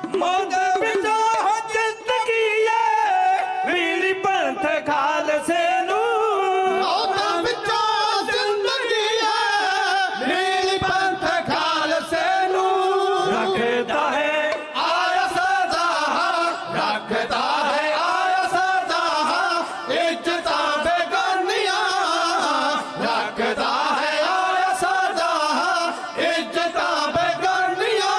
ਮੌਤ ਵਿੱਚੋਂ ਜ਼ਿੰਦਗੀ ਏ ਵੀਰ ਪੰਥ ਖਾਲਸੇ ਨੂੰ ਮੌਤ ਵਿੱਚੋਂ ਜ਼ਿੰਦਗੀ ਏ ਵੀਰ ਪੰਥ ਖਾਲਸੇ ਨੂੰ ਰੱਖਦਾ ਹੈ ਆਇਆ ਸਦਾ ਰੱਖਦਾ ਹੈ ਆਇਆ ਸਦਾ ਇੱਜ਼ਤਾਂ ਬੇਗਾਨੀਆਂ ਰੱਖਦਾ ਹੈ ਆਇਆ ਸਦਾ ਇੱਜ਼ਤਾਂ ਬੇਗਾਨੀਆਂ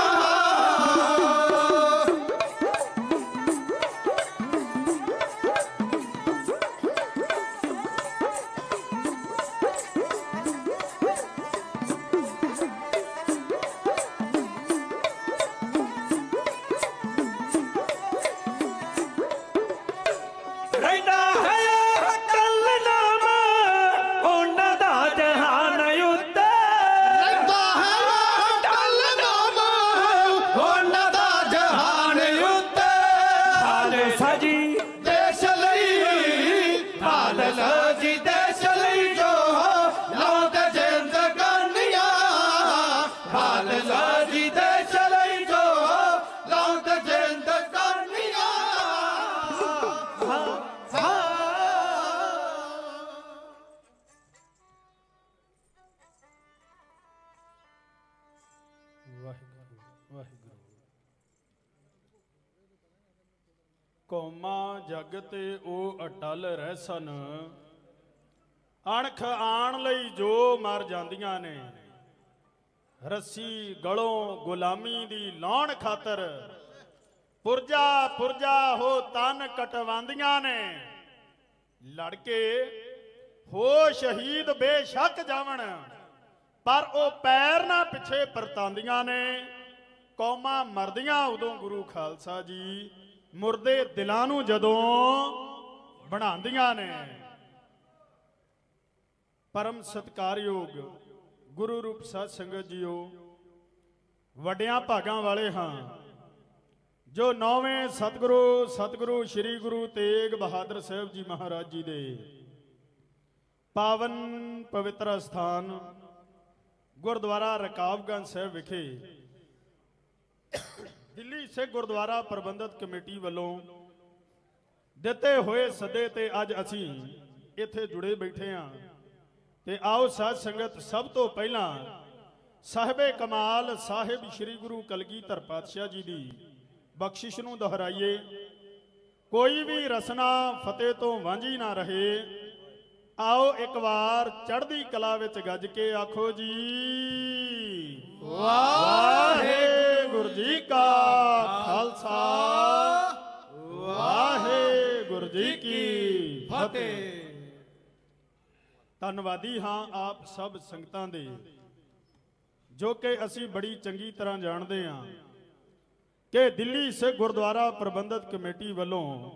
ਰਹਿੰਦਾ ਹੈ ਕਲਨਾਮਾ ਉਹਨਾਂ ਦਾ ਜਹਾਨ ਉੱਤੇ ਰਹਿੰਦਾ ਹੈ ਕਲਨਾਮਾ ਉਹਨਾਂ ਦਾ ਜਹਾਨ ਉੱਤੇ ਖਾਲਸਾ ਜੀ ਦੇਸ਼ ਲਈ ਖਾਲਸਾ ਜੀ ਦੇਸ਼ ਲਈ ਜੋ ਲਾਉਂਦੇ ਜ਼ਿੰਦਗਾਨੀਆਂ ਖਾਲਸਾ ਜੀ ਦੇਸ਼ ਲਈ ਜੋ ਲਾਉਂਦੇ ਜ਼ਿੰਦਗਾਨੀਆਂ ਵਾਹਿਗੁਰੂ ਵਾਹਿਗੁਰੂ। ਕੌਮਾਂ ਜਗ ਤੇ ਉਹ ਅਟਲ ਰਹਿ ਸਨ, ਅਣਖ ਆਣ ਲਈ ਜੋ ਮਰ ਜਾਂਦੀਆਂ ਨੇ। ਰੱਸੀ ਗਲੋਂ ਗੁਲਾਮੀ ਦੀ ਲਾਉਣ ਖਾਤਰ ਪੁਰਜਾ ਪੁਰਜਾ ਹੋ ਤਨ ਕਟਵਾਉਂਦੀਆਂ ਨੇ। ਲੜ ਕੇ ਹੋ ਸ਼ਹੀਦ ਬੇਸ਼ੱਕ ਜਾਵਣ, ਪਰ ਉਹ ਪੈਰ ਨਾ ਪਿੱਛੇ ਪਰਤਾਂਦੀਆਂ ਨੇ। ਕੌਮਾਂ ਮਰਦੀਆਂ ਉਦੋਂ ਗੁਰੂ ਖਾਲਸਾ ਜੀ ਮੁਰਦੇ ਦਿਲਾਂ ਨੂੰ ਜਦੋਂ ਬਣਾਉਂਦੀਆਂ ਨੇ। ਪਰਮ ਸਤਿਕਾਰਯੋਗ ਗੁਰੂ ਰੂਪ ਸਾਧ ਸੰਗਤ ਜੀਓ, ਵੱਡਿਆਂ ਭਾਗਾਂ ਵਾਲੇ ਹਾਂ ਜੋ ਨੌਵੇਂ ਸਤਿਗੁਰੂ ਸ੍ਰੀ ਗੁਰੂ ਤੇਗ ਬਹਾਦਰ ਸਾਹਿਬ ਜੀ ਮਹਾਰਾਜ ਜੀ ਦੇ ਪਾਵਨ ਪਵਿੱਤਰ ਸਥਾਨ ਗੁਰਦੁਆਰਾ ਰਕਾਬਗੰਜ ਸਾਹਿਬ ਵਿਖੇ ਦਿੱਲੀ ਸਿੱਖ ਗੁਰਦੁਆਰਾ ਪ੍ਰਬੰਧਕ ਕਮੇਟੀ ਵੱਲੋਂ ਦਿੱਤੇ ਹੋਏ ਸੱਦੇ ਤੇ ਅੱਜ ਅਸੀਂ ਇੱਥੇ ਜੁੜੇ ਬੈਠੇ ਹਾਂ। ਤੇ ਆਓ ਸਾਧ ਸੰਗਤ, ਸਭ ਤੋਂ ਪਹਿਲਾਂ ਸਾਹਿਬੇ ਕਮਾਲ ਸਾਹਿਬ ਸ੍ਰੀ ਗੁਰੂ ਕਲਗੀਧਰ ਪਾਤਸ਼ਾਹ ਜੀ ਦੀ ਬਖਸ਼ਿਸ਼ ਨੂੰ ਦੁਹਰਾਈਏ। ਕੋਈ ਵੀ ਰਸਨਾ ਫਤਿਹ ਤੋਂ ਵਾਂਝੀ ਨਾ ਰਹੇ। ਆਓ ਇੱਕ ਵਾਰ ਚੜ੍ਹਦੀ ਕਲਾ ਵਿੱਚ ਗੱਜ ਕੇ ਆਖੋ ਜੀ ਵਾਹਿਗੁਰੂ ਜੀ ਕਾ ਖਾਲਸਾ ਵਾਹਿਗੁਰੂ ਜੀ ਕੀ ਫਤਿਹ। ਧੰਨਵਾਦੀ ਹਾਂ ਆਪ ਸਭ ਸੰਗਤਾਂ ਦੇ, ਜੋ ਕਿ ਅਸੀਂ ਬੜੀ ਚੰਗੀ ਤਰ੍ਹਾਂ ਜਾਣਦੇ ਹਾਂ ਕਿ ਦਿੱਲੀ ਸਿੱਖ ਗੁਰਦੁਆਰਾ ਪ੍ਰਬੰਧਕ ਕਮੇਟੀ ਵੱਲੋਂ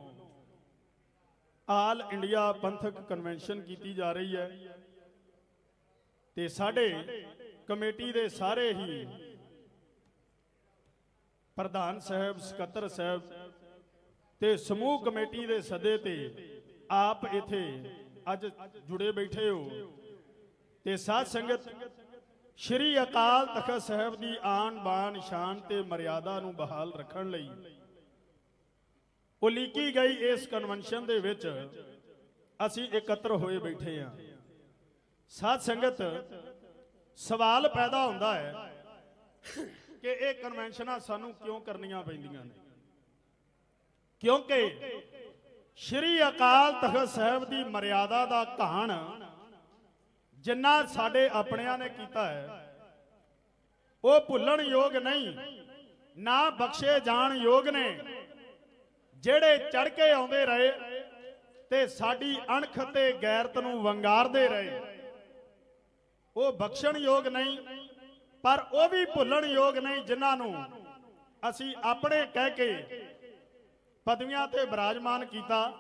ਆਲ ਇੰਡੀਆ ਪੰਥਕ ਕਨਵੈਨਸ਼ਨ ਕੀਤੀ ਜਾ ਰਹੀ ਹੈ। ਤੇ ਸਾਡੇ ਕਮੇਟੀ ਦੇ ਸਾਰੇ ਹੀ ਪ੍ਰਧਾਨ ਸਾਹਿਬ, ਸਕੱਤਰ ਸਾਹਿਬ ਤੇ ਸਮੂਹ ਕਮੇਟੀ ਦੇ ਸੱਦੇ ਤੇ ਆਪ ਇੱਥੇ ਅੱਜ ਜੁੜੇ ਬੈਠੇ ਹੋ। ਤੇ ਸਾਧ ਸੰਗਤ, ਸ਼੍ਰੀ ਅਕਾਲ ਤਖਤ ਸਾਹਿਬ ਦੀ ਆਨ ਬਾਨ ਸ਼ਾਨ ਤੇ ਮਰਿਆਦਾ ਨੂੰ ਬਹਾਲ ਰੱਖਣ ਲਈ ਉਲੀਕੀ ਗਈ ਇਸ ਕਨਵੈਨਸ਼ਨ ਦੇ ਵਿੱਚ ਅਸੀਂ ਇਕੱਤਰ ਹੋਏ ਬੈਠੇ ਹਾਂ। ਸਾਧ ਸੰਗਤ, ਸਵਾਲ ਪੈਦਾ ਹੁੰਦਾ ਹੈ ਕਿ ਇਹ ਕਨਵੈਨਸ਼ਨਾਂ ਸਾਨੂੰ ਕਿਉਂ ਕਰਨੀਆਂ ਪੈਂਦੀਆਂ ਨੇ? ਕਿਉਂਕਿ ਸ਼੍ਰੀ ਅਕਾਲ ਤਖਤ ਸਾਹਿਬ ਦੀ ਮਰਿਆਦਾ ਦਾ ਘਾਣ ਜਿੰਨਾ ਸਾਡੇ ਆਪਣਿਆਂ ਨੇ ਕੀਤਾ ਹੈ ਉਹ ਭੁੱਲਣ ਯੋਗ ਨਹੀਂ, ਨਾ ਬਖਸ਼ੇ ਜਾਣ ਯੋਗ ਨੇ। ਜਿਹੜੇ ਚੜ ਕੇ ਆਉਂਦੇ ਰਹੇ ਤੇ ਸਾਡੀ ਅਣਖ ਤੇ ਗੈਰਤ ਨੂੰ ਵੰਗਾਰਦੇ ਰਹੇ, ਉਹ ਬਖਸ਼ਣ ਯੋਗ ਨਹੀਂ, ਪਰ ਉਹ ਵੀ ਭੁੱਲਣ ਯੋਗ ਨਹੀਂ ਜਿਨ੍ਹਾਂ ਨੂੰ ਅਸੀਂ ਆਪਣੇ ਕਹਿ ਕੇ ਪਦਵੀਆਂ ਤੇ ਬਿਰਾਜਮਾਨ ਕੀਤਾ।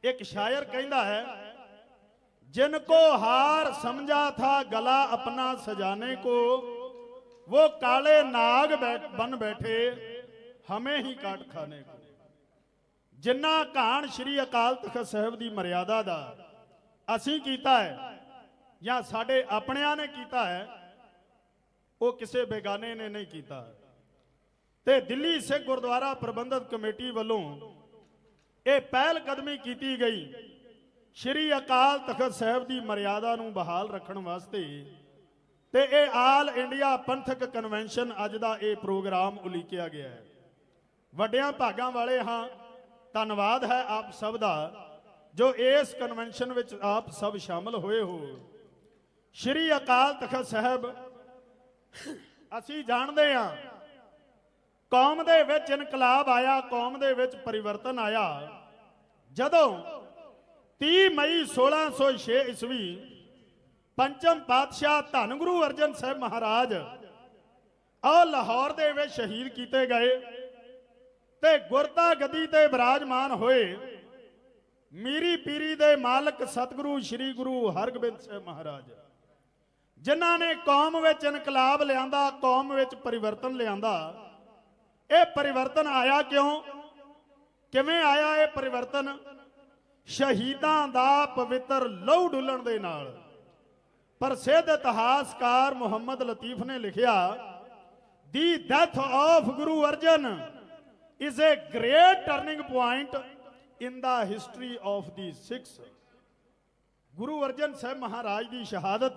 ਇੱਕ ਸ਼ਾਇਰ ਕਹਿੰਦਾ ਹੈ, जिन को हार समझा था गला अपना सजाने को, वो काले नाग बन बैठे हमें ही काट खाने को। जिन्ना कहान श्री अकाल तख्त साहब की मर्यादा दा असी कीता है या साडे अपनियां ने कीता है, वो किसी बेगाने ने नहीं कीता। ਤੇ ਦਿੱਲੀ ਸਿੱਖ ਗੁਰਦੁਆਰਾ ਪ੍ਰਬੰਧਕ ਕਮੇਟੀ ਵੱਲੋਂ ਇਹ ਪਹਿਲ ਕਦਮੀ ਕੀਤੀ ਗਈ ਸ਼੍ਰੀ ਅਕਾਲ ਤਖਤ ਸਾਹਿਬ ਦੀ ਮਰਿਆਦਾ ਨੂੰ ਬਹਾਲ ਰੱਖਣ ਵਾਸਤੇ। ਤੇ ਇਹ ਆਲ ਇੰਡੀਆ ਪੰਥਕ ਕਨਵੈਨਸ਼ਨ ਅੱਜ ਦਾ ਇਹ ਪ੍ਰੋਗਰਾਮ ਉਲੀਕਿਆ ਗਿਆ ਹੈ। ਵੱਡਿਆਂ ਭਾਗਾਂ ਵਾਲੇ ਹਾਂ, ਧੰਨਵਾਦ ਹੈ ਆਪ ਸਭ ਦਾ ਜੋ ਇਸ ਕਨਵੈਨਸ਼ਨ ਵਿੱਚ ਆਪ ਸਭ ਸ਼ਾਮਲ ਹੋਏ ਹੋ। ਸ਼੍ਰੀ ਅਕਾਲ ਤਖਤ ਸਾਹਿਬ ਅਸੀਂ ਜਾਣਦੇ ਹਾਂ ਕੌਮ ਦੇ ਵਿੱਚ ਇਨਕਲਾਬ ਆਇਆ, ਕੌਮ ਦੇ ਵਿੱਚ ਪਰਿਵਰਤਨ ਆਇਆ ਜਦੋਂ 30 ਮਈ 1606 ਈਸਵੀ ਪੰਚਮ ਪਾਤਸ਼ਾਹ ਧੰਨ ਗੁਰੂ ਅਰਜਨ ਸਾਹਿਬ ਮਹਾਰਾਜ ਆ ਲਾਹੌਰ ਦੇ ਵਿੱਚ ਸ਼ਹੀਦ ਕੀਤੇ ਗਏ ਤੇ ਗੁਰਤਾ ਗੱਦੀ ਤੇ ਬਿਰਾਜਮਾਨ ਹੋਏ ਮੀਰੀ ਪੀਰੀ ਦੇ ਮਾਲਕ ਸਤਿਗੁਰੂ ਸ੍ਰੀ ਗੁਰੂ ਹਰਗੋਬਿੰਦ ਸਾਹਿਬ ਮਹਾਰਾਜ, ਜਿਨ੍ਹਾਂ ਨੇ ਕੌਮ ਵਿੱਚ ਇਨਕਲਾਬ ਲਿਆਂਦਾ, ਕੌਮ ਵਿੱਚ ਪਰਿਵਰਤਨ ਲਿਆਂਦਾ। ਇਹ ਪਰਿਵਰਤਨ ਆਇਆ ਕਿਉਂ, ਕਿਵੇਂ ਆਇਆ ਇਹ ਪਰਿਵਰਤਨ? ਸ਼ਹੀਦਾਂ ਦਾ ਪਵਿੱਤਰ ਲਹੂ ਡੁੱਲਣ ਦੇ ਨਾਲ। ਪ੍ਰਸਿੱਧ ਇਤਿਹਾਸਕਾਰ ਮੁਹੰਮਦ ਲਤੀਫ ਨੇ ਲਿਖਿਆ, ਦੀ death of Guru Arjan is a great turning point in the history of the Sikhs। Guru Arjan Sahib ਮਹਾਰਾਜ ਦੀ ਸ਼ਹਾਦਤ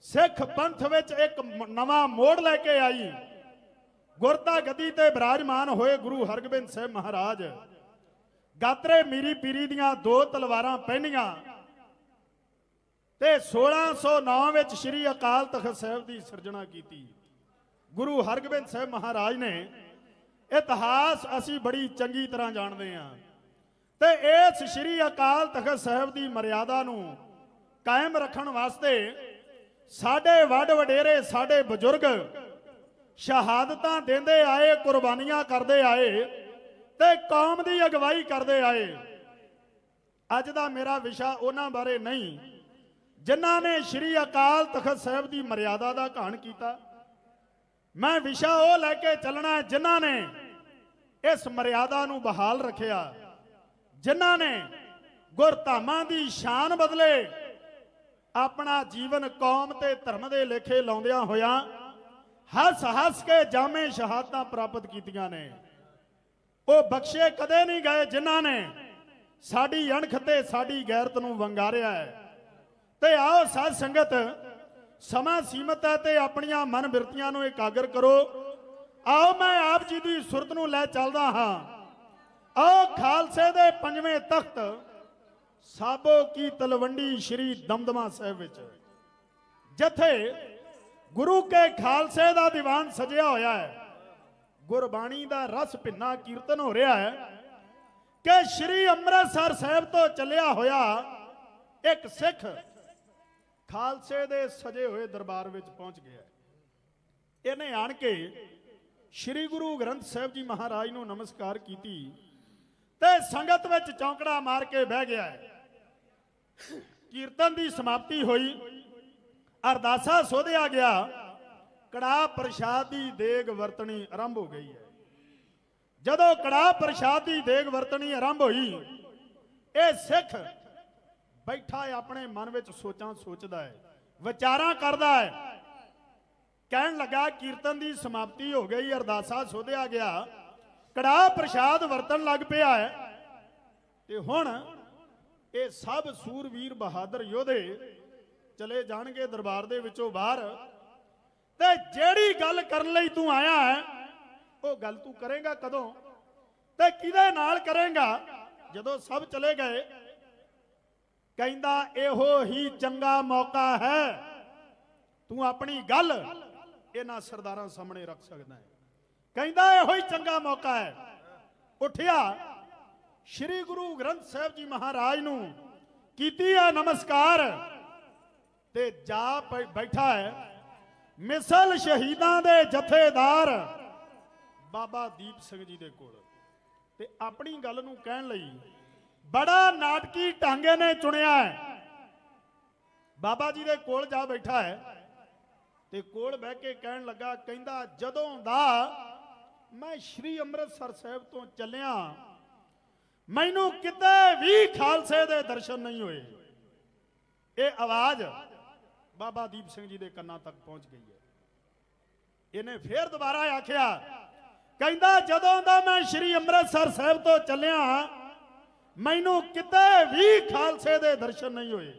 ਸਿੱਖ ਪੰਥ ਵਿੱਚ ਇੱਕ ਨਵਾਂ ਮੋੜ ਲੈ ਕੇ ਆਈ। ਗੁਰਤਾ ਗੱਦੀ ਤੇ ਬਿਰਾਜਮਾਨ ਹੋਏ ਗੁਰੂ ਹਰਗੋਬਿੰਦ ਸਾਹਿਬ ਮਹਾਰਾਜ ਗਾਤਰੇ ਮੀਰੀ ਪੀਰੀ ਦੀਆਂ 2 ਤਲਵਾਰਾਂ ਪਹਿਨੀਆਂ ਤੇ 1609 ਵਿੱਚ ਸ਼੍ਰੀ ਅਕਾਲ ਤਖਤ ਸਾਹਿਬ ਦੀ ਸਿਰਜਣਾ ਕੀਤੀ। ਗੁਰੂ ਹਰਗੋਬਿੰਦ ਸਾਹਿਬ ਮਹਾਰਾਜ ਨੇ ਇਤਿਹਾਸ ਅਸੀਂ ਬੜੀ ਚੰਗੀ ਤਰ੍ਹਾਂ ਜਾਣਦੇ ਹਾਂ ਤੇ ਇਸ ਸ਼੍ਰੀ ਅਕਾਲ ਤਖਤ ਸਾਹਿਬ ਦੀ ਮਰਿਆਦਾ ਨੂੰ ਕਾਇਮ ਰੱਖਣ ਵਾਸਤੇ ਸਾਡੇ ਵੱਡ ਵਡੇਰੇ, ਸਾਡੇ ਬਜ਼ੁਰਗ ਸ਼ਹਾਦਤਾਂ ਦਿੰਦੇ ਆਏ, ਕੁਰਬਾਨੀਆਂ ਕਰਦੇ ਆਏ ਤੇ ਕੌਮ ਦੀ ਅਗਵਾਈ ਕਰਦੇ ਆਏ। ਅੱਜ ਦਾ ਮੇਰਾ ਵਿਸ਼ਾ ਉਹਨਾਂ ਬਾਰੇ ਨਹੀਂ ਜਿਨ੍ਹਾਂ ਨੇ ਸ਼੍ਰੀ ਅਕਾਲ ਤਖਤ ਸਾਹਿਬ ਦੀ ਮਰਿਆਦਾ ਦਾ ਘਾਣ ਕੀਤਾ। ਮੈਂ ਵਿਸ਼ਾ ਉਹ ਲੈ ਕੇ ਚੱਲਣਾ ਜਿਨ੍ਹਾਂ ਨੇ ਇਸ ਮਰਿਆਦਾ ਨੂੰ ਬਹਾਲ ਰੱਖਿਆ, ਜਿਨ੍ਹਾਂ ਨੇ ਗੁਰਧਾਮਾਂ ਦੀ ਸ਼ਾਨ ਬਦਲੇ ਆਪਣਾ ਜੀਵਨ ਕੌਮ ਤੇ ਧਰਮ ਦੇ ਲੇਖੇ ਲਾਉਂਦਿਆਂ ਹੋਇਆਂ ਹੱਸ ਹੱਸ ਕੇ ਜਾਮੇ ਸ਼ਹਾਦਤਾਂ ਪ੍ਰਾਪਤ ਕੀਤੀਆਂ ਨੇ। ਉਹ ਬਖਸ਼ੇ ਕਦੇ ਨਹੀਂ ਗਏ ਜਿਨ੍ਹਾਂ ਨੇ ਸਾਡੀ ਅਣਖ ਤੇ ਸਾਡੀ ਗੈਰਤ ਨੂੰ ਵੰਗਾਰਿਆ ਹੈ। ਤੇ ਆਓ ਸਾਧ ਸੰਗਤ, ਸਮਾਂ ਸੀਮਤ ਹੈ ਤੇ ਆਪਣੀਆਂ ਮਨ ਬਿਰਤੀਆਂ ਨੂੰ ਇਕਾਗਰ ਕਰੋ। ਆਓ ਮੈਂ ਆਪ ਜੀ ਦੀ ਸੁਰਤ ਨੂੰ ਲੈ ਚੱਲਦਾ ਹਾਂ। ਆਓ ਖਾਲਸੇ ਦੇ 5ਵੇਂ ਤਖਤ ਸਾਬੋ ਕੀ ਤਲਵੰਡੀ ਸ਼੍ਰੀ ਦਮਦਮਾ ਸਾਹਿਬ ਵਿੱਚ ਜਿੱਥੇ ਗੁਰੂ ਕੇ ਖਾਲਸੇ ਦਾ ਦੀਵਾਨ ਸਜਿਆ ਹੋਇਆ ਹੈ, ਗੁਰਬਾਣੀ ਦਾ ਰਸ ਭਿੰਨਾ ਕੀਰਤਨ ਹੋ ਰਿਹਾ ਹੈ ਕਿ ਸ਼੍ਰੀ ਅੰਮ੍ਰਿਤਸਰ ਸਾਹਿਬ ਤੋਂ ਚੱਲਿਆ ਹੋਇਆ ਇੱਕ ਸਿੱਖ ਖਾਲਸੇ ਦੇ ਸਜੇ ਹੋਏ ਦਰਬਾਰ ਵਿੱਚ ਪਹੁੰਚ ਗਿਆ। ਇਹਨੇ ਆਣ ਕੇ ਸ਼੍ਰੀ ਗੁਰੂ ਗ੍ਰੰਥ ਸਾਹਿਬ ਜੀ ਮਹਾਰਾਜ ਨੂੰ ਨਮਸਕਾਰ ਕੀਤੀ ਤੇ ਸੰਗਤ ਵਿੱਚ ਚੌਂਕੜਾ ਮਾਰ ਕੇ ਬਹਿ ਗਿਆ। ਕੀਰਤਨ ਦੀ ਸਮਾਪਤੀ ਹੋਈ, ਅਰਦਾਸਾ ਸੋਧਿਆ ਗਿਆ, ਕੜਾਹ ਪ੍ਰਸ਼ਾਦ ਦੀ ਦੇਗ ਵਰਤਣੀ ਆਰੰਭ ਹੋ ਗਈ ਹੈ। ਜਦੋਂ ਕੜਾਹ ਪ੍ਰਸ਼ਾਦ ਦੀ ਦੇਗ ਵਰਤਣੀ ਆਰੰਭ ਹੋਈ, ਇਹ ਸਿੱਖ ਬੈਠਾ ਆਪਣੇ ਮਨ ਵਿੱਚ ਸੋਚਾਂ ਸੋਚਦਾ ਹੈ, ਵਿਚਾਰਾਂ ਕਰਦਾ ਹੈ। ਕਹਿਣ ਲੱਗਾ ਕੀਰਤਨ ਦੀ ਸਮਾਪਤੀ ਹੋ ਗਈ, ਅਰਦਾਸਾ ਸੋਧਿਆ ਗਿਆ, ਕੜਾਹ ਪ੍ਰਸ਼ਾਦ ਵਰਤਣ ਲੱਗ ਪਿਆ ਹੈ ਤੇ ਹੁਣ ਇਹ ਸਭ ਸੂਰਵੀਰ ਬਹਾਦਰ ਯੋਧੇ ਚਲੇ ਜਾਣਗੇ ਦਰਬਾਰ ਦੇ ਵਿੱਚੋਂ ਬਾਹਰ ਤੇ ਜਿਹੜੀ ਗੱਲ ਕਰਨ ਲਈ ਤੂੰ ਆਇਆ ਹੈ ਉਹ ਗੱਲ ਤੂੰ ਕਰੇਗਾ ਕਦੋਂ ਤੇ ਕਿਹਦੇ ਨਾਲ ਕਰੇਗਾ? ਜਦੋਂ ਸਭ ਚਲੇ ਗਏ ਕਹਿੰਦਾ ਇਹੋ ਹੀ ਚੰਗਾ ਮੌਕਾ ਹੈ, ਤੂੰ ਆਪਣੀ ਗੱਲ ਇਹਨਾਂ ਸਰਦਾਰਾਂ ਸਾਹਮਣੇ ਰੱਖ ਸਕਦਾ ਹੈ। ਕਹਿੰਦਾ ਇਹੋ ਹੀ ਚੰਗਾ ਮੌਕਾ ਹੈ। ਉੱਠਿਆ, ਸ਼੍ਰੀ ਗੁਰੂ ਗ੍ਰੰਥ ਸਾਹਿਬ ਜੀ ਮਹਾਰਾਜ ਨੂੰ ਕੀਤੀ ਹੈ ਨਮਸਕਾਰ ਤੇ ਜਾ ਬੈਠਾ ਹੈ ਮਿਸਲ ਸ਼ਹੀਦਾਂ ਦੇ ਜਥੇਦਾਰ ਬਾਬਾ ਦੀਪ ਸਿੰਘ ਜੀ ਦੇ ਕੋਲ ਤੇ ਆਪਣੀ ਗੱਲ ਨੂੰ ਕਹਿਣ ਲਈ ਬੜਾ ਨਾਟਕੀ ਢੰਗ ਨੇ ਚੁਣਿਆ ਹੈ। ਬਾਬਾ ਜੀ ਦੇ ਕੋਲ ਜਾ ਬੈਠਾ ਹੈ ਤੇ ਕੋਲ ਬਹਿ ਕੇ ਕਹਿਣ ਲੱਗਾ, ਕਹਿੰਦਾ ਜਦੋਂ ਦਾ ਮੈਂ ਸ਼੍ਰੀ ਅੰਮ੍ਰਿਤਸਰ ਸਾਹਿਬ ਤੋਂ ਚੱਲਿਆ ਮੈਨੂੰ ਕਿਤੇ ਵੀ ਖਾਲਸੇ ਦੇ ਦਰਸ਼ਨ ਨਹੀਂ ਹੋਏ। ਇਹ ਆਵਾਜ਼ ਬਾਬਾ ਦੀਪ ਸਿੰਘ ਜੀ ਦੇ ਕੰਨਾਂ ਤੱਕ ਪਹੁੰਚ ਗਈ ਹੈ। ਇਹਨੇ ਫੇਰ ਦੁਬਾਰਾ ਆਖਿਆ, ਕਹਿੰਦਾ ਜਦੋਂ ਦਾ ਮੈਂ ਸ਼੍ਰੀ ਅੰਮ੍ਰਿਤਸਰ ਸਾਹਿਬ ਤੋਂ ਚੱਲਿਆ ਮੈਨੂੰ ਕਿਤੇ ਵੀ ਖਾਲਸੇ ਦੇ ਦਰਸ਼ਨ ਨਹੀਂ ਹੋਏ।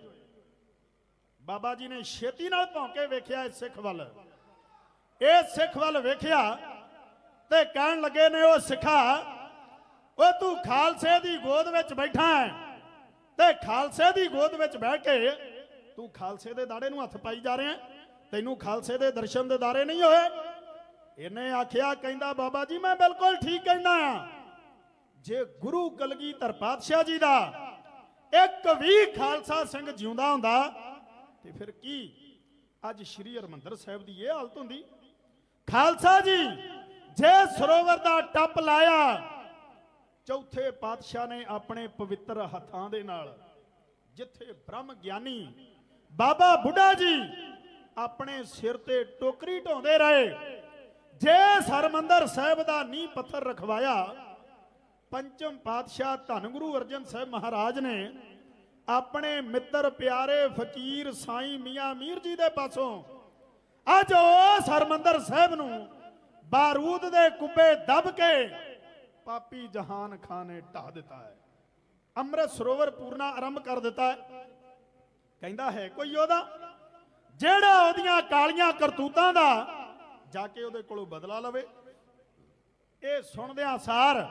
ਬਾਬਾ ਜੀ ਨੇ ਛੇਤੀ ਨਾਲ ਭੌਂਕੇ ਵੇਖਿਆ ਇਸ ਸਿੱਖ ਵੱਲ, ਵੇਖਿਆ ਤੇ ਕਹਿਣ ਲੱਗੇ ਨੇ, ਉਹ ਸਿੱਖਾ, ਉਹ ਤੂੰ ਖਾਲਸੇ ਦੀ ਗੋਦ ਵਿੱਚ ਬੈਠਾ ਹੈ ਤੇ ਖਾਲਸੇ ਦੀ ਗੋਦ ਵਿੱਚ ਬਹਿ ਕੇ ਤੂੰ ਖਾਲਸੇ ਦੇ ਦਾੜੇ ਨੂੰ ਹੱਥ ਪਾਈ ਜਾ ਰਿਹਾ, ਤੈਨੂੰ ਖਾਲਸੇ ਦੇ ਦਰਸ਼ਨ ਦਿਦਾਰੇ ਨਹੀਂ ਹੋਏ। ਇਹਨੇ ਆਖਿਆ, ਕਹਿੰਦਾ ਬਾਬਾ ਜੀ ਮੈਂ ਬਿਲਕੁਲ ਠੀਕ ਕਹਿੰਦਾ ਆ। ਜੇ ਗੁਰੂ ਕਲਗੀਧਰ ਪਾਤਸ਼ਾਹ ਜੀ ਦਾ ਇੱਕ ਵੀ ਖਾਲਸਾ ਸਿੰਘ ਜਿਉਂਦਾ ਹੁੰਦਾ ਤੇ ਫਿਰ ਕੀ ਅੱਜ ਸ਼੍ਰੀ ਹਰਿਮੰਦਰ ਸਾਹਿਬ ਦੀ ਇਹ ਹਾਲਤ ਹੁੰਦੀ। ਖਾਲਸਾ ਜੀ ਜੇ ਸਰੋਵਰ ਦਾ ਟੱਪ ਲਾਇਆ, ਚੌਥੇ ਪਾਤਸ਼ਾਹ ਨੇ ਆਪਣੇ ਪਵਿੱਤਰ ਹੱਥਾਂ ਦੇ ਨਾਲ, ਜਿੱਥੇ ਬ੍ਰਹਮ ਗਿਆਨੀ ਬਾਬਾ ਬੁੱਢਾ ਜੀ ਆਪਣੇ ਸਿਰ ਤੇ ਟੋਕਰੀ ਢਾਉਂਦੇ ਰਹੇ, ਜੇ ਹਰਿਮੰਦਰ ਸਾਹਿਬ ਦਾ ਨੀਂਹ ਪੱਥਰ ਰਖਵਾਇਆ, ਪੰਚਮ ਪਾਤਸ਼ਾਹ ਧੰਨ ਗੁਰੂ ਅਰਜਨ ਸਾਹਿਬ ਮਹਾਰਾਜ ਨੇ ਆਪਣੇ ਮਿੱਤਰ ਪਿਆਰੇ ਫਕੀਰ ਸਾਈਂ ਮੀਆਂ ਮੀਰ ਜੀ ਦੇ ਪਾਸੋਂ ਅੱਜ ਉਸ ਹਰਿਮੰਦਰ ਸਾਹਿਬ ਨੂੰ ਬਾਰੂਦ ਦੇ ਕੁੱਬੇ ਦੱਬ ਕੇ ਪਾਪੀ ਜਹਾਨ ਖਾਨ ਨੇ ਢਾ ਦਿੱਤਾ ਹੈ, ਅੰਮ੍ਰਿਤ ਸਰੋਵਰ ਪੂਰਨਾ ਆਰੰਭ ਕਰ ਦਿੱਤਾ ਹੈ। ਕਹਿੰਦਾ ਹੈ ਕੋਈ ਉਹਦਾ ਜਿਹੜਾ ਉਹਦੀਆਂ ਕਾਲੀਆਂ ਕਰਤੂਤਾਂ ਦਾ ਜਾ ਕੇ ਉਹਦੇ ਕੋਲੋਂ ਬਦਲਾ ਲਵੇ। ਇਹ ਸੁਣਦਿਆਂ ਸਾਰ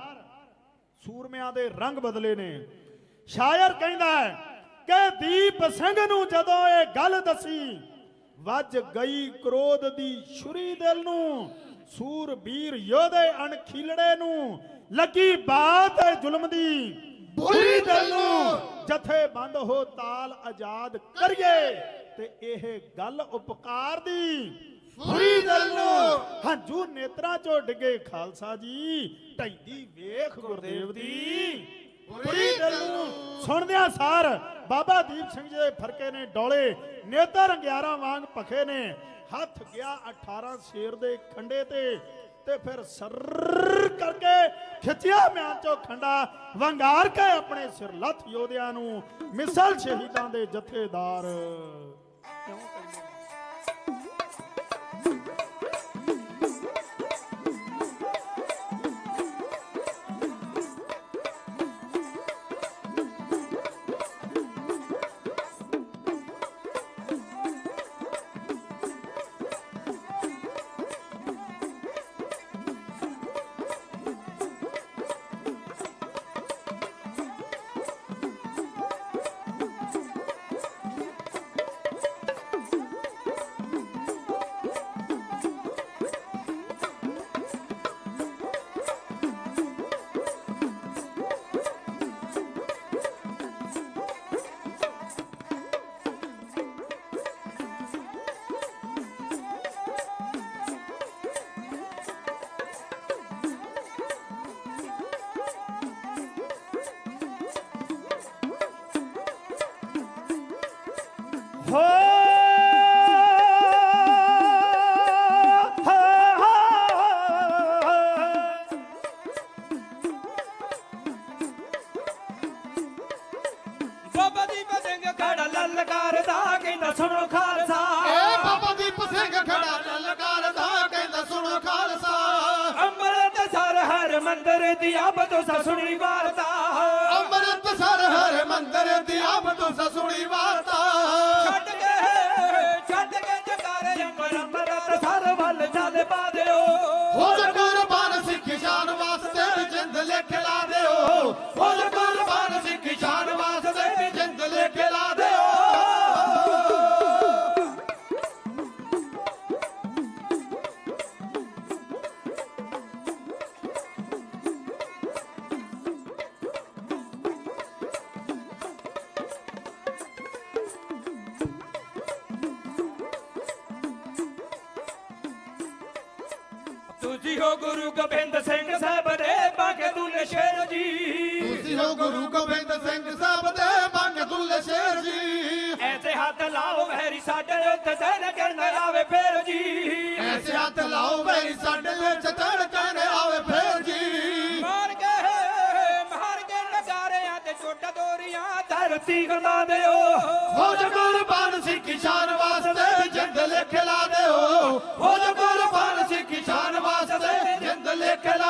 ਸੂਰਮਿਆਂ ਦੇ ਰੰਗ ਬਦਲੇ ਨੇ। ਸ਼ਾਇਰ ਕਹਿੰਦਾ ਹੈ ਕਿ ਦੀਪ ਸਿੰਘ ਨੂੰ ਜਦੋਂ ਇਹ ਗੱਲ ਦੱਸੀ, ਵੱਜ ਗਈ ਕ੍ਰੋਧ ਦੀ ਛੁਰੀ ਦਿਲ ਨੂੰ, ਸੂਰਬੀਰ ਯੋਧੇ ਅਣਖੀਲੜੇ ਨੂੰ ਲੱਗੀ ਬਾਤ ਜ਼ੁਲਮ ਦੀ ਬੁਰੀ ਦਿਲ ਨੂੰ, ਜਥੇਬੰਦ ਹੋ ਤਾਲ ਆਜ਼ਾਦ ਕਰੀਏ ਤੇ ਇਹ ਗੱਲ ਉਪਕਾਰ ਦੀ ਬੁਰੀ ਦਿਲ ਨੂੰ। ਹੰਝੂ ਨੇਤਰਾਂ ਚੋਂ ਡਿੱਗੇ ਖਾਲਸਾ ਜੀ, ਢੈਂਦੀ ਵੇਖ ਗੁਰਦੇਵ ਦੀ ਬੁਰੀ ਦਿਲ ਨੂੰ। ਸੁਣਦਿਆਂ ਸਾਰ ਬਾਬਾ ਦੀਪ ਸਿੰਘ ਜੀ ਦੇ ਫਰਕੇ ਨੇ ਡੋਲੇ, ਨੇਤਰ 11 ਵਾਂਗ ਭਖੇ ਨੇ, ਹੱਥ ਗਿਆ 18 ਸ਼ੇਰ ਦੇ ਖੰਡੇ ਤੇ ਫਿਰ ਸਰ ਕਰਕੇ ਖਿੱਚਿਆ ਮਿਆਨ ਚੋਂ ਖੰਡਾ, ਵੰਗਾਰ ਕੇ ਆਪਣੇ ਸਿਰ ਲੱਥ ਯੋਧਿਆਂ ਨੂੰ ਮਿਸਲ ਸ਼ਹੀਦਾਂ ਦੇ ਜਥੇਦਾਰ। ਕਿਉਂ ਕਹਿੰਦੇ ਬਾਬਾ ਦੀਪ ਸਿੰਘ ਖੜਾ ਲਲਕਾਰਦਾ ਕਹਿੰਦਾ ਸੁਣੋ ਖਾਲਸਾ। ਏ ਬਾਬਾ ਦੀਪ ਸਿੰਘ ਖੜਾ ਲਲਕਾਰਦਾ ਕਹਿੰਦਾ ਸੁਣੋ ਖਾਲਸਾ। ਅੰਮ੍ਰਿਤਸਰ ਹਰਿਮੰਦਰ ਦੀ ਆਬ ਤੋਂ ਸੁਣੀ ਵਾਰਤਾ, ਅੰਮ੍ਰਿਤਸਰ ਹਰਿਮੰਦਰ ਦੀ ਆਬ ਤੋਂ ਸੁਣੀ ਵਾਰਤਾ। ਛੱਡ ਕੇ ਜਕਾਰੇ ਅੰਮ੍ਰਿਤਸਰ ਵੱਲ ਚੱਲ ਪਾ ਦਿਓ, ਹੋ ਜਾ ਕੁਰਬਾਨ ਸਿੱਖ ਸ਼ਾਨ ਵਾਸਤੇ ਜਿੰਦ ਲਿਖ ਲਾ ਦਿਓ, ਹੋ ਜਾ ਕੁਰਬਾਨ ਸਿੱਖ ਸ਼ਾਨ ਵਾਸਤੇ ਜਿੰਦ ਲਿਖ ਲਾ ਦਿਓ। ਤੁਸੀਂ ਹੋ ਗੁਰੂ ਗੋਬਿੰਦ ਸਿੰਘ ਸਾਹਿਬ ਦੇ ਬਾਗੇ ਦੁੱਲੇ ਸ਼ੇਰ ਜੀ, ਤੁਸੀਂ ਹੋ ਗੁਰੂ ਗੋਬਿੰਦ ਸਿੰਘ ਸਾਹਿਬ ਦੇ ਬਾਗੇ ਦੁੱਲੇ ਸ਼ੇਰ ਜੀ। ਐਸੇ ਹੱਥ ਲਾਓ ਵੈਰੀ ਸਾਡੇ ਉੱਤੇ ਤੈਨ ਕਰਨ ਆਵੇ ਫੇਰ ਜੀ, ਐਸੇ ਹੱਥ ਲਾਓ ਵੈਰੀ ਸਾਡੇ ਵਿੱਚ ਧੜਕਣ ਆਵੇ ਫੇਰ ਜੀ। ਮਾਰ ਕੇ ਨਗਾਰਿਆਂ ਤੇ ਚੋਟਾ ਦੋਰੀਆਂ ਧਰਤੀ ਗਲਾ ਦਿਓ, ਹੋ ਜਾ ਕੁਰਬਾਨ ਸਿੱਖ ਸ਼ਾਨ ਵਾਸਤੇ ਜਿੰਦ ਲਿਖ ਲਾ ਦਿਓ, ਹੋ ਜਾ ਕੁਰਬਾਨ ਸਿੱਖ ਸ਼ਾਨ ਵਾਸਤੇ ਜਿੰਦ ਲਿਖ ਲਾ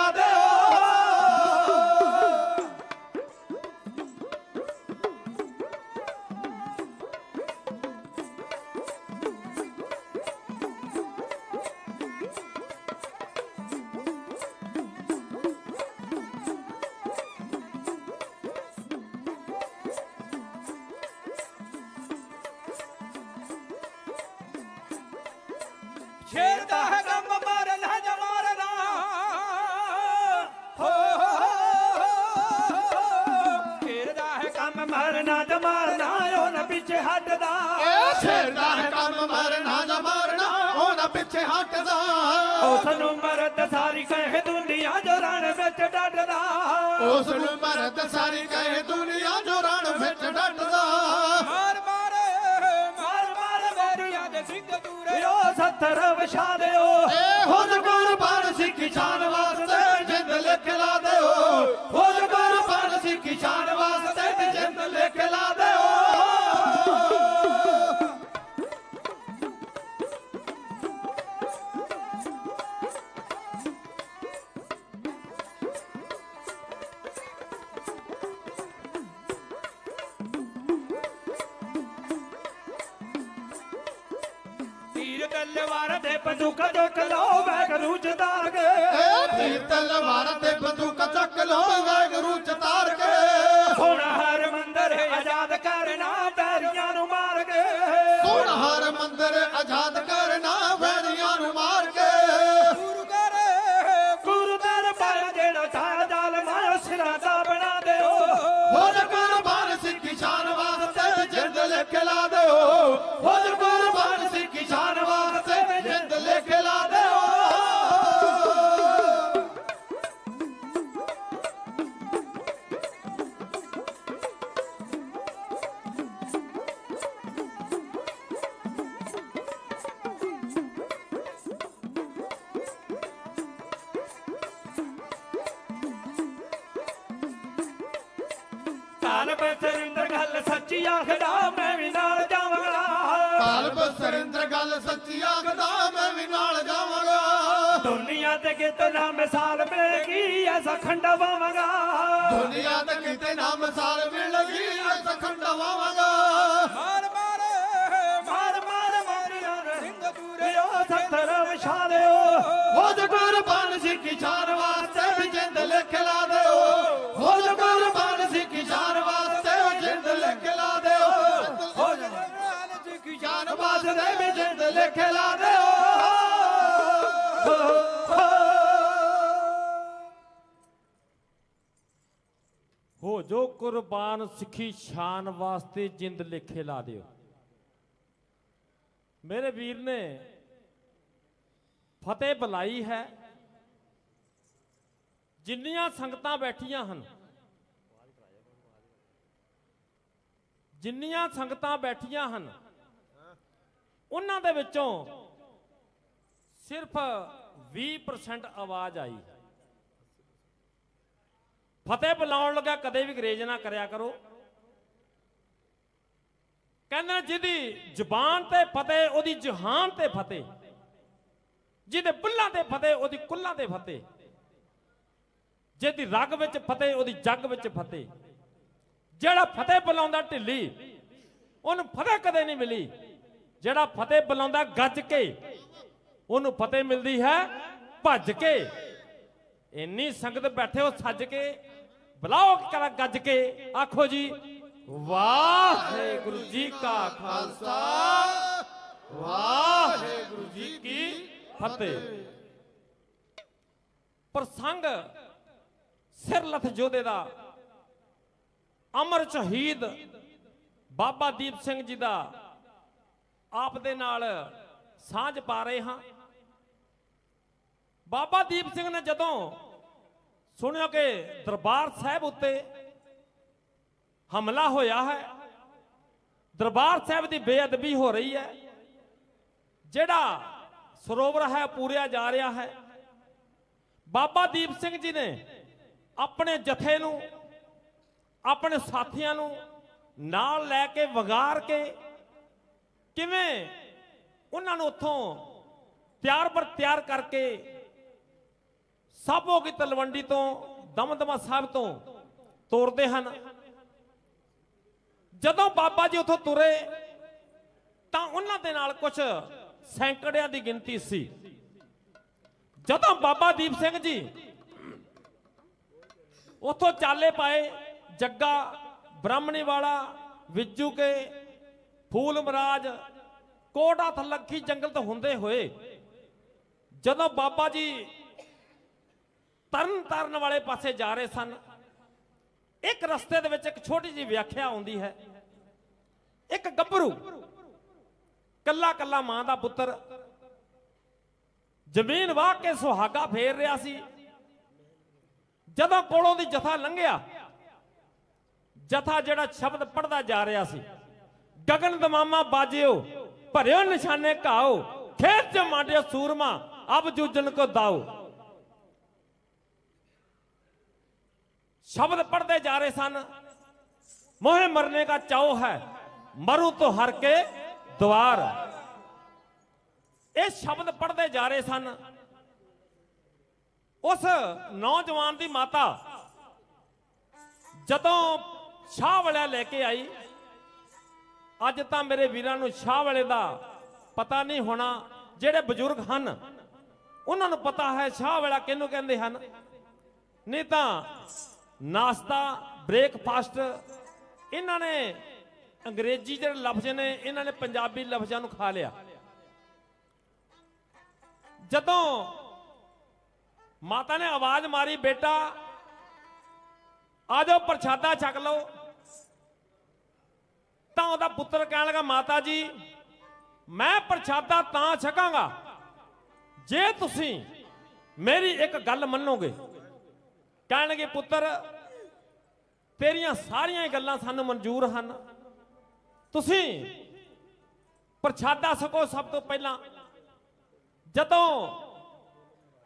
ਸ਼ੇਰ ਦਾ ਹੈ ਕੰਮ ਮਾਰਨਾ ਜਾਂ ਮਾਰਨਾ ਹੋ ਸ਼ੇਰ ਦਾ ਹੈ ਕੰਮ ਮਾਰਨਾ ਜਾਂ ਮਾਰਨਾ ਉਹ ਨਾ ਪਿੱਛੇ ਹਟਦਾ ਇਹ ਸ਼ੇਰ ਦਾ ਹੈ ਕੰਮ ਮਾਰਨਾ ਜਾਂ ਮਾਰਨਾ ਉਹ ਨਾ ਪਿੱਛੇ ਹਟਦਾ ਉਸ ਨੂੰ ਮਰਦ ਸਾਰੀ ਕਹੇ ਦੁਨੀਆ ਜੋ ਰਣ ਵਿੱਚ ਡਟਦਾ ਉਸ ਨੂੰ ਮਰਦ ਸਾਰੀ ਕਹੇ ਦੁਨੀਆ ਜੋ ਰਣ ਵਿੱਚ ਡਟਦਾ ਮਾਰ ਵੈਰੀਆਂ ਦੇ ਸਿੰਘ ਦੂਰੇ ਉਹ 70 ਵਿਛਾ ਦਿਓ ਏ ਹੋ ਕੁਰਬਾਨ ਸਿੱਖੀ ਸ਼ਾਨ ਵਾਸਤੇ ਜਿੰਦ ਲਿਖ ਲਾ ਦਿਓ ਹੋ ਕੁਰਬਾਨ ਸਿੱਖੀ ਸ਼ਾਨ ਵਾਸਤੇ ਜਿੰਦ ਲਿਖ ਲਾ ਦਿਓ ਤੀਰ ਤਲਵਾਰ ਦੇ ਬੰਦੂਕਾਂ ਚੁੱਕ ਲਓ ਵੈਗਰੂ ਜਦਾਰ ਕੇ ਏ ਤੀਰ ਤਲਵਾਰ ਤੇ ਬੰਦੂਕ ਚੱਕ ਲੋ ਵਾਹਿਗੁਰੂ ਚਤਾਰ ਕੇ ਹੁਣ ਹਰ ਮੰਦਰ ਆਜ਼ਾਦ ਕਰਨਾ ਬੈਰੀਆਂ ਨੂੰ ਮਾਰ ਕੇ ਹੁਣ ਹਰ ਮੰਦਰ ਆਜ਼ਾਦ ਕਰਨਾ ਵੈਰੀਆਂ ਨੂੰ ਮਾਰ ਕੇ ਗੁਰੂ ਦਰਬਾਰ ਜਿਹੜਾ ਛਾਇਆ ਜ਼ਾਲਮਾਂ ਸਿਰਾਂ ਦਾ ਬਣਾ ਦਿਓ ਹੋ ਕੁਰਬਾਨ ਸਿੱਖੀ ਸ਼ਾਨ ਵਾਸਤੇ ਜਿੰਦ ਲਿਖ ਲਾ ਦਿਓ ਹੋ ਕੁਰਬਾਨ ਸਿੱਖੀ ਸ਼ਾਨ ਵਾਸਤੇ ਜਿੰਦ ਲਿਖ ਲਾ ਦਿਓ ਕਾਲ ਬਸਰਿੰਦਰ ਗੱਲ ਸੱਚੀ ਆਖਦਾ ਮੈਂ ਵੀ ਨਾਲ ਜਾਵਾਂਗਾ ਕਾਲਬ ਸਰਿੰਦਰ ਗੱਲ ਸੱਚੀ ਆਖਦਾ ਮੈਂ ਵੀ ਨਾਲ ਜਾਵਾਂਗਾ ਦੁਨੀਆ ਤੇ ਕਿਤੇ ਨਾ ਮਿਸਾਲ ਮਿਲੇਗੀ ਐਸਾ ਖੰਡਾ ਵਾਵਾਂਗਾ ਦੁਨੀਆ ਤੇ ਕਿਤੇ ਨਾ ਮਿਸਾਲ ਮਿਲੇਗੀ ਐਸਾ ਖੰਡਾਵਾਂਗਾ ਮਾਰ ਸਿੰਘ ਦੂਰੇ ਉਹ 70 ਵਿਛਾ ਦਿਓ ਹੋ ਕੁਰਬਾਨ ਸਿੱਖੀ ਸ਼ਾਨ ਵਾਸਤੇ ਵੀ ਜਿੰਦ ਲਿਖ ਲਾ ਦਿਓ ਹੋ ਕੁਰਬਾਨ ਸਿੱਖੀ ਸ਼ਾਨ ਵਾਸਤੇ ਜਿੰਦ ਲਿਖ ਲਾ ਦਿਓ ਹੋ ਸ਼ਾਨ ਵਾਸਤੇ ਵੀ ਜਿੰਦ ਲਿਖ ਲਾ ਦਿਓ ਹੋ ਜੋ ਕੁਰਬਾਨ ਸਿੱਖੀ ਸ਼ਾਨ ਵਾਸਤੇ ਜਿੰਦ ਲਿਖੇ ਲਾ ਦਿਓ। ਮੇਰੇ ਵੀਰ ਨੇ ਫਤਿਹ ਬੁਲਾਈ ਹੈ। ਜਿੰਨੀਆਂ ਸੰਗਤਾਂ ਬੈਠੀਆਂ ਹਨ, ਜਿੰਨੀਆਂ ਸੰਗਤਾਂ ਬੈਠੀਆਂ ਹਨ, ਉਹਨਾਂ ਦੇ ਵਿੱਚੋਂ ਸਿਰਫ 20% ਆਵਾਜ਼ ਆਈ। ਫਤਿਹ ਬੁਲਾਉਣ ਲੱਗਾ ਕਦੇ ਵੀ ਗਰੇਜ ਨਾ ਕਰਿਆ ਕਰੋ। ਕਹਿੰਦੇ ਜਿਹਦੀ ਜ਼ੁਬਾਨ ਤੇ ਫਤਿਹ ਉਹਦੀ ਜਹਾਨ ਤੇ ਫਤਿਹ, ਜਿਹਦੇ ਬੁੱਲਾਂ ਤੇ ਫਤਿਹ ਉਹਦੀ ਕੁੱਲਾਂ ਤੇ ਫਤਿਹ, ਜਿਹਦੀ ਰਗ ਵਿੱਚ ਫਤਿਹ ਉਹਦੀ ਜੱਗ ਵਿੱਚ ਫਤਿਹ। ਜਿਹੜਾ ਫਤਿਹ ਬੁਲਾਉਂਦਾ ਢਿੱਲੀ ਉਹਨੂੰ ਫਤਿਹ ਕਦੇ ਨਹੀਂ ਮਿਲੀ। ਜਿਹੜਾ ਫਤਿਹ ਬੁਲਾਉਂਦਾ ਗੱਜ ਕੇ ਉਹਨੂੰ ਫਤਿਹ ਮਿਲਦੀ ਹੈ ਭੱਜ ਕੇ। ਇੰਨੀ ਸੰਗਤ ਬੈਠੇ ਹੋ ਸੱਜ ਕੇ, ਬੁਲਾਓ ਕਰ ਗੱਜ ਕੇ, ਆਖੋ ਜੀ ਵਾਹਿਗੁਰੂ ਜੀ ਕਾ ਖਾਲਸਾ ਵਾਹਿਗੁਰੂ ਜੀ ਕੀ ਫਤਿਹ। ਪ੍ਰਸੰਗ ਸਿਰਲਥ ਜੋਧੇ ਦਾ, ਅਮਰ ਸ਼ਹੀਦ ਬਾਬਾ ਦੀਪ ਸਿੰਘ ਜੀ ਦਾ ਆਪ ਦੇ ਨਾਲ ਸਾਂਝ ਪਾ ਰਹੇ ਹਾਂ। ਬਾਬਾ ਦੀਪ ਸਿੰਘ ਨੇ ਜਦੋਂ ਸੁਣਿਆ ਕਿ ਦਰਬਾਰ ਸਾਹਿਬ ਉੱਤੇ ਹਮਲਾ ਹੋਇਆ ਹੈ, ਦਰਬਾਰ ਸਾਹਿਬ ਦੀ ਬੇਅਦਬੀ ਹੋ ਰਹੀ ਹੈ, ਜਿਹੜਾ ਸਰੋਵਰ ਹੈ ਪੂਰਿਆ ਜਾ ਰਿਹਾ ਹੈ, ਬਾਬਾ ਦੀਪ ਸਿੰਘ ਜੀ ਨੇ ਆਪਣੇ ਜਥੇ ਨੂੰ, ਆਪਣੇ ਸਾਥੀਆਂ ਨੂੰ ਨਾਲ ਲੈ ਕੇ ਵਗਾਰ ਕੇ ਕਿਵੇਂ ਉਹਨਾਂ ਨੂੰ ਉੱਥੋਂ ਤਿਆਰ ਕਰਕੇ ਸਾਬੋ ਕੀ ਤਲਵੰਡੀ ਤੋਂ, ਦਮਦਮਾ ਸਾਹਿਬ ਤੋਂ ਤੋਰਦੇ ਹਨ। ਜਦੋਂ ਬਾਬਾ ਜੀ ਉੱਥੋਂ ਤੁਰੇ ਤਾਂ ਉਹਨਾਂ ਦੇ ਨਾਲ ਕੁਝ ਸੈਂਕੜਿਆਂ ਦੀ ਗਿਣਤੀ ਸੀ। ਜਦੋਂ ਬਾਬਾ ਦੀਪ ਸਿੰਘ ਜੀ ਉੱਥੋਂ ਚਾਲੇ ਪਾਏ, ਜੱਗਾ, ਬ੍ਰਾਹਮਣੀ ਵਾਲਾ, ਵਿਜੂ ਕੇ, ਫੂਲ ਮਹਾਰਾਜ, ਕੋਟ ਹੱਥ ਲੱਖੀ ਜੰਗਲ ਤੋਂ ਹੁੰਦੇ ਹੋਏ ਜਦੋਂ ਬਾਬਾ ਜੀ ਤਰਨ ਤਾਰਨ ਵਾਲੇ ਪਾਸੇ ਜਾ ਰਹੇ ਸਨ, ਇੱਕ ਰਸਤੇ ਦੇ ਵਿੱਚ ਇੱਕ ਛੋਟੀ ਜਿਹੀ ਵਿਆਖਿਆ ਆਉਂਦੀ ਹੈ। ਇੱਕ ਗੱਭਰੂ ਕੱਲਾ ਕੱਲਾ ਮਾਂ ਦਾ ਪੁੱਤਰ ਜ਼ਮੀਨ ਵਾਹ ਕੇ ਸੁਹਾਗਾ ਫੇਰ ਰਿਹਾ ਸੀ। ਜਦੋਂ ਕੋਲੋਂ ਦੀ ਜਥਾ ਲੰਘਿਆ, ਜਥਾ ਜਿਹੜਾ ਸ਼ਬਦ ਪੜਦਾ ਜਾ ਰਿਹਾ ਸੀ, ਗਗਨ ਦਮਾਮਾ ਬਾਜਿਓ ਭਰਿਓ ਨਿਸ਼ਾਨੇ ਘਾਓ, ਖੇਤ ਚ ਮਾਂਡਿਓ ਸੂਰਮਾ ਅਬ ਜੂਜਨ ਕੋ ਦਾਓ। शब्द पढ़ते जा रहे सन, मोहे मरने का चाव है मरू तो हर के द्वार। ये शब्द पढ़ते जा रहे सन। उस नौजवान की माता जदों शाह वाला लेके आई, अज तो मेरे वीरां नूं शाह वाले का पता नहीं होना, जेड़े बजुर्ग हैं उन्होंने पता है शाह वाला किहनूं कहंदे हन, नहीं तो नाश्ता ब्रेकफास्ट इन्होंने अंग्रेजी जो लफ्ज ने इन्होंने पंजाबी लफ्जों को खा लिया। जदों माता ने आवाज मारी, बेटा आ जाओ प्रसादा छक लो, तो उसका पुत्र कह लगा, माता जी मैं प्रसादा तां छकांगा जे तुसी मेरी एक गल मन्नोगे। कह लगे, पुत्र तेरिया सारिया गल्लां सानू मंजूर हैं, तुसी प्रसादा छको। सब तो पहला जदों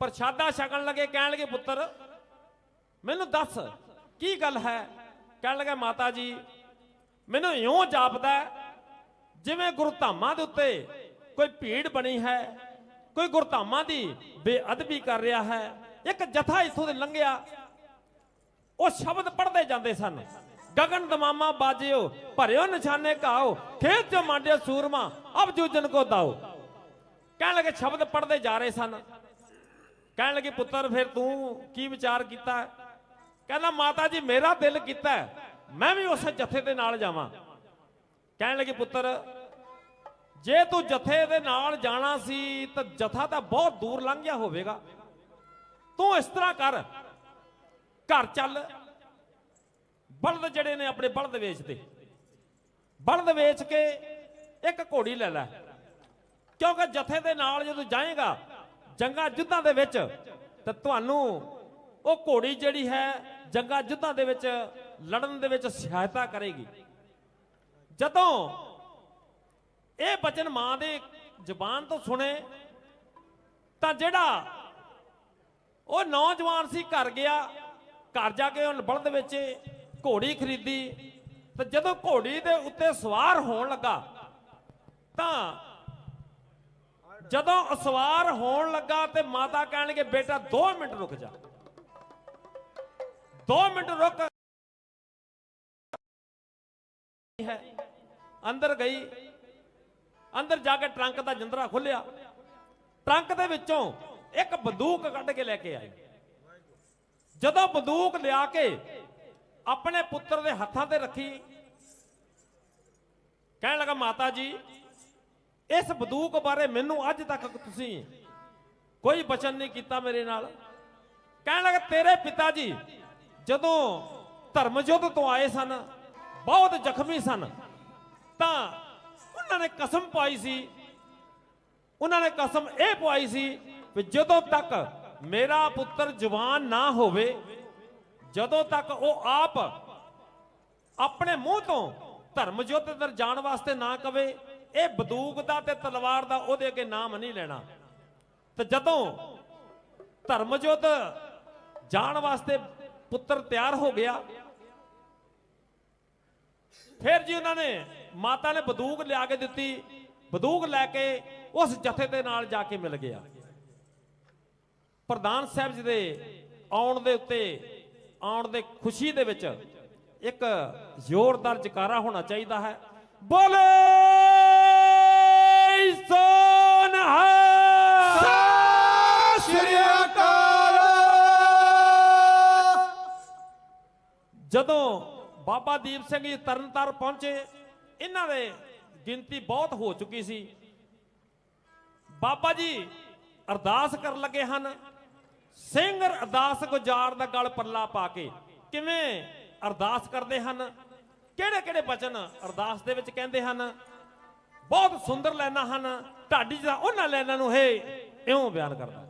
प्रसादा छकन लगे, कह लगे, पुत्र मैनू दस की गल है। कह लगे, माता जी मैनू इउं जापदा जिवें गुरधामां दे उत्ते कोई भीड़ बनी है, कोई गुरधामां दी बेअदबी कर रहा है। एक जथा इथों दे लंघिया, वो शब्द पढ़ते जाते सन, गगन दमामा बाजियो भरियो निशाने घाओ, खेत चो मांडियो सूरमा अब जूजन को दाओ। कह लगे शब्द पढ़ते जा रहे सन। कह लगे, पुत्र फिर तू की विचार किया? कहना, माता जी मेरा दिल किया मैं भी उस जथे दे नाल जावां। कह लगे, पुत्र जे तू जथे दे नाल जाना सी तो जथा तो बहुत दूर लंघ गया होवेगा, तू इस तरह कर, घर चल, बलद जड़े ने अपने बलद वेचते, बलद वेच के एक घोड़ी ले लै, क्योंकि जथे दे नाल जदों जाएगा जंगा युद्धां दे विच ते तुहानूं वो घोड़ी जिहड़ी है जंगा युद्धां दे विच लड़न दे विच सहायता करेगी। जदों ये बचन मां दे जबान तो सुने तां जिहड़ा वो नौजवान सी घर गया, घर जाके उन बलद वेचे, घोड़ी खरीदी, तो जदों घोड़ी दे उत्ते सवार होण लगा, तां जदों सवार होण लगा ते माता कहण लगे, बेटा 2 मिनट रुक जा, 2 मिनट रुक। है अंदर गई, अंदर जाके ट्रंक का जिंदरा खुलिया, ट्रंक दे विचों एक बंदूक कढ़ के लेके आई। जदों बंदूक लिया के अपने पुत्र दे हत्थां ते रखी, कहने लगा, माता जी इस बंदूक बारे मैनू अज तक तुसी कोई वचन नहीं किया मेरे नाल। कहने लगा, तेरे पिता जी जदों धर्मयुद्ध तो आए सन, बहुत जख्मी सन, तां उन्होंने कसम पाई सी, उन्होंने कसम यह पवाई सी कि जदों तक मेरा पुत्र जवान ना होवे, जदों तक वो आप अपने मुंह तो धर्मयुद्ध अंदर जाण वास्ते ना कवे, ये बंदूक दा ते तलवार दा ओहदे अगे नाम नहीं लेना। तो जदों धर्मयुद्ध जाण वास्ते पुत्र तैयार हो गया, फिर जी उन्होंने माता ने बंदूक लिया के दी, बंदूक लैके उस जथे दे नाल जाके मिल गया। प्रधान साहब जी दे आउण दे उत्ते आउण दे खुशी दे विच एक जोरदार जकारा होना चाहिए है, बोले श्री अकाल। जदों बाबा दीप सिंह जी तरनतार पहुंचे, इन्हां दे गिनती बहुत हो चुकी सी। बाबा जी ਅਰਦਾਸ ਕਰਨ ਲੱਗੇ ਹਨ। ਸਿੰਘ ਅਰਦਾਸ ਗੁਜ਼ਾਰ ਦਾ ਗਲ ਪੱਲਾ ਪਾ ਕੇ ਕਿਵੇਂ ਅਰਦਾਸ ਕਰਦੇ ਹਨ, ਕਿਹੜੇ ਕਿਹੜੇ ਬਚਨ ਅਰਦਾਸ ਦੇ ਵਿੱਚ ਕਹਿੰਦੇ ਹਨ। ਬਹੁਤ ਸੁੰਦਰ ਲਾਈਨਾਂ ਹਨ। ਢਾਡੀ ਦਾ ਉਹਨਾਂ ਲਾਈਨਾਂ ਨੂੰ ਇਉਂ ਬਿਆਨ ਕਰਦਾ।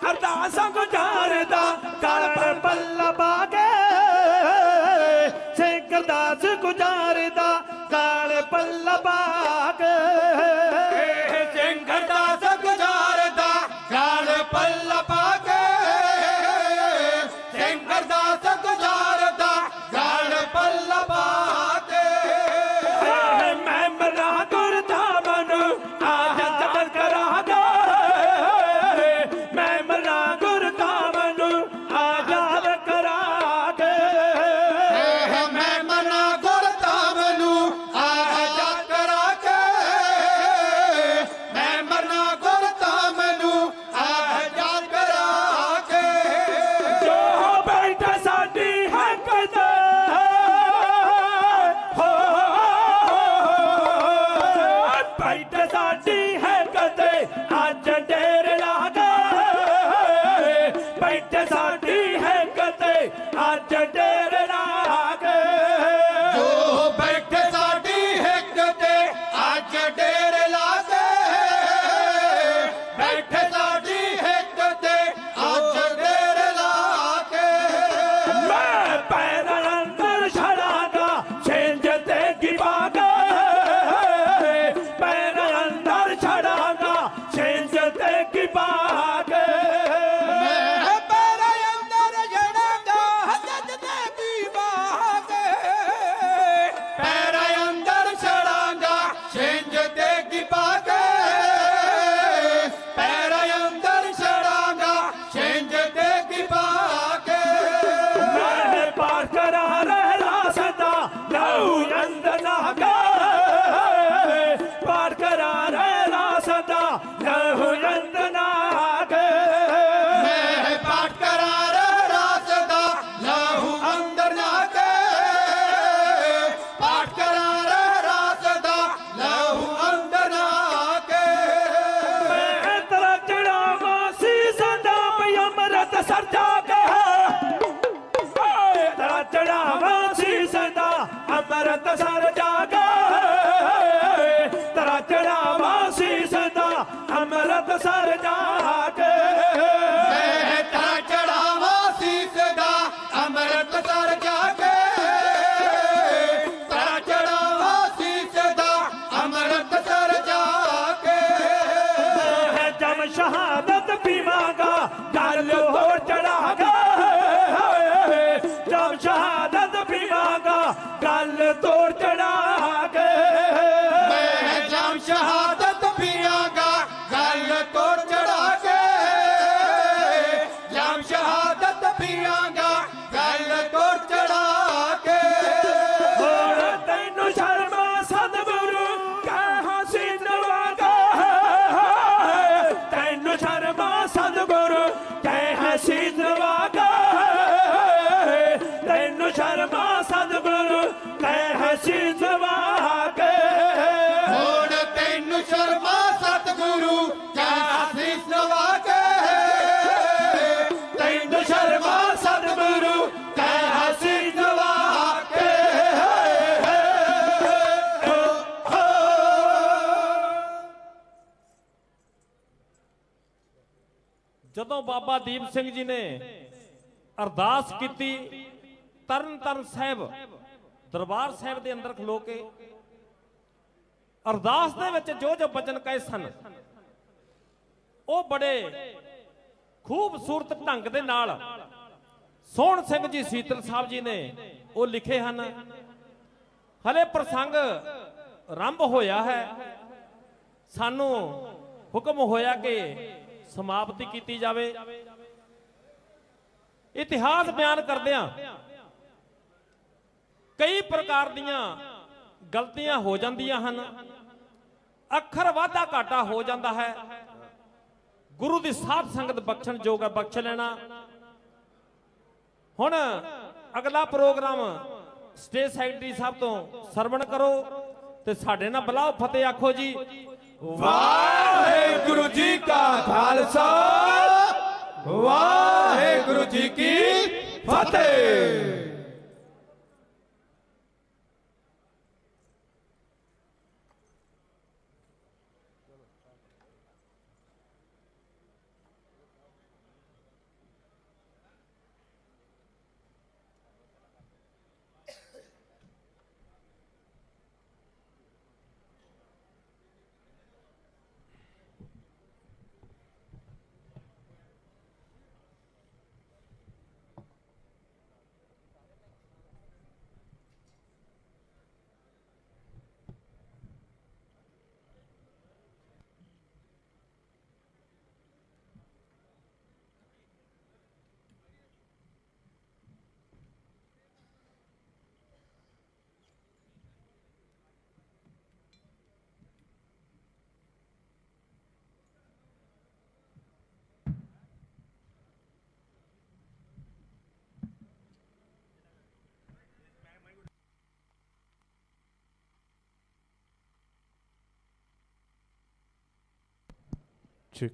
ਅਰਦਾਸ ਗੁਜ਼ਾਰਦਾ ਗਲ ਪੱਲਾ ਪਾ ਕੇ, ਸਿੰਘ ਅਰਦਾਸ ਗੁਜ਼ਾਰਦਾ ਗਲ ਪੱਲਾ ਪਾ ਕੇ, ਸਿੰਘ ਅਰਦਾਸ ਗੁਜ਼ਾਰਦਾ ਗਲ ਪੱਲਾ ਪਾ ਕੇ, ਸਿੰਘ ਅਰਦਾਸ ਗੁਜ਼ਾਰਦਾ ਗਲ ਪੱਲਾ ਪਾ ਕੇ। ਮੈਂ ਮਨਾ ਕਰਦਾ ਮਨ ਆਜ ਜਬਰ ਕਰਾਂਗਾ, ਮੈਂ ਮਨਾ ਕਰਦਾ ਮਨ ਆਜ਼ਾਦ ਕਰਾਂਗੇ, ਮੈਂ ਮਨਾ ਕਰਦਾ ਮੈਨੂੰ ਆਜ਼ਾਦ ਕਰਾ ਕੇ, ਮੈਂ ਮਨਾ ਕਰਦਾ ਮੈਨੂੰ ਆਜ਼ਾਦ ਕਰਾ ਕੇ। ਜੋ ਬੈਠਾ ਸਾਡੀ ਹੱਕ ਦਾ ਹੋ, ਬੈਠਾ ਸਾਡੀ ਹੱਕ ਤੇ ਅੱਜ ਡੇਰ ਲਾ ਗਏ, ਬੈਠਾ ਸਾਡੀ ਹੱਕ ਤੇ ਅੱਜ ਡੇਰ ਲਾ ਗਏ। ਜੋ ਬੈਠੇ ਸਾਡੀ ਹਿੱਕ ਤੇ ਅੱਜ ਡੇਰ ਲਾ ਕੇ, ਬੈਠੇ ਸਾਡੀ ਹਿੱਕ ਤੇ ਅੱਜ ਡੇਰ ਲਾ ਕੇ। ਮੈਂ ਪੈਰਾਂ ਅੰਦਰ ਛੜਾਂਗਾ ਛਿੰਝ ਤੇ ਗਿਵਾਂਗਾ, ਪੈਰਾਂ ਅੰਦਰ ਛੜਾਂਗਾ ਛਿੰਝ ਤੇ ਗਿਵਾਂਗਾ। ਮੈਂ ਪੈਰਾਂ ਅੰਦਰ ਜੜਾਂਗਾ ਹੱਥ ਤੇ ਕੀ ਬਾਗੇ, ਪੈਰਾਂ ਅੰਦਰ ਛੜਾਂਗਾ ਛਿੰਝ ਤੇ ਕੀ ਬਾਗੇ, ਪੈਰਾਂ ਅੰਦਰ ਛੜਾਂਗਾ ਛਿੰਝ ਤੇ ਕੀ ਬਾਗੇ। ਮੈਂ ਪਾਰ ਕਰਾਂ ਰਹਿਲਾ ਸਦਾ ਲਹੂ ਅੰਦਰ ਨਾ ਗਏ, ਪਾਰ ਕਰਾਂ ਰਹਿਲਾ ਸਦਾ ਲਹੂ ਅੰਦਰ ਨਾ ਗਏ। ਮੈਂ ਪਾਠ ਕਰਾਂ ਰਾਸ ਦਾ ਲਹੂ ਅੰਦਰ ਨਾ ਕੇ, ਪਾਠ ਕਰਾਂ ਰਾਸ ਦਾ ਲਹੂ ਅੰਦਰ ਨਾ ਕੇ। ਮੈਂ ਤੇਰਾ ਚੜਾਵਾਂ ਸੀਸਾਂ ਦਾ ਵੀ ਅੰਮ੍ਰਿਤ ਸਰ ਜਾ ਕੇ, ਓਏ ਤੇਰਾ ਚੜਾਵਾਂ ਸੀਸਾਂ ਦਾ ਅੰਮ੍ਰਿਤ ਸਰ ਜਾ ਕੇ, ਤੇਰਾ ਚੜਾਵਾਂ ਸੀਸਾਂ ਦਾ ਅੰਮ੍ਰਿਤ ਸਰ ਜਾ ਕੇ। ਮੈਂ ਤੇਰਾ ਚੜਾਵਾਂ ਸੀਸ ਦਾ ਅੰਮ੍ਰਿਤ ਸਰ ਜਾ ਕੇ, ਤੇਰਾ ਚੜਾਵਾਂ ਸੀਸ ਦਾ ਅੰਮ੍ਰਿਤ ਸਰ ਜਾ ਕੇ। ਮੈਂ ਜਮ ਸ਼ਹਾਦਤ ਪੀਵਾਂਗਾ ਗੱਲ ਹੋਰ ਚੜਾਗਾ, ਜਮ ਸ਼ਹਾਦਤ ਪੀਵਾਂਗਾ ਗੱਲ ਤੋੜ ਚੜਾ ਕੇ। ਮੈਂ ਜਮ ਸ਼ਹਾਦਤ ਪੀਆਂਗਾ ਗੱਲ ਤੋੜ ਚੜਾ ਕੇ, ਜਮ ਸ਼ਹਾਦਤ ਪੀਆਂਗਾ ਗੱਲ ਤੋੜ ਚੜਾ ਕੇ। ਹੁਣ ਤੈਨੂੰ ਸ਼ਰਮਾ ਸਤਿਗੁਰੂ ਕਹਾਂ ਸਿਨਵਾਗਾ, ਤੈਨੂੰ ਸ਼ਰਮਾ ਸਤਿਗੁਰੂ ਕਹਾਂ ਸਿਨਵਾਗਾ, ਤੈਨੂੰ ਸ਼ਰਮਾ ਸਤਿਗੁਰੂ ਕਹਾਂ ਸਿਨਵਾਗਾ। ਹੁਣ ਤੈਨੂੰ ਸ਼ਰਮਾ ਸਤਿਗੁਰੂ ਕਹਾਂ ਸੀਸ ਨਵਾ ਕੇ, ਤੈਨੂੰ ਸ਼ਰਮਾ ਸਤਿਗੁਰੂ ਕਹਾਂ ਸਿਨਵਾ ਕੇ। ਜਦੋਂ ਬਾਬਾ ਦੀਪ ਸਿੰਘ ਜੀ ਨੇ ਅਰਦਾਸ ਕੀਤੀ, ਤਰਨ ਤਾਰਨ ਸਾਹਿਬ ਦਰਬਾਰ ਸਾਹਿਬ ਦੇ ਅੰਦਰ ਖਲੋ ਕੇ ਅਰਦਾਸ ਦੇ ਵਿੱਚ ਜੋ ਜੋ ਬਚਨ ਕਹੇ ਸਨ ਉਹ ਬੜੇ ਖੂਬਸੂਰਤ ਢੰਗ ਦੇ ਨਾਲ ਸੋਹਣ ਸਿੰਘ ਜੀ ਸੀਤਲ ਸਾਹਿਬ ਜੀ ਨੇ ਉਹ ਲਿਖੇ ਹਨ। ਹਲੇ ਪ੍ਰਸੰਗ ਆਰੰਭ ਹੋਇਆ ਹੈ, ਸਾਨੂੰ ਹੁਕਮ ਹੋਇਆ ਕਿ ਸਮਾਪਤੀ ਕੀਤੀ ਜਾਵੇ। ਇਤਿਹਾਸ ਬਿਆਨ ਕਰਦਿਆਂ ਕਈ ਪ੍ਰਕਾਰ ਦੀਆਂ ਗਲਤੀਆਂ ਹੋ ਜਾਂਦੀਆਂ ਹਨ, ਅੱਖਰ ਵਾਧਾ ਘਾਟਾ ਹੋ ਜਾਂਦਾ ਹੈ। ਗੁਰੂ ਦੀ ਸਾਧ ਸੰਗਤ ਬਖਸ਼ਣ ਜੋਗ ਹੈ, ਬਖਸ਼ ਲੈਣਾ। ਹੁਣ ਅਗਲਾ ਪ੍ਰੋਗਰਾਮ ਸਟੇਜ ਸੈਕਟਰੀ ਸਾਹਿਬ ਤੋਂ ਸਰਵਣ ਕਰੋ ਤੇ ਸਾਡੇ ਨਾਲ ਬੁਲਾਓ। ਫਤਿਹ ਆਖੋ ਜੀ। ਵਾਹਿਗੁਰੂ ਜੀ ਕਾ ਖਾਲਸਾ, ਵਾਹਿਗੁਰੂ ਜੀ ਕੀ ਫਤਿਹ। Check.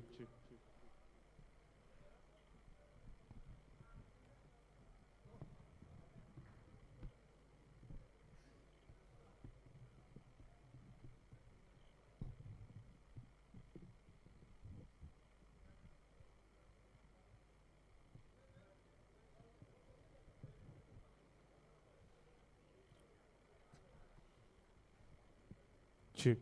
Check.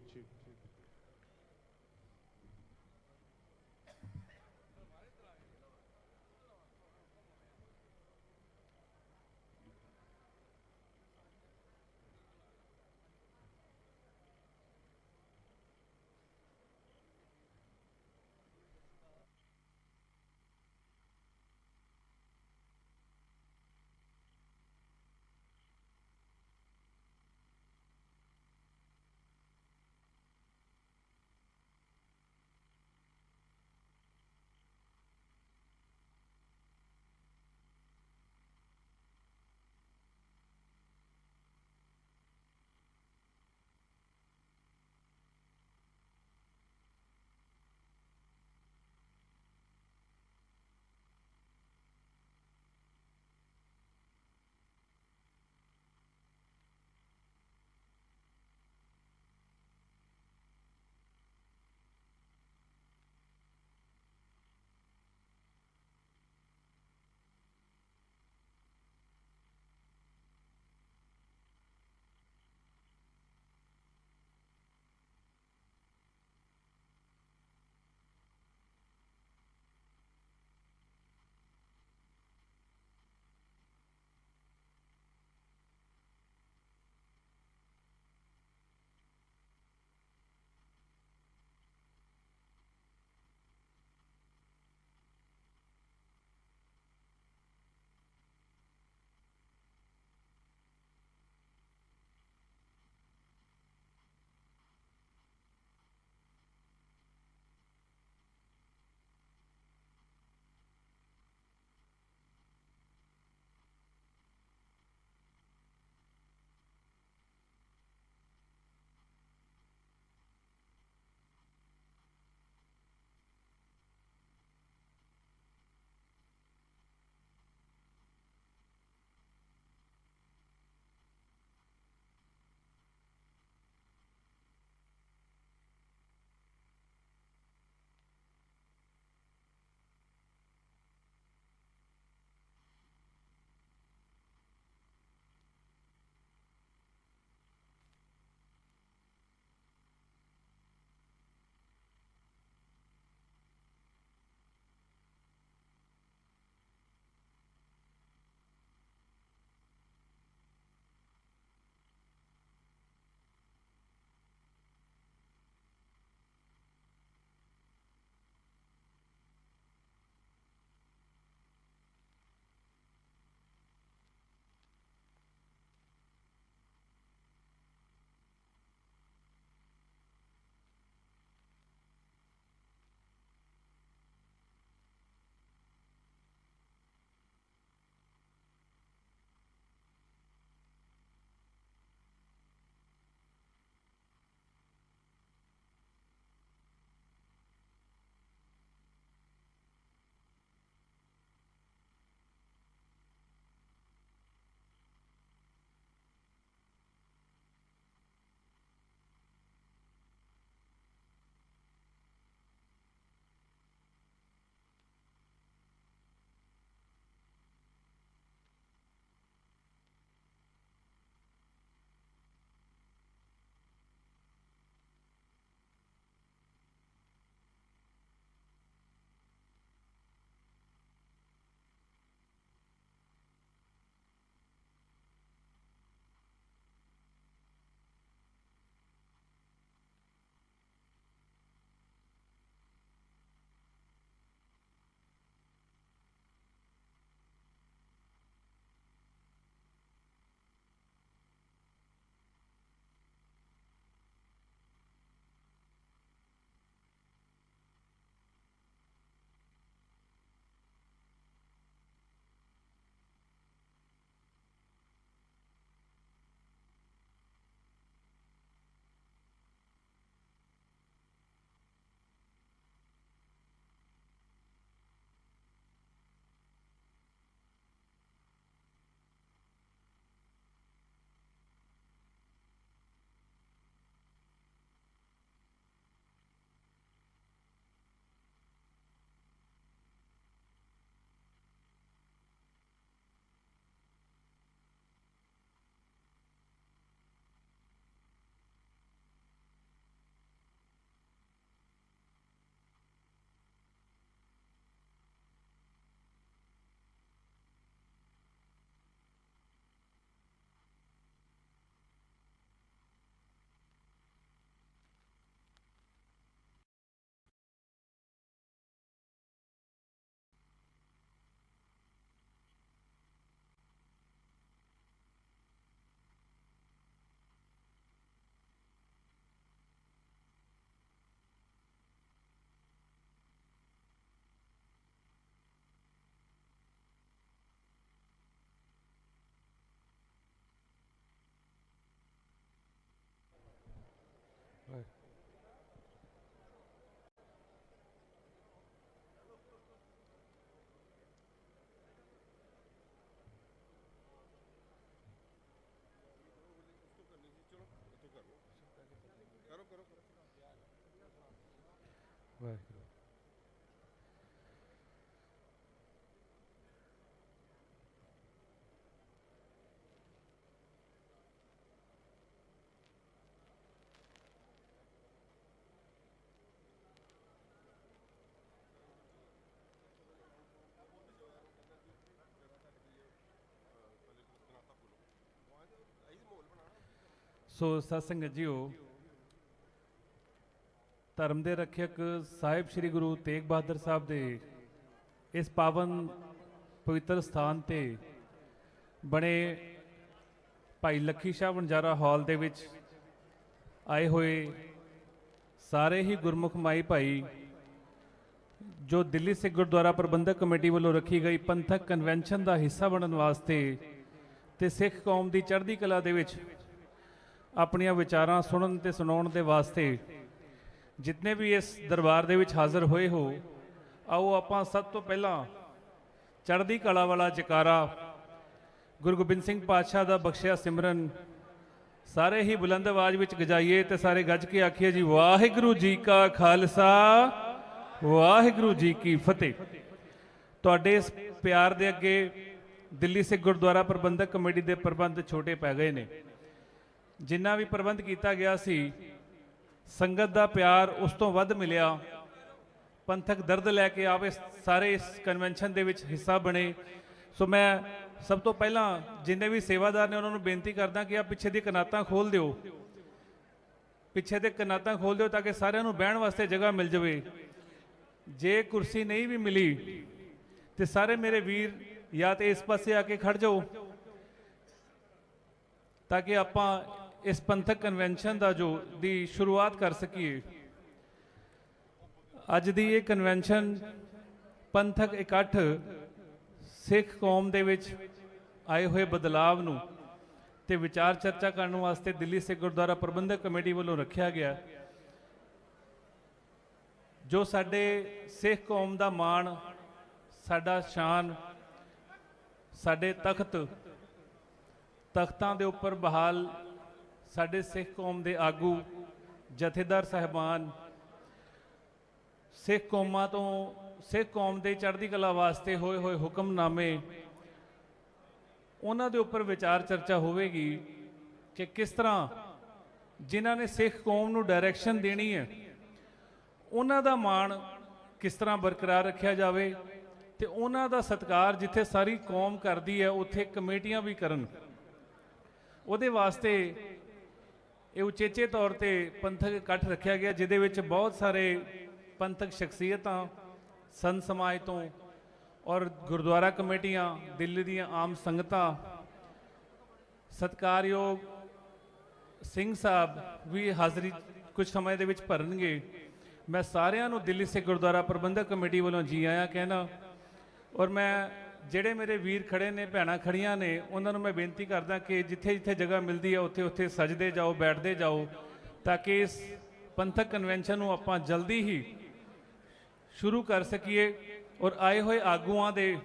ਵਾਹਿਗੁਰੂ। ਸੋ ਸਤ ਸੰਗਤ ਜੀਓ, ਧਰਮ ਦੇ ਰੱਖਿਅਕ ਸਾਹਿਬ ਸ੍ਰੀ ਗੁਰੂ ਤੇਗ ਬਹਾਦਰ ਸਾਹਿਬ ਦੇ ਇਸ ਪਾਵਨ ਪਵਿੱਤਰ ਸਥਾਨ ਤੇ ਬਣੇ ਭਾਈ ਲੱਖੀ ਸ਼ਾਹ ਵਣਜਾਰਾ ਹਾਲ ਦੇ ਵਿੱਚ ਆਏ ਹੋਏ ਸਾਰੇ ਹੀ ਗੁਰਮੁਖ ਮਾਈ ਭਾਈ, ਜੋ ਦਿੱਲੀ ਸਿੱਖ ਗੁਰਦੁਆਰਾ ਪ੍ਰਬੰਧਕ ਕਮੇਟੀ ਵੱਲੋਂ ਰੱਖੀ ਗਈ ਪੰਥਕ ਕਨਵੈਨਸ਼ਨ ਦਾ ਹਿੱਸਾ ਬਣਨ ਵਾਸਤੇ ਤੇ ਸਿੱਖ ਕੌਮ ਦੀ ਚੜ੍ਹਦੀ ਕਲਾ ਦੇ ਵਿੱਚ ਆਪਣੀਆਂ ਵਿਚਾਰਾਂ ਸੁਣਨ ਤੇ ਸੁਣਾਉਣ ਦੇ ਵਾਸਤੇ ਜਿਤਨੇ ਵੀ ਇਸ ਦਰਬਾਰ ਦੇ ਵਿੱਚ ਹਾਜ਼ਰ ਹੋਏ ਹੋ, ਆਓ ਆਪਾਂ ਸਭ ਤੋਂ ਪਹਿਲਾਂ ਚੜ੍ਹਦੀ ਕਲਾ ਵਾਲਾ ਜਕਾਰਾ ਗੁਰੂ ਗੋਬਿੰਦ ਸਿੰਘ ਪਾਤਸ਼ਾਹ ਦਾ ਬਖਸ਼ਿਆ ਸਿਮਰਨ ਸਾਰੇ ਹੀ ਬੁਲੰਦ ਆਵਾਜ਼ ਵਿੱਚ ਗਜਾਈਏ ਤੇ ਸਾਰੇ ਗੱਜ ਕੇ ਆਖੀਏ ਜੀ ਵਾਹਿਗੁਰੂ ਜੀ ਕਾ ਖਾਲਸਾ ਵਾਹਿਗੁਰੂ ਜੀ ਕੀ ਫਤਿਹ। ਤੁਹਾਡੇ ਇਸ ਪਿਆਰ ਦੇ ਅੱਗੇ ਦਿੱਲੀ ਸਿੱਖ ਗੁਰਦੁਆਰਾ ਪ੍ਰਬੰਧਕ ਕਮੇਟੀ ਦੇ ਪ੍ਰਬੰਧ ਛੋਟੇ ਪੈ ਗਏ ਨੇ। ਜਿੰਨਾ ਵੀ ਪ੍ਰਬੰਧ ਕੀਤਾ ਗਿਆ ਸੀ, ਸੰਗਤ ਦਾ ਪਿਆਰ ਉਸ ਤੋਂ ਵੱਧ ਮਿਲਿਆ। ਪੰਥਕ ਦਰਦ ਲੈ ਕੇ ਆਵੇ ਸਾਰੇ ਇਸ ਕਨਵੈਨਸ਼ਨ ਦੇ ਵਿੱਚ ਹਿੱਸਾ ਬਣੇ। ਸੋ ਮੈਂ ਸਭ ਤੋਂ ਪਹਿਲਾਂ ਜਿੰਨੇ ਵੀ ਸੇਵਾਦਾਰ ਨੇ ਉਹਨਾਂ ਨੂੰ ਬੇਨਤੀ ਕਰਦਾ ਕਿ ਆ ਪਿੱਛੇ ਦੀ ਕਨਾਤਾਂ ਖੋਲ ਦਿਓ, ਪਿੱਛੇ ਦੇ ਕਨਾਤਾਂ ਖੋਲ ਦਿਓ ਤਾਂ ਕਿ ਸਾਰਿਆਂ ਨੂੰ ਬਹਿਣ ਵਾਸਤੇ ਜਗ੍ਹਾ ਮਿਲ ਜਾਵੇ। ਜੇ ਕੁਰਸੀ ਨਹੀਂ ਵੀ ਮਿਲੀ ਤੇ ਸਾਰੇ ਮੇਰੇ ਵੀਰ ਜਾਂ ਤੇ ਇਸ ਪਾਸੇ ਆ ਕੇ ਖੜ ਜਾਓ ਤਾਂ ਕਿ ਆਪਾਂ ਇਸ ਪੰਥਕ ਕਨਵੈਨਸ਼ਨ ਦਾ ਜੋ ਦੀ ਸ਼ੁਰੂਆਤ ਕਰ ਸਕੀਏ। ਅੱਜ ਦੀ ਇਹ ਕਨਵੈਨਸ਼ਨ ਪੰਥਕ ਇਕੱਠ ਸਿੱਖ ਕੌਮ ਦੇ ਵਿੱਚ ਆਏ ਹੋਏ ਬਦਲਾਵ ਨੂੰ ਤੇ ਵਿਚਾਰ ਚਰਚਾ ਕਰਨ ਵਾਸਤੇ ਦਿੱਲੀ ਸਿੱਖ ਗੁਰਦੁਆਰਾ ਪ੍ਰਬੰਧਕ ਕਮੇਟੀ ਵੱਲੋਂ ਰੱਖਿਆ ਗਿਆ। ਜੋ ਸਾਡੇ ਸਿੱਖ ਕੌਮ ਦਾ ਮਾਣ, ਸਾਡਾ ਸ਼ਾਨ, ਸਾਡੇ ਤਖਤਾਂ ਦੇ ਉੱਪਰ ਬਹਾਲ ਸਾਡੇ ਸਿੱਖ ਕੌਮ ਦੇ ਆਗੂ ਜਥੇਦਾਰ ਸਾਹਿਬਾਨ, ਸਿੱਖ ਕੌਮਾਂ ਤੋਂ ਸਿੱਖ ਕੌਮ ਦੇ ਚੜ੍ਹਦੀ ਕਲਾ ਵਾਸਤੇ ਹੋਏ ਹੋਏ ਹੁਕਮਨਾਮੇ, ਉਹਨਾਂ ਦੇ ਉੱਪਰ ਵਿਚਾਰ ਚਰਚਾ ਹੋਵੇਗੀ ਕਿ ਕਿਸ ਤਰ੍ਹਾਂ ਜਿਨ੍ਹਾਂ ਨੇ ਸਿੱਖ ਕੌਮ ਨੂੰ ਡਾਇਰੈਕਸ਼ਨ ਦੇਣੀ ਹੈ ਉਹਨਾਂ ਦਾ ਮਾਣ ਕਿਸ ਤਰ੍ਹਾਂ ਬਰਕਰਾਰ ਰੱਖਿਆ ਜਾਵੇ ਤੇ ਉਹਨਾਂ ਦਾ ਸਤਿਕਾਰ ਜਿੱਥੇ ਸਾਰੀ ਕੌਮ ਕਰਦੀ ਹੈ ਉੱਥੇ ਕਮੇਟੀਆਂ ਵੀ ਕਰਨ। ਉਹਦੇ ਵਾਸਤੇ ਇਹ ਉਚੇਚੇ ਤੌਰ ਤੇ ਪੰਥਕ ਇਕੱਠ ਰੱਖਿਆ ਗਿਆ, ਜਿਹਦੇ ਵਿੱਚ ਬਹੁਤ ਸਾਰੇ ਪੰਥਕ ਸ਼ਖਸੀਅਤਾਂ, ਸੰਤ ਸਮਾਜ ਤੋਂ ਔਰ ਗੁਰਦੁਆਰਾ ਕਮੇਟੀਆਂ, ਦਿੱਲੀ ਦੀਆਂ ਆਮ ਸੰਗਤਾਂ, ਸਤਿਕਾਰਯੋਗ ਸਿੰਘ ਸਾਹਿਬ ਵੀ ਹਾਜ਼ਰੀ ਕੁਝ ਸਮੇਂ ਦੇ ਵਿੱਚ ਭਰਨਗੇ। ਮੈਂ ਸਾਰਿਆਂ ਨੂੰ ਦਿੱਲੀ ਸਿੱਖ ਗੁਰਦੁਆਰਾ ਪ੍ਰਬੰਧਕ ਕਮੇਟੀ ਵੱਲੋਂ ਜੀ ਆਇਆਂ ਕਹਿਣਾ। ਔਰ ਮੈਂ ਜਿਹੜੇ ਮੇਰੇ ਵੀਰ ਖੜੇ ਨੇ, ਭੈਣਾਂ ਖੜੀਆਂ ਨੇ, ਉਹਨਾਂ ਨੂੰ ਮੈਂ ਬੇਨਤੀ ਕਰਦਾ ਕਿ ਜਿੱਥੇ ਜਿੱਥੇ ਜਗ੍ਹਾ ਮਿਲਦੀ ਹੈ ਉੱਥੇ ਉੱਥੇ ਸਜਦੇ ਜਾਓ, ਬੈਠਦੇ ਜਾਓ ਤਾਂ ਕਿ ਇਸ ਪੰਥਕ ਕਨਵੈਨਸ਼ਨ ਨੂੰ ਆਪਾਂ ਜਲਦੀ ਹੀ ਸ਼ੁਰੂ ਕਰ ਸਕੀਏ ਔਰ ਆਏ ਹੋਏ ਆਗੂਆਂ ਦੇ,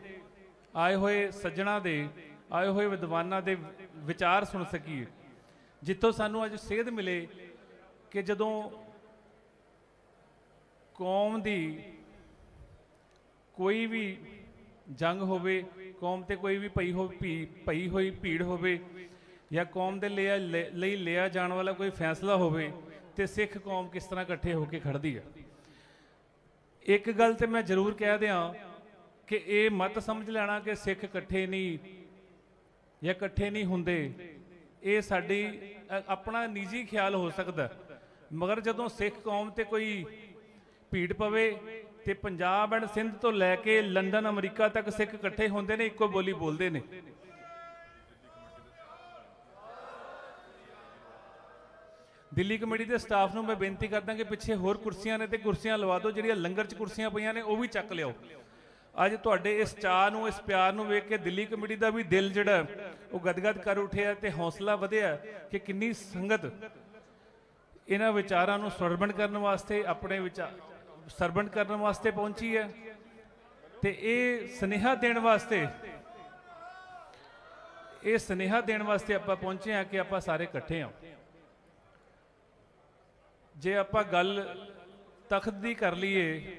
ਆਏ ਹੋਏ ਸੱਜਣਾ ਦੇ, ਆਏ ਹੋਏ ਵਿਦਵਾਨਾਂ ਦੇ ਵਿਚਾਰ ਸੁਣ ਸਕੀਏ। ਜਿੱਥੋਂ ਸਾਨੂੰ ਅੱਜ ਸੇਧ ਮਿਲੇ ਕਿ ਜਦੋਂ ਕੌਮ ਦੀ ਕੋਈ ਵੀ ਜੰਗ ਹੋਵੇ, ਕੌਮ ਤੇ ਕੋਈ ਵੀ ਪਈ ਹੋਈ ਭੀੜ ਹੋਵੇ ਜਾਂ ਕੌਮ ਦੇ ਲਈ ਲਿਆ ਜਾਣ ਵਾਲਾ ਕੋਈ ਫੈਸਲਾ ਹੋਵੇ ਤੇ ਸਿੱਖ ਕੌਮ ਕਿਸ ਤਰ੍ਹਾਂ ਇਕੱਠੇ ਹੋ ਕੇ ਖੜਦੀ ਹੈ। ਇੱਕ ਗੱਲ ਤੇ ਮੈਂ ਜ਼ਰੂਰ ਕਹਿ ਦਿਆਂ ਕਿ ਇਹ ਮਤ ਸਮਝ ਲੈਣਾ ਕਿ ਸਿੱਖ ਇਕੱਠੇ ਨਹੀਂ ਜਾਂ ਇਕੱਠੇ ਨਹੀਂ ਹੁੰਦੇ, ਇਹ ਸਾਡੀ ਆਪਣਾ ਨਿੱਜੀ ਖਿਆਲ ਹੋ ਸਕਦਾ, ਮਗਰ ਜਦੋਂ ਸਿੱਖ ਕੌਮ ਤੇ ਕੋਈ ਭੀੜ ਪਵੇ ਤੇ ਪੰਜਾਬ ਐਂਡ ਸਿੰਧ ਤੋਂ ਲੈ ਕੇ ਲੰਡਨ, ਅਮਰੀਕਾ ਤੱਕ ਸਿੱਖ ਇਕੱਠੇ ਹੁੰਦੇ ਨੇ, ਇੱਕੋ ਬੋਲੀ ਬੋਲਦੇ ਨੇ। ਦਿੱਲੀ ਕਮੇਟੀ ਦੇ ਸਟਾਫ ਨੂੰ ਮੈਂ ਬੇਨਤੀ ਕਰਦਾ ਕਿ ਪਿੱਛੇ ਹੋਰ ਕੁਰਸੀਆਂ ਨੇ ਤੇ ਕੁਰਸੀਆਂ ਲਵਾ ਦਿਓ, ਜਿਹੜੀਆਂ ਲੰਗਰ 'ਚ ਕੁਰਸੀਆਂ ਪਈਆਂ ਨੇ ਉਹ ਵੀ ਚੱਕ ਲਿਓ। ਅੱਜ ਤੁਹਾਡੇ ਇਸ ਚਾਅ ਨੂੰ, ਇਸ ਪਿਆਰ ਨੂੰ ਵੇਖ ਕੇ ਦਿੱਲੀ ਕਮੇਟੀ ਦਾ ਵੀ ਦਿਲ ਜਿਹੜਾ ਉਹ ਗਦਗਦ ਕਰ ਉੱਠਿਆ ਤੇ ਹੌਸਲਾ ਵਧਿਆ ਕਿ ਕਿੰਨੀ ਸੰਗਤ ਇਹਨਾਂ ਵਿਚਾਰਾਂ ਨੂੰ ਸਰਵਣ ਕਰਨ ਵਾਸਤੇ, ਆਪਣੇ ਵਿਚਾਰ ਸਰਵਣ ਕਰਨ ਵਾਸਤੇ ਪਹੁੰਚੀ ਹੈ ਤੇ ਇਹ ਸੁਨੇਹਾ ਦੇਣ ਵਾਸਤੇ ਆਪਾਂ ਪਹੁੰਚੇ ਹਾਂ ਕਿ ਆਪਾਂ ਸਾਰੇ ਇਕੱਠੇ ਹਾਂ। ਜੇ ਆਪਾਂ ਗੱਲ ਤਖਤ ਦੀ ਕਰ ਲਈਏ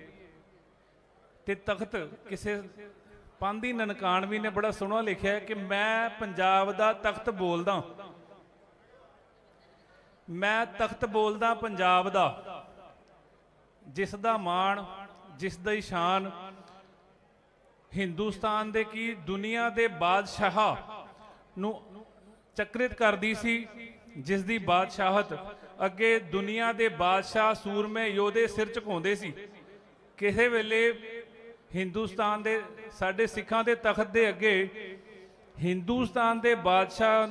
ਤੇ ਤਖਤ ਕਿਸੇ ਪਾਂਦੀ ਨਨਕਾਣਵੀ ਨੇ ਬੜਾ ਸੋਹਣਾ ਲਿਖਿਆ ਕਿ ਮੈਂ ਪੰਜਾਬ ਦਾ ਤਖਤ ਬੋਲਦਾ, ਮੈਂ ਤਖਤ ਬੋਲਦਾ ਪੰਜਾਬ ਦਾ, ਜਿਸ ਦਾ ਮਾਣ, ਜਿਸ ਦੀ ਸ਼ਾਨ ਹਿੰਦੁਸਤਾਨ ਦੇ ਕੀ ਦੁਨੀਆ ਦੇ ਬਾਦਸ਼ਾਹਾਂ ਨੂੰ ਚੱਕਰਿਤ ਕਰਦੀ ਸੀ, ਜਿਸ ਦੀ ਬਾਦਸ਼ਾਹਤ ਅੱਗੇ ਦੁਨੀਆ ਦੇ ਬਾਦਸ਼ਾਹ ਸੂਰਮੇ ਯੋਧੇ ਸਿਰ ਝੁਕਾਉਂਦੇ ਸੀ। ਕਿਸੇ ਵੇਲੇ ਹਿੰਦੁਸਤਾਨ ਦੇ ਸਾਡੇ ਸਿੱਖਾਂ ਦੇ ਤਖਤ ਦੇ ਅੱਗੇ ਹਿੰਦੁਸਤਾਨ ਦੇ ਬਾਦਸ਼ਾਹ,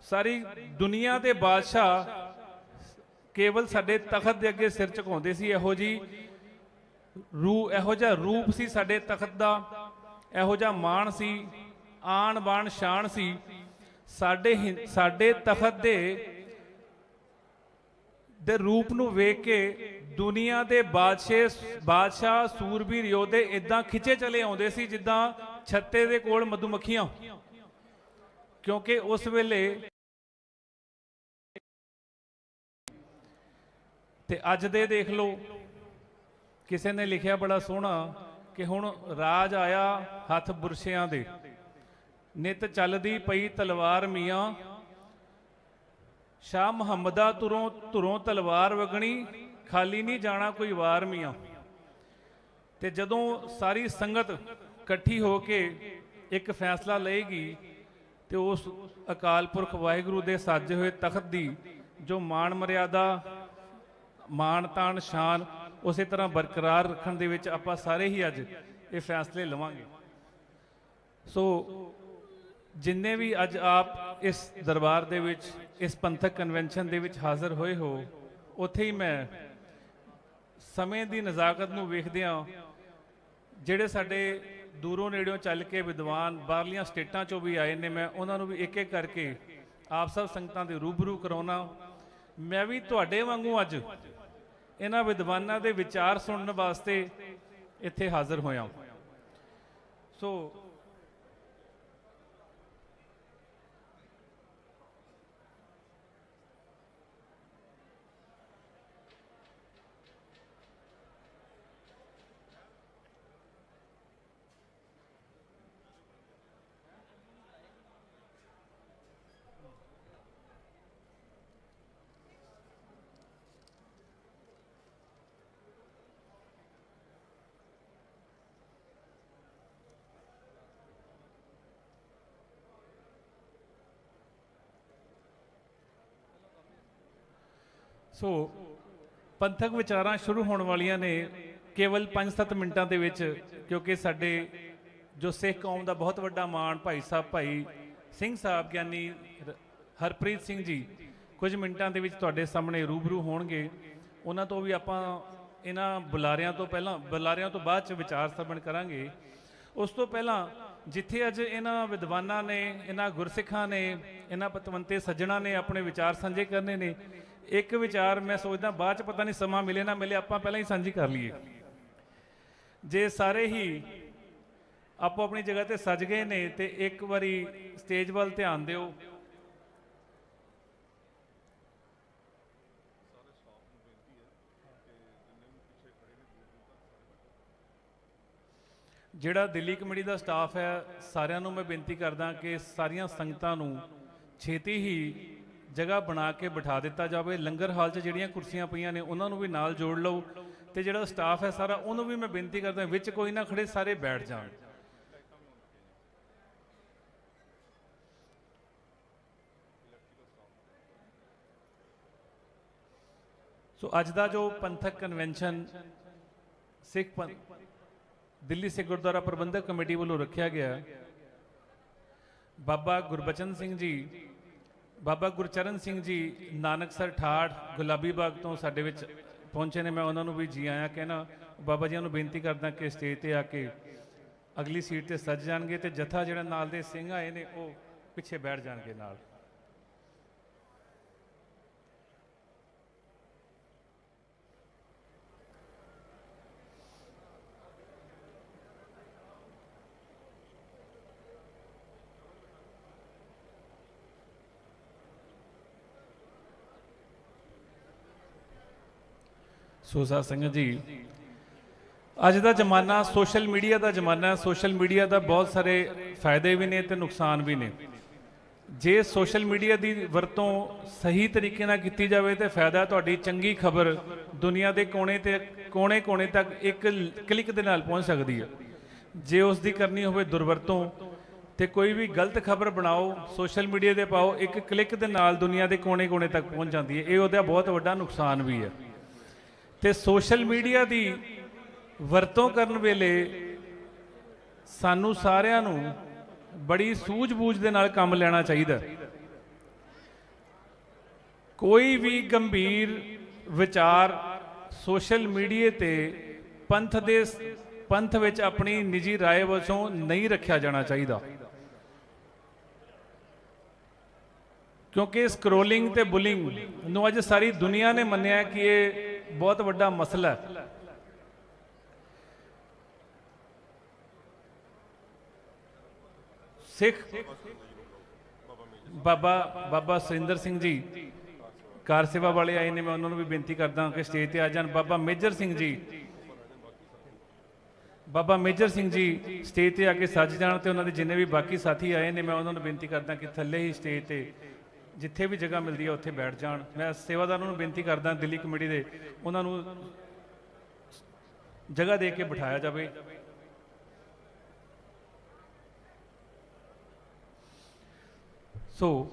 ਸਾਰੀ ਦੁਨੀਆ ਦੇ ਬਾਦਸ਼ਾਹ ਕੇਵਲ ਸਾਡੇ ਤਖਤ ਦੇ ਅੱਗੇ ਸਿਰ ਝੁਕਾਉਂਦੇ ਸੀ। ਇਹੋ ਜਿਹਾ ਰੂਪ ਸੀ ਸਾਡੇ ਤਖਤ ਦਾ, ਇਹੋ ਜਿਹਾ ਮਾਣ ਸੀ, ਆਣ ਬਾਣ ਸ਼ਾਨ ਸੀ। ਸਾਡੇ ਤਖਤ ਦੇ ਰੂਪ ਨੂੰ ਵੇਖ ਕੇ ਦੁਨੀਆ ਦੇ ਬਾਦਸ਼ਾਹ ਸੂਰਬੀਰ ਯੋਧੇ ਇਦਾਂ ਖਿੱਚੇ ਚਲੇ ਆਉਂਦੇ ਸੀ ਜਿੱਦਾਂ ਛੱਤੇ ਦੇ ਕੋਲ ਮਧੂਮੱਖੀਆਂ, ਕਿਉਂਕਿ ਉਸ ਵੇਲੇ ਤੇ ਅੱਜ ਦੇ ਦੇਖ ਲਓ, ਕਿਸੇ ਨੇ ਲਿਖਿਆ ਬੜਾ ਸੋਹਣਾ ਕਿ ਹੁਣ ਰਾਜ ਆਇਆ ਹੱਥ ਬੁਰਸ਼ਿਆਂ ਦੇ, ਨਿਤ ਚੱਲਦੀ ਪਈ ਤਲਵਾਰ ਮੀਆਂ, ਸ਼ਾਹ ਮੁਹੰਮਦਾ ਧੁਰੋਂ ਤਲਵਾਰ ਵਗਣੀ, ਖਾਲੀ ਨਹੀਂ ਜਾਣਾ ਕੋਈ ਵਾਰ ਮੀਆਂ। ਤੇ ਜਦੋਂ ਸਾਰੀ ਸੰਗਤ ਇਕੱਠੀ ਹੋ ਕੇ ਇੱਕ ਫੈਸਲਾ ਲਏਗੀ ਤੇ ਉਸ ਅਕਾਲ ਪੁਰਖ ਵਾਹਿਗੁਰੂ ਦੇ ਸਾਜੇ ਹੋਏ ਤਖਤ ਦੀ ਜੋ ਮਾਣ ਮਰਿਆਦਾ, ਮਾਣ ਤਾਣ ਸ਼ਾਨ ਉਸੇ ਤਰ੍ਹਾਂ ਬਰਕਰਾਰ ਰੱਖਣ ਦੇ ਵਿੱਚ ਆਪਾਂ ਸਾਰੇ ਹੀ ਅੱਜ ਇਹ ਫੈਸਲੇ ਲਵਾਂਗੇ। ਸੋ ਜਿੰਨੇ ਵੀ ਅੱਜ ਆਪ ਇਸ ਦਰਬਾਰ ਦੇ ਵਿੱਚ, ਇਸ ਪੰਥਕ ਕਨਵੈਨਸ਼ਨ ਦੇ ਵਿੱਚ ਹਾਜ਼ਰ ਹੋਏ ਹੋ, ਉੱਥੇ ਹੀ ਮੈਂ ਸਮੇਂ ਦੀ ਨਜ਼ਾਕਤ ਨੂੰ ਵੇਖਦਿਆਂ ਜਿਹੜੇ ਸਾਡੇ ਦੂਰੋਂ ਨੇੜਿਓਂ ਚੱਲ ਕੇ ਵਿਦਵਾਨ ਬਾਹਰਲੀਆਂ ਸਟੇਟਾਂ 'ਚੋਂ ਵੀ ਆਏ ਨੇ, ਮੈਂ ਉਹਨਾਂ ਨੂੰ ਵੀ ਇੱਕ ਇੱਕ ਕਰਕੇ ਆਪ ਸਭ ਸੰਗਤਾਂ ਦੇ ਰੂਬਰੂ ਕਰਾਉਣਾ। ਮੈਂ ਵੀ ਤੁਹਾਡੇ ਵਾਂਗੂ ਅੱਜ ਇਹਨਾਂ ਵਿਦਵਾਨਾਂ ਦੇ ਵਿਚਾਰ ਸੁਣਨ ਵਾਸਤੇ ਇੱਥੇ ਹਾਜ਼ਰ ਹੋਇਆ। ਸੋ ਪੰਥਕ ਵਿਚਾਰਾਂ ਸ਼ੁਰੂ ਹੋਣ ਵਾਲੀਆਂ ਨੇ ਕੇਵਲ 5-7 ਮਿੰਟਾਂ ਦੇ ਵਿੱਚ, ਕਿਉਂਕਿ ਸਾਡੇ ਜੋ ਸਿੱਖ ਕੌਮ ਦਾ ਬਹੁਤ ਵੱਡਾ ਮਾਣ ਭਾਈ ਸਿੰਘ ਸਾਹਿਬ ਗਿਆਨੀ ਹਰਪ੍ਰੀਤ ਸਿੰਘ ਜੀ ਕੁਝ ਮਿੰਟਾਂ ਦੇ ਵਿੱਚ ਤੁਹਾਡੇ ਸਾਹਮਣੇ ਰੂਬਰੂ ਹੋਣਗੇ। ਉਹਨਾਂ ਤੋਂ ਵੀ ਆਪਾਂ ਇਹਨਾਂ ਬੁਲਾਰਿਆਂ ਤੋਂ ਬਾਅਦ ਚ ਵਿਚਾਰ ਸਰਵਣ ਕਰਾਂਗੇ। ਉਸ ਤੋਂ ਪਹਿਲਾਂ ਜਿੱਥੇ ਅੱਜ ਇਹਨਾਂ ਵਿਦਵਾਨਾਂ ਨੇ, ਇਹਨਾਂ ਗੁਰਸਿੱਖਾਂ ਨੇ, ਇਹਨਾਂ ਪਤਵੰਤੇ ਸੱਜਣਾ ਨੇ ਆਪਣੇ ਵਿਚਾਰ ਸਾਂਝੇ ਕਰਨੇ ਨੇ, ਇੱਕ ਵਿਚਾਰ ਮੈਂ ਸੋਚਦਾ ਬਾਅਦ ਚ ਪਤਾ ਨਹੀਂ ਸਮਾਂ ਮਿਲੇ ਨਾ ਮਿਲੇ, ਆਪਾਂ ਪਹਿਲਾਂ ਹੀ ਸਾਂਝੀ ਕਰ ਲਈਏ। ਜੇ ਸਾਰੇ ਹੀ ਆਪੋ ਆਪਣੀ ਜਗ੍ਹਾ ਤੇ ਸੱਜ ਗਏ ਨੇ ਤੇ ਇੱਕ ਵਾਰੀ ਸਟੇਜ ਵੱਲ ਧਿਆਨ ਦਿਓ। ਜਿਹੜਾ ਦਿੱਲੀ ਕਮੇਟੀ ਦਾ ਸਟਾਫ ਹੈ, ਸਾਰਿਆਂ ਨੂੰ ਮੈਂ ਬੇਨਤੀ ਕਰਦਾ ਕਿ ਸਾਰੀਆਂ ਸੰਗਤਾਂ ਨੂੰ ਛੇਤੀ ਹੀ ਜਗ੍ਹਾ ਬਣਾ ਕੇ ਬਿਠਾ ਦਿੱਤਾ ਜਾਵੇ। ਲੰਗਰ ਹਾਲ 'ਚ ਜਿਹੜੀਆਂ ਕੁਰਸੀਆਂ ਪਈਆਂ ਨੇ ਉਹਨਾਂ ਨੂੰ ਵੀ ਨਾਲ ਜੋੜ ਲਓ, ਤੇ ਜਿਹੜਾ ਸਟਾਫ ਹੈ ਸਾਰਾ ਉਹਨੂੰ ਵੀ ਮੈਂ ਬੇਨਤੀ ਕਰਦਾ ਵਿੱਚ ਕੋਈ ਨਾ ਖੜੇ, ਸਾਰੇ ਬੈਠ ਜਾਣ। ਸੋ ਅੱਜ ਦਾ ਜੋ ਪੰਥਕ ਕਨਵੈਨਸ਼ਨ ਦਿੱਲੀ ਸਿੱਖ ਗੁਰਦੁਆਰਾ ਪ੍ਰਬੰਧਕ ਕਮੇਟੀ ਵੱਲੋਂ ਰੱਖਿਆ ਗਿਆ, ਬਾਬਾ ਗੁਰਬਚਨ ਸਿੰਘ ਜੀ, ਬਾਬਾ ਗੁਰਚਰਨ ਸਿੰਘ ਜੀ ਨਾਨਕਸਰ ਠਾੜ ਗੁਲਾਬੀ ਬਾਗ ਤੋਂ ਸਾਡੇ ਵਿੱਚ ਪਹੁੰਚੇ ਨੇ। ਮੈਂ ਉਹਨਾਂ ਨੂੰ ਵੀ ਜੀ ਆਇਆਂ ਕਹਿਣਾ। ਬਾਬਾ ਜੀ ਨੂੰ ਬੇਨਤੀ ਕਰਦਾ ਕਿ ਸਟੇਜ ਤੇ ਆ ਕੇ ਅਗਲੀ ਸੀਟ ਤੇ ਸੱਜ ਜਾਣਗੇ ਤੇ ਜਥਾ ਜਿਹੜਾ ਨਾਲ ਦੇ ਸਿੰਘ ਆਏ ਨੇ ਉਹ ਪਿੱਛੇ ਬੈਠ ਜਾਣਗੇ ਨਾਲ। ਸੋ ਸਾਧ ਸੰਗਤ ਜੀ, ਅੱਜ ਦਾ ਜ਼ਮਾਨਾ ਸੋਸ਼ਲ ਮੀਡੀਆ ਦਾ ਜ਼ਮਾਨਾ ਹੈ। ਸੋਸ਼ਲ ਮੀਡੀਆ ਦਾ ਬਹੁਤ ਸਾਰੇ ਫਾਇਦੇ ਵੀ ਨੇ ਤੇ ਨੁਕਸਾਨ ਵੀ ਨੇ। ਜੇ ਸੋਸ਼ਲ ਮੀਡੀਆ ਦੀ ਵਰਤੋਂ ਸਹੀ ਤਰੀਕੇ ਨਾਲ ਕੀਤੀ ਜਾਵੇ ਤੇ ਫਾਇਦਾ ਤੁਹਾਡੀ ਚੰਗੀ ਖਬਰ ਦੁਨੀਆ ਦੇ ਕੋਨੇ ਤੱਕ ਇੱਕ ਕਲਿੱਕ ਦੇ ਨਾਲ ਪਹੁੰਚ ਸਕਦੀ ਹੈ। ਜੇ ਉਸ ਦੀ ਕਰਨੀ ਹੋਵੇ ਦੁਰਵਰਤੋਂ ਤੇ ਕੋਈ ਵੀ ਗਲਤ ਖਬਰ ਬਣਾਓ, ਸੋਸ਼ਲ ਮੀਡੀਆ ਤੇ ਪਾਓ, ਇੱਕ ਕਲਿੱਕ ਦੇ ਨਾਲ ਦੁਨੀਆ ਦੇ ਕੋਨੇ ਤੱਕ ਪਹੁੰਚ ਜਾਂਦੀ ਹੈ। ਇਹ ਉਹਦਾ ਬਹੁਤ ਵੱਡਾ ਨੁਕਸਾਨ ਵੀ ਹੈ। ਤੇ ਸੋਸ਼ਲ ਮੀਡੀਆ ਦੀ ਵਰਤੋਂ ਕਰਨ ਵੇਲੇ ਸਾਨੂੰ ਸਾਰਿਆਂ ਨੂੰ ਬੜੀ ਸੂਝ-ਬੂਝ ਦੇ ਨਾਲ ਕੰਮ ਲੈਣਾ ਚਾਹੀਦਾ। ਕੋਈ ਵੀ ਗੰਭੀਰ ਵਿਚਾਰ ਸੋਸ਼ਲ ਮੀਡੀਆ ਤੇ ਪੰਥ ਵਿੱਚ ਆਪਣੀ ਨਿੱਜੀ ਰਾਏ ਵਜੋਂ ਨਹੀਂ ਰੱਖਿਆ ਜਾਣਾ ਚਾਹੀਦਾ, ਕਿਉਂਕਿ ਸਕਰੋਲਿੰਗ ਤੇ ਬੁਲਿੰਗ ਨੂੰ ਅੱਜ ਸਾਰੀ ਦੁਨੀਆ ਨੇ ਮੰਨਿਆ ਕਿ ਇਹ ਬਹੁਤ ਵੱਡਾ ਮਸਲਾ ਹੈ। ਸਿੱਖ ਬਾਬਾ ਸੁਰਿੰਦਰ ਸਿੰਘ ਜੀ ਕਾਰ ਸੇਵਾ ਵਾਲੇ ਆਏ ਨੇ, ਮੈਂ ਉਹਨਾਂ ਨੂੰ ਵੀ ਬੇਨਤੀ ਕਰਦਾ ਕਿ ਸਟੇਜ ਤੇ ਆ ਜਾਣ। ਬਾਬਾ ਮੇਜਰ ਸਿੰਘ ਜੀ ਸਟੇਜ ਤੇ ਆ ਕੇ ਸੱਜ ਜਾਣ ਤੇ ਉਹਨਾਂ ਦੇ ਜਿੰਨੇ ਵੀ ਬਾਕੀ ਸਾਥੀ ਆਏ ਨੇ ਮੈਂ ਉਹਨਾਂ ਨੂੰ ਬੇਨਤੀ ਕਰਦਾ ਕਿ ਥੱਲੇ ਹੀ ਸਟੇਜ ਤੇ ਜਿੱਥੇ ਵੀ ਜਗ੍ਹਾ ਮਿਲਦੀ ਹੈ ਉੱਥੇ ਬੈਠ ਜਾਣ। ਮੈਂ ਸੇਵਾਦਾਰਾਂ ਨੂੰ ਬੇਨਤੀ ਕਰਦਾ ਦਿੱਲੀ ਕਮੇਟੀ ਦੇ, ਉਹਨਾਂ ਨੂੰ ਜਗ੍ਹਾ ਦੇ ਕੇ ਬਿਠਾਇਆ ਜਾਵੇ। ਸੋ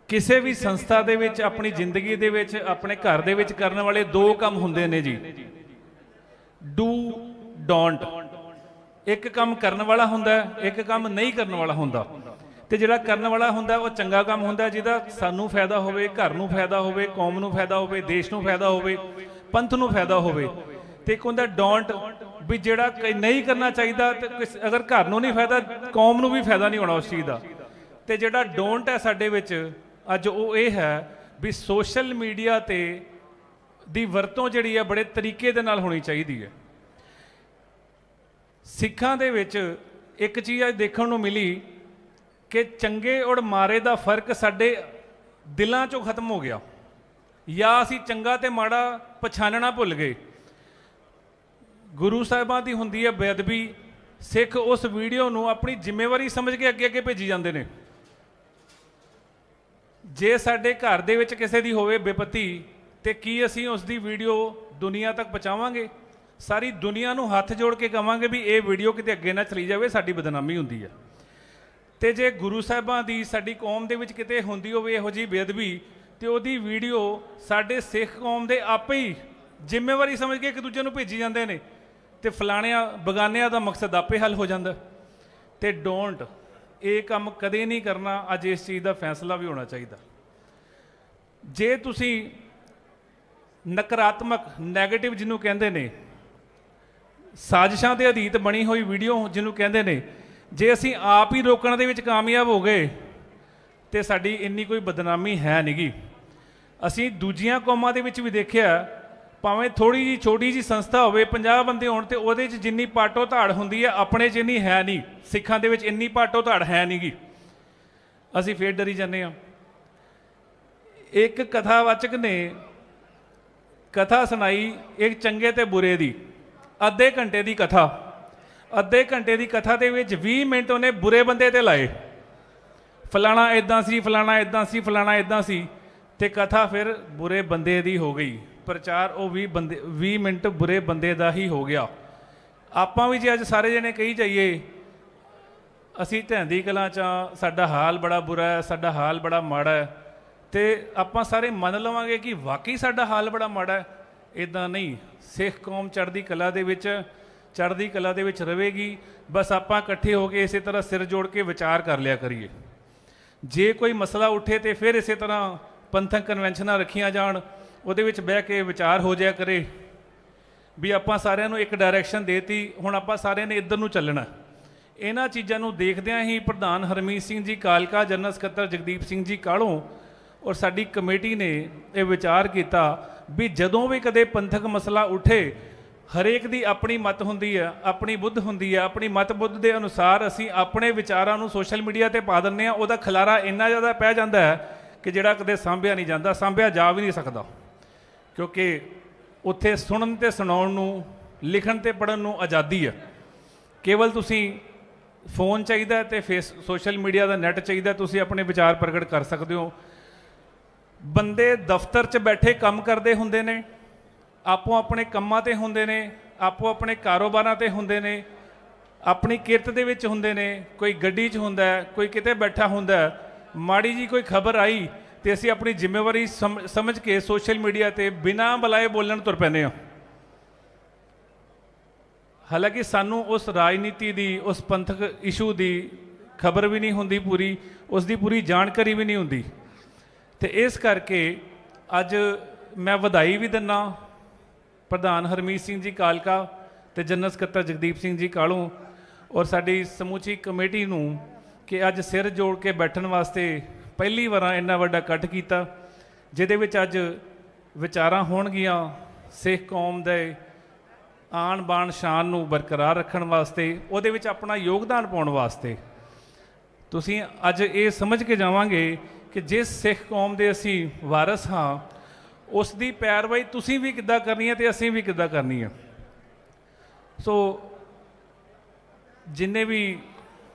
ਕਿਸੇ ਵੀ ਸੰਸਥਾ ਦੇ ਵਿੱਚ, ਆਪਣੀ ਜ਼ਿੰਦਗੀ ਦੇ ਵਿੱਚ, ਆਪਣੇ ਘਰ ਦੇ ਵਿੱਚ ਕਰਨ ਵਾਲੇ ਦੋ ਕੰਮ ਹੁੰਦੇ ਨੇ ਜੀ, ਡੂ ਡੋਂਟ। ਇੱਕ ਕੰਮ ਕਰਨ ਵਾਲਾ ਹੁੰਦਾ, ਇੱਕ ਕੰਮ ਨਹੀਂ ਕਰਨ ਵਾਲਾ ਹੁੰਦਾ। ਤੇ ਜਿਹੜਾ ਕਰਨ ਵਾਲਾ ਹੁੰਦਾ ਉਹ ਚੰਗਾ ਕੰਮ ਹੁੰਦਾ, ਜਿਹਦਾ ਸਾਨੂੰ ਫਾਇਦਾ ਹੋਵੇ, ਘਰ ਨੂੰ ਫਾਇਦਾ ਹੋਵੇ, ਕੌਮ ਨੂੰ ਫਾਇਦਾ ਹੋਵੇ, ਦੇਸ਼ ਨੂੰ ਫਾਇਦਾ ਹੋਵੇ, ਪੰਥ ਨੂੰ ਫਾਇਦਾ ਹੋਵੇ। ਤੇ ਇੱਕ ਹੁੰਦਾ ਡੋਂਟ, ਵੀ ਜਿਹੜਾ ਨਹੀਂ ਕਰਨਾ ਚਾਹੀਦਾ ਤੇ ਅਗਰ ਘਰ ਨੂੰ ਨਹੀਂ ਫਾਇਦਾ, ਕੌਮ ਨੂੰ ਵੀ ਫਾਇਦਾ ਨਹੀਂ ਹੋਣਾ ਉਸ ਚੀਜ਼ ਦਾ। ਤੇ ਜਿਹੜਾ ਡੋਂਟ ਹੈ ਸਾਡੇ ਵਿੱਚ ਅੱਜ ਉਹ ਇਹ ਹੈ ਵੀ ਸੋਸ਼ਲ ਮੀਡੀਆ ਤੇ ਦੀ ਵਰਤੋਂ ਜਿਹੜੀ ਹੈ ਬੜੇ ਤਰੀਕੇ ਦੇ ਨਾਲ ਹੋਣੀ ਚਾਹੀਦੀ ਹੈ। ਸਿੱਖਾਂ ਦੇ ਵਿੱਚ ਇੱਕ ਚੀਜ਼ ਅੱਜ ਦੇਖਣ ਨੂੰ ਮਿਲੀ ਕਿ ਚੰਗੇ ਔਰ ਮਾੜੇ ਦਾ ਫਰਕ ਸਾਡੇ ਦਿਲਾਂ 'ਚੋਂ ਖਤਮ ਹੋ ਗਿਆ, ਜਾਂ ਅਸੀਂ ਚੰਗਾ ਤੇ ਮਾੜਾ ਪਛਾਣਨਾ ਭੁੱਲ ਗਏ। ਗੁਰੂ ਸਾਹਿਬਾਂ ਦੀ ਹੁੰਦੀ ਹੈ ਬੇਅਦਬੀ, ਸਿੱਖ ਉਸ ਵੀਡੀਓ ਨੂੰ ਆਪਣੀ ਜ਼ਿੰਮੇਵਾਰੀ ਸਮਝ ਕੇ ਅੱਗੇ ਭੇਜੀ ਜਾਂਦੇ ਨੇ। ਜੇ ਸਾਡੇ ਘਰ ਦੇ ਵਿੱਚ ਕਿਸੇ ਦੀ ਹੋਵੇ ਬੇਪਤੀ ਤੇ ਕੀ ਅਸੀਂ ਉਸ ਦੀ ਵੀਡੀਓ ਦੁਨੀਆ ਤੱਕ ਪਹੁੰਚਾਵਾਂਗੇ? ਸਾਰੀ ਦੁਨੀਆ ਨੂੰ ਹੱਥ ਜੋੜ ਕੇ ਕਵਾਂਗੇ ਵੀ ਇਹ ਵੀਡੀਓ ਕਿਤੇ ਅੱਗੇ ਨਾ ਚਲੀ ਜਾਵੇ, ਸਾਡੀ ਬਦਨਾਮੀ ਹੁੰਦੀ ਹੈ। ਤੇ ਜੇ ਗੁਰੂ ਸਾਹਿਬਾਂ ਦੀ ਸਾਡੀ ਕੌਮ ਦੇ ਵਿੱਚ ਕਿਤੇ ਹੁੰਦੀ ਹੋਵੇ ਇਹੋ ਜਿਹੀ ਬੇਅਦਬੀ ਤੇ ਉਹਦੀ ਵੀਡੀਓ ਸਾਡੇ ਸਿੱਖ ਕੌਮ ਦੇ ਆਪੇ ਹੀ ਜ਼ਿੰਮੇਵਾਰੀ ਸਮਝ ਕੇ ਇੱਕ ਦੂਜੇ ਨੂੰ ਭੇਜੀ ਜਾਂਦੇ ਨੇ ਤੇ ਫਲਾਣਿਆਂ ਬਗਾਨਿਆਂ ਦਾ ਮਕਸਦ ਆਪੇ ਹੱਲ ਹੋ ਜਾਂਦਾ। ਤੇ ਡੋਂਟ, ਇਹ ਕੰਮ ਕਦੇ ਨਹੀਂ ਕਰਨਾ। ਅੱਜ ਇਸ ਚੀਜ਼ ਦਾ ਫੈਸਲਾ ਵੀ ਹੋਣਾ ਚਾਹੀਦਾ। ਜੇ ਤੁਸੀਂ ਨਕਾਰਾਤਮਕ ਨੈਗੇਟਿਵ ਜਿਹਨੂੰ ਕਹਿੰਦੇ ਨੇ, ਸਾਜ਼ਿਸ਼ਾਂ ਦੇ ਅਧੀਤ ਬਣੀ ਹੋਈ ਵੀਡੀਓ ਜਿਹਨੂੰ ਕਹਿੰਦੇ ਨੇ, ਜੇ ਅਸੀਂ ਆਪ ਹੀ ਰੋਕਣ ਦੇ ਵਿੱਚ ਕਾਮਯਾਬ ਹੋ ਗਏ ਤੇ ਸਾਡੀ ਇੰਨੀ ਕੋਈ ਬਦਨਾਮੀ ਹੈ ਨਹੀਂਗੀ। ਅਸੀਂ ਦੂਜੀਆਂ ਕੌਮਾਂ ਦੇ ਵਿੱਚ ਵੀ ਦੇਖਿਆ, ਭਾਵੇਂ ਥੋੜੀ ਜਿਹੀ ਛੋਟੀ ਜਿਹੀ ਸੰਸਥਾ ਹੋਵੇ, 50 ਬੰਦੇ ਹੋਣ ਤੇ ਉਹਦੇ 'ਚ ਜਿੰਨੀ ਪਾਟੋ ਧਾੜ ਹੁੰਦੀ ਹੈ ਆਪਣੇ 'ਚ ਇੰਨੀ ਹੈ ਨਹੀਂ। ਸਿੱਖਾਂ ਦੇ ਵਿੱਚ ਇੰਨੀ ਪਾਟੋ ਧਾੜ ਹੈ ਨਹੀਂਗੀ, ਅਸੀਂ ਫੇਰ ਡਰੀ ਜਾਂਦੇ ਹਾਂ। ਇੱਕ ਕਥਾਵਾਚਕ ਨੇ ਕਥਾ ਸੁਣਾਈ ਇੱਕ ਚੰਗੇ ਤੇ ਬੁਰੇ ਦੀ, ਅੱਧੇ ਘੰਟੇ ਦੀ ਕਥਾ। ਅੱਧੇ ਘੰਟੇ ਦੀ ਕਥਾ ਦੇ ਵਿੱਚ 20 ਮਿੰਟ ਉਹਨੇ ਬੁਰੇ ਬੰਦੇ ਤੇ ਲਾਏ, ਫਲਾਣਾ ਇਦਾਂ ਸੀ, ਫਲਾਣਾ ਇਦਾਂ ਸੀ, ਫਲਾਣਾ ਇਦਾਂ ਸੀ। ਤੇ ਕਥਾ ਫਿਰ ਬੁਰੇ ਬੰਦੇ ਦੀ ਹੋ ਗਈ, ਪ੍ਰਚਾਰ ਉਹ 20 ਮਿੰਟ ਬੁਰੇ ਬੰਦੇ ਦਾ ਹੀ ਹੋ ਗਿਆ। ਆਪਾਂ ਵੀ ਜੇ ਅੱਜ ਸਾਰੇ ਜਣੇ ਕਹੀ ਜਾਈਏ ਅਸੀਂ ਢਹਿੰਦੀ ਕਲਾਂ 'ਚ ਸਾਡਾ ਹਾਲ ਬੜਾ ਬੁਰਾ ਹੈ, ਸਾਡਾ ਹਾਲ ਬੜਾ ਮਾੜਾ ਹੈ, ਤੇ ਆਪਾਂ ਸਾਰੇ ਮੰਨ ਲਵਾਂਗੇ ਕਿ ਵਾਕਈ ਸਾਡਾ ਹਾਲ ਬੜਾ ਮਾੜਾ ਹੈ। ਇਦਾਂ ਨਹੀਂ, ਸਿੱਖ ਕੌਮ ਚੜ੍ਹਦੀ ਕਲਾ ਦੇ ਵਿੱਚ ਰਵੇਗੀ। ਬਸ ਆਪਾਂ ਇਕੱਠੇ ਹੋ ਕੇ ਇਸੇ ਤਰ੍ਹਾਂ ਸਿਰ ਜੋੜ ਕੇ ਵਿਚਾਰ ਕਰ ਲਿਆ ਕਰੀਏ। ਜੇ ਕੋਈ ਮਸਲਾ ਉੱਠੇ ਤੇ ਫਿਰ ਇਸੇ ਤਰ੍ਹਾਂ ਪੰਥਕ ਕਨਵੈਨਸ਼ਨਾਂ ਰੱਖੀਆਂ ਜਾਣ, ਉਹਦੇ ਵਿੱਚ ਬਹਿ ਕੇ ਵਿਚਾਰ ਹੋ ਜਾਇਆ ਕਰੇ ਵੀ ਆਪਾਂ ਸਾਰਿਆਂ ਨੂੰ ਇੱਕ ਡਾਇਰੈਕਸ਼ਨ ਦੇਤੀ, ਹੁਣ ਆਪਾਂ ਸਾਰਿਆਂ ਨੇ ਇੱਧਰ ਨੂੰ ਚੱਲਣਾ। ਇਹਨਾਂ ਚੀਜ਼ਾਂ ਨੂੰ ਦੇਖਦਿਆਂ ਹੀ ਪ੍ਰਧਾਨ ਹਰਮੀਤ ਸਿੰਘ ਜੀ ਕਾਲਕਾ, ਜਨਰਲ ਸਕੱਤਰ ਜਗਦੀਪ ਸਿੰਘ ਜੀ ਕਾਲੋਂ ਔਰ ਸਾਡੀ ਕਮੇਟੀ ਨੇ ਇਹ ਵਿਚਾਰ ਕੀਤਾ ਵੀ ਜਦੋਂ ਵੀ ਕਦੇ ਪੰਥਕ ਮਸਲਾ ਉੱਠੇ ਹਰੇਕ ਦੀ ਆਪਣੀ ਮਤ ਹੁੰਦੀ ਆ, ਆਪਣੀ ਬੁੱਧ ਹੁੰਦੀ ਆ, ਆਪਣੀ ਮਤ ਬੁੱਧ ਦੇ ਅਨੁਸਾਰ ਅਸੀਂ ਆਪਣੇ ਵਿਚਾਰਾਂ ਨੂੰ ਸੋਸ਼ਲ ਮੀਡੀਆ ਤੇ ਪਾ ਦਿੰਦੇ ਆ। ਉਹਦਾ ਖਲਾਰਾ ਇੰਨਾ ਜ਼ਿਆਦਾ ਪੈ ਜਾਂਦਾ ਹੈ ਕਿ ਜਿਹੜਾ ਕਦੇ ਸਾਂਭਿਆ ਨਹੀਂ ਜਾਂਦਾ, ਸਾਂਭਿਆ ਜਾ ਵੀ ਨਹੀਂ ਸਕਦਾ, ਕਿਉਂਕਿ ਉੱਥੇ ਸੁਣਨ ਤੇ ਸੁਣਾਉਣ ਨੂੰ, ਲਿਖਣ ਤੇ ਪੜ੍ਹਨ ਨੂੰ ਆਜ਼ਾਦੀ ਹੈ। ਕੇਵਲ ਤੁਸੀਂ ਫੋਨ ਚਾਹੀਦਾ ਤੇ ਸੋਸ਼ਲ ਮੀਡੀਆ ਦਾ ਨੈਟ ਚਾਹੀਦਾ, ਤੁਸੀਂ ਆਪਣੇ ਵਿਚਾਰ ਪ੍ਰਗਟ ਕਰ ਸਕਦੇ ਹੋ। ਬੰਦੇ ਦਫ਼ਤਰ 'ਚ ਬੈਠੇ ਕੰਮ ਕਰਦੇ ਹੁੰਦੇ ਨੇ, ਆਪੋ ਆਪਣੇ ਕੰਮਾਂ ਤੇ ਹੁੰਦੇ ਨੇ, ਆਪੋ ਆਪਣੇ ਕਾਰੋਬਾਰਾਂ ਤੇ ਹੁੰਦੇ ਨੇ, ਆਪਣੀ ਕਿਰਤ ਦੇ ਵਿੱਚ ਹੁੰਦੇ ਨੇ, ਕੋਈ ਗੱਡੀ 'ਚ ਹੁੰਦਾ ਹੈ, ਕੋਈ ਕਿਤੇ ਬੈਠਾ ਹੁੰਦਾ ਹੈ। ਮਾੜੀ ਜੀ ਕੋਈ ਖਬਰ ਆਈ ਤੇ ਅਸੀਂ ਆਪਣੀ ਜ਼ਿੰਮੇਵਾਰੀ ਸਮਝ ਕੇ ਸੋਸ਼ਲ ਮੀਡੀਆ ਤੇ ਬਿਨਾਂ ਬੁਲਾਏ ਬੋਲਣ ਤੁਰ ਪੈਂਦੇ ਹਾਂ। ਹਾਲਾਂਕਿ ਸਾਨੂੰ ਉਸ ਰਾਜਨੀਤੀ ਦੀ, ਉਸ ਪੰਥਕ ਇਸ਼ੂ ਦੀ ਖਬਰ ਵੀ ਨਹੀਂ ਹੁੰਦੀ ਪੂਰੀ, ਉਸ ਦੀ ਪੂਰੀ ਜਾਣਕਾਰੀ ਵੀ ਨਹੀਂ ਹੁੰਦੀ। ਤੇ ਇਸ ਕਰਕੇ ਅੱਜ ਮੈਂ ਵਧਾਈ ਵੀ ਦਿੰਦਾ ਪ੍ਰਧਾਨ ਹਰਮੀਤ ਸਿੰਘ ਜੀ ਕਾਲਕਾ ਤੇ ਜਨਰਲ ਸਕੱਤਰ ਜਗਦੀਪ ਸਿੰਘ ਜੀ ਕਾਲੋਂ ਔਰ ਸਾਡੀ ਸਮੁੱਚੀ ਕਮੇਟੀ ਨੂੰ ਕਿ ਅੱਜ ਸਿਰ ਜੋੜ ਕੇ ਬੈਠਣ ਵਾਸਤੇ ਪਹਿਲੀ ਵਾਰ ਇੰਨਾ ਵੱਡਾ ਇਕੱਠ ਕੀਤਾ, ਜਿਹਦੇ ਵਿੱਚ ਅੱਜ ਵਿਚਾਰਾਂ ਹੋਣਗੀਆਂ ਸਿੱਖ ਕੌਮ ਦੇ ਆਣ ਬਾਣ ਸ਼ਾਨ ਨੂੰ ਬਰਕਰਾਰ ਰੱਖਣ ਵਾਸਤੇ, ਉਹਦੇ ਵਿੱਚ ਆਪਣਾ ਯੋਗਦਾਨ ਪਾਉਣ ਵਾਸਤੇ। ਤੁਸੀਂ ਅੱਜ ਇਹ ਸਮਝ ਕੇ ਜਾਵਾਂਗੇ ਕਿ ਜਿਸ ਸਿੱਖ ਕੌਮ ਦੇ ਅਸੀਂ ਵਾਰਸ ਹਾਂ, ਉਸ ਦੀ ਪੈਰਵਾਈ ਤੁਸੀਂ ਵੀ ਕਿੱਦਾਂ ਕਰਨੀ ਹੈ ਤੇ ਅਸੀਂ ਵੀ ਕਿੱਦਾਂ ਕਰਨੀ ਹੈ। ਸੋ ਜਿੰਨੇ ਵੀ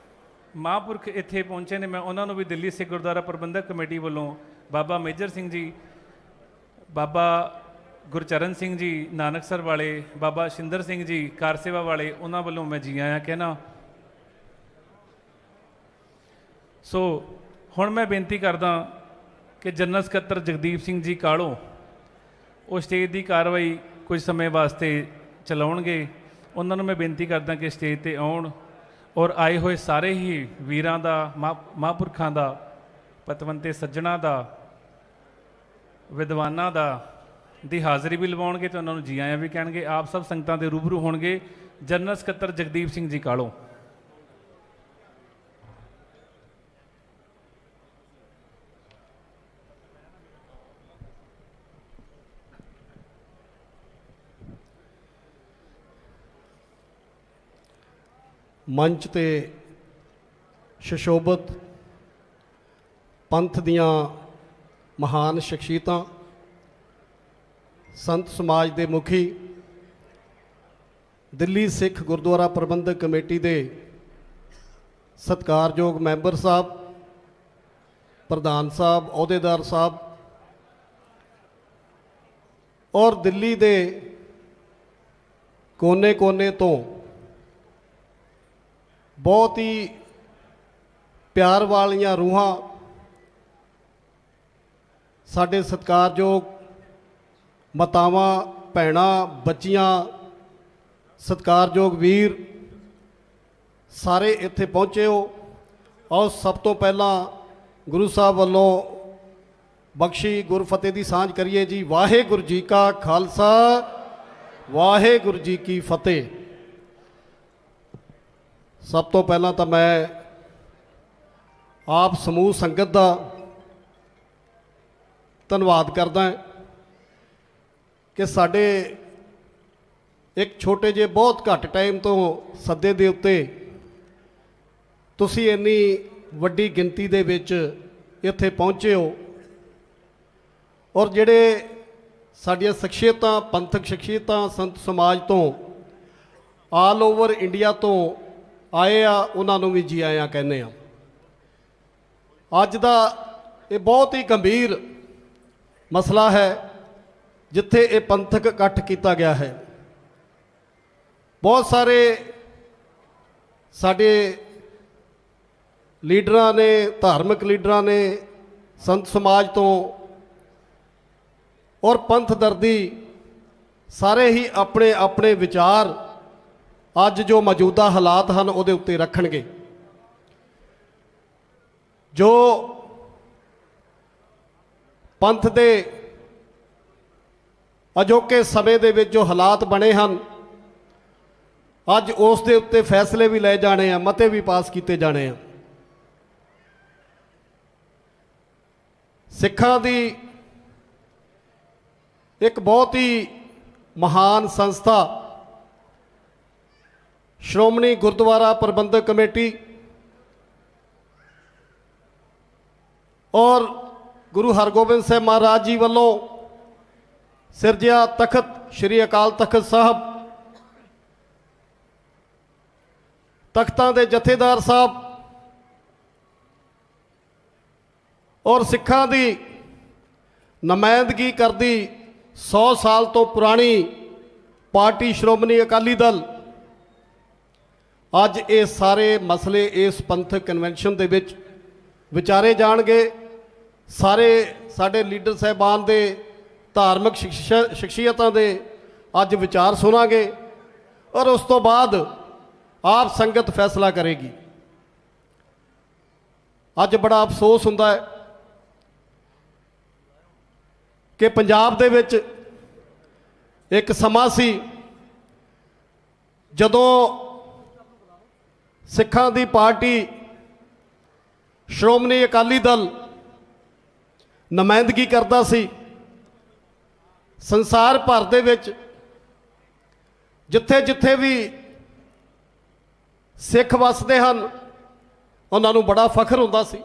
ਮਹਾਂਪੁਰਖ ਇੱਥੇ ਪਹੁੰਚੇ ਨੇ, ਮੈਂ ਉਹਨਾਂ ਨੂੰ ਵੀ ਦਿੱਲੀ ਸਿੱਖ ਗੁਰਦੁਆਰਾ ਪ੍ਰਬੰਧਕ ਕਮੇਟੀ ਵੱਲੋਂ ਬਾਬਾ ਮੇਜਰ ਸਿੰਘ ਜੀ, ਬਾਬਾ ਗੁਰਚਰਨ ਸਿੰਘ ਜੀ ਨਾਨਕਸਰ ਵਾਲੇ, ਬਾਬਾ ਸ਼ਿੰਦਰ ਸਿੰਘ ਜੀ ਕਾਰ ਸੇਵਾ ਵਾਲੇ, ਉਹਨਾਂ ਵੱਲੋਂ ਮੈਂ ਜੀ ਆਇਆਂ ਕਹਿਣਾ। ਸੋ ਹੁਣ ਮੈਂ ਬੇਨਤੀ ਕਰਦਾ ਕਿ ਜਨਰਲ ਸਕੱਤਰ ਜਗਦੀਪ ਸਿੰਘ ਜੀ ਕਾਲੋਂ ਉਹ ਸਟੇਜ ਦੀ ਕਾਰਵਾਈ ਕੁਝ ਸਮੇਂ ਵਾਸਤੇ ਚਲਾਉਣਗੇ। ਉਹਨਾਂ ਨੂੰ ਮੈਂ ਬੇਨਤੀ ਕਰਦਾ ਕਿ ਸਟੇਜ ਤੇ ਆਉਣ ਔਰ ਆਏ ਹੋਏ ਸਾਰੇ ਹੀ ਵੀਰਾਂ ਦਾ, ਮਹਾਂਪੁਰਖਾਂ ਦਾ, ਪਤਵੰਤੇ ਸੱਜਣਾ ਦਾ, ਵਿਦਵਾਨਾਂ ਦਾ ਦੀ ਹਾਜ਼ਰੀ ਵੀ ਲਵਾਉਣਗੇ ਤੇ ਉਹਨਾਂ ਨੂੰ ਜੀ ਆਇਆਂ ਵੀ ਕਹਿਣਗੇ। ਆਪ ਸਭ ਸੰਗਤਾਂ ਦੇ ਰੂਬਰੂ ਹੋਣਗੇ ਜਨਰਲ ਸਕੱਤਰ ਜਗਦੀਪ ਸਿੰਘ ਜੀ ਕਾਲੋਂ। ਮੰਚ ਤੇ ਸੁਸ਼ੋਭਿਤ ਪੰਥ ਦੀਆਂ ਮਹਾਨ ਸ਼ਖਸੀਅਤਾਂ, ਸੰਤ ਸਮਾਜ ਦੇ ਮੁਖੀ, ਦਿੱਲੀ ਸਿੱਖ ਗੁਰਦੁਆਰਾ ਪ੍ਰਬੰਧਕ ਕਮੇਟੀ ਦੇ ਸਤਿਕਾਰਯੋਗ ਮੈਂਬਰ ਸਾਹਿਬ, ਪ੍ਰਧਾਨ ਸਾਹਿਬ, ਅਹੁਦੇਦਾਰ ਸਾਹਿਬ ਔਰ ਦਿੱਲੀ ਦੇ ਕੋਨੇ-ਕੋਨੇ ਤੋਂ ਬਹੁਤ ਹੀ ਪਿਆਰ ਵਾਲੀਆਂ ਰੂਹਾਂ, ਸਾਡੇ ਸਤਿਕਾਰਯੋਗ ਮਾਤਾਵਾਂ, ਭੈਣਾਂ, ਬੱਚੀਆਂ, ਸਤਿਕਾਰਯੋਗ ਵੀਰ ਸਾਰੇ ਇੱਥੇ ਪਹੁੰਚੇ ਹੋ। ਆਓ ਸਭ ਤੋਂ ਪਹਿਲਾਂ ਗੁਰੂ ਸਾਹਿਬ ਵੱਲੋਂ ਬਖਸ਼ੀ ਗੁਰਫਤਿਹ ਦੀ ਸਾਂਝ ਕਰੀਏ ਜੀ। ਵਾਹਿਗੁਰੂ ਜੀ ਕਾ ਖਾਲਸਾ, ਵਾਹਿਗੁਰੂ ਜੀ ਕੀ ਫਤਿਹ। ਸਭ ਤੋਂ ਪਹਿਲਾਂ ਤਾਂ ਮੈਂ ਆਪ ਸਮੂਹ ਸੰਗਤ ਦਾ ਧੰਨਵਾਦ ਕਰਦਾ ਕਿ ਸਾਡੇ ਇੱਕ ਛੋਟੇ ਜਿਹੇ ਬਹੁਤ ਘੱਟ ਟਾਈਮ ਤੋਂ ਸੱਦੇ ਦੇ ਉੱਤੇ ਤੁਸੀਂ ਇੰਨੀ ਵੱਡੀ ਗਿਣਤੀ ਦੇ ਵਿੱਚ ਇੱਥੇ ਪਹੁੰਚੇ ਹੋ ਔਰ ਜਿਹੜੇ ਸਾਡੀਆਂ ਸ਼ਖਸੀਅਤਾਂ, ਪੰਥਕ ਸ਼ਖਸੀਅਤਾਂ, ਸੰਤ ਸਮਾਜ ਤੋਂ ਆਲ ਓਵਰ ਇੰਡੀਆ ਤੋਂ ਆਏ ਆ, ਉਹਨਾਂ ਨੂੰ ਵੀ ਜੀ ਆਇਆਂ ਕਹਿੰਦੇ ਆ। ਅੱਜ ਦਾ ਇਹ ਬਹੁਤ ਹੀ ਗੰਭੀਰ ਮਸਲਾ ਹੈ ਜਿੱਥੇ ਇਹ ਪੰਥਕ ਇਕੱਠ ਕੀਤਾ ਗਿਆ ਹੈ। ਬਹੁਤ ਸਾਰੇ ਸਾਡੇ ਲੀਡਰਾਂ ਨੇ, ਧਾਰਮਿਕ ਲੀਡਰਾਂ ਨੇ, ਸੰਤ ਸਮਾਜ ਤੋਂ ਔਰ ਪੰਥ ਦਰਦੀ ਸਾਰੇ ਹੀ ਆਪਣੇ ਆਪਣੇ ਵਿਚਾਰ ਅੱਜ ਜੋ ਮੌਜੂਦਾ ਹਾਲਾਤ ਹਨ ਉਹਦੇ ਉੱਤੇ ਰੱਖਣਗੇ। ਜੋ ਪੰਥ ਦੇ ਅਜੋਕੇ ਸਮੇਂ ਦੇ ਵਿੱਚ ਜੋ ਹਾਲਾਤ ਬਣੇ ਹਨ, ਅੱਜ ਉਸ ਦੇ ਉੱਤੇ ਫੈਸਲੇ ਵੀ ਲਏ ਜਾਣੇ ਆ, ਮਤੇ ਵੀ ਪਾਸ ਕੀਤੇ ਜਾਣੇ ਆ। ਸਿੱਖਾਂ ਦੀ ਇੱਕ ਬਹੁਤ ਹੀ ਮਹਾਨ ਸੰਸਥਾ ਸ਼੍ਰੋਮਣੀ ਗੁਰਦੁਆਰਾ ਪ੍ਰਬੰਧਕ ਕਮੇਟੀ ਔਰ ਗੁਰੂ ਹਰਗੋਬਿੰਦ ਸਾਹਿਬ ਮਹਾਰਾਜ ਜੀ ਵੱਲੋਂ ਸਿਰਜਿਆ ਤਖਤ ਸ੍ਰੀ ਅਕਾਲ ਤਖਤ ਸਾਹਿਬ, ਤਖਤਾਂ ਦੇ ਜਥੇਦਾਰ ਸਾਹਿਬ ਔਰ ਸਿੱਖਾਂ ਦੀ ਨੁਮਾਇੰਦਗੀ ਕਰਦੀ 100 ਸਾਲ ਤੋਂ ਪੁਰਾਣੀ ਪਾਰਟੀ ਸ਼੍ਰੋਮਣੀ ਅਕਾਲੀ ਦਲ ਅੱਜ ਇਹ ਸਾਰੇ ਮਸਲੇ ਇਸ ਪੰਥਕ ਕਨਵੈਨਸ਼ਨ ਦੇ ਵਿੱਚ ਵਿਚਾਰੇ ਜਾਣਗੇ। ਸਾਰੇ ਸਾਡੇ ਲੀਡਰ ਸਾਹਿਬਾਨ ਦੇ ਧਾਰਮਿਕ ਸ਼ਖਸੀਅਤਾਂ ਦੇ ਅੱਜ ਵਿਚਾਰ ਸੁਣਾਂਗੇ ਔਰ ਉਸ ਤੋਂ ਬਾਅਦ ਆਪ ਸੰਗਤ ਫੈਸਲਾ ਕਰੇਗੀ। ਅੱਜ ਬੜਾ ਅਫਸੋਸ ਹੁੰਦਾ ਹੈ ਕਿ ਪੰਜਾਬ ਦੇ ਵਿੱਚ ਇੱਕ ਸਮਾਂ ਸੀ ਜਦੋਂ ਸਿੱਖਾਂ ਦੀ ਪਾਰਟੀ ਸ਼੍ਰੋਮਣੀ ਅਕਾਲੀ ਦਲ ਨੁਮਾਇੰਦਗੀ ਕਰਦਾ ਸੀ। ਸੰਸਾਰ ਭਰ ਦੇ ਵਿੱਚ ਜਿੱਥੇ ਜਿੱਥੇ ਵੀ ਸਿੱਖ ਵਸਦੇ ਹਨ ਉਹਨਾਂ ਨੂੰ ਬੜਾ ਫਖਰ ਹੁੰਦਾ ਸੀ,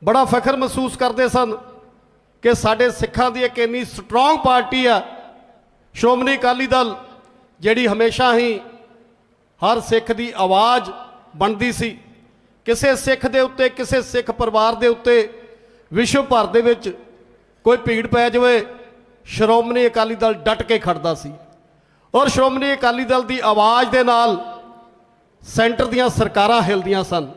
ਬੜਾ ਫਖਰ ਮਹਿਸੂਸ ਕਰਦੇ ਸਨ ਕਿ ਸਾਡੇ ਸਿੱਖਾਂ ਦੀ ਇੱਕ ਇੰਨੀ ਸਟਰੋਂਗ ਪਾਰਟੀ ਆ ਸ਼੍ਰੋਮਣੀ ਅਕਾਲੀ ਦਲ, ਜਿਹੜੀ ਹਮੇਸ਼ਾ ਹੀ ਹਰ ਸਿੱਖ ਦੀ ਆਵਾਜ਼ ਬਣਦੀ ਸੀ। ਕਿਸੇ ਸਿੱਖ ਦੇ ਉੱਤੇ, ਕਿਸੇ ਸਿੱਖ ਪਰਿਵਾਰ ਦੇ ਉੱਤੇ ਵਿਸ਼ਵ ਭਰ ਦੇ ਵਿੱਚ ਕੋਈ ਭੀੜ ਪੈ ਜਾਵੇ, ਸ਼੍ਰੋਮਣੀ ਅਕਾਲੀ ਦਲ ਡਟ ਕੇ ਖੜਦਾ ਸੀ ਔਰ ਸ਼੍ਰੋਮਣੀ ਅਕਾਲੀ ਦਲ ਦੀ ਆਵਾਜ਼ ਦੇ ਨਾਲ ਸੈਂਟਰ ਦੀਆਂ ਸਰਕਾਰਾਂ ਹਿਲਦੀਆਂ ਸਨ।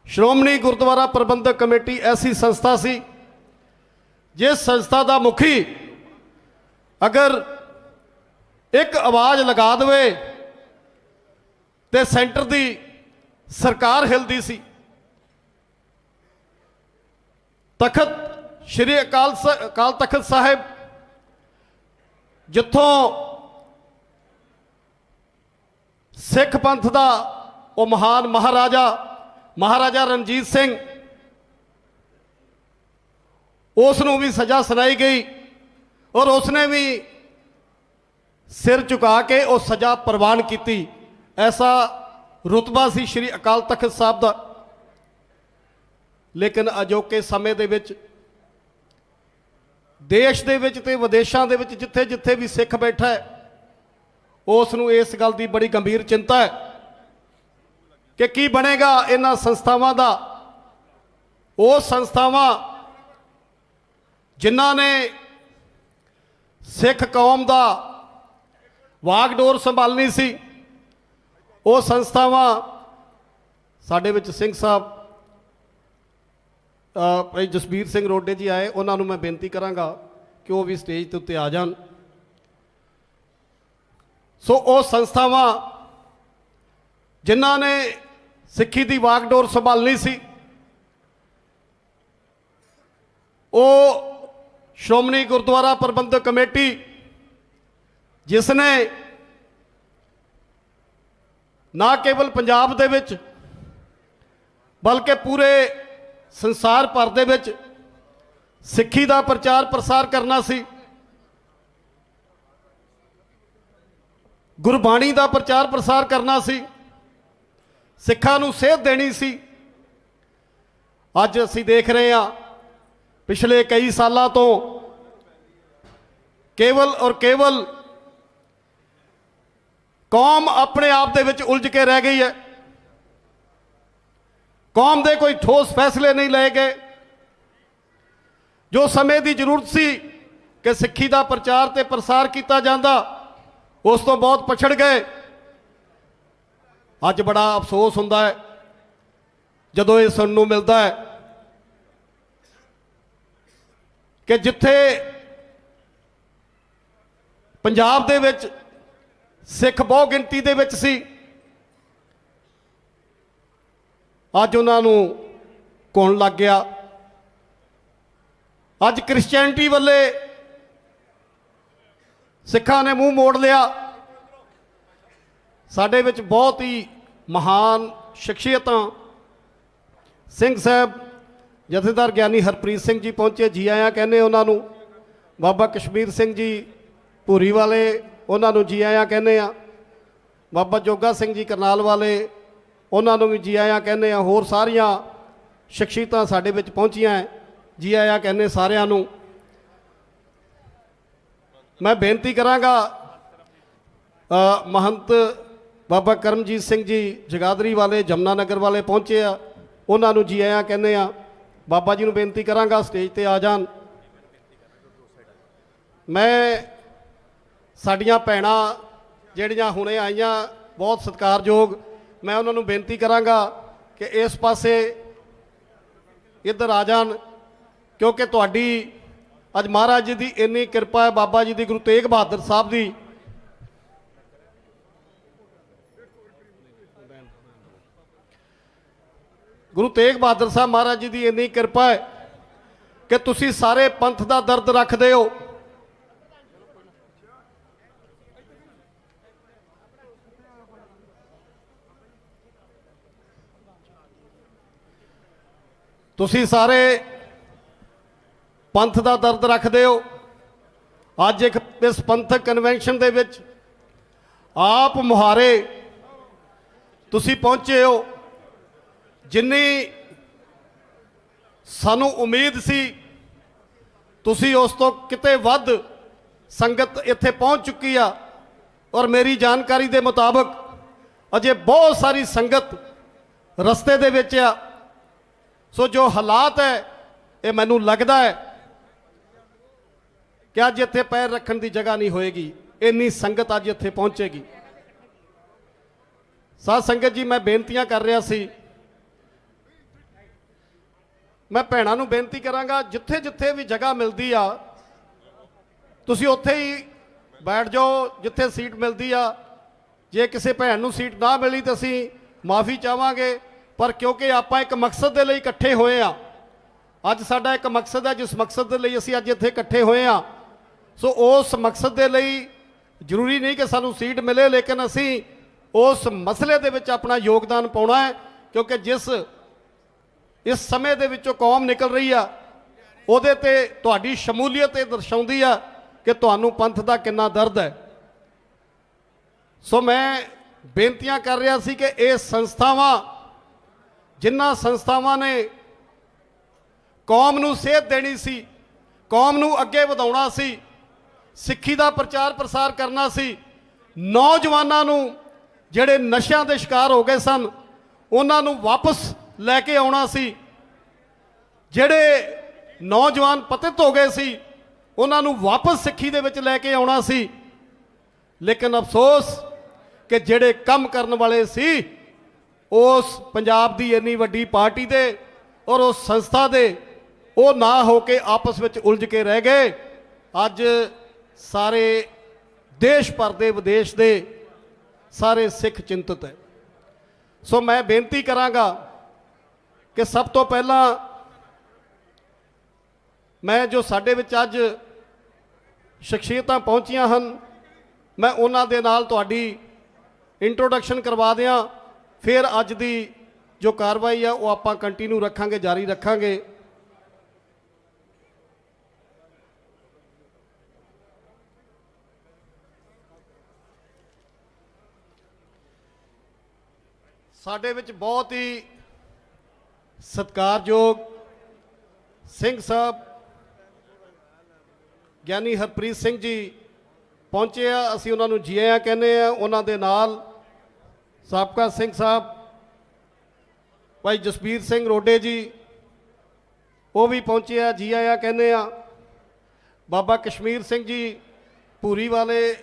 ਸ਼੍ਰੋਮਣੀ ਗੁਰਦੁਆਰਾ ਪ੍ਰਬੰਧਕ ਕਮੇਟੀ ਐਸੀ ਸੰਸਥਾ ਸੀ ਜਿਸ ਸੰਸਥਾ ਦਾ ਮੁਖੀ ਅਗਰ ਇੱਕ ਆਵਾਜ਼ ਲਗਾ ਦੇਵੇ ਤੇ ਸੈਂਟਰ ਦੀ ਸਰਕਾਰ ਹਿਲਦੀ ਸੀ। ਤਖਤ ਸ੍ਰੀ ਅਕਾਲ ਤਖਤ ਸਾਹਿਬ ਜਿੱਥੋਂ ਸਿੱਖ ਪੰਥ ਦਾ ਉਹ ਮਹਾਨ ਮਹਾਰਾਜਾ ਰਣਜੀਤ ਸਿੰਘ, ਉਸ ਨੂੰ ਵੀ ਸਜ਼ਾ ਸੁਣਾਈ ਗਈ ਔਰ ਉਸਨੇ ਵੀ ਸਿਰ ਝੁਕਾ ਕੇ ਉਹ ਸਜ਼ਾ ਪ੍ਰਵਾਨ ਕੀਤੀ। ਐਸਾ ਰੁਤਬਾ ਸੀ ਸ੍ਰੀ ਅਕਾਲ ਤਖਤ ਸਾਹਿਬ ਦਾ। ਲੇਕਿਨ ਅਜੋਕੇ ਸਮੇਂ ਦੇ ਵਿੱਚ ਦੇਸ਼ ਦੇ ਵਿੱਚ ਤੇ ਵਿਦੇਸ਼ਾਂ ਦੇ ਵਿੱਚ ਜਿੱਥੇ ਜਿੱਥੇ ਵੀ ਸਿੱਖ ਬੈਠਾ ਹੈ ਉਸ ਨੂੰ ਇਸ ਗੱਲ ਦੀ ਬੜੀ ਗੰਭੀਰ ਚਿੰਤਾ ਹੈ ਕਿ ਕੀ ਬਣੇਗਾ ਇਹਨਾਂ ਸੰਸਥਾਵਾਂ ਦਾ। ਉਹ ਸੰਸਥਾਵਾਂ ਜਿਨ੍ਹਾਂ ਨੇ ਸਿੱਖ ਕੌਮ ਦਾ ਵਾਗਡੋਰ ਸੰਭਾਲਣੀ ਸੀ, ਉਹ ਸੰਸਥਾਵਾਂ ਸਾਡੇ ਵਿੱਚ ਸਿੰਘ ਸਾਹਿਬ ਭਾਈ ਜਸਬੀਰ ਸਿੰਘ ਰੋਡੇ ਜੀ ਆਏ, ਉਹਨਾਂ ਨੂੰ ਮੈਂ ਬੇਨਤੀ ਕਰਾਂਗਾ ਕਿ ਉਹ ਵੀ ਸਟੇਜ ਦੇ ਉੱਤੇ ਆ ਜਾਣ। ਸੋ ਉਹ ਸੰਸਥਾਵਾਂ ਜਿਨ੍ਹਾਂ ਨੇ ਸਿੱਖੀ ਦੀ ਵਾਗਡੋਰ ਸੰਭਾਲਣੀ ਸੀ, ਉਹ ਸ਼੍ਰੋਮਣੀ ਗੁਰਦੁਆਰਾ ਪ੍ਰਬੰਧਕ ਕਮੇਟੀ ਜਿਸ ਨੇ ਨਾ ਕੇਵਲ ਪੰਜਾਬ ਦੇ ਵਿੱਚ ਬਲਕਿ ਪੂਰੇ ਸੰਸਾਰ ਭਰ ਦੇ ਵਿੱਚ ਸਿੱਖੀ ਦਾ ਪ੍ਰਚਾਰ ਪ੍ਰਸਾਰ ਕਰਨਾ ਸੀ, ਗੁਰਬਾਣੀ ਦਾ ਪ੍ਰਚਾਰ ਪ੍ਰਸਾਰ ਕਰਨਾ ਸੀ, ਸਿੱਖਾਂ ਨੂੰ ਸੇਧ ਦੇਣੀ ਸੀ। ਅੱਜ ਅਸੀਂ ਦੇਖ ਰਹੇ ਹਾਂ ਪਿਛਲੇ ਕਈ ਸਾਲਾਂ ਤੋਂ ਕੇਵਲ ਔਰ ਕੇਵਲ ਕੌਮ ਆਪਣੇ ਆਪ ਦੇ ਵਿੱਚ ਉਲਝ ਕੇ ਰਹਿ ਗਈ ਹੈ। ਕੌਮ ਦੇ ਕੋਈ ਠੋਸ ਫੈਸਲੇ ਨਹੀਂ ਲਏ ਗਏ। ਜੋ ਸਮੇਂ ਦੀ ਜ਼ਰੂਰਤ ਸੀ ਕਿ ਸਿੱਖੀ ਦਾ ਪ੍ਰਚਾਰ ਤੇ ਪ੍ਰਸਾਰ ਕੀਤਾ ਜਾਂਦਾ, ਉਸ ਤੋਂ ਬਹੁਤ ਪਛੜ ਗਏ। ਅੱਜ ਬੜਾ ਅਫਸੋਸ ਹੁੰਦਾ ਹੈ ਜਦੋਂ ਇਹ ਸੁਣਨ ਨੂੰ ਮਿਲਦਾ ਹੈ ਕਿ ਜਿੱਥੇ ਪੰਜਾਬ ਦੇ ਵਿੱਚ ਸਿੱਖ ਬਹੁ ਗਿਣਤੀ ਦੇ ਵਿੱਚ ਸੀ, ਅੱਜ ਉਹਨਾਂ ਨੂੰ ਕੌਣ ਲੱਗ ਗਿਆ। ਅੱਜ ਕ੍ਰਿਸਚੀਅਨਿਟੀ ਵੱਲੇ ਸਿੱਖਾਂ ਨੇ ਮੂੰਹ ਮੋੜ ਲਿਆ। ਸਾਡੇ ਵਿੱਚ ਬਹੁਤ ਹੀ ਮਹਾਨ ਸ਼ਖਸੀਅਤਾਂ, ਸਿੰਘ ਸਾਹਿਬ ਜਥੇਦਾਰ ਗਿਆਨੀ ਹਰਪ੍ਰੀਤ ਸਿੰਘ ਜੀ ਪਹੁੰਚੇ, ਜੀ ਆਇਆਂ ਕਹਿੰਦੇ ਉਹਨਾਂ ਨੂੰ। ਬਾਬਾ ਕਸ਼ਮੀਰ ਸਿੰਘ ਜੀ ਭੂਰੀ ਵਾਲੇ, ਉਹਨਾਂ ਨੂੰ ਜੀ ਆਇਆਂ ਕਹਿੰਦੇ ਆ। ਬਾਬਾ ਜੋਗਾ ਸਿੰਘ ਜੀ ਕਰਨਾਲ ਵਾਲੇ, ਉਹਨਾਂ ਨੂੰ ਵੀ ਜੀ ਆਇਆਂ ਕਹਿੰਦੇ ਆ। ਹੋਰ ਸਾਰੀਆਂ ਸ਼ਖਸੀਅਤਾਂ ਸਾਡੇ ਵਿੱਚ ਪਹੁੰਚੀਆਂ ਹੈ, ਜੀ ਆਇਆਂ ਕਹਿੰਦੇ ਸਾਰਿਆਂ ਨੂੰ। ਮੈਂ ਬੇਨਤੀ ਕਰਾਂਗਾ ਮਹੰਤ ਬਾਬਾ ਕਰਮਜੀਤ ਸਿੰਘ ਜੀ ਜਗਾਦਰੀ ਵਾਲੇ, ਜਮਨਾ ਨਗਰ ਵਾਲੇ ਪਹੁੰਚੇ ਆ, ਉਹਨਾਂ ਨੂੰ ਜੀ ਆਇਆਂ ਕਹਿੰਦੇ ਆ। ਬਾਬਾ ਜੀ ਨੂੰ ਬੇਨਤੀ ਕਰਾਂਗਾ ਸਟੇਜ ਤੇ ਆ ਜਾਣ। ਮੈਂ ਸਾਡੀਆਂ ਭੈਣਾਂ ਜਿਹੜੀਆਂ ਹੁਣੇ ਆਈਆਂ ਬਹੁਤ ਸਤਿਕਾਰਯੋਗ, ਮੈਂ ਉਹਨਾਂ ਨੂੰ ਬੇਨਤੀ ਕਰਾਂਗਾ ਕਿ ਇਸ ਪਾਸੇ ਇੱਧਰ ਆ ਜਾਣ, ਕਿਉਂਕਿ ਤੁਹਾਡੀ ਅੱਜ ਮਹਾਰਾਜ ਜੀ ਦੀ ਇੰਨੀ ਕਿਰਪਾ ਹੈ, ਬਾਬਾ ਜੀ ਦੀ, ਗੁਰੂ ਤੇਗ ਬਹਾਦਰ ਸਾਹਿਬ ਦੀ। ਗੁਰੂ ਤੇਗ ਬਹਾਦਰ ਸਾਹਿਬ ਮਹਾਰਾਜ ਜੀ ਦੀ ਇੰਨੀ ਕਿਰਪਾ ਹੈ ਕਿ ਤੁਸੀਂ ਸਾਰੇ ਪੰਥ ਦਾ ਦਰਦ ਰੱਖਦੇ ਹੋ। ਤੁਸੀਂ ਸਾਰੇ ਪੰਥ ਦਾ ਦਰਦ ਰੱਖਦੇ ਹੋ। ਅੱਜ ਇੱਕ ਇਸ ਪੰਥਕ ਕਨਵੈਨਸ਼ਨ ਦੇ ਵਿੱਚ ਆਪ ਮੁਹਾਰੇ ਤੁਸੀਂ ਪਹੁੰਚੇ ਹੋ। ਜਿੰਨੀ ਸਾਨੂੰ ਉਮੀਦ ਸੀ, ਤੁਸੀਂ ਉਸ ਤੋਂ ਕਿਤੇ ਵੱਧ ਸੰਗਤ ਇੱਥੇ ਪਹੁੰਚ ਚੁੱਕੀ ਆ। ਔਰ ਮੇਰੀ ਜਾਣਕਾਰੀ ਦੇ ਮੁਤਾਬਕ ਅਜੇ ਬਹੁਤ ਸਾਰੀ ਸੰਗਤ ਰਸਤੇ ਦੇ ਵਿੱਚ ਆ। ਸੋ ਜੋ ਹਾਲਾਤ ਹੈ, ਇਹ ਮੈਨੂੰ ਲੱਗਦਾ ਹੈ ਕਿ ਅੱਜ ਇੱਥੇ ਪੈਰ ਰੱਖਣ ਦੀ ਜਗ੍ਹਾ ਨਹੀਂ ਹੋਏਗੀ, ਇੰਨੀ ਸੰਗਤ ਅੱਜ ਇੱਥੇ ਪਹੁੰਚੇਗੀ। ਸਾਧ ਸੰਗਤ ਜੀ, ਮੈਂ ਬੇਨਤੀਆਂ ਕਰ ਰਿਹਾ ਸੀ। ਮੈਂ ਭੈਣਾਂ ਨੂੰ ਬੇਨਤੀ ਕਰਾਂਗਾ, ਜਿੱਥੇ ਜਿੱਥੇ ਵੀ ਜਗ੍ਹਾ ਮਿਲਦੀ ਆ ਤੁਸੀਂ ਉੱਥੇ ਹੀ ਬੈਠ ਜਾਓ ਜਿੱਥੇ ਸੀਟ ਮਿਲਦੀ ਆ। ਜੇ ਕਿਸੇ ਭੈਣ ਨੂੰ ਸੀਟ ਨਾ ਮਿਲੀ ਤਾਂ ਅਸੀਂ ਮਾਫੀ ਚਾਹਾਂਗੇ, ਪਰ ਕਿਉਂਕਿ ਆਪਾਂ ਇੱਕ ਮਕਸਦ ਦੇ ਲਈ ਇਕੱਠੇ ਹੋਏ ਆ। ਅੱਜ ਸਾਡਾ ਇੱਕ ਮਕਸਦ ਹੈ, ਜਿਸ ਮਕਸਦ ਦੇ ਲਈ ਅਸੀਂ ਅੱਜ ਇੱਥੇ ਇਕੱਠੇ ਹੋਏ ਆ। ਸੋ ਉਸ ਮਕਸਦ ਦੇ ਲਈ ਜ਼ਰੂਰੀ ਨਹੀਂ ਕਿ ਸਾਨੂੰ ਸੀਟ ਮਿਲੇ, ਲੇਕਿਨ ਅਸੀਂ ਉਸ ਮਸਲੇ ਦੇ ਵਿੱਚ ਆਪਣਾ ਯੋਗਦਾਨ ਪਾਉਣਾ ਹੈ, ਕਿਉਂਕਿ ਜਿਸ ਇਸ ਸਮੇਂ ਦੇ ਵਿੱਚੋਂ ਕੌਮ ਨਿਕਲ ਰਹੀ ਆ, ਉਹਦੇ ਤੇ ਤੁਹਾਡੀ ਸ਼ਮੂਲੀਅਤ ਇਹ ਦਰਸਾਉਂਦੀ ਆ ਕਿ ਤੁਹਾਨੂੰ ਪੰਥ ਦਾ ਕਿੰਨਾ ਦਰਦ ਹੈ। ਸੋ ਮੈਂ ਬੇਨਤੀਆਂ ਕਰ ਰਿਹਾ ਸੀ ਕਿ ਇਹ ਸੰਸਥਾਵਾਂ, ਜਿਨ੍ਹਾਂ ਸੰਸਥਾਵਾਂ ਨੇ ਕੌਮ ਨੂੰ ਸੇਧ ਦੇਣੀ ਸੀ, ਕੌਮ ਨੂੰ ਅੱਗੇ ਵਧਾਉਣਾ ਸੀ, ਸਿੱਖੀ ਦਾ ਪ੍ਰਚਾਰ ਪ੍ਰਸਾਰ ਕਰਨਾ ਸੀ, ਨੌਜਵਾਨਾਂ ਨੂੰ ਜਿਹੜੇ ਨਸ਼ਿਆਂ ਦੇ ਸ਼ਿਕਾਰ ਹੋ ਗਏ ਸਨ ਉਹਨਾਂ ਨੂੰ ਵਾਪਸ ਲੈ ਕੇ ਆਉਣਾ ਸੀ, ਜਿਹੜੇ ਨੌਜਵਾਨ ਪਤਿਤ ਹੋ ਗਏ ਸੀ ਉਹਨਾਂ ਨੂੰ ਵਾਪਸ ਸਿੱਖੀ ਦੇ ਵਿੱਚ ਲੈ ਕੇ ਆਉਣਾ ਸੀ। ਲੇਕਿਨ ਅਫਸੋਸ ਕਿ ਜਿਹੜੇ ਕੰਮ ਕਰਨ ਵਾਲੇ ਸੀ ਉਸ ਪੰਜਾਬ ਦੀ ਇੰਨੀ ਵੱਡੀ ਪਾਰਟੀ ਦੇ ਔਰ ਉਸ ਸੰਸਥਾ ਦੇ, ਉਹ ਨਾ ਹੋ ਕੇ ਆਪਸ ਵਿੱਚ ਉਲਝ ਕੇ ਰਹਿ ਗਏ। ਅੱਜ ਸਾਰੇ ਦੇਸ਼ ਭਰ ਦੇ, ਵਿਦੇਸ਼ ਦੇ ਸਾਰੇ ਸਿੱਖ ਚਿੰਤਤ ਹੈ। ਸੋ ਮੈਂ ਬੇਨਤੀ ਕਰਾਂਗਾ ਕਿ ਸਭ ਤੋਂ ਪਹਿਲਾਂ ਮੈਂ ਜੋ ਸਾਡੇ ਵਿੱਚ ਅੱਜ ਸ਼ਖਸੀਅਤਾਂ ਪਹੁੰਚੀਆਂ ਹਨ, ਮੈਂ ਉਹਨਾਂ ਦੇ ਨਾਲ ਤੁਹਾਡੀ ਇੰਟਰੋਡਕਸ਼ਨ ਕਰਵਾ ਦਿਆਂ। ਫਿਰ ਅੱਜ ਦੀ ਜੋ ਕਾਰਵਾਈ ਆ ਉਹ ਆਪਾਂ ਕੰਟੀਨਿਊ ਰੱਖਾਂਗੇ, ਜਾਰੀ ਰੱਖਾਂਗੇ। ਸਾਡੇ ਵਿੱਚ ਬਹੁਤ ਹੀ ਸਤਿਕਾਰਯੋਗ ਸਿੰਘ ਸਾਹਿਬ ਗਿਆਨੀ ਹਰਪ੍ਰੀਤ ਸਿੰਘ ਜੀ ਪਹੁੰਚੇ ਆ, ਅਸੀਂ ਉਹਨਾਂ ਨੂੰ ਜੀ ਆਇਆਂ ਕਹਿੰਦੇ ਆ। ਉਹਨਾਂ ਦੇ ਨਾਲ ਸਾਬਕਾ ਸਿੰਘ ਸਾਹਿਬ ਭਾਈ ਜਸਬੀਰ ਸਿੰਘ ਰੋਡੇ ਜੀ, ਉਹ ਵੀ ਪਹੁੰਚੇ ਆ, ਜੀ ਆਇਆਂ ਕਹਿੰਦੇ ਆ। ਬਾਬਾ ਕਸ਼ਮੀਰ ਸਿੰਘ ਜੀ ਭੂਰੀ ਵਾਲੇ,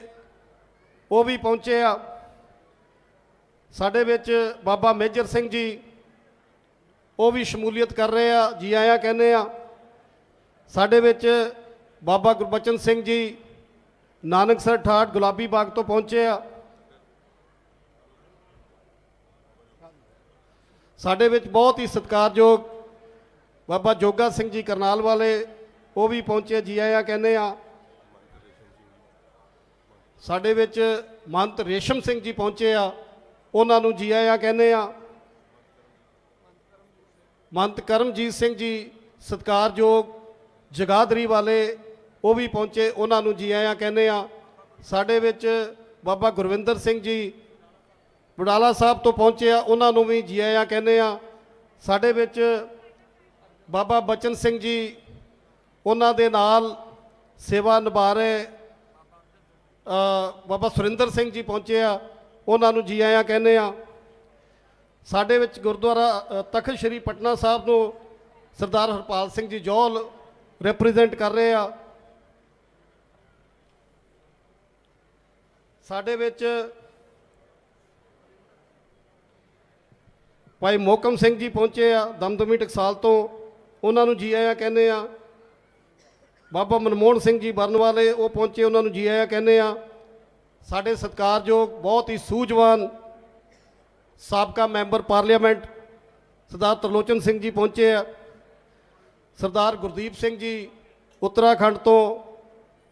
ਉਹ ਵੀ ਪਹੁੰਚੇ ਆ। ਸਾਡੇ ਵਿੱਚ ਬਾਬਾ ਮੇਜਰ ਸਿੰਘ ਜੀ, ਉਹ ਵੀ ਸ਼ਮੂਲੀਅਤ ਕਰ ਰਹੇ ਆ, ਜੀ ਆਇਆਂ ਕਹਿੰਦੇ ਆ। ਸਾਡੇ ਵਿੱਚ ਬਾਬਾ ਗੁਰਬਚਨ ਸਿੰਘ ਜੀ ਨਾਨਕਸਰ ਠਾਠ ਗੁਲਾਬੀ ਬਾਗ ਤੋਂ ਪਹੁੰਚੇ ਆ। ਸਾਡੇ ਵਿੱਚ ਬਹੁਤ ਹੀ ਸਤਿਕਾਰਯੋਗ ਬਾਬਾ ਜੋਗਾ ਸਿੰਘ ਜੀ ਕਰਨਾਲ ਵਾਲੇ, ਉਹ ਵੀ ਪਹੁੰਚੇ, ਜੀ ਆਇਆਂ ਕਹਿੰਦੇ ਆ। ਸਾਡੇ ਵਿੱਚ ਮਹੰਤ ਰੇਸ਼ਮ ਸਿੰਘ ਜੀ ਪਹੁੰਚੇ ਆ, ਉਹਨਾਂ ਨੂੰ ਜੀ ਆਇਆਂ ਕਹਿੰਦੇ ਆ। ਮਹੰਤ ਕਰਮਜੀਤ ਸਿੰਘ ਜੀ ਸਤਿਕਾਰਯੋਗ ਜਗਾਦਰੀ ਵਾਲੇ, ਉਹ ਵੀ ਪਹੁੰਚੇ, ਉਹਨਾਂ ਨੂੰ ਜੀ ਆਇਆਂ ਕਹਿੰਦੇ ਆ। ਸਾਡੇ ਵਿੱਚ ਬਾਬਾ ਗੁਰਵਿੰਦਰ ਸਿੰਘ ਜੀ ਬਡਾਲਾ ਸਾਹਿਬ ਤੋਂ ਪਹੁੰਚੇ ਆ, ਉਹਨਾਂ ਨੂੰ ਵੀ ਜੀ ਆਇਆਂ ਕਹਿੰਦੇ ਆ। ਸਾਡੇ ਵਿੱਚ ਬਾਬਾ ਬਚਨ ਸਿੰਘ ਜੀ, ਉਹਨਾਂ ਦੇ ਨਾਲ ਸੇਵਾ ਨਿਭਾ ਰਹੇ ਬਾਬਾ ਸੁਰਿੰਦਰ ਸਿੰਘ ਜੀ ਪਹੁੰਚੇ ਆ, ਉਹਨਾਂ ਨੂੰ ਜੀ ਆਇਆਂ ਕਹਿੰਦੇ ਆ। ਸਾਡੇ ਵਿੱਚ ਗੁਰਦੁਆਰਾ ਤਖਤ ਸ੍ਰੀ ਪਟਨਾ ਸਾਹਿਬ ਨੂੰ ਸਰਦਾਰ ਹਰਪਾਲ ਸਿੰਘ ਜੀ ਜੌਹਲ ਰਿਪਰੈਜ਼ੈਂਟ ਕਰ ਰਹੇ ਆ। ਸਾਡੇ ਵਿੱਚ ਭਾਈ ਮੋਹਕਮ ਸਿੰਘ ਜੀ ਪਹੁੰਚੇ ਆ ਦਮਦਮੀ ਟਕਸਾਲ ਤੋਂ, ਉਹਨਾਂ ਨੂੰ ਜੀ ਆਇਆਂ ਕਹਿੰਦੇ ਆ। ਬਾਬਾ ਮਨਮੋਹਨ ਸਿੰਘ ਜੀ ਬਰਨਵਾਲੇ ਉਹ ਪਹੁੰਚੇ, ਉਹਨਾਂ ਨੂੰ ਜੀ ਆਇਆਂ ਕਹਿੰਦੇ ਆ। ਸਾਡੇ ਸਤਿਕਾਰਯੋਗ ਬਹੁਤ ਹੀ ਸੂਝਵਾਨ ਸਾਬਕਾ ਮੈਂਬਰ ਪਾਰਲੀਮੈਂਟ ਸਰਦਾਰ ਤਰਲੋਚਨ ਸਿੰਘ ਜੀ ਪਹੁੰਚੇ ਆ। ਸਰਦਾਰ ਗੁਰਦੀਪ ਸਿੰਘ ਜੀ ਉੱਤਰਾਖੰਡ ਤੋਂ,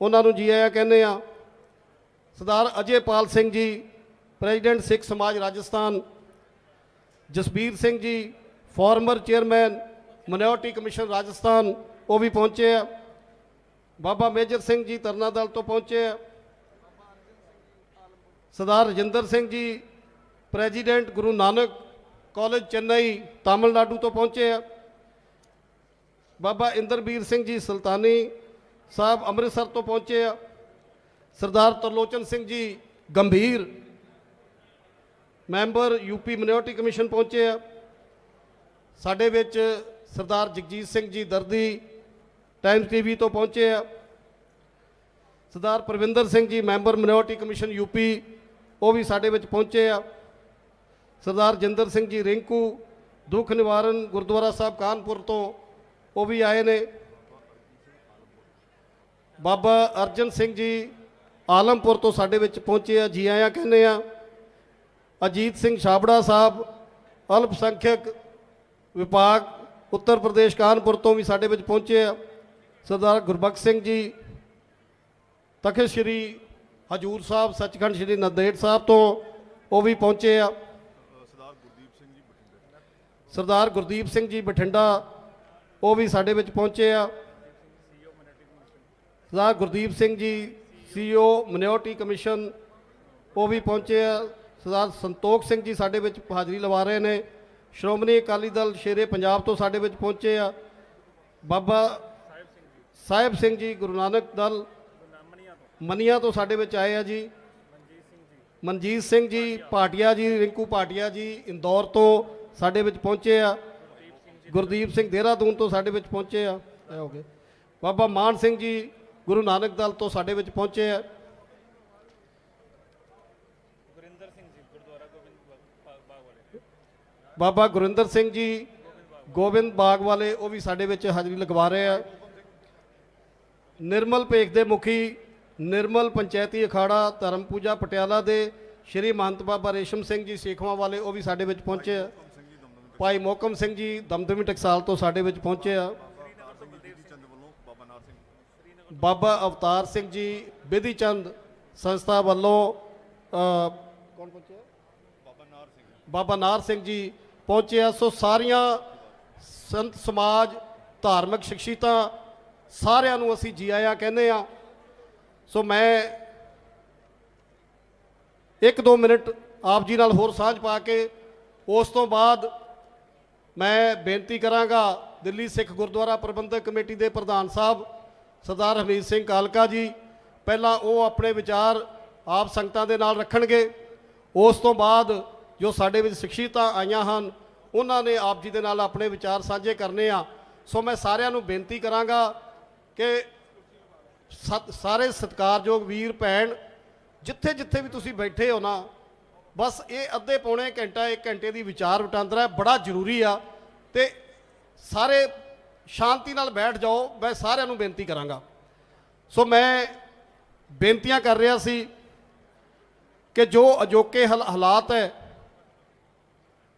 ਉਹਨਾਂ ਨੂੰ ਜੀ ਆਇਆਂ ਕਹਿੰਦੇ ਆ। ਸਰਦਾਰ ਅਜੇਪਾਲ ਸਿੰਘ ਜੀ ਪ੍ਰੈਜ਼ੀਡੈਂਟ ਸਿੱਖ ਸਮਾਜ Rajasthan. Jasbir Singh ji farmer chairman minority commission Rajasthan, ਉਹ ਵੀ ਪਹੁੰਚੇ ਆ। ਬਾਬਾ ਮੇਜਰ ਸਿੰਘ ਜੀ ਤਰਨਾ ਦਲ ਤੋਂ ਪਹੁੰਚੇ ਆ। ਸਰਦਾਰ ਰਜਿੰਦਰ ਸਿੰਘ ਜੀ ਪ੍ਰੈਜ਼ੀਡੈਂਟ ਗੁਰੂ ਨਾਨਕ ਕਾਲਜ ਚੇਨਈ ਤਾਮਿਲਨਾਡੂ ਤੋਂ ਪਹੁੰਚੇ ਆ। ਬਾਬਾ ਇੰਦਰਬੀਰ ਸਿੰਘ ਜੀ ਸੁਲਤਾਨੀ ਸਾਹਿਬ ਅੰਮ੍ਰਿਤਸਰ ਤੋਂ ਪਹੁੰਚੇ ਆ। ਸਰਦਾਰ ਤਰਲੋਚਨ ਸਿੰਘ ਜੀ ਗੰਭੀਰ ਮੈਂਬਰ ਯੂਪੀ ਮਾਈਨੋਰਟੀ ਕਮਿਸ਼ਨ ਪਹੁੰਚੇ ਆ। ਸਾਡੇ ਵਿੱਚ ਸਰਦਾਰ ਜਗਜੀਤ ਸਿੰਘ ਜੀ ਦਰਦੀ ਟਾਈਮਸ ਟੀਵੀ ਤੋਂ ਪਹੁੰਚੇ ਆ। ਸਰਦਾਰ Parvinder Singh ji member minority commission UP, ਉਹ ਵੀ ਸਾਡੇ ਵਿੱਚ ਪਹੁੰਚੇ ਆ। ਸਰਦਾਰ ਜਿੰਦਰ ਸਿੰਘ ਜੀ ਰਿੰਕੂ ਦੁੱਖ ਨਿਵਾਰਨ ਗੁਰਦੁਆਰਾ ਸਾਹਿਬ ਕਾਨਪੁਰ ਤੋਂ, ਉਹ ਵੀ ਆਏ ਨੇ। ਬਾਬਾ ਅਰਜਨ ਸਿੰਘ ਜੀ ਆਲਮਪੁਰ ਤੋਂ ਸਾਡੇ ਵਿੱਚ ਪਹੁੰਚੇ ਆ, ਜੀ ਆਇਆਂ ਕਹਿੰਦੇ ਆ। ਅਜੀਤ ਸਿੰਘ ਛਾਬੜਾ ਸਾਹਿਬ ਅਲਪ ਸੰਖਿਅਕ ਵਿਭਾਗ ਉੱਤਰ ਪ੍ਰਦੇਸ਼ ਕਾਨਪੁਰ ਤੋਂ ਵੀ ਸਾਡੇ ਵਿੱਚ ਪਹੁੰਚੇ ਆ। ਸਰਦਾਰ ਗੁਰਬਖਸ਼ ਸਿੰਘ ਜੀ ਤਖਤ ਸ੍ਰੀ ਹਜੂਰ ਸਾਹਿਬ ਸੱਚਖੰਡ ਸ੍ਰੀ ਨੰਦੇੜ ਸਾਹਿਬ ਤੋਂ, ਉਹ ਵੀ ਪਹੁੰਚੇ ਆ। ਸਰਦਾਰ ਗੁਰਦੀਪ ਸਿੰਘ ਜੀ ਬਠਿੰਡਾ, ਉਹ ਵੀ ਸਾਡੇ ਵਿੱਚ ਪਹੁੰਚੇ ਆ। ਸਰਦਾਰ Gurdeep Singh ji CEO minority commission, ਉਹ ਵੀ ਪਹੁੰਚੇ ਆ। ਸਰਦਾਰ ਸੰਤੋਖ ਸਿੰਘ ਜੀ ਸਾਡੇ ਵਿੱਚ ਹਾਜ਼ਰੀ ਲਵਾ ਰਹੇ ਨੇ। ਸ਼੍ਰੋਮਣੀ ਅਕਾਲੀ ਦਲ ਸ਼ੇਰੇ ਪੰਜਾਬ ਤੋਂ ਸਾਡੇ ਵਿੱਚ ਪਹੁੰਚੇ ਆ। ਬਾਬਾ ਸਾਹਿਬ ਸਿੰਘ ਜੀ ਗੁਰੂ ਨਾਨਕ ਦਲ ਮਨੀਆਂ ਤੋਂ ਸਾਡੇ ਵਿੱਚ ਆਏ ਆ ਜੀ। ਮਨਜੀਤ ਸਿੰਘ ਜੀ ਭਾਟੀਆ ਜੀ, ਰਿੰਕੂ ਭਾਟੀਆ ਜੀ ਇੰਦੌਰ ਤੋਂ ਸਾਡੇ ਵਿੱਚ ਪਹੁੰਚੇ ਆ। ਗੁਰਦੀਪ ਸਿੰਘ ਦੇਹਰਾਦੂਨ ਤੋਂ ਸਾਡੇ ਵਿੱਚ ਪਹੁੰਚੇ ਆ। ਇਹ ਹੋ ਗਏ। ਬਾਬਾ ਮਾਨ ਸਿੰਘ ਜੀ ਗੁਰੂ ਨਾਨਕ ਦਲ ਤੋਂ ਸਾਡੇ ਵਿੱਚ ਪਹੁੰਚੇ ਆ। ਬਾਬਾ ਗੁਰਿੰਦਰ ਸਿੰਘ ਜੀ ਗੋਬਿੰਦ ਬਾਗ ਵਾਲੇ, ਉਹ ਵੀ ਸਾਡੇ ਵਿੱਚ ਹਾਜ਼ਰੀ ਲਗਵਾ ਰਹੇ ਆ। ਨਿਰਮਲ ਭੇਖ ਦੇ ਮੁਖੀ ਨਿਰਮਲ ਪੰਚਾਇਤੀ ਅਖਾੜਾ ਧਰਮ ਪੂਜਾ ਪਟਿਆਲਾ ਦੇ ਸ਼੍ਰੀ ਮਹੰਤ ਬਾਬਾ ਰੇਸ਼ਮ ਸਿੰਘ ਜੀ ਸੇਖਵਾਂ ਵਾਲੇ, ਉਹ ਵੀ ਸਾਡੇ ਵਿੱਚ ਪਹੁੰਚੇ ਆ। ਭਾਈ ਮੋਹਕਮ ਸਿੰਘ ਜੀ ਦਮਦਮੀ ਟਕਸਾਲ ਤੋਂ ਸਾਡੇ ਵਿੱਚ ਪਹੁੰਚੇ ਆ। ਬਾਬਾ ਅਵਤਾਰ ਸਿੰਘ ਜੀ ਬਿਧੀ ਚੰਦ ਸੰਸਥਾ ਵੱਲੋਂ ਕੌਣ ਪਹੁੰਚਿਆ? ਬਾਬਾ ਨਾਰ ਸਿੰਘ ਜੀ ਪਹੁੰਚੇ ਆ। ਸੋ ਸਾਰੀਆਂ ਸੰਤ ਸਮਾਜ ਧਾਰਮਿਕ ਸ਼ਖਸੀਅਤਾਂ ਸਾਰਿਆਂ ਨੂੰ ਅਸੀਂ ਜੀ ਆਇਆਂ ਕਹਿੰਦੇ ਆ। ਸੋ ਮੈਂ 1-2 ਮਿੰਟ ਆਪ ਜੀ ਨਾਲ ਹੋਰ ਸਾਂਝ ਪਾ ਕੇ ਉਸ ਤੋਂ ਬਾਅਦ ਮੈਂ ਬੇਨਤੀ ਕਰਾਂਗਾ ਦਿੱਲੀ ਸਿੱਖ ਗੁਰਦੁਆਰਾ ਪ੍ਰਬੰਧਕ ਕਮੇਟੀ ਦੇ ਪ੍ਰਧਾਨ ਸਾਹਿਬ ਸਰਦਾਰ ਹਮੀਦ ਸਿੰਘ ਕਾਲਕਾ ਜੀ, ਪਹਿਲਾਂ ਉਹ ਆਪਣੇ ਵਿਚਾਰ ਆਪ ਸੰਗਤਾਂ ਦੇ ਨਾਲ ਰੱਖਣਗੇ। ਉਸ ਤੋਂ ਬਾਅਦ ਜੋ ਸਾਡੇ ਵਿੱਚ ਸ਼ਖਸੀਅਤਾਂ ਆਈਆਂ ਹਨ ਉਹਨਾਂ ਨੇ ਆਪ ਜੀ ਦੇ ਨਾਲ ਆਪਣੇ ਵਿਚਾਰ ਸਾਂਝੇ ਕਰਨੇ ਆ। ਸੋ ਮੈਂ ਸਾਰਿਆਂ ਨੂੰ ਬੇਨਤੀ ਕਰਾਂਗਾ ਕਿ ਸਾਰੇ ਸਤਿਕਾਰਯੋਗ ਵੀਰ ਭੈਣ ਜਿੱਥੇ ਜਿੱਥੇ ਵੀ ਤੁਸੀਂ ਬੈਠੇ ਹੋ ਨਾ, ਬਸ ਇਹ ਅੱਧੇ ਪੌਣੇ ਘੰਟਾ 1 ਘੰਟੇ ਦੀ ਵਿਚਾਰ ਵਟਾਂਦਰਾ ਬੜਾ ਜ਼ਰੂਰੀ ਆ, ਤੇ ਸਾਰੇ ਸ਼ਾਂਤੀ ਨਾਲ ਬੈਠ ਜਾਓ। ਮੈਂ ਸਾਰਿਆਂ ਨੂੰ ਬੇਨਤੀ ਕਰਾਂਗਾ। ਸੋ ਮੈਂ ਬੇਨਤੀਆਂ ਕਰ ਰਿਹਾ ਸੀ ਕਿ ਜੋ ਅਜੋਕੇ ਹਾਲਾਤ ਹੈ,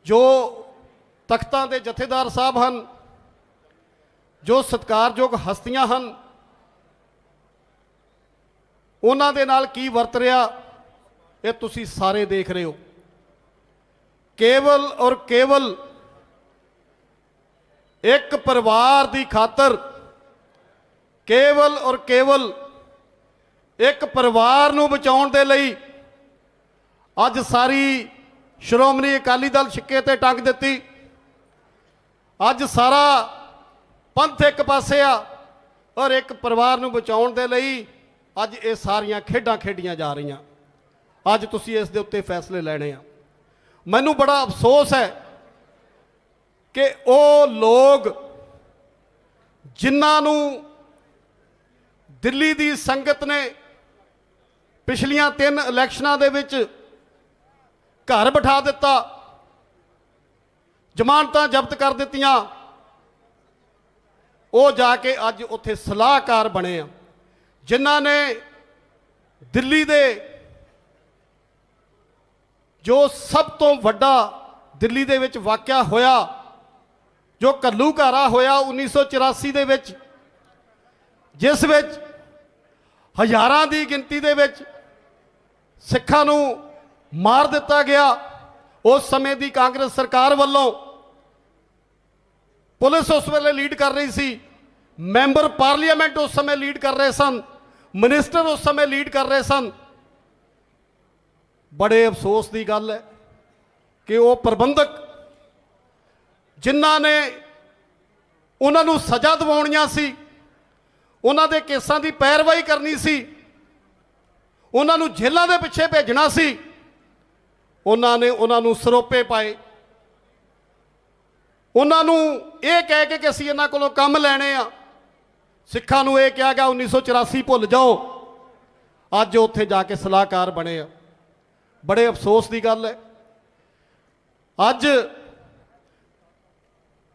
ਜੋ ਤਖਤਾਂ ਦੇ ਜਥੇਦਾਰ ਸਾਹਿਬ ਹਨ, ਜੋ ਸਤਿਕਾਰਯੋਗ ਹਸਤੀਆਂ ਹਨ, ਉਹਨਾਂ ਦੇ ਨਾਲ ਕੀ ਵਰਤ ਰਿਹਾ ਇਹ ਤੁਸੀਂ ਸਾਰੇ ਦੇਖ ਰਹੇ ਹੋ। ਕੇਵਲ ਔਰ ਕੇਵਲ ਇੱਕ ਪਰਿਵਾਰ ਦੀ ਖਾਤਰ, ਕੇਵਲ ਔਰ ਕੇਵਲ ਇੱਕ ਪਰਿਵਾਰ ਨੂੰ ਬਚਾਉਣ ਦੇ ਲਈ ਅੱਜ ਸਾਰੀ ਸ਼੍ਰੋਮਣੀ ਅਕਾਲੀ ਦਲ ਸਿੱਕੇ ਤੇ ਟੰਗ ਦਿੱਤੀ। ਅੱਜ ਸਾਰਾ ਪੰਥ ਇੱਕ ਪਾਸੇ ਆ ਔਰ ਇੱਕ ਪਰਿਵਾਰ ਨੂੰ ਬਚਾਉਣ ਦੇ ਲਈ ਅੱਜ ਇਹ ਸਾਰੀਆਂ ਖੇਡਾਂ ਖੇਡੀਆਂ ਜਾ ਰਹੀਆਂ। ਅੱਜ ਤੁਸੀਂ ਇਸ ਦੇ ਉੱਤੇ ਫੈਸਲੇ ਲੈਣੇ ਆ। ਮੈਨੂੰ ਬੜਾ ਅਫਸੋਸ ਹੈ ਕਿ ਉਹ ਲੋਕ ਜਿਨ੍ਹਾਂ ਨੂੰ ਦਿੱਲੀ ਦੀ ਸੰਗਤ ਨੇ ਪਿਛਲੀਆਂ 3 ਇਲੈਕਸ਼ਨਾਂ ਦੇ ਵਿੱਚ ਘਰ ਬਿਠਾ ਦਿੱਤਾ, ਜ਼ਮਾਨਤਾਂ ਜ਼ਬਤ ਕਰ ਦਿੱਤੀਆਂ, ਉਹ ਜਾ ਕੇ ਅੱਜ ਉੱਥੇ ਸਲਾਹਕਾਰ ਬਣੇ ਆ, ਜਿਨ੍ਹਾਂ ਨੇ ਦਿੱਲੀ ਦੇ ਜੋ ਸਭ ਤੋਂ ਵੱਡਾ ਦਿੱਲੀ ਦੇ ਵਿੱਚ ਵਾਕਿਆ ਹੋਇਆ, ਜੋ ਘੱਲੂਘਾਰਾ ਹੋਇਆ 1984 ਦੇ ਵਿੱਚ, ਜਿਸ ਵਿੱਚ ਹਜ਼ਾਰਾਂ ਦੀ ਗਿਣਤੀ ਦੇ ਵਿੱਚ ਸਿੱਖਾਂ ਨੂੰ ਮਾਰ ਦਿੱਤਾ ਗਿਆ। ਉਸ ਸਮੇਂ ਦੀ ਕਾਂਗਰਸ ਸਰਕਾਰ ਵੱਲੋਂ ਪੁਲਿਸ ਉਸ ਵੇਲੇ ਲੀਡ ਕਰ ਰਹੀ ਸੀ, ਮੈਂਬਰ ਪਾਰਲੀਮੈਂਟ ਉਸ ਸਮੇਂ ਲੀਡ ਕਰ ਰਹੇ ਸਨ, ਮਿਨਿਸਟਰ ਉਸ ਸਮੇਂ ਲੀਡ ਕਰ ਰਹੇ ਸਨ। ਬੜੇ ਅਫਸੋਸ ਦੀ ਗੱਲ ਹੈ ਕਿ ਉਹ ਪ੍ਰਬੰਧਕ ਜਿਨ੍ਹਾਂ ਨੇ ਉਹਨਾਂ ਨੂੰ ਸਜ਼ਾ ਦਿਵਾਉਣੀਆਂ ਸੀ, ਉਹਨਾਂ ਦੇ ਕੇਸਾਂ ਦੀ ਪੈਰਵਾਈ ਕਰਨੀ ਸੀ, ਉਹਨਾਂ ਨੂੰ ਜੇਲ੍ਹਾਂ ਦੇ ਪਿੱਛੇ ਭੇਜਣਾ ਸੀ, ਉਹਨਾਂ ਨੇ ਉਹਨਾਂ ਨੂੰ ਸਰੋਪੇ ਪਾਏ। ਉਹਨਾਂ ਨੂੰ ਇਹ ਕਹਿ ਕੇ ਕਿ ਅਸੀਂ ਇਹਨਾਂ ਕੋਲੋਂ ਕੰਮ ਲੈਣੇ ਆ। ਸਿੱਖਾਂ ਨੂੰ ਇਹ ਕਿਹਾ ਗਿਆ 1984 ਭੁੱਲ ਜਾਓ। ਅੱਜ ਉੱਥੇ ਜਾ ਕੇ ਸਲਾਹਕਾਰ ਬਣੇ ਆ। ਬੜੇ ਅਫਸੋਸ ਦੀ ਗੱਲ ਹੈ। ਅੱਜ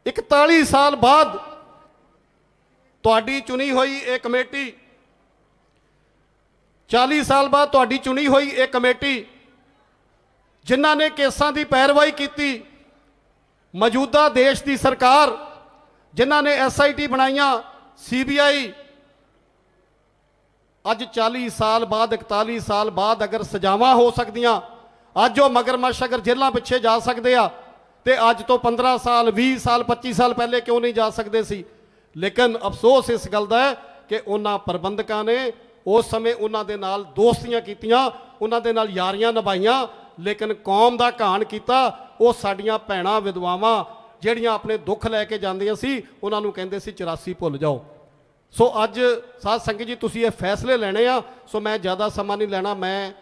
41 ਸਾਲ ਬਾਅਦ ਤੁਹਾਡੀ ਚੁਣੀ ਹੋਈ ਇਹ ਕਮੇਟੀ, 40 ਸਾਲ ਬਾਅਦ ਤੁਹਾਡੀ ਚੁਣੀ ਹੋਈ ਇਹ ਕਮੇਟੀ, ਜਿਨ੍ਹਾਂ ਨੇ ਕੇਸਾਂ ਦੀ ਪੈਰਵਾਈ ਕੀਤੀ, ਮੌਜੂਦਾ ਦੇਸ਼ ਦੀ ਸਰਕਾਰ ਜਿਨ੍ਹਾਂ ਨੇ SIT ਬਣਾਈਆਂ, CBI, ਅੱਜ 40 ਸਾਲ ਬਾਅਦ 41 ਸਾਲ ਬਾਅਦ ਅਗਰ ਸਜ਼ਾਵਾਂ ਹੋ ਸਕਦੀਆਂ, ਅੱਜ ਉਹ ਮਗਰਮੱਛ ਅਗਰ ਜੇਲ੍ਹਾਂ ਪਿੱਛੇ ਜਾ ਸਕਦੇ ਆ ਤੇ ਅੱਜ ਤੋਂ 15 ਸਾਲ 20 ਸਾਲ 25 ਸਾਲ ਪਹਿਲੇ ਕਿਉਂ ਨਹੀਂ ਜਾ ਸਕਦੇ ਸੀ। ਲੇਕਿਨ ਅਫਸੋਸ ਇਸ ਗੱਲ ਦਾ ਹੈ ਕਿ ਉਹਨਾਂ ਪ੍ਰਬੰਧਕਾਂ ਨੇ ਉਸ ਸਮੇਂ ਉਹਨਾਂ ਦੇ ਨਾਲ ਦੋਸਤੀਆਂ ਕੀਤੀਆਂ, ਉਹਨਾਂ ਦੇ ਨਾਲ ਯਾਰੀਆਂ ਨਿਭਾਈਆਂ, ਲੇਕਿਨ ਕੌਮ ਦਾ ਘਾਣ ਕੀਤਾ। ਉਹ ਸਾਡੀਆਂ ਭੈਣਾਂ ਵਿਧਵਾਵਾਂ ਜਿਹੜੀਆਂ ਆਪਣੇ ਦੁੱਖ ਲੈ ਕੇ ਜਾਂਦੀਆਂ ਸੀ, ਉਹਨਾਂ ਨੂੰ ਕਹਿੰਦੇ ਸੀ 84 ਭੁੱਲ ਜਾਓ। ਸੋ ਅੱਜ ਸਾਧ ਸੰਗਤ ਜੀ ਤੁਸੀਂ ਇਹ ਫੈਸਲੇ ਲੈਣੇ ਆ। ਸੋ ਮੈਂ ਜ਼ਿਆਦਾ ਸਮਾਂ ਨਹੀਂ ਲੈਣਾ। ਮੈਂ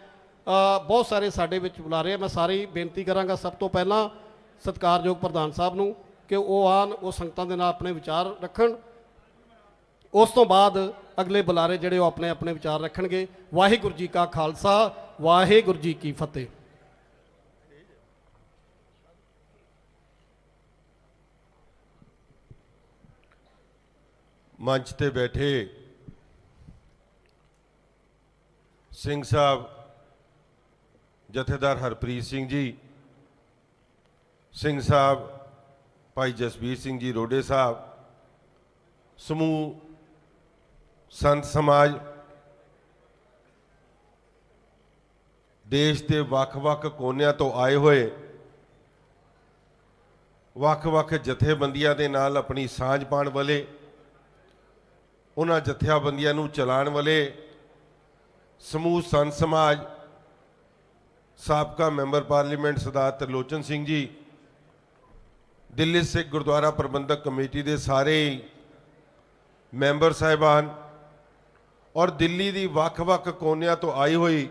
ਬਹੁਤ ਸਾਰੇ ਸਾਡੇ ਵਿੱਚ ਬੁਲਾ ਰਹੇ, ਮੈਂ ਸਾਰੀ ਬੇਨਤੀ ਕਰਾਂਗਾ ਸਭ ਤੋਂ ਪਹਿਲਾਂ ਸਤਿਕਾਰਯੋਗ ਪ੍ਰਧਾਨ ਸਾਹਿਬ ਨੂੰ ਕਿ ਉਹ ਆਉਣ, ਉਹ ਸੰਗਤਾਂ ਦੇ ਨਾਲ ਆਪਣੇ ਵਿਚਾਰ ਰੱਖਣ। ਉਸ ਤੋਂ ਬਾਅਦ ਅਗਲੇ ਬੁਲਾਰੇ ਜਿਹੜੇ ਉਹ ਆਪਣੇ ਆਪਣੇ ਵਿਚਾਰ ਰੱਖਣਗੇ। ਵਾਹਿਗੁਰੂ ਜੀ ਕਾ ਖਾਲਸਾ, ਵਾਹਿਗੁਰੂ ਜੀ ਕੀ ਫਤਿਹ। ਮੰਚ ਤੇ ਬੈਠੇ ਸਿੰਘ ਸਾਹਿਬ, ਜਥੇਦਾਰ ਹਰਪ੍ਰੀਤ ਸਿੰਘ ਜੀ, ਸਿੰਘ ਸਾਹਿਬ ਭਾਈ ਜਸਬੀਰ ਸਿੰਘ ਜੀ ਰੋਡੇ ਸਾਹਿਬ, ਸਮੂਹ ਸੰਤ ਸਮਾਜ, ਦੇਸ਼ ਦੇ ਵੱਖ-ਵੱਖ ਕੋਨਿਆਂ ਤੋਂ ਆਏ ਹੋਏ ਵੱਖ-ਵੱਖ ਜਥੇਬੰਦੀਆਂ ਦੇ ਨਾਲ ਆਪਣੀ ਸਾਂਝ ਪਾਉਣ ਵਾਲੇ, ਉਹਨਾਂ ਜਥੇਬੰਦੀਆਂ ਨੂੰ ਚਲਾਉਣ ਵਾਲੇ ਸਮੂਹ ਸੰਤ ਸਮਾਜ, ਸਾਬਕਾ ਮੈਂਬਰ ਪਾਰਲੀਮੈਂਟ ਸਰਦਾਰ ਤਰਲੋਚਨ ਸਿੰਘ ਜੀ, ਦਿੱਲੀ ਸਿੱਖ ਗੁਰਦੁਆਰਾ ਪ੍ਰਬੰਧਕ ਕਮੇਟੀ ਦੇ ਸਾਰੇ ਮੈਂਬਰ ਸਾਹਿਬਾਨ ਔਰ ਦਿੱਲੀ ਦੀ ਵੱਖ-ਵੱਖ ਕੋਨਿਆਂ ਤੋਂ ਆਈ ਹੋਈ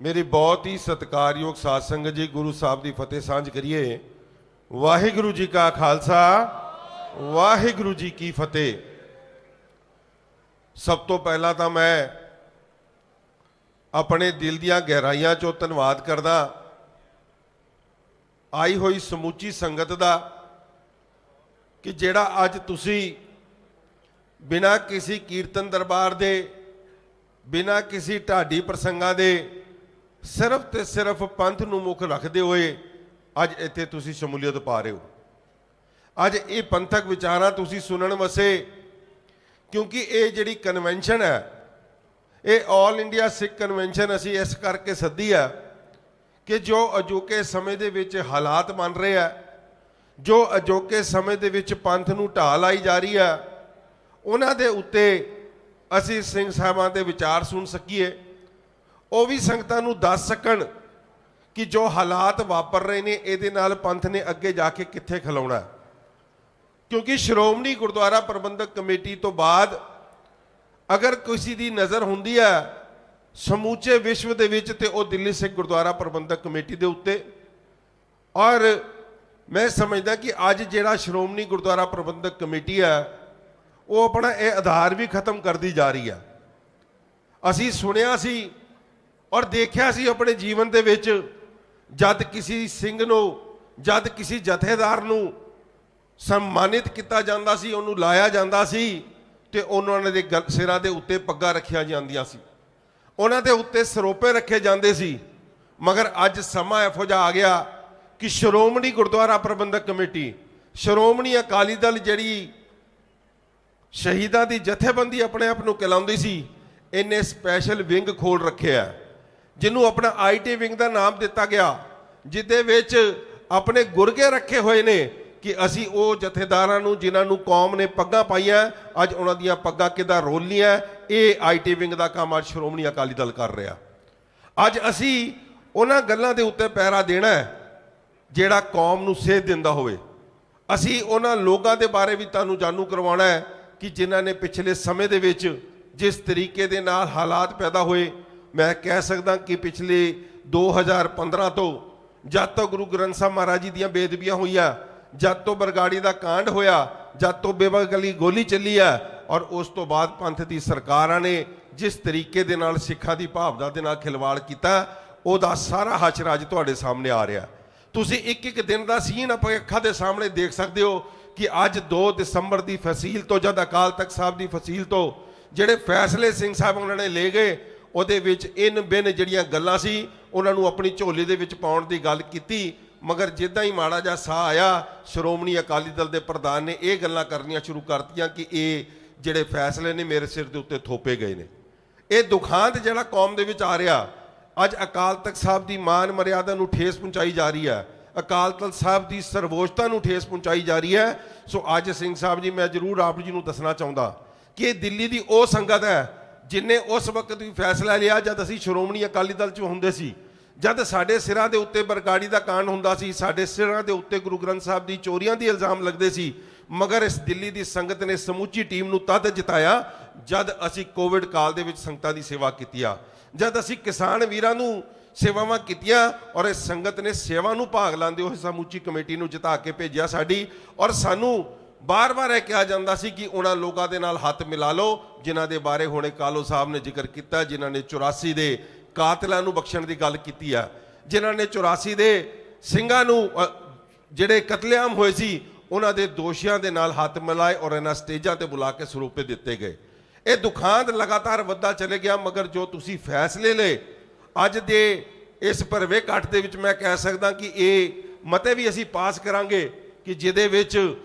ਮੇਰੀ ਬਹੁਤ ਹੀ ਸਤਿਕਾਰਯੋਗ ਸਾਧ ਸੰਗਤ ਜੀ, ਗੁਰੂ ਸਾਹਿਬ ਦੀ ਫਤਿਹ ਸਾਂਝ ਕਰੀਏ। ਵਾਹਿਗੁਰੂ ਜੀ ਕਾ ਖਾਲਸਾ, ਵਾਹਿਗੁਰੂ ਜੀ ਕੀ ਫਤਿਹ। ਸਭ ਤੋਂ ਪਹਿਲਾਂ ਤਾਂ ਮੈਂ ਆਪਣੇ ਦਿਲ ਦੀਆਂ ਗਹਿਰਾਈਆਂ 'ਚੋਂ ਧੰਨਵਾਦ ਕਰਦਾ ਆਈ ਹੋਈ ਸਮੁੱਚੀ ਸੰਗਤ ਦਾ ਕਿ ਜਿਹੜਾ ਅੱਜ ਤੁਸੀਂ ਬਿਨਾਂ ਕਿਸੇ ਕੀਰਤਨ ਦਰਬਾਰ ਦੇ, ਬਿਨਾਂ ਕਿਸੇ ਢਾਡੀ ਪ੍ਰਸੰਗਾਂ ਦੇ, ਸਿਰਫ ਤੇ ਸਿਰਫ ਪੰਥ ਨੂੰ ਮੁੱਖ ਰੱਖਦੇ ਹੋਏ ਅੱਜ ਇੱਥੇ ਤੁਸੀਂ ਸ਼ਮੂਲੀਅਤ ਪਾ ਰਹੇ ਹੋ। ਅੱਜ ਇਹ ਪੰਥਕ ਵਿਚਾਰਾਂ ਤੁਸੀਂ ਸੁਣਨ ਵਸੇ, ਕਿਉਂਕਿ ਇਹ ਜਿਹੜੀ ਕਨਵੈਨਸ਼ਨ ਹੈ, ਇਹ ਆਲ ਇੰਡੀਆ ਸਿੱਖ ਕਨਵੈਨਸ਼ਨ ਅਸੀਂ ਇਸ ਕਰਕੇ ਸੱਦੀ ਹੈ ਕਿ ਜੋ ਅਜੋਕੇ ਸਮੇਂ ਦੇ ਵਿੱਚ ਹਾਲਾਤ ਬਣ ਰਹੇ ਆ, ਜੋ ਅਜੋਕੇ ਸਮੇਂ ਦੇ ਵਿੱਚ ਪੰਥ ਨੂੰ ਢਾਹ ਲਾਈ ਜਾ ਰਹੀ ਹੈ, ਉਹਨਾਂ ਦੇ ਉੱਤੇ ਅਸੀਂ ਸਿੰਘ ਸਾਹਿਬਾਂ ਦੇ ਵਿਚਾਰ ਸੁਣ ਸਕੀਏ, ਉਹ ਵੀ ਸੰਗਤਾਂ ਨੂੰ ਦੱਸ ਸਕਣ ਕਿ ਜੋ ਹਾਲਾਤ ਵਾਪਰ ਰਹੇ ਨੇ ਇਹਦੇ ਨਾਲ ਪੰਥ ਨੇ ਅੱਗੇ ਜਾ ਕੇ ਕਿੱਥੇ ਖਲੋਣਾ ਹੈ। ਕਿਉਂਕਿ ਸ਼੍ਰੋਮਣੀ ਗੁਰਦੁਆਰਾ ਪ੍ਰਬੰਧਕ ਕਮੇਟੀ ਤੋਂ ਬਾਅਦ ਅਗਰ ਕਿਸੇ ਦੀ ਨਜ਼ਰ ਹੁੰਦੀ ਹੈ ਸਮੂਚੇ ਵਿਸ਼ਵ ਦੇ ਵਿੱਚ ਤੇ ਉਹ ਦਿੱਲੀ ਸਿੱਖ ਗੁਰਦੁਆਰਾ ਪ੍ਰਬੰਧਕ ਕਮੇਟੀ ਦੇ ਉੱਤੇ। ਔਰ ਮੈਂ ਸਮਝਦਾ ਕਿ ਅੱਜ ਜਿਹੜਾ ਸ਼੍ਰੋਮਣੀ ਗੁਰਦੁਆਰਾ ਪ੍ਰਬੰਧਕ ਕਮੇਟੀ ਹੈ ਉਹ ਆਪਣਾ ਇਹ ਆਧਾਰ ਵੀ ਖਤਮ ਕਰਦੀ ਜਾ ਰਹੀ ਹੈ। ਅਸੀਂ ਸੁਣਿਆ ਸੀ ਔਰ ਦੇਖਿਆ ਸੀ ਆਪਣੇ ਜੀਵਨ ਦੇ ਵਿੱਚ, ਜਦ ਕਿਸੇ ਸਿੰਘ ਨੂੰ, ਜਦ ਕਿਸੇ ਜਥੇਦਾਰ ਨੂੰ ਸਨਮਾਨਿਤ ਕੀਤਾ ਜਾਂਦਾ ਸੀ, ਉਹਨੂੰ ਲਾਇਆ ਜਾਂਦਾ ਸੀ ਤੇ ਉਹਨਾਂ ਦੇ ਸਿਰਾਂ ਦੇ ਉੱਤੇ ਪੱਗਾਂ ਰੱਖੀਆਂ ਜਾਂਦੀਆਂ ਸੀ, ਉਹਨਾਂ ਦੇ ਉੱਤੇ ਸਰੋਪੇ ਰੱਖੇ ਜਾਂਦੇ ਸੀ। ਮਗਰ ਅੱਜ ਸਮਾਂ ਇਹੋ ਜਿਹਾ ਆ ਗਿਆ ਕਿ ਸ਼੍ਰੋਮਣੀ ਗੁਰਦੁਆਰਾ ਪ੍ਰਬੰਧਕ ਕਮੇਟੀ, ਸ਼੍ਰੋਮਣੀ ਅਕਾਲੀ ਦਲ ਜਿਹੜੀ ਸ਼ਹੀਦਾਂ ਦੀ ਜਥੇਬੰਦੀ ਆਪਣੇ ਆਪ ਨੂੰ ਕਹਿਲਾਉਂਦੀ ਸੀ, ਇਹਨੇ ਸਪੈਸ਼ਲ ਵਿੰਗ ਖੋਲ ਰੱਖਿਆ ਜਿਹਨੂੰ ਆਪਣਾ ਆਈਟੀ ਵਿੰਗ ਦਾ ਨਾਮ ਦਿੱਤਾ ਗਿਆ, ਜਿਹਦੇ ਵਿੱਚ ਆਪਣੇ ਗੁਰਗੇ ਰੱਖੇ ਹੋਏ ਨੇ ਕਿ ਅਸੀਂ ਉਹ ਜਥੇਦਾਰਾਂ ਨੂੰ ਜਿਨ੍ਹਾਂ ਨੂੰ ਕੌਮ ਨੇ ਪੱਗਾਂ ਪਾਈਆਂ, ਅੱਜ ਉਹਨਾਂ ਦੀਆਂ ਪੱਗਾਂ ਕਿੱਦਾਂ ਰੋਲਣੀਆਂ, ਇਹ ਆਈਟੀ ਵਿੰਗ ਦਾ ਕੰਮ ਅੱਜ ਸ਼੍ਰੋਮਣੀ ਅਕਾਲੀ ਦਲ ਕਰ ਰਿਹਾ। ਅੱਜ ਅਸੀਂ ਉਹਨਾਂ ਗੱਲਾਂ ਦੇ ਉੱਤੇ ਪਹਿਰਾ ਦੇਣਾ ਹੈ ਜਿਹੜਾ ਕੌਮ ਨੂੰ ਸੇਧ ਦਿੰਦਾ ਹੋਵੇ। ਅਸੀਂ ਉਹਨਾਂ ਲੋਕਾਂ ਦੇ ਬਾਰੇ ਵੀ ਤੁਹਾਨੂੰ ਜਾਣੂ ਕਰਵਾਉਣਾ ਹੈ ਕਿ ਜਿਨ੍ਹਾਂ ਨੇ ਪਿਛਲੇ ਸਮੇਂ ਦੇ ਵਿੱਚ ਜਿਸ ਤਰੀਕੇ ਦੇ ਨਾਲ ਹਾਲਾਤ ਪੈਦਾ ਹੋਏ, ਮੈਂ ਕਹਿ ਸਕਦਾ ਕਿ ਪਿਛਲੇ 2015 ਤੋਂ ਜਦ ਤੋਂ ਗੁਰੂ ਗ੍ਰੰਥ ਸਾਹਿਬ ਮਹਾਰਾਜ ਜੀ ਦੀਆਂ ਬੇਅਦਬੀਆਂ ਹੋਈਆਂ, ਜਦ ਤੋਂ ਬਰਗਾੜੀ ਦਾ ਕਾਂਡ ਹੋਇਆ, ਜਦ ਤੋਂ ਬੇਵਕਲੀ ਗੋਲੀ ਚੱਲੀ ਆ, ਔਰ ਉਸ ਤੋਂ ਬਾਅਦ ਪੰਥ ਦੀ ਸਰਕਾਰਾਂ ਨੇ ਜਿਸ ਤਰੀਕੇ ਦੇ ਨਾਲ ਸਿੱਖਾਂ ਦੀ ਭਾਵਨਾ ਦੇ ਨਾਲ ਖਿਲਵਾੜ ਕੀਤਾ, ਉਹਦਾ ਸਾਰਾ ਹਸ਼ਰ ਅੱਜ ਤੁਹਾਡੇ ਸਾਹਮਣੇ ਆ ਰਿਹਾ। ਤੁਸੀਂ ਇੱਕ ਇੱਕ ਦਿਨ ਦਾ ਸੀਨ ਆਪਣੇ ਅੱਖਾਂ ਦੇ ਸਾਹਮਣੇ ਦੇਖ ਸਕਦੇ ਹੋ ਕਿ ਅੱਜ 2 ਦਸੰਬਰ ਦੀ ਫਸੀਲ ਤੋਂ, ਜਦ ਅਕਾਲ ਤਖਤ ਸਾਹਿਬ ਦੀ ਫਸੀਲ ਤੋਂ ਜਿਹੜੇ ਫੈਸਲੇ ਸਿੰਘ ਸਾਹਿਬ ਉਹਨਾਂ ਨੇ ਲੈ ਗਏ, ਉਹਦੇ ਵਿੱਚ ਇਨ ਬਿਨ ਜਿਹੜੀਆਂ ਗੱਲਾਂ ਸੀ ਉਹਨਾਂ ਨੂੰ ਆਪਣੀ ਝੋਲੀ ਦੇ ਵਿੱਚ ਪਾਉਣ ਦੀ ਗੱਲ ਕੀਤੀ। ਮਗਰ ਜਿੱਦਾਂ ਹੀ ਮਾੜਾ ਜਿਹਾ ਸਾਹ ਆਇਆ, ਸ਼੍ਰੋਮਣੀ ਅਕਾਲੀ ਦਲ ਦੇ ਪ੍ਰਧਾਨ ਨੇ ਇਹ ਗੱਲਾਂ ਕਰਨੀਆਂ ਸ਼ੁਰੂ ਕਰਤੀਆਂ ਕਿ ਇਹ ਜਿਹੜੇ ਫੈਸਲੇ ਨੇ ਮੇਰੇ ਸਿਰ ਦੇ ਉੱਤੇ ਥੋਪੇ ਗਏ ਨੇ। ਇਹ ਦੁਖਾਂਤ ਜਿਹੜਾ ਕੌਮ ਦੇ ਵਿੱਚ ਆ ਰਿਹਾ, ਅੱਜ ਅਕਾਲ ਤਖਤ ਸਾਹਿਬ ਦੀ ਮਾਨ ਮਰਿਆਦਾ ਨੂੰ ਠੇਸ ਪਹੁੰਚਾਈ ਜਾ ਰਹੀ ਹੈ, ਅਕਾਲ ਤਖਤ ਸਾਹਿਬ ਦੀ ਸਰਵੋਚਤਾ ਨੂੰ ਠੇਸ ਪਹੁੰਚਾਈ ਜਾ ਰਹੀ ਹੈ। ਸੋ ਅੱਜ ਸਿੰਘ ਸਾਹਿਬ ਜੀ, ਮੈਂ ਜ਼ਰੂਰ ਆਪ ਜੀ ਨੂੰ ਦੱਸਣਾ ਚਾਹੁੰਦਾ ਕਿ ਇਹ ਦਿੱਲੀ ਦੀ ਉਹ ਸੰਗਤ ਹੈ ਜਿਨੇ ਉਸ ਵਕਤ ਵੀ ਫੈਸਲਾ ਲਿਆ ਜਦ ਅਸੀਂ ਸ਼੍ਰੋਮਣੀ ਅਕਾਲੀ ਦਲ 'ਚ ਹੁੰਦੇ ਸੀ, ਜਦ ਸਾਡੇ ਸਿਰਾਂ ਦੇ ਉੱਤੇ ਬਰਗਾੜੀ ਦਾ ਕਾਂਡ ਹੁੰਦਾ ਸੀ, ਸਾਡੇ ਸਿਰਾਂ ਦੇ ਉੱਤੇ ਗੁਰੂ ਗ੍ਰੰਥ ਸਾਹਿਬ ਦੀ ਚੋਰੀਆਂ ਦੀ ਇਲਜ਼ਾਮ ਲੱਗਦੇ ਸੀ। ਮਗਰ ਇਸ ਦਿੱਲੀ ਦੀ ਸੰਗਤ ਨੇ ਸਮੁੱਚੀ ਟੀਮ ਨੂੰ ਤਦ ਜਿਤਾਇਆ ਜਦ ਅਸੀਂ ਕੋਵਿਡ ਕਾਲ ਦੇ ਵਿੱਚ ਸੰਗਤਾਂ ਦੀ ਸੇਵਾ ਕੀਤੀ ਆ, ਜਦ ਅਸੀਂ ਕਿਸਾਨ ਵੀਰਾਂ ਨੂੰ ਸੇਵਾਵਾਂ ਕੀਤੀਆਂ, ਔਰ ਇਸ ਸੰਗਤ ਨੇ ਸੇਵਾ ਨੂੰ ਭਾਗ ਲਾਉਂਦੇ ਹੋਏ ਸਮੁੱਚੀ ਕਮੇਟੀ ਨੂੰ ਜਿਤਾ ਕੇ ਭੇਜਿਆ ਸਾਡੀ। ਔਰ ਸਾਨੂੰ ਬਾਰ-ਬਾਰ ਇਹ ਕਿਹਾ ਜਾਂਦਾ ਸੀ ਕਿ ਉਹਨਾਂ ਲੋਕਾਂ ਦੇ ਨਾਲ ਹੱਥ ਮਿਲਾ ਲਓ ਜਿਨ੍ਹਾਂ ਦੇ ਬਾਰੇ ਹੁਣੇ ਕਾਲੋ ਸਾਹਿਬ ਨੇ ਜ਼ਿਕਰ ਕੀਤਾ, ਜਿਨ੍ਹਾਂ ਨੇ 84 ਦੇ ਕਾਤਲਾਂ ਨੂੰ ਬਖਸ਼ਣ ਦੀ ਗੱਲ ਕੀਤੀ ਆ, ਜਿਨ੍ਹਾਂ ਨੇ 84 ਦੇ ਸਿੰਘਾਂ ਨੂੰ ਜਿਹੜੇ ਕਤਲੇਆਮ ਹੋਏ ਸੀ ਉਹਨਾਂ ਦੇ ਦੋਸ਼ੀਆਂ ਦੇ ਨਾਲ ਹੱਥ ਮਿਲਾਏ ਔਰ ਇਹਨਾਂ ਸਟੇਜਾਂ ਤੇ ਬੁਲਾ ਕੇ ਸਰੂਪੇ ਦਿੱਤੇ ਗਏ। ਇਹ ਦੁਖਾਂਤ ਲਗਾਤਾਰ ਵੱਧਦਾ ਚਲੇ ਗਿਆ। ਮਗਰ ਜੋ ਤੁਸੀਂ ਫੈਸਲੇ ਲਏ ਅੱਜ ਦੇ ਇਸ ਭਰਵੇਂ ਇਕੱਠ ਦੇ ਵਿੱਚ, ਮੈਂ ਕਹਿ ਸਕਦਾ ਕਿ ਇਹ ਮਤੇ ਵੀ ਅਸੀਂ ਪਾਸ ਕਰਾਂਗੇ ਕਿ ਜਿਹਦੇ ਵਿੱਚ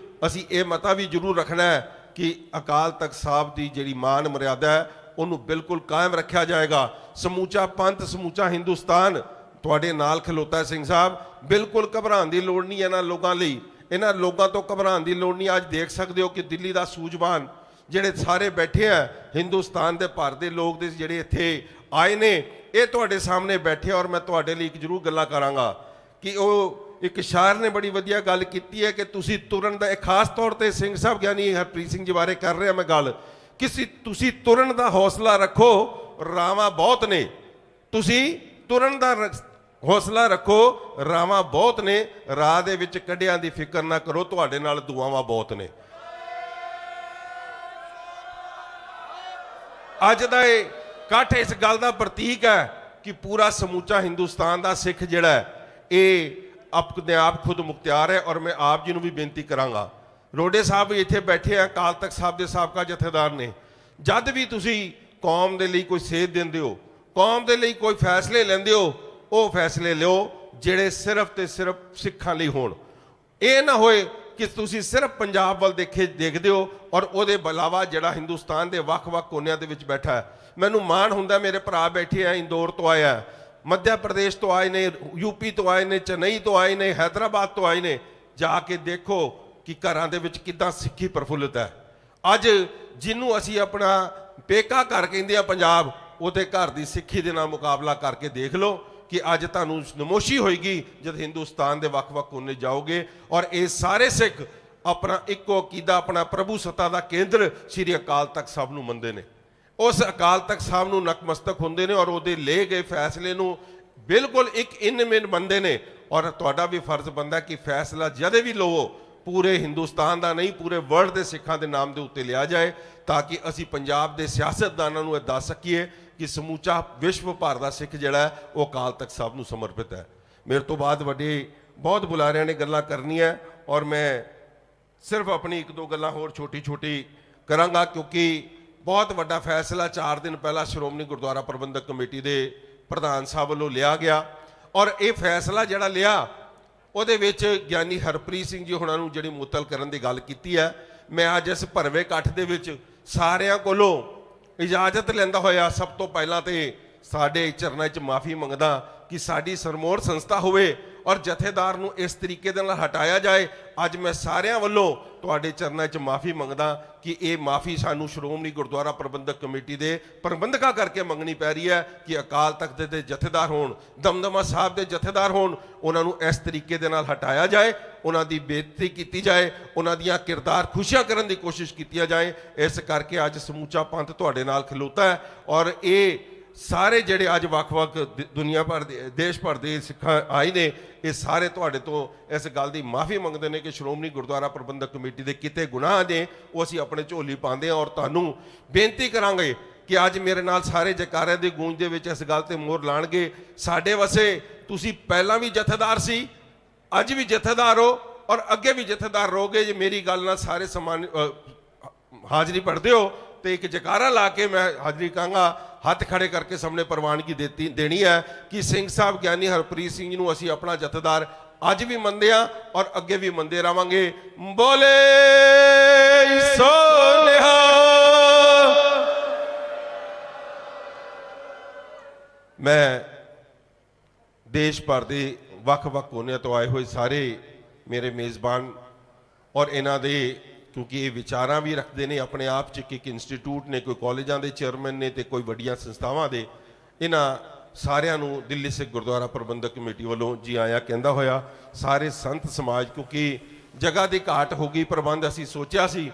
ਅਸੀਂ ਇਹ ਮਤਾ ਵੀ ਜ਼ਰੂਰ ਰੱਖਣਾ ਹੈ ਕਿ ਅਕਾਲ ਤਖਤ ਸਾਹਿਬ ਦੀ ਜਿਹੜੀ ਮਾਨ ਮਰਿਆਦਾ ਹੈ ਉਹਨੂੰ ਬਿਲਕੁਲ ਕਾਇਮ ਰੱਖਿਆ ਜਾਏਗਾ। ਸਮੂਚਾ ਪੰਥ, ਸਮੂਚਾ ਹਿੰਦੁਸਤਾਨ ਤੁਹਾਡੇ ਨਾਲ ਖਲੋਤਾ ਸਿੰਘ ਸਾਹਿਬ। ਬਿਲਕੁਲ ਘਬਰਾਉਣ ਦੀ ਲੋੜ ਨਹੀਂ ਇਹਨਾਂ ਲੋਕਾਂ ਲਈ, ਇਹਨਾਂ ਲੋਕਾਂ ਤੋਂ ਘਬਰਾਉਣ ਦੀ ਲੋੜ ਨਹੀਂ। ਅੱਜ ਦੇਖ ਸਕਦੇ ਹੋ ਕਿ ਦਿੱਲੀ ਦਾ ਸੂਝਵਾਨ ਜਿਹੜੇ ਸਾਰੇ ਬੈਠੇ ਆ, ਹਿੰਦੁਸਤਾਨ ਦੇ ਭਾਰਤ ਦੇ ਲੋਕ ਦੇ ਜਿਹੜੇ ਇੱਥੇ ਆਏ ਨੇ, ਇਹ ਤੁਹਾਡੇ ਸਾਹਮਣੇ ਬੈਠੇ। ਔਰ ਮੈਂ ਤੁਹਾਡੇ ਲਈ ਇੱਕ ਜ਼ਰੂਰ ਗੱਲਾਂ ਕਰਾਂਗਾ ਕਿ ਉਹ ਇੱਕ ਸ਼ਾਇਰ ਨੇ ਬੜੀ ਵਧੀਆ ਗੱਲ ਕੀਤੀ ਹੈ ਕਿ ਤੁਸੀਂ ਤੁਰਨ ਦਾ, ਇਹ ਖਾਸ ਤੌਰ ਤੇ ਸਿੰਘ ਸਾਹਿਬ ਗਿਆਨੀ ਹਰਪ੍ਰੀਤ ਸਿੰਘ ਜੀ ਬਾਰੇ ਕਰ ਰਿਹਾ ਮੈਂ ਗੱਲ, ਕਿ ਤੁਸੀਂ ਤੁਰਨ ਦਾ ਹੌਸਲਾ ਰੱਖੋ, ਰਾਵਾਂ ਬਹੁਤ ਨੇ। ਤੁਸੀਂ ਤੁਰਨ ਦਾ ਹੌਸਲਾ ਰੱਖੋ, ਰਾਵਾਂ ਬਹੁਤ ਨੇ, ਰਾਹ ਦੇ ਵਿੱਚ ਕੱਢਿਆਂ ਦੀ ਫਿਕਰ ਨਾ ਕਰੋ, ਤੁਹਾਡੇ ਨਾਲ ਦੁਆਵਾਂ ਬਹੁਤ ਨੇ। ਅੱਜ ਦਾ ਇਹ ਇਕੱਠ ਇਸ ਗੱਲ ਦਾ ਪ੍ਰਤੀਕ ਹੈ ਕਿ ਪੂਰਾ ਸਮੂਚਾ ਹਿੰਦੁਸਤਾਨ ਦਾ ਸਿੱਖ ਜਿਹੜਾ ਹੈ ਇਹ ਆਪਣੇ ਆਪ ਖੁਦ ਮੁਖਤਿਆਰ ਹੈ। ਔਰ ਮੈਂ ਆਪ ਜੀ ਨੂੰ ਵੀ ਬੇਨਤੀ ਕਰਾਂਗਾ, ਰੋਡੇ ਸਾਹਿਬ ਵੀ ਇੱਥੇ ਬੈਠੇ ਆ, ਅਕਾਲ ਤਖਤ ਸਾਹਿਬ ਦੇ ਸਾਬਕਾ ਜਥੇਦਾਰ ਨੇ, ਜਦ ਵੀ ਤੁਸੀਂ ਕੌਮ ਦੇ ਲਈ ਕੋਈ ਸੇਧ ਦਿੰਦੇ ਹੋ, ਕੌਮ ਦੇ ਲਈ ਕੋਈ ਫੈਸਲੇ ਲੈਂਦੇ ਹੋ, ਉਹ ਫੈਸਲੇ ਲਿਓ ਜਿਹੜੇ ਸਿਰਫ ਤੇ ਸਿਰਫ ਸਿੱਖਾਂ ਲਈ ਹੋਣ। ਇਹ ਨਾ ਹੋਏ ਕਿ ਤੁਸੀਂ ਸਿਰਫ ਪੰਜਾਬ ਵੱਲ ਦੇਖਦੇ ਹੋ ਔਰ ਉਹਦੇ ਇਲਾਵਾ ਜਿਹੜਾ ਹਿੰਦੁਸਤਾਨ ਦੇ ਵੱਖ-ਵੱਖ ਕੋਨਿਆਂ ਦੇ ਵਿੱਚ ਬੈਠਾ ਹੈ। ਮੈਨੂੰ ਮਾਣ ਹੁੰਦਾ, ਮੇਰੇ ਭਰਾ ਬੈਠੇ ਆ, ਇੰਦੌਰ ਤੋਂ ਆਏ ਆ, ਮੱਧ ਪ੍ਰਦੇਸ਼ ਤੋਂ ਆਏ ਨੇ, ਯੂਪੀ ਤੋਂ ਆਏ ਨੇ, ਚੇਨਈ ਤੋਂ ਆਏ ਨੇ, ਹੈਦਰਾਬਾਦ ਤੋਂ ਆਏ ਨੇ। ਜਾ ਕੇ ਦੇਖੋ ਕਿ ਘਰਾਂ ਦੇ ਵਿੱਚ ਕਿੱਦਾਂ ਸਿੱਖੀ ਪ੍ਰਫੁੱਲਿਤ ਹੈ। ਅੱਜ ਜਿਹਨੂੰ ਅਸੀਂ ਆਪਣਾ ਪੇਕਾ ਘਰ ਕਹਿੰਦੇ ਆ ਪੰਜਾਬ, ਉਹਦੇ ਘਰ ਦੀ ਸਿੱਖੀ ਦੇ ਨਾਲ ਮੁਕਾਬਲਾ ਕਰਕੇ ਦੇਖ ਲਓ ਕਿ ਅੱਜ ਤੁਹਾਨੂੰ ਨਮੋਸ਼ੀ ਹੋਏਗੀ ਜਦ ਹਿੰਦੁਸਤਾਨ ਦੇ ਵੱਖ-ਵੱਖ ਕੋਨੇ ਜਾਓਗੇ ਔਰ ਇਹ ਸਾਰੇ ਸਿੱਖ ਆਪਣਾ ਇੱਕੋ ਅਕੀਦਾ, ਆਪਣਾ ਪ੍ਰਭੂ ਸੱਤਾ ਦਾ ਕੇਂਦਰ ਸ੍ਰੀ ਅਕਾਲ ਤਖਤ ਸਾਹਿਬ ਨੂੰ ਮੰਨਦੇ ਨੇ। ਉਸ ਅਕਾਲ ਤਖਤ ਸਾਹਿਬ ਨੂੰ ਨਕਮਸਤਕ ਹੁੰਦੇ ਨੇ ਔਰ ਉਹਦੇ ਲਏ ਗਏ ਫੈਸਲੇ ਨੂੰ ਬਿਲਕੁਲ ਇੱਕ ਇਨ-ਮਿਨ ਮੰਨਦੇ ਨੇ। ਔਰ ਤੁਹਾਡਾ ਵੀ ਫਰਜ਼ ਬਣਦਾ ਕਿ ਫੈਸਲਾ ਜਦੇ ਵੀ ਲਵੋ ਪੂਰੇ ਹਿੰਦੁਸਤਾਨ ਦਾ ਨਹੀਂ, ਪੂਰੇ ਵਰਲਡ ਦੇ ਸਿੱਖਾਂ ਦੇ ਨਾਮ ਦੇ ਉੱਤੇ ਲਿਆ ਜਾਏ, ਤਾਂ ਕਿ ਅਸੀਂ ਪੰਜਾਬ ਦੇ ਸਿਆਸਤਦਾਨਾਂ ਨੂੰ ਇਹ ਦੱਸ ਸਕੀਏ ਕਿ ਸਮੁੱਚਾ ਵਿਸ਼ਵ ਭਰ ਦਾ ਸਿੱਖ ਜਿਹੜਾ ਹੈ ਉਹ ਅਕਾਲ ਤਖਤ ਸਾਹਿਬ ਨੂੰ ਸਮਰਪਿਤ ਹੈ। ਮੇਰੇ ਤੋਂ ਬਾਅਦ ਵੱਡੇ ਬਹੁਤ ਬੁਲਾਰਿਆਂ ਨੇ ਗੱਲਾਂ ਕਰਨੀਆਂ ਔਰ ਮੈਂ ਸਿਰਫ ਆਪਣੀ ਇੱਕ ਦੋ ਗੱਲਾਂ ਹੋਰ ਛੋਟੀ ਕਰਾਂਗਾ, ਕਿਉਂਕਿ ਬਹੁਤ ਵੱਡਾ ਫੈਸਲਾ 4 ਦਿਨ ਪਹਿਲਾਂ ਸ਼੍ਰੋਮਣੀ ਗੁਰਦੁਆਰਾ ਪ੍ਰਬੰਧਕ ਕਮੇਟੀ ਦੇ ਪ੍ਰਧਾਨ ਸਾਹਿਬ ਵੱਲੋਂ ਲਿਆ ਗਿਆ ਔਰ ਇਹ ਫੈਸਲਾ ਜਿਹੜਾ ਲਿਆ ਉਹਦੇ ਵਿੱਚ ਗਿਆਨੀ ਹਰਪ੍ਰੀਤ ਸਿੰਘ ਜੀ ਹੁਣਾਂ ਨੂੰ ਜਿਹੜੀ ਮੁਅੱਤਲ ਕਰਨ ਦੀ ਗੱਲ ਕੀਤੀ ਹੈ। ਮੈਂ ਅੱਜ ਇਸ ਭਰਵੇਂ ਇਕੱਠ ਦੇ ਵਿੱਚ ਸਾਰਿਆਂ ਕੋਲੋਂ ਇਜਾਜ਼ਤ ਲੈਂਦਾ ਹੋਇਆ ਸਭ ਤੋਂ ਪਹਿਲਾਂ ਤੇ ਸਾਡੇ ਚਰਨਾਂ 'ਚ ਮਾਫੀ ਮੰਗਦਾ ਕਿ ਸਾਡੀ ਸਰਮੋਰ ਸੰਸਥਾ ਹੋਵੇ ਔਰ ਜਥੇਦਾਰ ਨੂੰ ਇਸ ਤਰੀਕੇ ਦੇ ਨਾਲ ਹਟਾਇਆ ਜਾਏ। ਅੱਜ ਮੈਂ ਸਾਰਿਆਂ ਵੱਲੋਂ ਤੁਹਾਡੇ ਚਰਨਾਂ 'ਚ ਮਾਫੀ ਮੰਗਦਾ ਕਿ ਇਹ ਮਾਫੀ ਸਾਨੂੰ ਸ਼੍ਰੋਮਣੀ ਗੁਰਦੁਆਰਾ ਪ੍ਰਬੰਧਕ ਕਮੇਟੀ ਦੇ ਪ੍ਰਬੰਧਕਾਂ ਕਰਕੇ ਮੰਗਣੀ ਪੈ ਰਹੀ ਹੈ ਕਿ ਅਕਾਲ ਤਖਤ ਦੇ ਜਥੇਦਾਰ ਹੋਣ, ਦਮਦਮਾ ਸਾਹਿਬ ਦੇ ਜਥੇਦਾਰ ਹੋਣ, ਉਹਨਾਂ ਨੂੰ ਇਸ ਤਰੀਕੇ ਦੇ ਨਾਲ ਹਟਾਇਆ ਜਾਏ, ਉਹਨਾਂ ਦੀ ਬੇਇੱਜ਼ਤੀ ਕੀਤੀ ਜਾਏ, ਉਹਨਾਂ ਦੀਆਂ ਕਿਰਦਾਰ ਖੁਸ਼ੀਆਂ ਕਰਨ ਦੀ ਕੋਸ਼ਿਸ਼ ਕੀਤੀ ਜਾਏ। ਇਸ ਕਰਕੇ ਅੱਜ ਸਮੂਚਾ ਪੰਥ ਤੁਹਾਡੇ ਨਾਲ ਖਲੋਤਾ ਹੈ ਔਰ ਇਹ ਸਾਰੇ ਜਿਹੜੇ ਅੱਜ ਵੱਖ-ਵੱਖ ਦੁਨੀਆ ਭਰ ਦੇ, ਦੇਸ਼ ਭਰ ਦੇ ਸਿੱਖਾਂ ਆਏ ਨੇ, ਇਹ ਸਾਰੇ ਤੁਹਾਡੇ ਤੋਂ ਇਸ ਗੱਲ ਦੀ ਮਾਫੀ ਮੰਗਦੇ ਨੇ ਕਿ ਸ਼੍ਰੋਮਣੀ ਗੁਰਦੁਆਰਾ ਪ੍ਰਬੰਧਕ ਕਮੇਟੀ ਦੇ ਕਿਤੇ ਗੁਨਾਹ ਨੇ ਉਹ ਅਸੀਂ ਆਪਣੇ ਝੋਲੀ ਪਾਉਂਦੇ ਹਾਂ ਔਰ ਤੁਹਾਨੂੰ ਬੇਨਤੀ ਕਰਾਂਗੇ ਕਿ ਅੱਜ ਮੇਰੇ ਨਾਲ ਸਾਰੇ ਜੈਕਾਰਿਆਂ ਦੀ ਗੂੰਜ ਦੇ ਵਿੱਚ ਇਸ ਗੱਲ ਤੇ ਮੋਹਰ ਲਾਣਗੇ। ਸਾਡੇ ਵਸੇ ਤੁਸੀਂ ਪਹਿਲਾਂ ਵੀ ਜਥੇਦਾਰ ਸੀ, ਅੱਜ ਵੀ ਜਥੇਦਾਰ ਹੋ ਔਰ ਅੱਗੇ ਵੀ ਜਥੇਦਾਰ ਰਹੋਗੇ। ਜੇ ਮੇਰੀ ਗੱਲ ਨਾਲ ਸਾਰੇ ਸਮਾਨ ਹਾਜ਼ਰੀ ਭਰਦੇ ਹੋ ਤੇ ਇੱਕ ਜੈਕਾਰਾ ਲਾ ਕੇ ਮੈਂ ਹਾਜ਼ਰੀ ਕਹਾਂਗਾ, ਹੱਥ ਖੜੇ ਕਰਕੇ ਸਾਹਮਣੇ ਪ੍ਰਵਾਨਗੀ ਦੇਣੀ ਹੈ ਕਿ ਸਿੰਘ ਸਾਹਿਬ ਗਿਆਨੀ ਹਰਪ੍ਰੀਤ ਸਿੰਘ ਜੀ ਨੂੰ ਅਸੀਂ ਆਪਣਾ ਜਥੇਦਾਰ ਅੱਜ ਵੀ ਮੰਨਦੇ ਹਾਂ ਔਰ ਅੱਗੇ ਵੀ ਮੰਨਦੇ ਰਹਾਂਗੇ। ਬੋਲੇ ਸੋ ਨਿਹਾਲ। ਮੈਂ ਦੇਸ਼ ਭਰ ਦੇ ਵੱਖ-ਵੱਖ ਕੋਨਿਆਂ ਤੋਂ ਆਏ ਹੋਏ ਸਾਰੇ ਮੇਰੇ ਮੇਜ਼ਬਾਨ ਔਰ ਇਹਨਾਂ ਦੇ, ਕਿਉਂਕਿ ਇਹ ਵਿਚਾਰਾਂ ਵੀ ਰੱਖਦੇ ਨੇ ਆਪਣੇ ਆਪ 'ਚ, ਇੱਕ ਇੰਸਟੀਚਿਊਟ ਨੇ, ਕੋਈ ਕਾਲਜਾਂ ਦੇ ਚੇਅਰਮੈਨ ਨੇ ਤੇ ਕੋਈ ਵੱਡੀਆਂ ਸੰਸਥਾਵਾਂ ਦੇ, ਇਹਨਾਂ ਸਾਰਿਆਂ ਨੂੰ ਦਿੱਲੀ ਸਿੱਖ ਗੁਰਦੁਆਰਾ ਪ੍ਰਬੰਧਕ ਕਮੇਟੀ ਵੱਲੋਂ ਜੀ ਆਇਆਂ ਕਹਿੰਦਾ ਹੋਇਆ। ਸਾਰੇ ਸੰਤ ਸਮਾਜ, ਕਿਉਂਕਿ ਜਗ੍ਹਾ ਦੀ ਘਾਟ ਹੋ ਗਈ, ਪ੍ਰਬੰਧ ਅਸੀਂ ਸੋਚਿਆ ਸੀ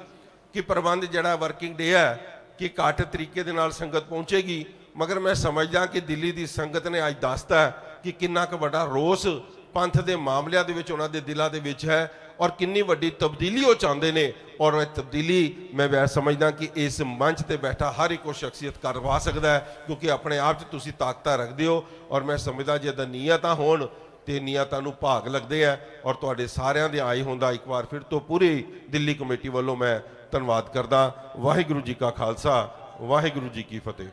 ਕਿ ਪ੍ਰਬੰਧ ਜਿਹੜਾ ਵਰਕਿੰਗ ਡੇ ਹੈ ਕਿ ਘੱਟ ਤਰੀਕੇ ਦੇ ਨਾਲ ਸੰਗਤ ਪਹੁੰਚੇਗੀ, ਮਗਰ ਮੈਂ ਸਮਝਦਾ ਕਿ ਦਿੱਲੀ ਦੀ ਸੰਗਤ ਨੇ ਅੱਜ ਦੱਸਤਾ ਕਿ ਕਿੰਨਾ ਕੁ ਵੱਡਾ ਰੋਸ ਪੰਥ ਦੇ ਮਾਮਲਿਆਂ ਦੇ ਵਿੱਚ ਉਹਨਾਂ ਦੇ ਦਿਲਾਂ ਦੇ ਵਿੱਚ ਹੈ ਔਰ ਕਿੰਨੀ ਵੱਡੀ ਤਬਦੀਲੀ ਉਹ ਚਾਹੁੰਦੇ ਨੇ। ਔਰ ਇਹ ਤਬਦੀਲੀ ਮੈਂ ਸਮਝਦਾ ਕਿ ਇਸ ਮੰਚ ਤੇ ਬੈਠਾ ਹਰ ਇੱਕ ਉਹ ਸ਼ਖਸੀਅਤ ਕਰਵਾ ਸਕਦਾ ਹੈ, ਕਿਉਂਕਿ ਆਪਣੇ ਆਪ 'ਚ ਤੁਸੀਂ ਤਾਕਤਾਂ ਰੱਖਦੇ ਹੋ ਔਰ ਮੈਂ ਸਮਝਦਾ ਜੇ ਤਾਂ ਨੀਅਤਾਂ ਹੋਣ ਤੇ ਨੀਅਤਾਂ ਨੂੰ ਭਾਗ ਲੱਗਦੇ ਆ। ਔਰ ਤੁਹਾਡੇ ਸਾਰਿਆਂ ਦੇ ਆਏ ਹੋਣ ਦਾ ਇੱਕ ਵਾਰ ਫਿਰ ਤੋਂ ਪੂਰੀ ਦਿੱਲੀ ਕਮੇਟੀ ਵੱਲੋਂ ਮੈਂ ਧੰਨਵਾਦ ਕਰਦਾ। ਵਾਹਿਗੁਰੂ ਜੀ ਕਾ ਖਾਲਸਾ, ਵਾਹਿਗੁਰੂ ਜੀ ਕੀ ਫਤਿਹ।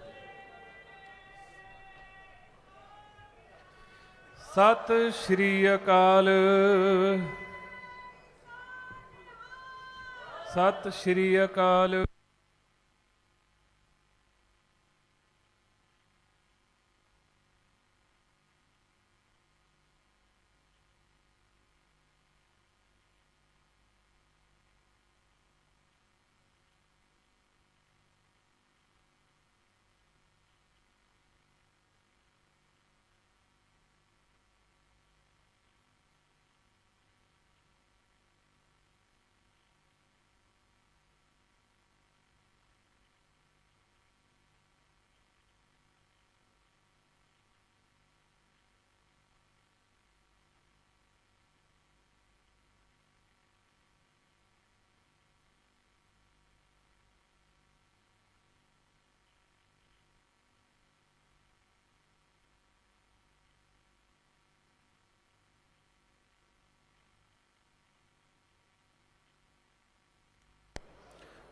ਸਤਿ ਸ਼੍ਰੀ ਅਕਾਲ। ਸਤਿ ਸ਼੍ਰੀ ਅਕਾਲ।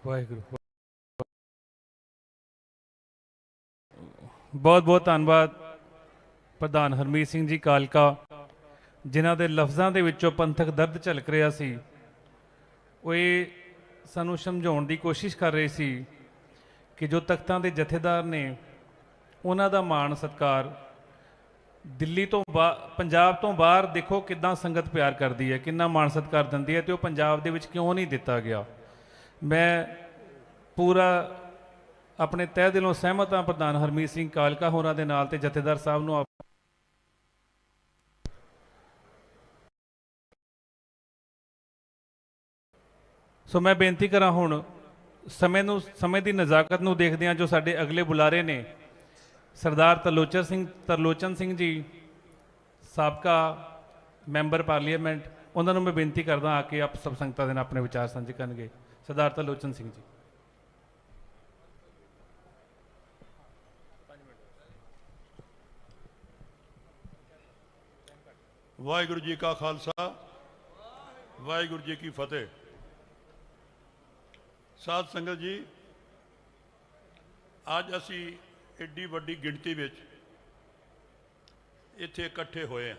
ਵਾਹਿਗੁਰੂ। ਬਹੁਤ ਬਹੁਤ ਧੰਨਵਾਦ ਪ੍ਰਧਾਨ ਹਰਮੀਤ ਸਿੰਘ ਜੀ ਕਾਲਕਾ, ਜਿਨ੍ਹਾਂ ਦੇ ਲਫ਼ਜ਼ਾਂ ਦੇ ਵਿੱਚੋਂ ਪੰਥਕ ਦਰਦ ਝਲਕ ਰਿਹਾ ਸੀ। ਉਹ ਇਹ ਸਾਨੂੰ ਸਮਝਾਉਣ ਦੀ ਕੋਸ਼ਿਸ਼ ਕਰ ਰਹੇ ਸੀ ਕਿ ਜੋ ਤਖਤਾਂ ਦੇ ਜਥੇਦਾਰ ਨੇ ਉਹਨਾਂ ਦਾ ਮਾਣ ਸਤਿਕਾਰ ਦਿੱਲੀ ਤੋਂ ਪੰਜਾਬ ਤੋਂ ਬਾਹਰ ਦੇਖੋ ਕਿੱਦਾਂ ਸੰਗਤ ਪਿਆਰ ਕਰਦੀ ਹੈ, ਕਿੰਨਾ ਮਾਣ ਸਤਿਕਾਰ ਦਿੰਦੀ ਹੈ, ਤੇ ਉਹ ਪੰਜਾਬ ਦੇ ਵਿੱਚ ਕਿਉਂ ਨਹੀਂ ਦਿੱਤਾ ਗਿਆ। ਮੈਂ ਪੂਰਾ ਆਪਣੇ ਤਹਿ ਦਿਲੋਂ ਸਹਿਮਤ ਹਾਂ ਪ੍ਰਧਾਨ ਹਰਮੀਤ ਸਿੰਘ ਕਾਲਕਾ ਹੋਰਾਂ ਦੇ ਨਾਲ ਤੇ ਜਥੇਦਾਰ ਸਾਹਿਬ ਨੂੰ ਸੋ ਮੈਂ ਬੇਨਤੀ ਕਰਾਂ ਹੁਣ ਸਮੇਂ ਦੀ ਨਜ਼ਾਕਤ ਨੂੰ ਦੇਖਦਿਆਂ ਜੋ ਸਾਡੇ ਅਗਲੇ ਬੁਲਾਰੇ ਨੇ ਸਰਦਾਰ ਤਰਲੋਚਨ ਸਿੰਘ ਜੀ, ਸਾਬਕਾ ਮੈਂਬਰ ਪਾਰਲੀਮੈਂਟ, ਉਹਨਾਂ ਨੂੰ ਮੈਂ ਬੇਨਤੀ ਕਰਦਾ ਆ ਕੇ ਆਪ ਸਭ ਸੰਗਤਾਂ ਦੇ ਨਾਲ ਆਪਣੇ ਵਿਚਾਰ ਸਾਂਝੇ ਕਰਨਗੇ। ਸਰਦਾਰ ਤਰਲੋਚਨ ਸਿੰਘ ਜੀ। ਵਾਹਿਗੁਰੂ ਜੀ ਕਾ ਖਾਲਸਾ, ਵਾਹਿਗੁਰੂ ਜੀ ਕੀ ਫਤਿਹ। ਸਾਧ ਸੰਗਤ ਜੀ, ਅੱਜ ਅਸੀਂ ਏਡੀ ਵੱਡੀ ਗਿਣਤੀ ਵਿੱਚ ਇੱਥੇ ਇਕੱਠੇ ਹੋਏ ਹਾਂ।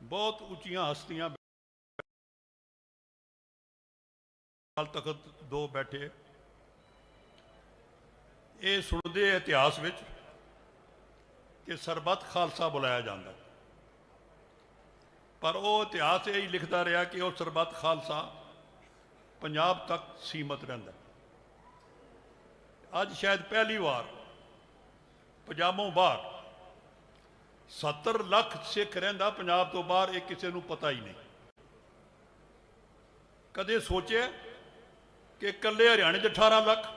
ਬਹੁਤ ਉੱਚੀਆਂ ਹਸਤੀਆਂ ਅਕਾਲ ਤਖਤ ਦੋ ਬੈਠੇ, ਇਹ ਸੁਣਦੇ ਇਤਿਹਾਸ ਵਿੱਚ ਕਿ ਸਰਬੱਤ ਖਾਲਸਾ ਬੁਲਾਇਆ ਜਾਂਦਾ, ਪਰ ਉਹ ਇਤਿਹਾਸ ਇਹ ਹੀ ਲਿਖਦਾ ਰਿਹਾ ਕਿ ਉਹ ਸਰਬੱਤ ਖਾਲਸਾ ਪੰਜਾਬ ਤੱਕ ਸੀਮਤ ਰਹਿੰਦਾ। ਅੱਜ ਸ਼ਾਇਦ ਪਹਿਲੀ ਵਾਰ ਪੰਜਾਬੋਂ ਬਾਹਰ 70 ਲੱਖ ਸਿੱਖ ਰਹਿੰਦਾ ਪੰਜਾਬ ਤੋਂ ਬਾਹਰ, ਇਹ ਕਿਸੇ ਨੂੰ ਪਤਾ ਹੀ ਨਹੀਂ। ਕਦੇ ਸੋਚਿਆ ਕਿ ਇਕੱਲੇ ਹਰਿਆਣੇ 'ਚ 18 ਲੱਖ,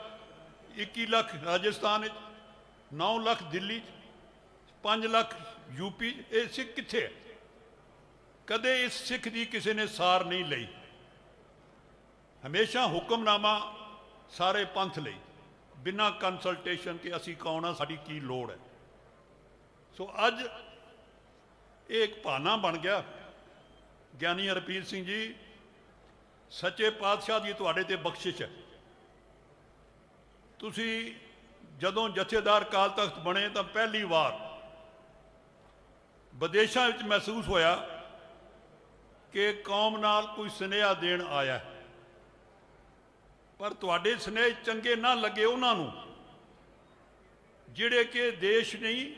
21 ਲੱਖ ਰਾਜਸਥਾਨ ਵਿੱਚ, 9 ਲੱਖ ਦਿੱਲੀ 'ਚ, 5 ਲੱਖ ਯੂਪੀ, ਇਹ ਸਿੱਖ ਕਿੱਥੇ ਹੈ? ਕਦੇ ਇਸ ਸਿੱਖ ਦੀ ਕਿਸੇ ਨੇ ਸਾਰ ਨਹੀਂ ਲਈ। ਹਮੇਸ਼ਾ ਹੁਕਮਨਾਮਾ ਸਾਰੇ ਪੰਥ ਲਈ, ਬਿਨਾਂ ਕੰਸਲਟੇਸ਼ਨ ਕਿ ਅਸੀਂ ਕੌਣ ਆ, ਸਾਡੀ ਕੀ ਲੋੜ ਹੈ। ਸੋ ਅੱਜ ਇਹ ਇੱਕ ਬਹਾਨਾ ਬਣ ਗਿਆ। ਗਿਆਨੀ ਹਰਪੀਰ ਸਿੰਘ ਜੀ, ਸੱਚੇ ਪਾਤਸ਼ਾਹ ਦੀ ਤੁਹਾਡੇ ਤੇ ਬਖਸ਼ਿਸ਼ ਹੈ। ਤੁਸੀਂ ਜਦੋਂ ਜਥੇਦਾਰ ਅਕਾਲ ਤਖਤ ਬਣੇ ਤਾਂ ਪਹਿਲੀ ਵਾਰ ਵਿਦੇਸ਼ਾਂ ਵਿੱਚ ਮਹਿਸੂਸ ਹੋਇਆ ਕਿ ਕੌਮ ਨਾਲ ਕੋਈ ਸੁਨੇਹਾ ਦੇਣ ਆਇਆ ਹੈ, ਪਰ ਤੁਹਾਡੇ ਸੁਨੇਹੇ ਚੰਗੇ ਨਾ ਲੱਗੇ ਉਹਨਾਂ ਨੂੰ ਜਿਹੜੇ ਕਿ ਦੇਸ਼ ਨਹੀਂ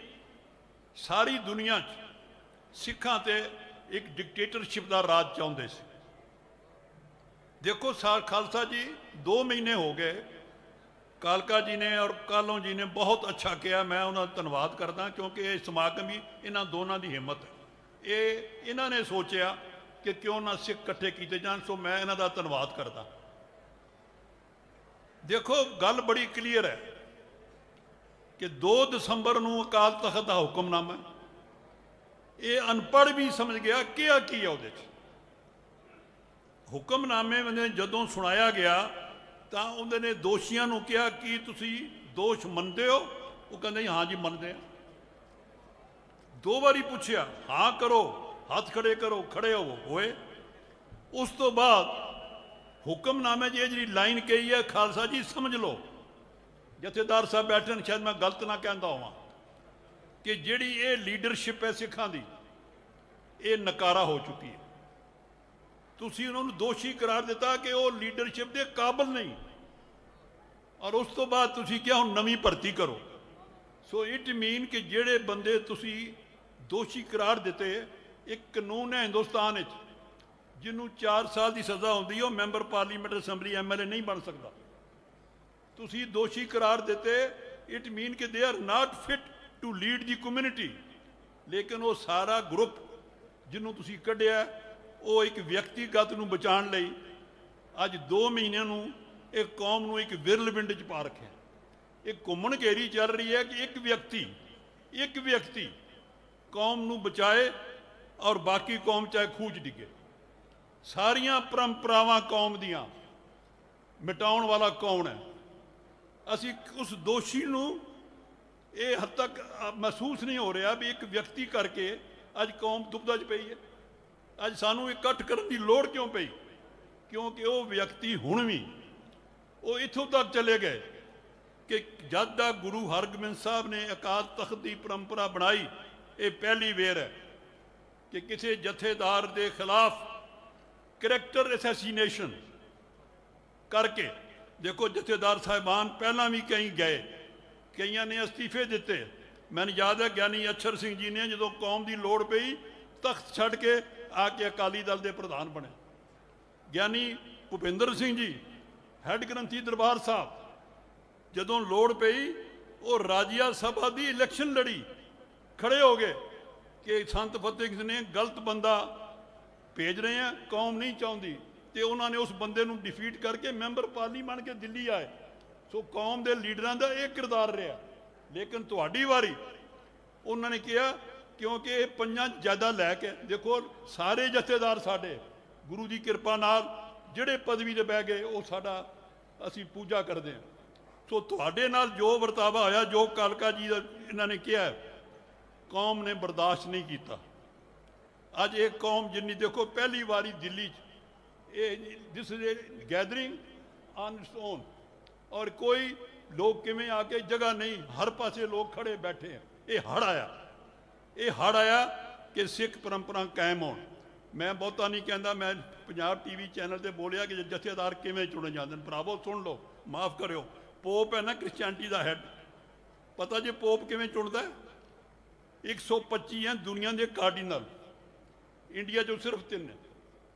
ਸਾਰੀ ਦੁਨੀਆ 'ਚ ਸਿੱਖਾਂ ਤੇ ਇੱਕ ਡਿਕਟੇਟਰਸ਼ਿਪ ਦਾ ਰਾਜ ਚਾਹੁੰਦੇ ਸੀ। ਦੇਖੋ ਖਾਲਸਾ ਜੀ 2 ਮਹੀਨੇ ਹੋ ਗਏ, ਕਾਲਕਾ ਜੀ ਨੇ ਔਰ ਕਾਲੋਂ ਜੀ ਨੇ ਬਹੁਤ ਅੱਛਾ ਕਿਹਾ, ਮੈਂ ਉਹਨਾਂ ਦਾ ਧੰਨਵਾਦ ਕਰਦਾ, ਕਿਉਂਕਿ ਇਹ ਸਮਾਗਮ ਵੀ ਇਹਨਾਂ ਦੋਨਾਂ ਦੀ ਹਿੰਮਤ ਹੈ। ਇਹਨਾਂ ਨੇ ਸੋਚਿਆ ਕਿ ਕਿਉਂ ਨਾ ਸਿੱਖ ਇਕੱਠੇ ਕੀਤੇ ਜਾਣ, ਸੋ ਮੈਂ ਇਹਨਾਂ ਦਾ ਧੰਨਵਾਦ ਕਰਦਾ। ਦੇਖੋ ਗੱਲ ਬੜੀ ਕਲੀਅਰ ਹੈ ਕਿ 2 ਦਸੰਬਰ ਨੂੰ ਅਕਾਲ ਤਖਤ ਦਾ ਹੁਕਮਨਾਮਾ, ਇਹ ਅਨਪੜ੍ਹ ਵੀ ਸਮਝ ਗਿਆ ਕੀ ਹੈ ਉਹਦੇ 'ਚ। ਹੁਕਮਨਾਮੇ ਵਿੱਚ ਜਦੋਂ ਸੁਣਾਇਆ ਗਿਆ ਤਾਂ ਉਹਦੇ ਨੇ ਦੋਸ਼ੀਆਂ ਨੂੰ ਕਿਹਾ ਕਿ ਤੁਸੀਂ ਦੋਸ਼ ਮੰਨਦੇ ਹੋ? ਉਹ ਕਹਿੰਦੇ ਹਾਂ ਜੀ ਮੰਨਦੇ ਹਾਂ। 2 ਵਾਰੀ ਪੁੱਛਿਆ, ਹਾਂ ਕਰੋ, ਹੱਥ ਖੜੇ ਕਰੋ, ਖੜੇ ਹੋਏ। ਉਸ ਤੋਂ ਬਾਅਦ ਹੁਕਮਨਾਮੇ 'ਚ ਇਹ ਜਿਹੜੀ ਲਾਈਨ ਕਹੀ ਹੈ, ਖਾਲਸਾ ਜੀ ਸਮਝ ਲਓ, ਜਥੇਦਾਰ ਸਾਹਿਬ ਬੈਠਣ, ਸ਼ਾਇਦ ਮੈਂ ਗਲਤ ਨਾ ਕਹਿੰਦਾ ਹੋਵਾਂ, ਕਿ ਜਿਹੜੀ ਇਹ ਲੀਡਰਸ਼ਿਪ ਹੈ ਸਿੱਖਾਂ ਦੀ, ਇਹ ਨਕਾਰਾ ਹੋ ਚੁੱਕੀ ਹੈ। ਤੁਸੀਂ ਉਹਨਾਂ ਨੂੰ ਦੋਸ਼ੀ ਕਰਾਰ ਦਿੱਤਾ ਕਿ ਉਹ ਲੀਡਰਸ਼ਿਪ ਦੇ ਕਾਬਿਲ ਨਹੀਂ, ਔਰ ਉਸ ਤੋਂ ਬਾਅਦ ਤੁਸੀਂ ਕਿਹਾ ਹੁਣ ਨਵੀਂ ਭਰਤੀ ਕਰੋ। ਸੋ ਇਟ ਮੀਨ ਕਿ ਜਿਹੜੇ ਬੰਦੇ ਤੁਸੀਂ ਦੋਸ਼ੀ ਕਰਾਰ ਦਿੱਤੇ, ਇੱਕ ਕਾਨੂੰਨ ਹੈ ਹਿੰਦੁਸਤਾਨ ਵਿੱਚ, ਜਿਹਨੂੰ 4 ਸਾਲ ਦੀ ਸਜ਼ਾ ਹੁੰਦੀ ਹੈ, ਉਹ ਮੈਂਬਰ ਪਾਰਲੀਮੈਂਟ, ਅਸੈਂਬਲੀ, MLA ਨਹੀਂ ਬਣ ਸਕਦਾ। ਤੁਸੀਂ ਦੋਸ਼ੀ ਕਰਾਰ ਦਿੱਤੇ, ਇਟ ਮੀਨ ਕਿ they are not fit to lead the community. ਲੇਕਿਨ ਉਹ ਸਾਰਾ ਗਰੁੱਪ ਜਿਹਨੂੰ ਤੁਸੀਂ ਕੱਢਿਆ, ਉਹ ਇੱਕ ਵਿਅਕਤੀਗਤ ਨੂੰ ਬਚਾਉਣ ਲਈ ਅੱਜ 2 ਮਹੀਨਿਆਂ ਨੂੰ ਇਹ ਕੌਮ ਨੂੰ ਇੱਕ ਵਿਰਲਵਿੰਡ 'ਚ ਪਾ ਰੱਖਿਆ। ਇਹ ਘੁੰਮਣ ਘੇਰੀ ਚੱਲ ਰਹੀ ਹੈ ਕਿ ਇੱਕ ਵਿਅਕਤੀ ਕੌਮ ਨੂੰ ਬਚਾਏ ਔਰ ਬਾਕੀ ਕੌਮ ਚਾਹੇ ਖੂਹ 'ਚ ਡਿੱਗੇ। ਸਾਰੀਆਂ ਪਰੰਪਰਾਵਾਂ ਕੌਮ ਦੀਆਂ ਮਿਟਾਉਣ ਵਾਲਾ ਕੌਣ ਹੈ? ਅਸੀਂ ਉਸ ਦੋਸ਼ੀ ਨੂੰ ਇਹ ਹੱਦ ਤੱਕ ਮਹਿਸੂਸ ਨਹੀਂ ਹੋ ਰਿਹਾ ਵੀ ਇੱਕ ਵਿਅਕਤੀ ਕਰਕੇ ਅੱਜ ਕੌਮ ਦੁਬਦਾ 'ਚ ਪਈ ਹੈ। ਅੱਜ ਸਾਨੂੰ ਇਕੱਠ ਕਰਨ ਦੀ ਲੋੜ ਕਿਉਂ ਪਈ? ਕਿਉਂਕਿ ਉਹ ਵਿਅਕਤੀ ਹੁਣ ਵੀ ਉਹ ਇੱਥੋਂ ਤੱਕ ਚਲੇ ਗਏ ਕਿ ਜਦ ਦਾ ਗੁਰੂ ਹਰਗੋਬਿੰਦ ਸਾਹਿਬ ਨੇ ਅਕਾਲ ਤਖਤ ਦੀ ਪਰੰਪਰਾ ਬਣਾਈ, ਇਹ ਪਹਿਲੀ ਵੇਰ ਹੈ ਕਿ ਕਿਸੇ ਜਥੇਦਾਰ ਦੇ ਖਿਲਾਫ ਕਰੈਕਟਰ ਅਸੈਸੀਨੇਸ਼ਨ ਕਰਕੇ, ਦੇਖੋ ਜਥੇਦਾਰ ਸਾਹਿਬਾਨ ਪਹਿਲਾਂ ਵੀ ਕਈ ਗਏ, ਕਈਆਂ ਨੇ ਅਸਤੀਫੇ ਦਿੱਤੇ। ਮੈਨੂੰ ਯਾਦ ਹੈ ਗਿਆਨੀ ਅਛਰ ਸਿੰਘ ਜੀ ਨੇ ਜਦੋਂ ਕੌਮ ਦੀ ਲੋੜ ਪਈ ਤਖਤ ਛੱਡ ਕੇ ਆ ਕੇ ਅਕਾਲੀ ਦਲ ਦੇ ਪ੍ਰਧਾਨ ਬਣੇ। ਗਿਆਨੀ ਭੁਪਿੰਦਰ ਸਿੰਘ ਜੀ ਹੈੱਡ ਗ੍ਰੰਥੀ ਦਰਬਾਰ ਸਾਹਿਬ, ਜਦੋਂ ਲੋੜ ਪਈ ਉਹ ਰਾਜਿਆ ਸਭਾ ਦੀ ਇਲੈਕਸ਼ਨ ਲੜੀ, ਖੜੇ ਹੋ ਗਏ ਕਿ ਸੰਤ ਫਤਿਹ ਸਿੰਘ ਨੇ ਗਲਤ ਬੰਦਾ ਭੇਜ ਰਹੇ ਆ, ਕੌਮ ਨਹੀਂ ਚਾਹੁੰਦੀ। ਤੇ ਉਹਨਾਂ ਨੇ ਉਸ ਬੰਦੇ ਨੂੰ ਡਿਫੀਟ ਕਰਕੇ ਮੈਂਬਰ ਪਾਰਲੀਮੈਂਟ ਕੇ ਦਿੱਲੀ ਆਏ। ਸੋ ਕੌਮ ਦੇ ਲੀਡਰਾਂ ਦਾ ਇਹ ਕਿਰਦਾਰ ਰਿਹਾ। ਲੇਕਿਨ ਤੁਹਾਡੀ ਵਾਰੀ ਉਹਨਾਂ ਨੇ ਕਿਹਾ, ਕਿਉਂਕਿ ਇਹ ਪੰਜਾਂ ਜ਼ਿਆਦਾ ਲੈ ਕੇ, ਦੇਖੋ ਸਾਰੇ ਜਥੇਦਾਰ ਸਾਡੇ ਗੁਰੂ ਦੀ ਕਿਰਪਾ ਨਾਲ ਜਿਹੜੇ ਪਦਵੀ ਤੇ ਬਹਿ ਗਏ ਉਹ ਸਾਡਾ ਅਸੀਂ ਪੂਜਾ ਕਰਦੇ ਹਾਂ। ਸੋ ਤੁਹਾਡੇ ਨਾਲ ਜੋ ਵਰਤਾਵਾ ਹੋਇਆ, ਜੋ ਕਾਲਕਾ ਜੀ ਦਾ ਇਹਨਾਂ ਨੇ ਕਿਹਾ, ਕੌਮ ਨੇ ਬਰਦਾਸ਼ਤ ਨਹੀਂ ਕੀਤਾ। ਅੱਜ ਇਹ ਕੌਮ ਜਿੰਨੀ, ਦੇਖੋ ਪਹਿਲੀ ਵਾਰੀ ਦਿੱਲੀ 'ਚ ਇਹ this is a gathering on it's on, ਔਰ ਕੋਈ ਲੋਕ ਕਿਵੇਂ ਆ ਕੇ ਜਗ੍ਹਾ ਨਹੀਂ, ਹਰ ਪਾਸੇ ਲੋਕ ਖੜੇ ਬੈਠੇ ਆ। ਇਹ ਹੜ ਆਇਆ ਕਿ ਸਿੱਖ ਪਰੰਪਰਾ ਕਾਇਮ ਹੋਣ। ਮੈਂ ਬਹੁਤਾ ਨਹੀਂ ਕਹਿੰਦਾ, ਮੈਂ ਪੰਜਾਬ ਟੀਵੀ ਚੈਨਲ ਤੇ ਬੋਲਿਆ ਕਿ ਜਥੇਦਾਰ ਕਿਵੇਂ ਚੁਣੇ ਜਾਂਦੇ ਨੇ। ਭਰਾਵੋ ਸੁਣ ਲਓ, ਮਾਫ ਕਰਿਓ, ਪੋਪ ਹੈ ਨਾ ਕ੍ਰਿਸਚੈਨਿਟੀ ਦਾ ਹੈਡ, ਪਤਾ ਜੇ ਪੋਪ ਕਿਵੇਂ ਚੁਣਦਾ? 125 ਹੈ ਦੁਨੀਆ ਦੇ ਕਾਰਡੀਨਲ, ਇੰਡੀਆ 'ਚੋਂ ਸਿਰਫ 3 ਹੈ,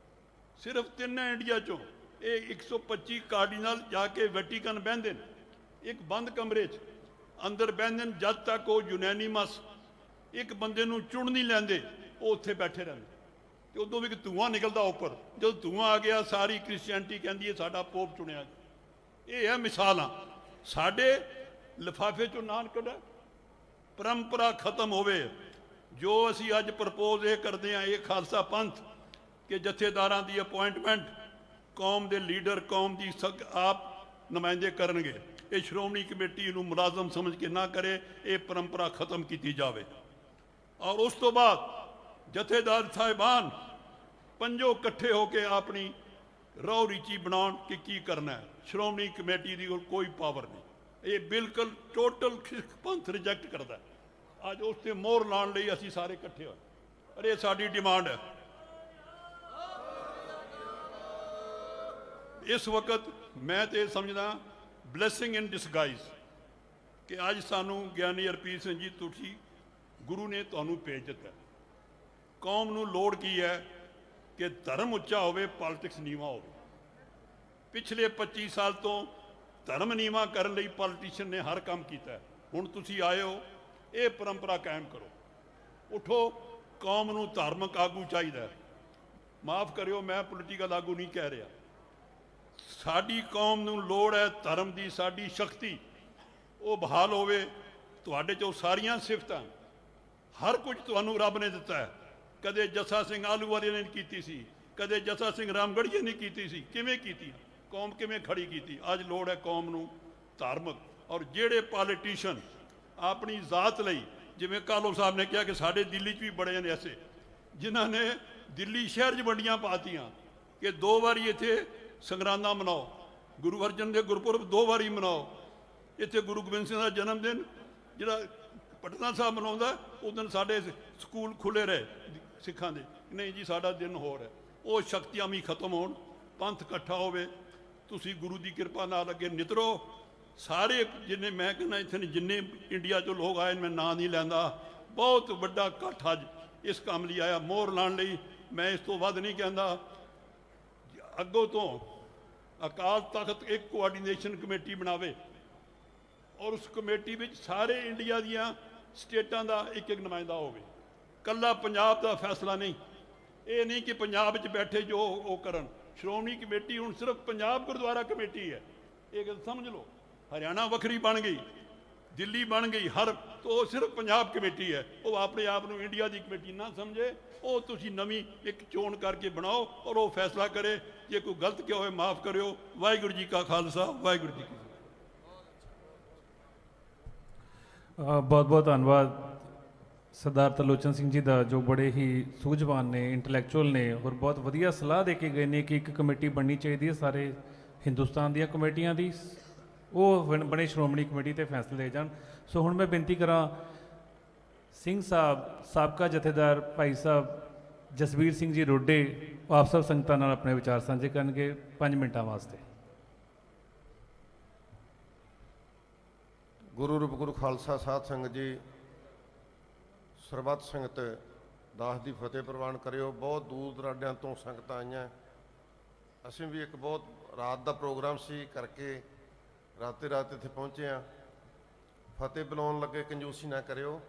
ਸਿਰਫ 3 ਹੈ ਇੰਡੀਆ 'ਚੋਂ। ਇਹ 125 ਕਾਰਡੀਨਲ ਜਾ ਕੇ ਵੈਟੀਕਨ ਬਹਿੰਦੇ ਨੇ ਇੱਕ ਬੰਦ ਕਮਰੇ 'ਚ, ਅੰਦਰ ਬਹਿੰਦੇ ਨੇ ਜਦ ਤੱਕ ਉਹ ਯੂਨੈਨੀਮਸ ਇੱਕ ਬੰਦੇ ਨੂੰ ਚੁਣ ਨਹੀਂ ਲੈਂਦੇ, ਉਹ ਉੱਥੇ ਬੈਠੇ ਰਹਿੰਦੇ। ਤੇ ਉਦੋਂ ਵੀ ਧੂੰਆਂ ਨਿਕਲਦਾ ਉੱਪਰ, ਜਦੋਂ ਧੂੰਆਂ ਆ ਗਿਆ ਸਾਰੀ ਕ੍ਰਿਸਚੈਨਿਟੀ ਕਹਿੰਦੀ ਹੈ ਸਾਡਾ ਪੋਪ ਚੁਣਿਆ। ਇਹ ਹੈ ਮਿਸਾਲਾਂ। ਸਾਡੇ ਲਿਫਾਫੇ 'ਚੋਂ ਨਾਂ ਕੱਢਾ, ਪਰੰਪਰਾ ਖਤਮ ਹੋਵੇ। ਜੋ ਅਸੀਂ ਅੱਜ ਪ੍ਰਪੋਜ਼ ਇਹ ਕਰਦੇ ਹਾਂ, ਇਹ ਖਾਲਸਾ ਪੰਥ ਕਿ ਜਥੇਦਾਰਾਂ ਦੀ ਅਪੁਆਇੰਟਮੈਂਟ ਕੌਮ ਦੇ ਲੀਡਰ, ਕੌਮ ਦੀ ਆਪ ਨੁਮਾਇੰਦੇ ਕਰਨਗੇ। ਇਹ ਸ਼੍ਰੋਮਣੀ ਕਮੇਟੀ ਨੂੰ ਮੁਲਾਜ਼ਮ ਸਮਝ ਕੇ ਨਾ ਕਰੇ, ਇਹ ਪਰੰਪਰਾ ਖਤਮ ਕੀਤੀ ਜਾਵੇ। ਔਰ ਉਸ ਤੋਂ ਬਾਅਦ ਜਥੇਦਾਰ ਸਾਹਿਬਾਨ ਪੰਜੋ ਇਕੱਠੇ ਹੋ ਕੇ ਆਪਣੀ ਰਹੁ ਰੀਚੀ ਬਣਾਉਣ ਕਿ ਕੀ ਕਰਨਾ ਹੈ। ਸ਼੍ਰੋਮਣੀ ਕਮੇਟੀ ਦੀ ਕੋਈ ਪਾਵਰ ਨਹੀਂ। ਇਹ ਬਿਲਕੁਲ ਟੋਟਲ ਪੰਥ ਰਿਜੈਕਟ ਕਰਦਾ। ਅੱਜ ਉਸ ਤੇ ਮੋਹਰ ਲਾਉਣ ਲਈ ਅਸੀਂ ਸਾਰੇ ਇਕੱਠੇ ਹੋਏ, ਅਰੇ ਇਹ ਸਾਡੀ ਡਿਮਾਂਡ ਹੈ। ਇਸ ਵਕਤ ਮੈਂ ਤੇ ਸਮਝਦਾ ਬਲੇਸਿੰਗ ਇਨ ਡਿਸਗਾਈਜ਼ ਕਿ ਅੱਜ ਸਾਨੂੰ ਗਿਆਨੀ ਹਰਪ੍ਰੀਤ ਸਿੰਘ ਜੀ, ਤੁਸੀਂ ਗੁਰੂ ਨੇ ਤੁਹਾਨੂੰ ਭੇਜ ਦਿੱਤਾ। ਕੌਮ ਨੂੰ ਲੋੜ ਕੀ ਹੈ ਕਿ ਧਰਮ ਉੱਚਾ ਹੋਵੇ, ਪੋਲਿਟਿਕਸ ਨੀਵਾਂ ਹੋਵੇ। ਪਿਛਲੇ 25 ਸਾਲ ਤੋਂ ਧਰਮ ਨੀਵਾਂ ਕਰਨ ਲਈ ਪੋਲੀਟੀਸ਼ੀਅਨ ਨੇ ਹਰ ਕੰਮ ਕੀਤਾ। ਹੁਣ ਤੁਸੀਂ ਆਏ ਹੋ, ਇਹ ਪਰੰਪਰਾ ਕਾਇਮ ਕਰੋ। ਉਠੋ, ਕੌਮ ਨੂੰ ਧਾਰਮਿਕ ਆਗੂ ਚਾਹੀਦਾ। ਮਾਫ ਕਰਿਓ, ਮੈਂ ਪੋਲੀਟੀਕਲ ਆਗੂ ਨਹੀਂ ਕਹਿ ਰਿਹਾ। ਸਾਡੀ ਕੌਮ ਨੂੰ ਲੋੜ ਹੈ ਧਰਮ ਦੀ, ਸਾਡੀ ਸ਼ਕਤੀ ਉਹ ਬਹਾਲ ਹੋਵੇ। ਤੁਹਾਡੇ 'ਚੋਂ ਸਾਰੀਆਂ ਸਿਫਤਾਂ, ਹਰ ਕੁਝ ਤੁਹਾਨੂੰ ਰੱਬ ਨੇ ਦਿੱਤਾ ਹੈ। ਕਦੇ ਜੱਸਾ ਸਿੰਘ ਆਹਲੂਵਾਲੀਆ ਨੇ ਕੀਤੀ ਸੀ, ਕਦੇ ਜੱਸਾ ਸਿੰਘ ਰਾਮਗੜ੍ਹੀਆ ਨੇ ਕੀਤੀ ਸੀ। ਕਿਵੇਂ ਕੀਤੀ? ਕੌਮ ਕਿਵੇਂ ਖੜੀ ਕੀਤੀ? ਅੱਜ ਲੋੜ ਹੈ ਕੌਮ ਨੂੰ ਧਾਰਮਿਕ। ਔਰ ਜਿਹੜੇ ਪੋਲੀਟੀਸ਼ੀਅਨ ਆਪਣੀ ਜ਼ਾਤ ਲਈ, ਜਿਵੇਂ ਕਾਲੋ ਸਾਹਿਬ ਨੇ ਕਿਹਾ ਕਿ ਸਾਡੇ ਦਿੱਲੀ 'ਚ ਵੀ ਬੜੇ ਨੇ ਐਸੇ ਜਿਨ੍ਹਾਂ ਨੇ ਦਿੱਲੀ ਸ਼ਹਿਰ 'ਚ ਵੰਡੀਆਂ ਪਾਤੀਆਂ ਕਿ 2 ਵਾਰੀ ਇੱਥੇ ਸੰਗਰਾਂਦਾਂ ਮਨਾਓ, ਗੁਰੂ ਅਰਜਨ ਦੇ ਗੁਰਪੁਰਬ 2 ਵਾਰੀ ਮਨਾਓ। ਇੱਥੇ ਗੁਰੂ ਗੋਬਿੰਦ ਸਿੰਘ ਦਾ ਜਨਮ ਦਿਨ ਜਿਹੜਾ ਪਟਨਾ ਸਾਹਿਬ ਮਨਾਉਂਦਾ, ਉਸ ਦਿਨ ਸਾਡੇ ਸਕੂਲ ਖੁੱਲ੍ਹੇ ਰਹੇ ਸਿੱਖਾਂ ਦੇ। ਨਹੀਂ ਜੀ, ਸਾਡਾ ਦਿਨ ਹੋਰ ਹੈ। ਉਹ ਸ਼ਕਤੀਆਂ ਵੀ ਖਤਮ ਹੋਣ, ਪੰਥ ਇਕੱਠਾ ਹੋਵੇ। ਤੁਸੀਂ ਗੁਰੂ ਦੀ ਕਿਰਪਾ ਨਾਲ ਅੱਗੇ ਨਿਤਰੋ। ਸਾਰੇ ਜਿੰਨੇ ਮੈਂ ਕਹਿੰਦਾ ਇੱਥੇ ਜਿੰਨੇ ਇੰਡੀਆ 'ਚੋਂ ਲੋਕ ਆਏ, ਮੈਂ ਨਾਂ ਨਹੀਂ ਲੈਂਦਾ, ਬਹੁਤ ਵੱਡਾ ਇਕੱਠ ਅੱਜ ਇਸ ਕੰਮ ਲਈ ਆਇਆ, ਮੋਹਰ ਲਾਉਣ ਲਈ। ਮੈਂ ਇਸ ਤੋਂ ਵੱਧ ਨਹੀਂ ਕਹਿੰਦਾ। ਅੱਗੋਂ ਤੋਂ ਅਕਾਲ ਤਖਤ ਇੱਕ ਕੋਆਰਡੀਨੇਸ਼ਨ ਕਮੇਟੀ ਬਣਾਵੇ ਔਰ ਉਸ ਕਮੇਟੀ ਵਿੱਚ ਸਾਰੇ ਇੰਡੀਆ ਦੀਆਂ ਸਟੇਟਾਂ ਦਾ ਇੱਕ ਨੁਮਾਇੰਦਾ ਹੋਵੇ। ਕੱਲਾ ਪੰਜਾਬ ਦਾ ਫੈਸਲਾ ਨਹੀਂ। ਇਹ ਨਹੀਂ ਕਿ ਪੰਜਾਬ 'ਚ ਬੈਠੇ ਜੋ ਉਹ ਕਰਨ। ਸ਼੍ਰੋਮਣੀ ਕਮੇਟੀ ਹੁਣ ਸਿਰਫ ਪੰਜਾਬ ਗੁਰਦੁਆਰਾ ਕਮੇਟੀ ਹੈ, ਇਹ ਗੱਲ ਸਮਝ ਲਓ। ਹਰਿਆਣਾ ਵੱਖਰੀ ਬਣ ਗਈ, ਦਿੱਲੀ ਬਣ ਗਈ, ਹਰ ਤੋਂ ਸਿਰਫ ਪੰਜਾਬ ਕਮੇਟੀ ਹੈ। ਉਹ ਆਪਣੇ ਆਪ ਨੂੰ ਇੰਡੀਆ ਦੀ ਕਮੇਟੀ ਨਾ ਸਮਝੇ। ਉਹ ਤੁਸੀਂ ਨਵੀਂ ਇੱਕ ਚੋਣ ਕਰਕੇ ਬਣਾਓ ਔਰ ਉਹ ਫੈਸਲਾ ਕਰੇ। ਜੇ ਕੋਈ ਗਲਤ ਕਿਹਾ ਹੋਵੇ ਮਾਫ ਕਰਿਓ। ਵਾਹਿਗੁਰੂ ਜੀ ਕਾ ਖਾਲਸਾ, ਵਾਹਿਗੁਰੂ ਜੀ ਕੀ ਫਤਿਹ। ਬਹੁਤ ਬਹੁਤ ਧੰਨਵਾਦ ਸਰਦਾਰ ਤਰਲੋਚਨ ਸਿੰਘ ਜੀ ਦਾ, ਜੋ ਬੜੇ ਹੀ ਸੂਝਵਾਨ ਨੇ, ਇੰਟੈਲੈਕਚੁਅਲ ਨੇ ਔਰ ਬਹੁਤ ਵਧੀਆ ਸਲਾਹ ਦੇ ਕੇ ਗਏ ਨੇ ਕਿ ਇੱਕ ਕਮੇਟੀ ਬਣਨੀ ਚਾਹੀਦੀ ਹੈ ਸਾਰੇ ਹਿੰਦੁਸਤਾਨ ਦੀਆਂ ਕਮੇਟੀਆਂ ਦੀ। ਉਹ ਬਣੇ ਸ਼੍ਰੋਮਣੀ ਕਮੇਟੀ ਤੇ ਫੈਸਲੇ ਲਏ ਜਾਣ। ਸੋ ਹੁਣ ਮੈਂ ਬੇਨਤੀ ਕਰਾਂ ਸਿੰਘ ਸਾਹਿਬ, ਸਾਬਕਾ ਜਥੇਦਾਰ ਭਾਈ ਸਾਹਿਬ ਜਸਵੀਰ ਸਿੰਘ ਜੀ ਰੋਡੇ, ਆਪ ਸਭ ਸੰਗਤਾਂ ਨਾਲ ਆਪਣੇ ਵਿਚਾਰ ਸਾਂਝੇ ਕਰਨਗੇ 5 ਮਿੰਟਾਂ ਵਾਸਤੇ। ਗੁਰੂ ਰੂਪ ਗੁਰੂ ਖਾਲਸਾ ਸਾਧ ਸੰਗਤ ਜੀ, ਸਰਬੱਤ ਸੰਗਤ ਦਾਸ ਦੀ ਫਤਿਹ ਪ੍ਰਵਾਨ ਕਰਿਓ। ਬਹੁਤ ਦੂਰ ਦਰਾਡਿਆਂ ਤੋਂ ਸੰਗਤਾਂ ਆਈਆਂ। ਅਸੀਂ ਵੀ ਇੱਕ ਬਹੁਤ ਰਾਤ ਦਾ ਪ੍ਰੋਗਰਾਮ ਸੀ ਕਰਕੇ ਰਾਤੇ ਰਾਤ ਇੱਥੇ ਪਹੁੰਚੇ ਹਾਂ। ਫਤਿਹ ਬੁਲਾਉਣ ਲੱਗੇ ਕੰਜੂਸੀ ਨਾ ਕਰਿਓ,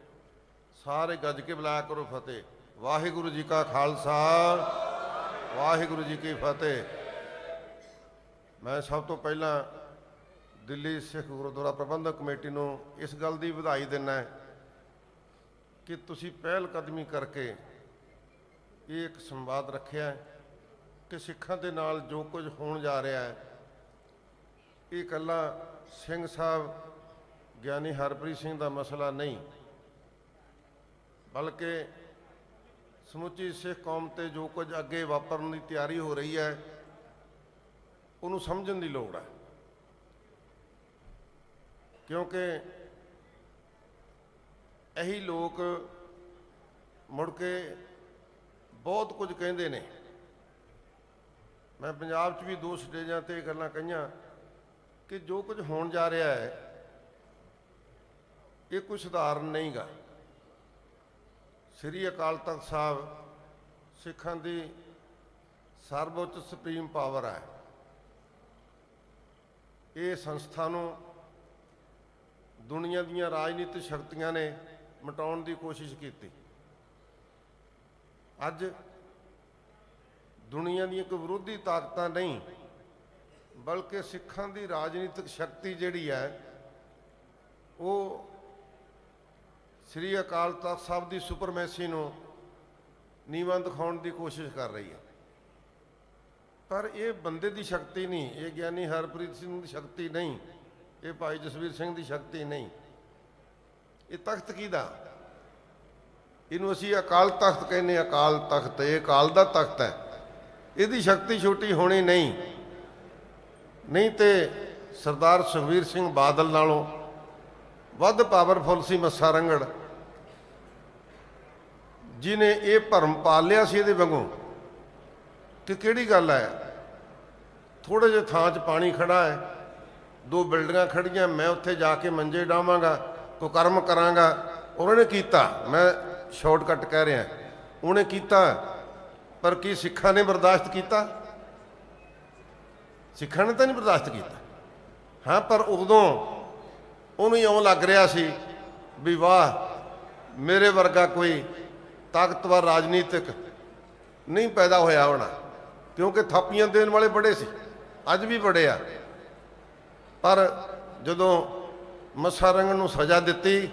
ਸਾਰੇ ਗੱਜ ਕੇ ਬੁਲਾਇਆ ਕਰੋ ਫਤਿਹ। ਵਾਹਿਗੁਰੂ ਜੀ ਕਾ ਖਾਲਸਾ, ਵਾਹਿਗੁਰੂ ਜੀ ਕੀ ਫਤਿਹ। ਮੈਂ ਸਭ ਤੋਂ ਪਹਿਲਾਂ ਦਿੱਲੀ ਸਿੱਖ ਗੁਰਦੁਆਰਾ ਪ੍ਰਬੰਧਕ ਕਮੇਟੀ ਨੂੰ ਇਸ ਗੱਲ ਦੀ ਵਧਾਈ ਦਿੰਦਾ ਕਿ ਤੁਸੀਂ ਪਹਿਲ ਕਦਮੀ ਕਰਕੇ ਇਹ ਇੱਕ ਸੰਵਾਦ ਰੱਖਿਆ ਹੈ ਕਿ ਸਿੱਖਾਂ ਦੇ ਨਾਲ ਜੋ ਕੁਝ ਹੋਣ ਜਾ ਰਿਹਾ ਹੈ ਇਹ ਇਕੱਲਾ ਸਿੰਘ ਸਾਹਿਬ ਗਿਆਨੀ ਹਰਪ੍ਰੀਤ ਸਿੰਘ ਦਾ ਮਸਲਾ ਨਹੀਂ, ਬਲਕਿ ਸਮੁੱਚੀ ਸਿੱਖ ਕੌਮ ਤੇ ਜੋ ਕੁਝ ਅੱਗੇ ਵਾਪਰਨ ਦੀ ਤਿਆਰੀ ਹੋ ਰਹੀ ਹੈ ਉਹਨੂੰ ਸਮਝਣ ਦੀ ਲੋੜ ਹੈ। ਕਿਉਂਕਿ ਇਹੀ ਲੋਕ ਮੁੜ ਕੇ ਬਹੁਤ ਕੁਝ ਕਹਿੰਦੇ ਨੇ। ਮੈਂ ਪੰਜਾਬ 'ਚ ਵੀ 2 ਸਟੇਜਾਂ ਤੇ ਗੱਲਾਂ ਕਹੀਆਂ ਕਿ ਜੋ ਕੁਝ ਹੋਣ ਜਾ ਰਿਹਾ ਹੈ ਇਹ ਕੋਈ ਸਧਾਰਨ ਨਹੀਂ ਗਾ। ਸ੍ਰੀ ਅਕਾਲ ਤਖਤ ਸਾਹਿਬ ਸਿੱਖਾਂ ਦੀ ਸਰਵਉੱਚ ਸੁਪਰੀਮ ਪਾਵਰ ਹੈ। ਇਹ ਸੰਸਥਾ ਨੂੰ ਦੁਨੀਆ ਦੀਆਂ ਰਾਜਨੀਤਿਕ ਸ਼ਕਤੀਆਂ ਨੇ ਮਿਟਾਉਣ ਦੀ ਕੋਸ਼ਿਸ਼ ਕੀਤੀ। ਅੱਜ ਦੁਨੀਆ ਦੀਆਂ ਕੋਈ ਵਿਰੋਧੀ ਤਾਕਤਾਂ ਨਹੀਂ, ਬਲਕਿ ਸਿੱਖਾਂ ਦੀ ਰਾਜਨੀਤਿਕ ਸ਼ਕਤੀ ਜਿਹੜੀ ਹੈ ਉਹ ਸ੍ਰੀ ਅਕਾਲ ਤਖਤ ਸਾਹਿਬ ਦੀ ਸੁਪਰਮੈਸੀ ਨੂੰ ਨੀਵਾਂ ਦਿਖਾਉਣ ਦੀ ਕੋਸ਼ਿਸ਼ ਕਰ ਰਹੀ ਹੈ। ਪਰ ਇਹ ਬੰਦੇ ਦੀ ਸ਼ਕਤੀ ਨਹੀਂ, ਇਹ ਗਿਆਨੀ ਹਰਪ੍ਰੀਤ ਸਿੰਘ ਦੀ ਸ਼ਕਤੀ ਨਹੀਂ, ਇਹ ਭਾਈ ਜਸਵੀਰ ਸਿੰਘ ਦੀ ਸ਼ਕਤੀ ਨਹੀਂ। ਇਹ ਤਖਤ ਕਿਹਦਾ? ਇਹਨੂੰ ਅਸੀਂ ਅਕਾਲ ਤਖਤ ਕਹਿੰਦੇ। ਅਕਾਲ ਤਖਤ ਇਹ ਅਕਾਲ ਦਾ ਤਖਤ ਹੈ। ਇਹਦੀ ਸ਼ਕਤੀ ਛੋਟੀ ਹੋਣੀ ਨਹੀਂ ਤੇ ਸਰਦਾਰ ਸੁਖਬੀਰ ਸਿੰਘ ਬਾਦਲ ਨਾਲੋਂ ਵੱਧ ਪਾਵਰਫੁਲ ਸੀ ਮੱਸਾ ਰੰਘੜ, ਜਿਹਨੇ ਇਹ ਭਰਮ ਪਾਲਿਆ ਸੀ ਇਹਦੇ ਵਾਂਗੂ ਕਿ ਕਿਹੜੀ ਗੱਲ ਹੈ, ਥੋੜੇ ਜਿਹੇ ਥਾਂ 'ਚ ਪਾਣੀ ਖੜਾ ਹੈ, 2 ਬਿਲਡਿੰਗਾਂ ਖੜੀਆਂ, ਮੈਂ ਉੱਥੇ ਜਾ ਕੇ ਮੰਜੇ ਡਾਵਾਂਗਾ, ਕੁਕਰਮ ਕਰਾਂਗਾ। ਉਹਨਾਂ ਨੇ ਕੀਤਾ, ਮੈਂ ਸ਼ਾਰਟਕਟ ਕਹਿ ਰਿਹਾ, ਉਹਨੇ ਕੀਤਾ। ਪਰ ਕੀ ਸਿੱਖਾਂ ਨੇ ਬਰਦਾਸ਼ਤ ਕੀਤਾ? ਸਿੱਖਾਂ ਨੇ ਤਾਂ ਨਹੀਂ ਬਰਦਾਸ਼ਤ ਕੀਤਾ। ਹਾਂ, ਪਰ ਉਦੋਂ ਉਹਨੂੰ ਇਉਂ ਲੱਗ ਰਿਹਾ ਸੀ ਵੀ ਵਾਹ, ਮੇਰੇ ਵਰਗਾ ਕੋਈ ਤਾਕਤਵਰ ਰਾਜਨੀਤਿਕ ਨਹੀਂ ਪੈਦਾ ਹੋਇਆ ਹੋਣਾ, ਕਿਉਂਕਿ ਥਾਪੀਆਂ ਦੇਣ ਵਾਲੇ ਬੜੇ ਸੀ, ਅੱਜ ਵੀ ਬੜੇ ਆ। ਪਰ ਜਦੋਂ ਮੱਸਾ ਰੰਘੜ ਨੂੰ ਸਜ਼ਾ ਦਿੱਤੀ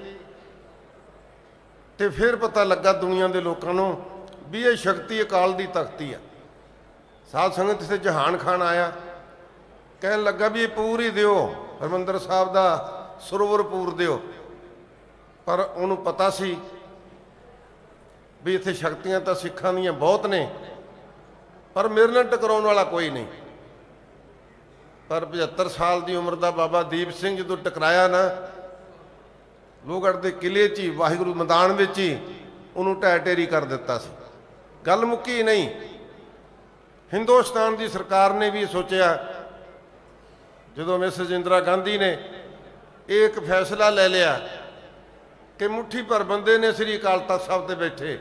ਤੇ ਫਿਰ ਪਤਾ ਲੱਗਾ ਦੁਨੀਆ ਦੇ ਲੋਕਾਂ ਨੂੰ ਵੀ ਇਹ ਸ਼ਕਤੀ ਅਕਾਲ ਦੀ ਤਖਤੀ ਆ। ਸਾਧ ਸੰਗਤ ਇੱਥੇ ਜਹਾਨ ਖਾਨ ਆਇਆ, ਕਹਿਣ ਲੱਗਾ ਵੀ ਇਹ ਪੂਰੀ ਦਿਓ, ਹਰਿਮੰਦਰ ਸਾਹਿਬ ਦਾ ਸਰੋਵਰ ਪੂਰ ਦਿਓ। ਪਰ ਉਹਨੂੰ ਪਤਾ ਸੀ ਵੀ ਇੱਥੇ ਸ਼ਕਤੀਆਂ ਤਾਂ ਸਿੱਖਾਂ ਦੀਆਂ ਬਹੁਤ ਨੇ, ਪਰ ਮੇਰੇ ਨਾਲ ਟਕਰਾਉਣ ਵਾਲਾ ਕੋਈ ਨਹੀਂ। ਪਰ 75 ਸਾਲ ਦੀ ਉਮਰ ਦਾ ਬਾਬਾ ਦੀਪ ਸਿੰਘ ਜਦੋਂ ਟਕਰਾਇਆ ਨਾ, ਲੋਹਗੜ੍ਹ ਦੇ ਕਿਲੇ 'ਚ ਹੀ, ਵਾਹਿਗੁਰੂ ਮੈਦਾਨ ਵਿੱਚ ਹੀ ਉਹਨੂੰ ਢਹਿ ਢੇਰੀ ਕਰ ਦਿੱਤਾ ਸੀ। ਗੱਲ ਮੁੱਕੀ ਨਹੀਂ। ਹਿੰਦੁਸਤਾਨ ਦੀ ਸਰਕਾਰ ਨੇ ਵੀ ਸੋਚਿਆ, ਜਦੋਂ ਮਿਸਿਸ ਇੰਦਰਾ ਗਾਂਧੀ ਨੇ ਇਹ ਇੱਕ ਫੈਸਲਾ ਲੈ ਲਿਆ ਕਿ ਮੁੱਠੀ ਭਰ ਬੰਦੇ ਨੇ ਸ੍ਰੀ ਅਕਾਲ ਤਖਤ ਸਾਹਿਬ ਤੇ ਬੈਠੇ,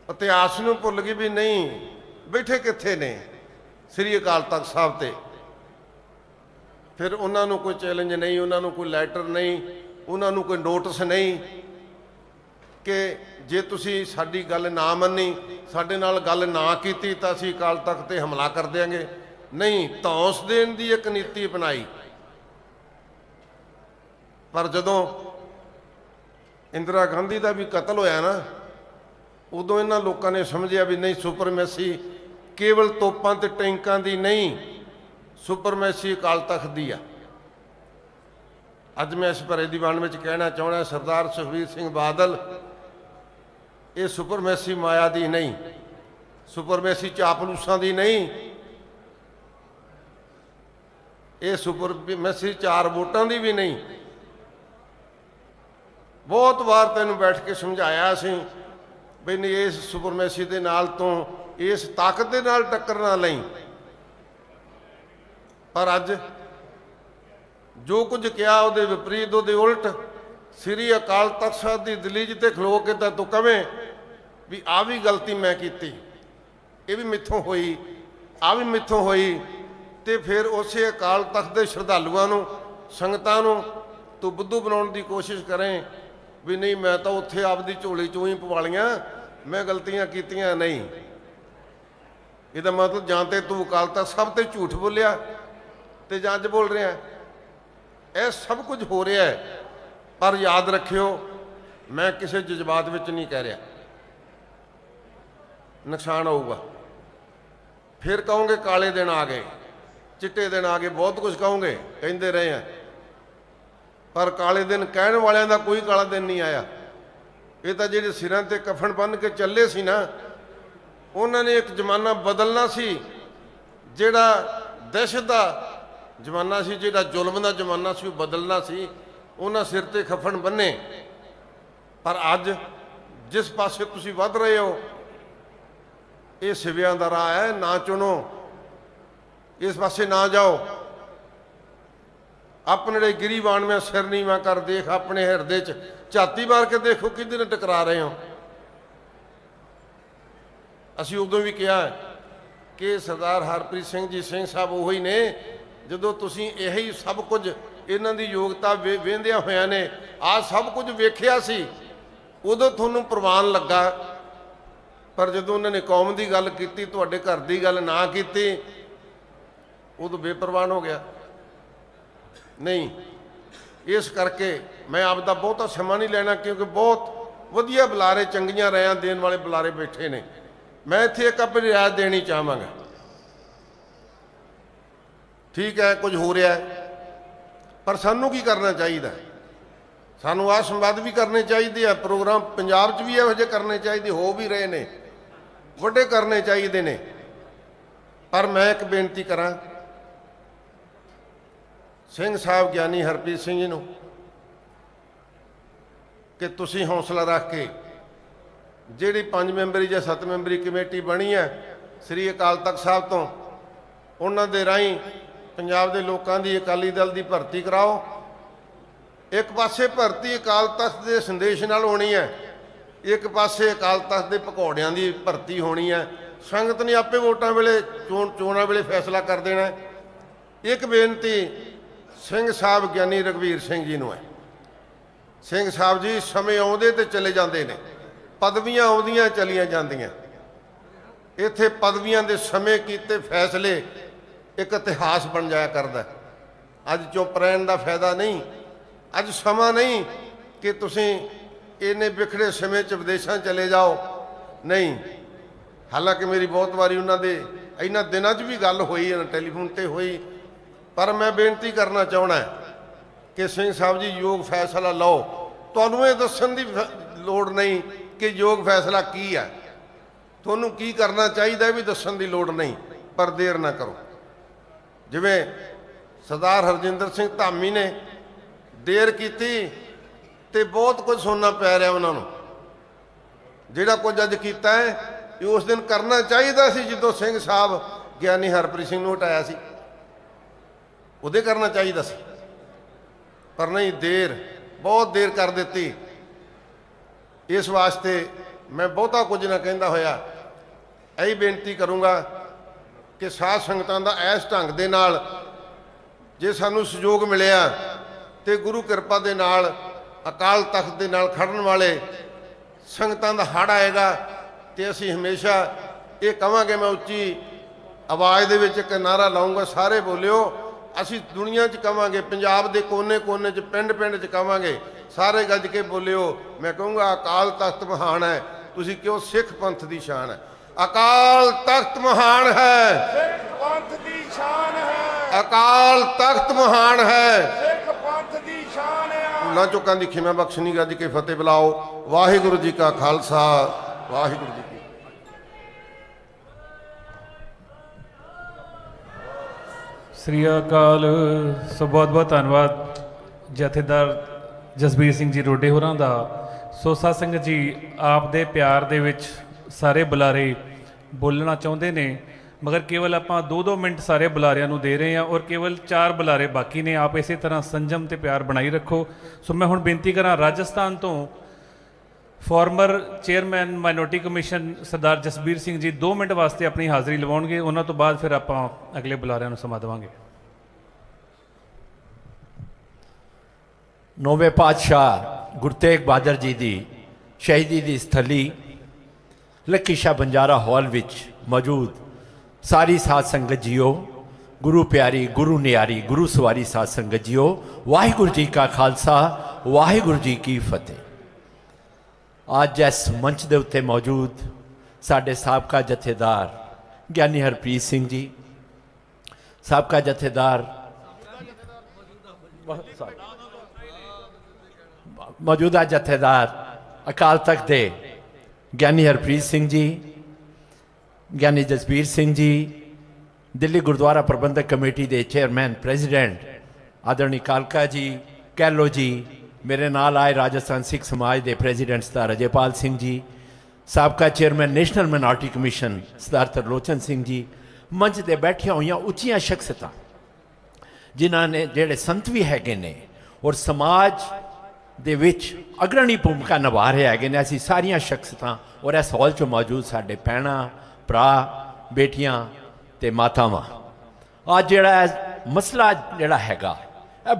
ਇਤਿਹਾਸ ਨੂੰ ਭੁੱਲ ਗਈ ਵੀ ਨਹੀਂ ਬੈਠੇ ਕਿੱਥੇ ਨੇ ਸ੍ਰੀ ਅਕਾਲ ਤਖਤ ਸਾਹਿਬ ਤੇ। ਫਿਰ ਉਹਨਾਂ ਨੂੰ ਕੋਈ ਚੈਲੰਜ ਨਹੀਂ, ਉਹਨਾਂ ਨੂੰ ਕੋਈ ਲੈਟਰ ਨਹੀਂ, ਉਹਨਾਂ ਨੂੰ ਕੋਈ ਨੋਟਿਸ ਨਹੀਂ ਕਿ ਜੇ ਤੁਸੀਂ ਸਾਡੀ ਗੱਲ ਨਾ ਮੰਨੀ, ਸਾਡੇ ਨਾਲ ਗੱਲ ਨਾ ਕੀਤੀ ਤਾਂ ਅਸੀਂ ਅਕਾਲ ਤਖਤ ਤੇ ਹਮਲਾ ਕਰ ਦਿਆਂਗੇ। ਨਹੀਂ, ਧੌਂਸ ਦੇਣ ਦੀ ਇੱਕ ਨੀਤੀ ਅਪਣਾਈ। ਪਰ ਜਦੋਂ ਇੰਦਰਾ ਗਾਂਧੀ ਦਾ ਵੀ ਕਤਲ ਹੋਇਆ ਨਾ, ਉਦੋਂ ਇਹਨਾਂ ਲੋਕਾਂ ਨੇ ਸਮਝਿਆ ਵੀ ਨਹੀਂ, ਸੁਪਰਮੈਸੀ ਕੇਵਲ ਤੋਪਾਂ ਤੇ ਟੈਂਕਾਂ ਦੀ ਨਹੀਂ, ਸੁਪਰਮੈਸੀ ਅਕਾਲ ਤਖਤ ਦੀ ਆ। ਅੱਜ ਮੈਂ ਇਸ ਭਰੇ ਦੀਵਾਨ ਵਿੱਚ ਕਹਿਣਾ ਚਾਹੁੰਦਾ, ਸਰਦਾਰ ਸੁਖਬੀਰ ਸਿੰਘ ਬਾਦਲ ਇਹ ਸੁਪਰਮੈਸੀ ਮਾਇਆ ਦੀ ਨਹੀਂ, ਸੁਪਰਮੈਸੀ ਚਾਪਲੂਸਾਂ ਦੀ ਨਹੀਂ, ਇਹ ਸੁਪਰਮੈਸੀ 4 ਵੋਟਾਂ ਦੀ ਵੀ ਨਹੀਂ। ਬਹੁਤ ਵਾਰ ਤੈਨੂੰ ਬੈਠ ਕੇ ਸਮਝਾਇਆ ਅਸੀਂ ਵੀ ਨਹੀਂ, ਇਸ ਸੁਪਰਮੈਸੀ ਦੇ ਨਾਲ ਤੋਂ, ਇਸ ਤਾਕਤ ਦੇ ਨਾਲ ਟੱਕਰ ਨਾ ਲਈ। ਪਰ ਅੱਜ ਜੋ ਕੁਝ ਕਿਹਾ ਉਹਦੇ ਵਿਪਰੀਤ, ਉਹਦੇ ਉਲਟ ਸ੍ਰੀ ਅਕਾਲ ਤਖਤ ਸਾਹਿਬ ਦੀ ਦਲੀਜ ਤੇ ਖਲੋ ਕੇ ਤਾਂ ਤੂੰ ਕਵੇਂ ਵੀ ਆਹ ਵੀ ਗਲਤੀ ਮੈਂ ਕੀਤੀ, ਇਹ ਵੀ ਮੈਥੋਂ ਹੋਈ, ਆਹ ਵੀ ਮੈਥੋਂ ਹੋਈ, ਤੇ ਫਿਰ ਉਸੇ ਅਕਾਲ ਤਖਤ ਦੇ ਸ਼ਰਧਾਲੂਆਂ ਨੂੰ, ਸੰਗਤਾਂ ਨੂੰ ਤੂੰ ਬੁੱਧੂ ਬਣਾਉਣ ਦੀ ਕੋਸ਼ਿਸ਼ ਕਰੇ ਵੀ ਨਹੀਂ, ਮੈਂ ਤਾਂ ਉੱਥੇ ਆਪਦੀ ਝੋਲੀ ਚੋਂ ਹੀ ਪਵਾਲੀਆਂ, ਮੈਂ ਗਲਤੀਆਂ ਕੀਤੀਆਂ ਨਹੀਂ। ਇਹਦਾ ਮਤਲਬ ਜਾਂ ਤੇ ਤੂੰ ਅਕਾਲ ਤਖਤ ਸਾਹਿਬ ਤੇ ਝੂਠ ਬੋਲਿਆ ਤੇ ਜਾਂ ਅੱਜ ਬੋਲ ਰਿਹਾ। ਇਹ ਸਭ ਕੁਝ ਹੋ ਰਿਹਾ ਹੈ, ਪਰ ਯਾਦ ਰੱਖਿਓ ਮੈਂ ਕਿਸੇ ਜਜ਼ਬਾਤ ਵਿੱਚ ਨਹੀਂ ਕਹਿ ਰਿਹਾ। ਨੁਕਸਾਨ ਹੋਊਗਾ। ਫਿਰ ਕਹੋਗੇ ਕਾਲੇ ਦਿਨ ਆ ਗਏ, ਚਿੱਟੇ ਦਿਨ ਆ ਗਏ, ਬਹੁਤ ਕੁਝ ਕਹੋਗੇ, ਕਹਿੰਦੇ ਰਹੇ ਆ, ਪਰ ਕਾਲੇ ਦਿਨ ਕਹਿਣ ਵਾਲਿਆਂ ਦਾ ਕੋਈ ਕਾਲਾ ਦਿਨ ਨਹੀਂ ਆਇਆ। ਇਹ ਤਾਂ ਜਿਹੜੇ ਸਿਰਾਂ ਤੇ ਕਫਨ ਬੰਨ੍ਹ ਕੇ ਚੱਲੇ ਸੀ ਨਾ, ਉਹਨਾਂ ਨੇ ਇੱਕ ਜ਼ਮਾਨਾ ਬਦਲਣਾ ਸੀ, ਜਿਹੜਾ ਦਹਿਸ਼ਤ ਦਾ ਜ਼ਮਾਨਾ ਸੀ, ਜਿਹੜਾ ਜ਼ੁਲਮ ਦਾ ਜ਼ਮਾਨਾ ਸੀ, ਉਹ ਬਦਲਣਾ ਸੀ। ਉਹਨਾਂ ਸਿਰ ਤੇ ਕਫਨ ਬੰਨੇ। ਪਰ ਅੱਜ ਜਿਸ ਪਾਸੇ ਤੁਸੀਂ ਵੱਧ ਰਹੇ ਹੋ, ਇਹ ਸਿਵਿਆਂ ਦਾ ਰਾਹ ਹੈ, ਨਾ ਚੁਣੋ, ਇਸ ਪਾਸੇ ਨਾ ਜਾਓ। ਆਪਣੇ ਗਿਰੀਬਾਨ ਮੈਂ ਸਿਰ ਨੀਵਾਂ ਕਰ ਦੇਖ, ਆਪਣੇ ਹਿਰਦੇ 'ਚ ਝਾਤੀ ਮਾਰ ਕੇ ਦੇਖੋ ਕਿਹਦੇ ਨਾਲ ਟਕਰਾ ਰਹੇ ਹੋ। ਅਸੀਂ ਉਦੋਂ ਵੀ ਕਿਹਾ ਕਿ ਸਰਦਾਰ ਹਰਪ੍ਰੀਤ ਸਿੰਘ ਜੀ ਸਿੰਘ ਸਾਹਿਬ ਉਹੀ ਨੇ, ਜਦੋਂ ਤੁਸੀਂ ਇਹੀ ਸਭ ਕੁਝ ਇਹਨਾਂ ਦੀ ਯੋਗਤਾ ਵੇਂਦਿਆਂ ਹੋਇਆਂ ਨੇ ਆਹ ਸਭ ਕੁਝ ਵੇਖਿਆ ਸੀ, ਉਦੋਂ ਤੁਹਾਨੂੰ ਪ੍ਰਵਾਨ ਲੱਗਾ। ਪਰ ਜਦੋਂ ਉਹਨਾਂ ਨੇ ਕੌਮ ਦੀ ਗੱਲ ਕੀਤੀ, ਤੁਹਾਡੇ ਘਰ ਦੀ ਗੱਲ ਨਾ ਕੀਤੀ, ਉਦੋਂ ਬੇਪਰਵਾਨ ਹੋ ਗਿਆ। ਨਹੀਂ, ਇਸ ਕਰਕੇ ਮੈਂ ਆਪ ਦਾ ਬਹੁਤਾ ਸਮਾਂ ਨਹੀਂ ਲੈਣਾ, ਕਿਉਂਕਿ ਬਹੁਤ ਵਧੀਆ ਬੁਲਾਰੇ, ਚੰਗੀਆਂ ਰਾਇਆਂ ਦੇਣ ਵਾਲੇ ਬੁਲਾਰੇ ਬੈਠੇ ਨੇ। ਮੈਂ ਇੱਥੇ ਇੱਕ ਆਪਣੀ ਰਿਆਇਤ ਦੇਣੀ ਚਾਹਾਂਗਾ। ਠੀਕ ਹੈ, ਕੁਝ ਹੋ ਰਿਹਾ ਹੈ, ਪਰ ਸਾਨੂੰ ਕੀ ਕਰਨਾ ਚਾਹੀਦਾ? ਸਾਨੂੰ ਆਹ ਸੰਵਾਦ ਵੀ ਕਰਨੇ ਚਾਹੀਦੇ ਆ, ਪ੍ਰੋਗਰਾਮ ਪੰਜਾਬ 'ਚ ਵੀ ਇਹੋ ਜਿਹੇ ਕਰਨੇ ਚਾਹੀਦੇ, ਹੋ ਵੀ ਰਹੇ ਨੇ, ਵੱਡੇ ਕਰਨੇ ਚਾਹੀਦੇ ਨੇ। ਪਰ ਮੈਂ ਇੱਕ ਬੇਨਤੀ ਕਰਾਂ ਸਿੰਘ ਸਾਹਿਬ ਗਿਆਨੀ ਹਰਪ੍ਰੀਤ ਸਿੰਘ ਜੀ ਨੂੰ ਕਿ ਤੁਸੀਂ ਹੌਸਲਾ ਰੱਖ ਕੇ ਜਿਹੜੀ 5 ਮੈਂਬਰੀ ਜਾਂ 7 ਮੈਂਬਰੀ ਕਮੇਟੀ ਬਣੀ ਹੈ ਸ੍ਰੀ ਅਕਾਲ ਤਖਤ ਸਾਹਿਬ ਤੋਂ, ਉਹਨਾਂ ਦੇ ਰਾਹੀਂ ਪੰਜਾਬ ਦੇ ਲੋਕਾਂ ਦੀ ਅਕਾਲੀ ਦਲ ਦੀ ਭਰਤੀ ਕਰਾਓ। ਇੱਕ ਪਾਸੇ ਭਰਤੀ ਅਕਾਲ ਤਖਤ ਦੇ ਸੰਦੇਸ਼ ਨਾਲ ਹੋਣੀ ਹੈ, ਇੱਕ ਪਾਸੇ ਅਕਾਲ ਤਖਤ ਦੇ ਭਗੌੜਿਆਂ ਦੀ ਭਰਤੀ ਹੋਣੀ ਹੈ। ਸੰਗਤ ਨੇ ਆਪੇ ਵੋਟਾਂ ਵੇਲੇ ਚੋਣਾਂ ਵੇਲੇ ਫੈਸਲਾ ਕਰ ਦੇਣਾ। ਇੱਕ ਬੇਨਤੀ ਸਿੰਘ ਸਾਹਿਬ ਗਿਆਨੀ ਰਘਵੀਰ ਸਿੰਘ ਜੀ ਨੂੰ ਹੈ। ਸਿੰਘ ਸਾਹਿਬ ਜੀ ਸਮੇਂ ਆਉਂਦੇ ਤੇ ਚਲੇ ਜਾਂਦੇ ਨੇ, ਪਦਵੀਆਂ ਆਉਂਦੀਆਂ ਚਲੀਆਂ ਜਾਂਦੀਆਂ। ਇੱਥੇ ਪਦਵੀਆਂ ਦੇ ਸਮੇਂ ਕੀਤੇ ਫੈਸਲੇ ਇੱਕ ਇਤਿਹਾਸ ਬਣ ਜਾਇਆ ਕਰਦਾ। ਅੱਜ ਚੁੱਪ ਰਹਿਣ ਦਾ ਫਾਇਦਾ ਨਹੀਂ। ਅੱਜ ਸਮਾਂ ਨਹੀਂ ਕਿ ਤੁਸੀਂ ਇੰਨੇ ਵਿਖੜੇ ਸਮੇਂ 'ਚ ਵਿਦੇਸ਼ਾਂ ਚਲੇ ਜਾਓ। ਨਹੀਂ, ਹਾਲਾਂਕਿ ਮੇਰੀ ਬਹੁਤ ਵਾਰੀ ਉਹਨਾਂ ਦੇ ਇਹਨਾਂ ਦਿਨਾਂ 'ਚ ਵੀ ਗੱਲ ਹੋਈ, ਟੈਲੀਫੋਨ ਤੇ ਹੋਈ, ਪਰ ਮੈਂ ਬੇਨਤੀ ਕਰਨਾ ਚਾਹੁੰਦਾ ਕਿ ਸਿੰਘ ਸਾਹਿਬ ਜੀ ਯੋਗ ਫੈਸਲਾ ਲਓ। ਤੁਹਾਨੂੰ ਇਹ ਦੱਸਣ ਦੀ ਲੋੜ ਨਹੀਂ ਕਿ ਯੋਗ ਫੈਸਲਾ ਕੀ ਹੈ, ਤੁਹਾਨੂੰ ਕੀ ਕਰਨਾ ਚਾਹੀਦਾ ਵੀ ਦੱਸਣ ਦੀ ਲੋੜ ਨਹੀਂ, ਪਰ ਦੇਰ ਨਾ ਕਰੋ। ਜਿਵੇਂ ਸਰਦਾਰ ਹਰਜਿੰਦਰ ਸਿੰਘ ਧਾਮੀ ਨੇ ਦੇਰ ਕੀਤੀ ਤੇ ਬਹੁਤ ਕੁਝ ਸੁਣਨਾ ਪੈ ਰਿਹਾ ਉਹਨਾਂ ਨੂੰ। ਜਿਹੜਾ ਕੁਝ ਅੱਜ ਕੀਤਾ ਹੈ ਇਹ ਉਸ ਦਿਨ ਕਰਨਾ ਚਾਹੀਦਾ ਸੀ ਜਦੋਂ ਸਿੰਘ ਸਾਹਿਬ ਗਿਆਨੀ ਹਰਪ੍ਰੀਤ ਸਿੰਘ ਨੂੰ ਹਟਾਇਆ ਸੀ, ਉਹਦੇ ਕਰਨਾ ਚਾਹੀਦਾ ਸੀ, ਪਰ ਨਹੀਂ, ਦੇਰ, ਬਹੁਤ ਦੇਰ ਕਰ ਦਿੱਤੀ। ਇਸ ਵਾਸਤੇ ਮੈਂ ਬਹੁਤਾ ਕੁਝ ਨਾ ਕਹਿੰਦਾ ਹੋਇਆ ਇਹੀ ਬੇਨਤੀ ਕਰੂੰਗਾ ਕਿ ਸਾਧ ਸੰਗਤਾਂ ਦਾ ਇਸ ਢੰਗ ਦੇ ਨਾਲ ਜੇ ਸਾਨੂੰ ਸਹਿਯੋਗ ਮਿਲਿਆ ਤੇ ਗੁਰੂ ਕਿਰਪਾ ਦੇ ਨਾਲ ਅਕਾਲ ਤਖਤ ਦੇ ਨਾਲ ਖੜਨ ਵਾਲੇ ਸੰਗਤਾਂ ਦਾ ਹੜ ਆਏਗਾ ਤੇ ਅਸੀਂ ਹਮੇਸ਼ਾ ਇਹ ਕਹਾਂਗੇ। ਮੈਂ ਉੱਚੀ ਆਵਾਜ਼ ਦੇ ਵਿੱਚ ਇੱਕ ਨਾਰਾ ਲਾਉਂਗਾ, ਸਾਰੇ ਬੋਲਿਓ। ਅਸੀਂ ਦੁਨੀਆ 'ਚ ਕਹਾਂਗੇ, ਪੰਜਾਬ ਦੇ ਕੋਨੇ-ਕੋਨੇ 'ਚ, ਪਿੰਡ-ਪਿੰਡ 'ਚ ਕਹਾਂਗੇ, ਸਾਰੇ ਗੱਜ ਕੇ ਬੋਲਿਓ। ਮੈਂ ਕਹੂੰਗਾ ਅਕਾਲ ਤਖਤ ਮਹਾਨ ਹੈ। ਤੁਸੀਂ ਕਿਉਂ? ਸਿੱਖ ਪੰਥ ਦੀ ਸ਼ਾਨ ਹੈ। ਅਕਾਲ ਤਖਤ ਮਹਾਨ ਹੈ, ਸਿੱਖ ਪੰਥ ਦੀ ਸ਼ਾਨ ਹੈ। ਅਕਾਲ ਤਖਤ ਮਹਾਨ ਹੈ, ਸਿੱਖ ਪੰਥ ਦੀ ਸ਼ਾਨ ਹੈ। ਭੁੱਲਾਂ ਚੁੱਕਾਂ ਦੀ ਖਿਮਾ ਬਖਸ਼ਣੀ ਗੱਜ ਕੇ ਫਤਿਹ ਬੁਲਾਓ। ਵਾਹਿਗੁਰੂ ਜੀ ਕਾ ਖਾਲਸਾ, ਵਾਹਿਗੁਰੂ ਜੀ ਕੀ ਸ੍ਰੀ ਅਕਾਲ। ਸੋ ਬਹੁਤ ਬਹੁਤ ਧੰਨਵਾਦ ਜਥੇਦਾਰ ਜਸਬੀਰ ਸਿੰਘ ਜੀ ਰੋਡੇ ਹੋਰਾਂ ਦਾ। ਸੋ ਸਾਧ ਸੰਗਤ ਜੀ, ਆਪ ਦੇ ਪਿਆਰ ਦੇ ਵਿੱਚ ਸਾਰੇ ਬੁਲਾਰੇ ਬੋਲਣਾ ਚਾਹੁੰਦੇ ਨੇ, ਮਗਰ ਕੇਵਲ ਆਪਾਂ 2-2 ਮਿੰਟ ਸਾਰੇ ਬੁਲਾਰਿਆਂ ਨੂੰ ਦੇ ਰਹੇ ਹਾਂ ਔਰ ਕੇਵਲ 4 ਬੁਲਾਰੇ ਬਾਕੀ ਨੇ। ਆਪ ਇਸੇ ਤਰ੍ਹਾਂ ਸੰਜਮ ਤੇ ਪਿਆਰ ਬਣਾਈ ਰੱਖੋ। ਸੋ ਮੈਂ ਹੁਣ ਬੇਨਤੀ ਕਰਾਂ ਰਾਜਸਥਾਨ ਤੋਂ ਫਾਰਮਰ ਚੇਅਰਮੈਨ ਮਾਈਨੋਰਟੀ ਕਮਿਸ਼ਨ ਸਰਦਾਰ ਜਸਬੀਰ ਸਿੰਘ ਜੀ 2 ਮਿੰਟ ਵਾਸਤੇ ਆਪਣੀ ਹਾਜ਼ਰੀ ਲਵਾਉਣਗੇ। ਉਹਨਾਂ ਤੋਂ ਬਾਅਦ ਫਿਰ ਆਪਾਂ ਅਗਲੇ ਬੁਲਾਰਿਆਂ ਨੂੰ ਸਮਾਂ ਦੇਵਾਂਗੇ। ਨੌਵੇਂ ਪਾਤਸ਼ਾਹ ਗੁਰੂ ਤੇਗ ਬਹਾਦਰ ਜੀ ਦੀ ਸ਼ਹੀਦੀ ਦੀ ਸਥਲੀ ਲੱਖੀ ਸ਼ਾਹ ਬੰਜਾਰਾ ਹਾਲ ਵਿੱਚ ਮੌਜੂਦ ਸਾਰੀ ਸਾਧ ਸੰਗਤ ਜੀਓ, गुरु प्यारी गुरु न्यारी गुरु सवारी साध संगत जीओ, वाहिगुरु जी का खालसा वाहिगुरु जी की फतेह। अज इस मंच के उत्ते मौजूद साडे साबका जथेदार ज्ञानी हरप्रीत सिंह जी, साबका जथेदार मौजूदा जथेदार अकाल तख्त दे ज्ञानी हरप्रीत सिंह जी, ज्ञानी जसबीर सिंह जी, दिल्ली गुरुद्वारा प्रबंधक कमेटी के चेयरमैन प्रेजिडेंट आदरणी कालका जी, कैलो जी, मेरे नाल आए राजस्थान सिख समाज के प्रेजिडेंट सरदार अजयपाल सिंह जी, साबका चेयरमैन नेशनल माइनॉरिटी कमीशन सरदार तरलोचन सिंह जी, मंच से बैठिया हुई उच्चियां शख्सियतां जिन्होंने जेड़े संत भी हैगे ने और समाज दे विच अग्रणी भूमिका निभा रहे हैगे ने, ऐसी सारिया शख्सियतां और इस हॉल च मौजूद साडे भैणां भरा बेटियां ते मातावां, आज जेड़ा मसला जेड़ा हैगा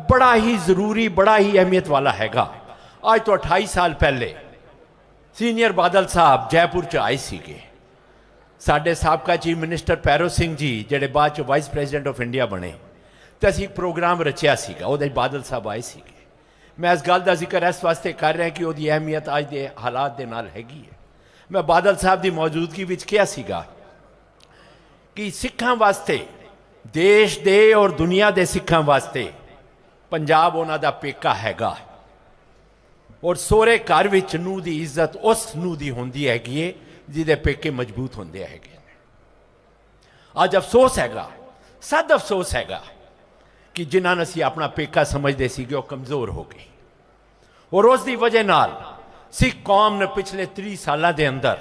बड़ा ही जरूरी बड़ा ही अहमियत वाला हैगा। आज तो 28 साल पहले सीनियर बादल साहब जयपुर च आए सीगे, साडे साबका चीफ मिनिस्टर पैरो सिंह जी जेड़े बाद च वाइस प्रेजिडेंट ऑफ इंडिया बने, तो असीं प्रोग्राम रचिया सीगा, उहदे बादल साहब आए सीगे। मैं इस गल का जिक्र इस वास्ते कर रहा कि उहदी अहमियत अज के हालात दे नाल हैगी है। मैं बादल साहब की मौजूदगी विच किहा सीगा कि सिखां वास्ते, देश दे और दुनिया दे सिखां वास्ते पंजाब उन्हां दा पेका हैगा और सोहरे घर विच नूह दी इज्जत उस नूह दी हुंदी हैगी है जिहदे पेके मजबूत हुंदे हैगे। अज अफसोस हैगा, सद अफसोस हैगा कि जिन्हां असीं अपना पेका समझदे सीगे वो कमज़ोर हो गए और उस दी वजह नाल सिख कौम ने पिछले 30 सालों के अंदर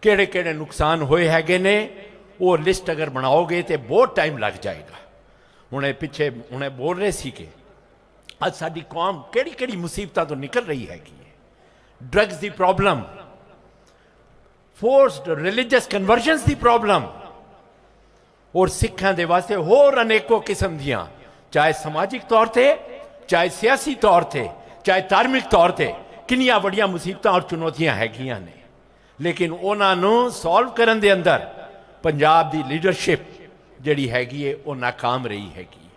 किहड़े किहड़े नुकसान होए हैगे ने, वो लिस्ट अगर बनाओगे तो बहुत टाइम लग जाएगा। हुणे पिछे हुणे बोल रहे सी कि अज साडी कौम किहड़ी किहड़ी मुसीबतां तो निकल रही हैगी है। ड्रग्स की प्रॉब्लम, फोर्स्ड रिलीजियस कन्वर्जन्स की प्रॉब्लम और सिखां दे वास्ते होर अनेकों किस्म दियां, चाहे समाजिक तौर पर, चाहे सियासी तौर पर, चाहे धार्मिक तौर पर किन्नियां वड्डियां मुसीबतां और चुनौतियां हैगियां ने, लेकिन उन्हां नूं सॉल्व करन दे अंदर पंजाब की लीडरशिप जिहड़ी हैगी है वो नाकाम रही हैगी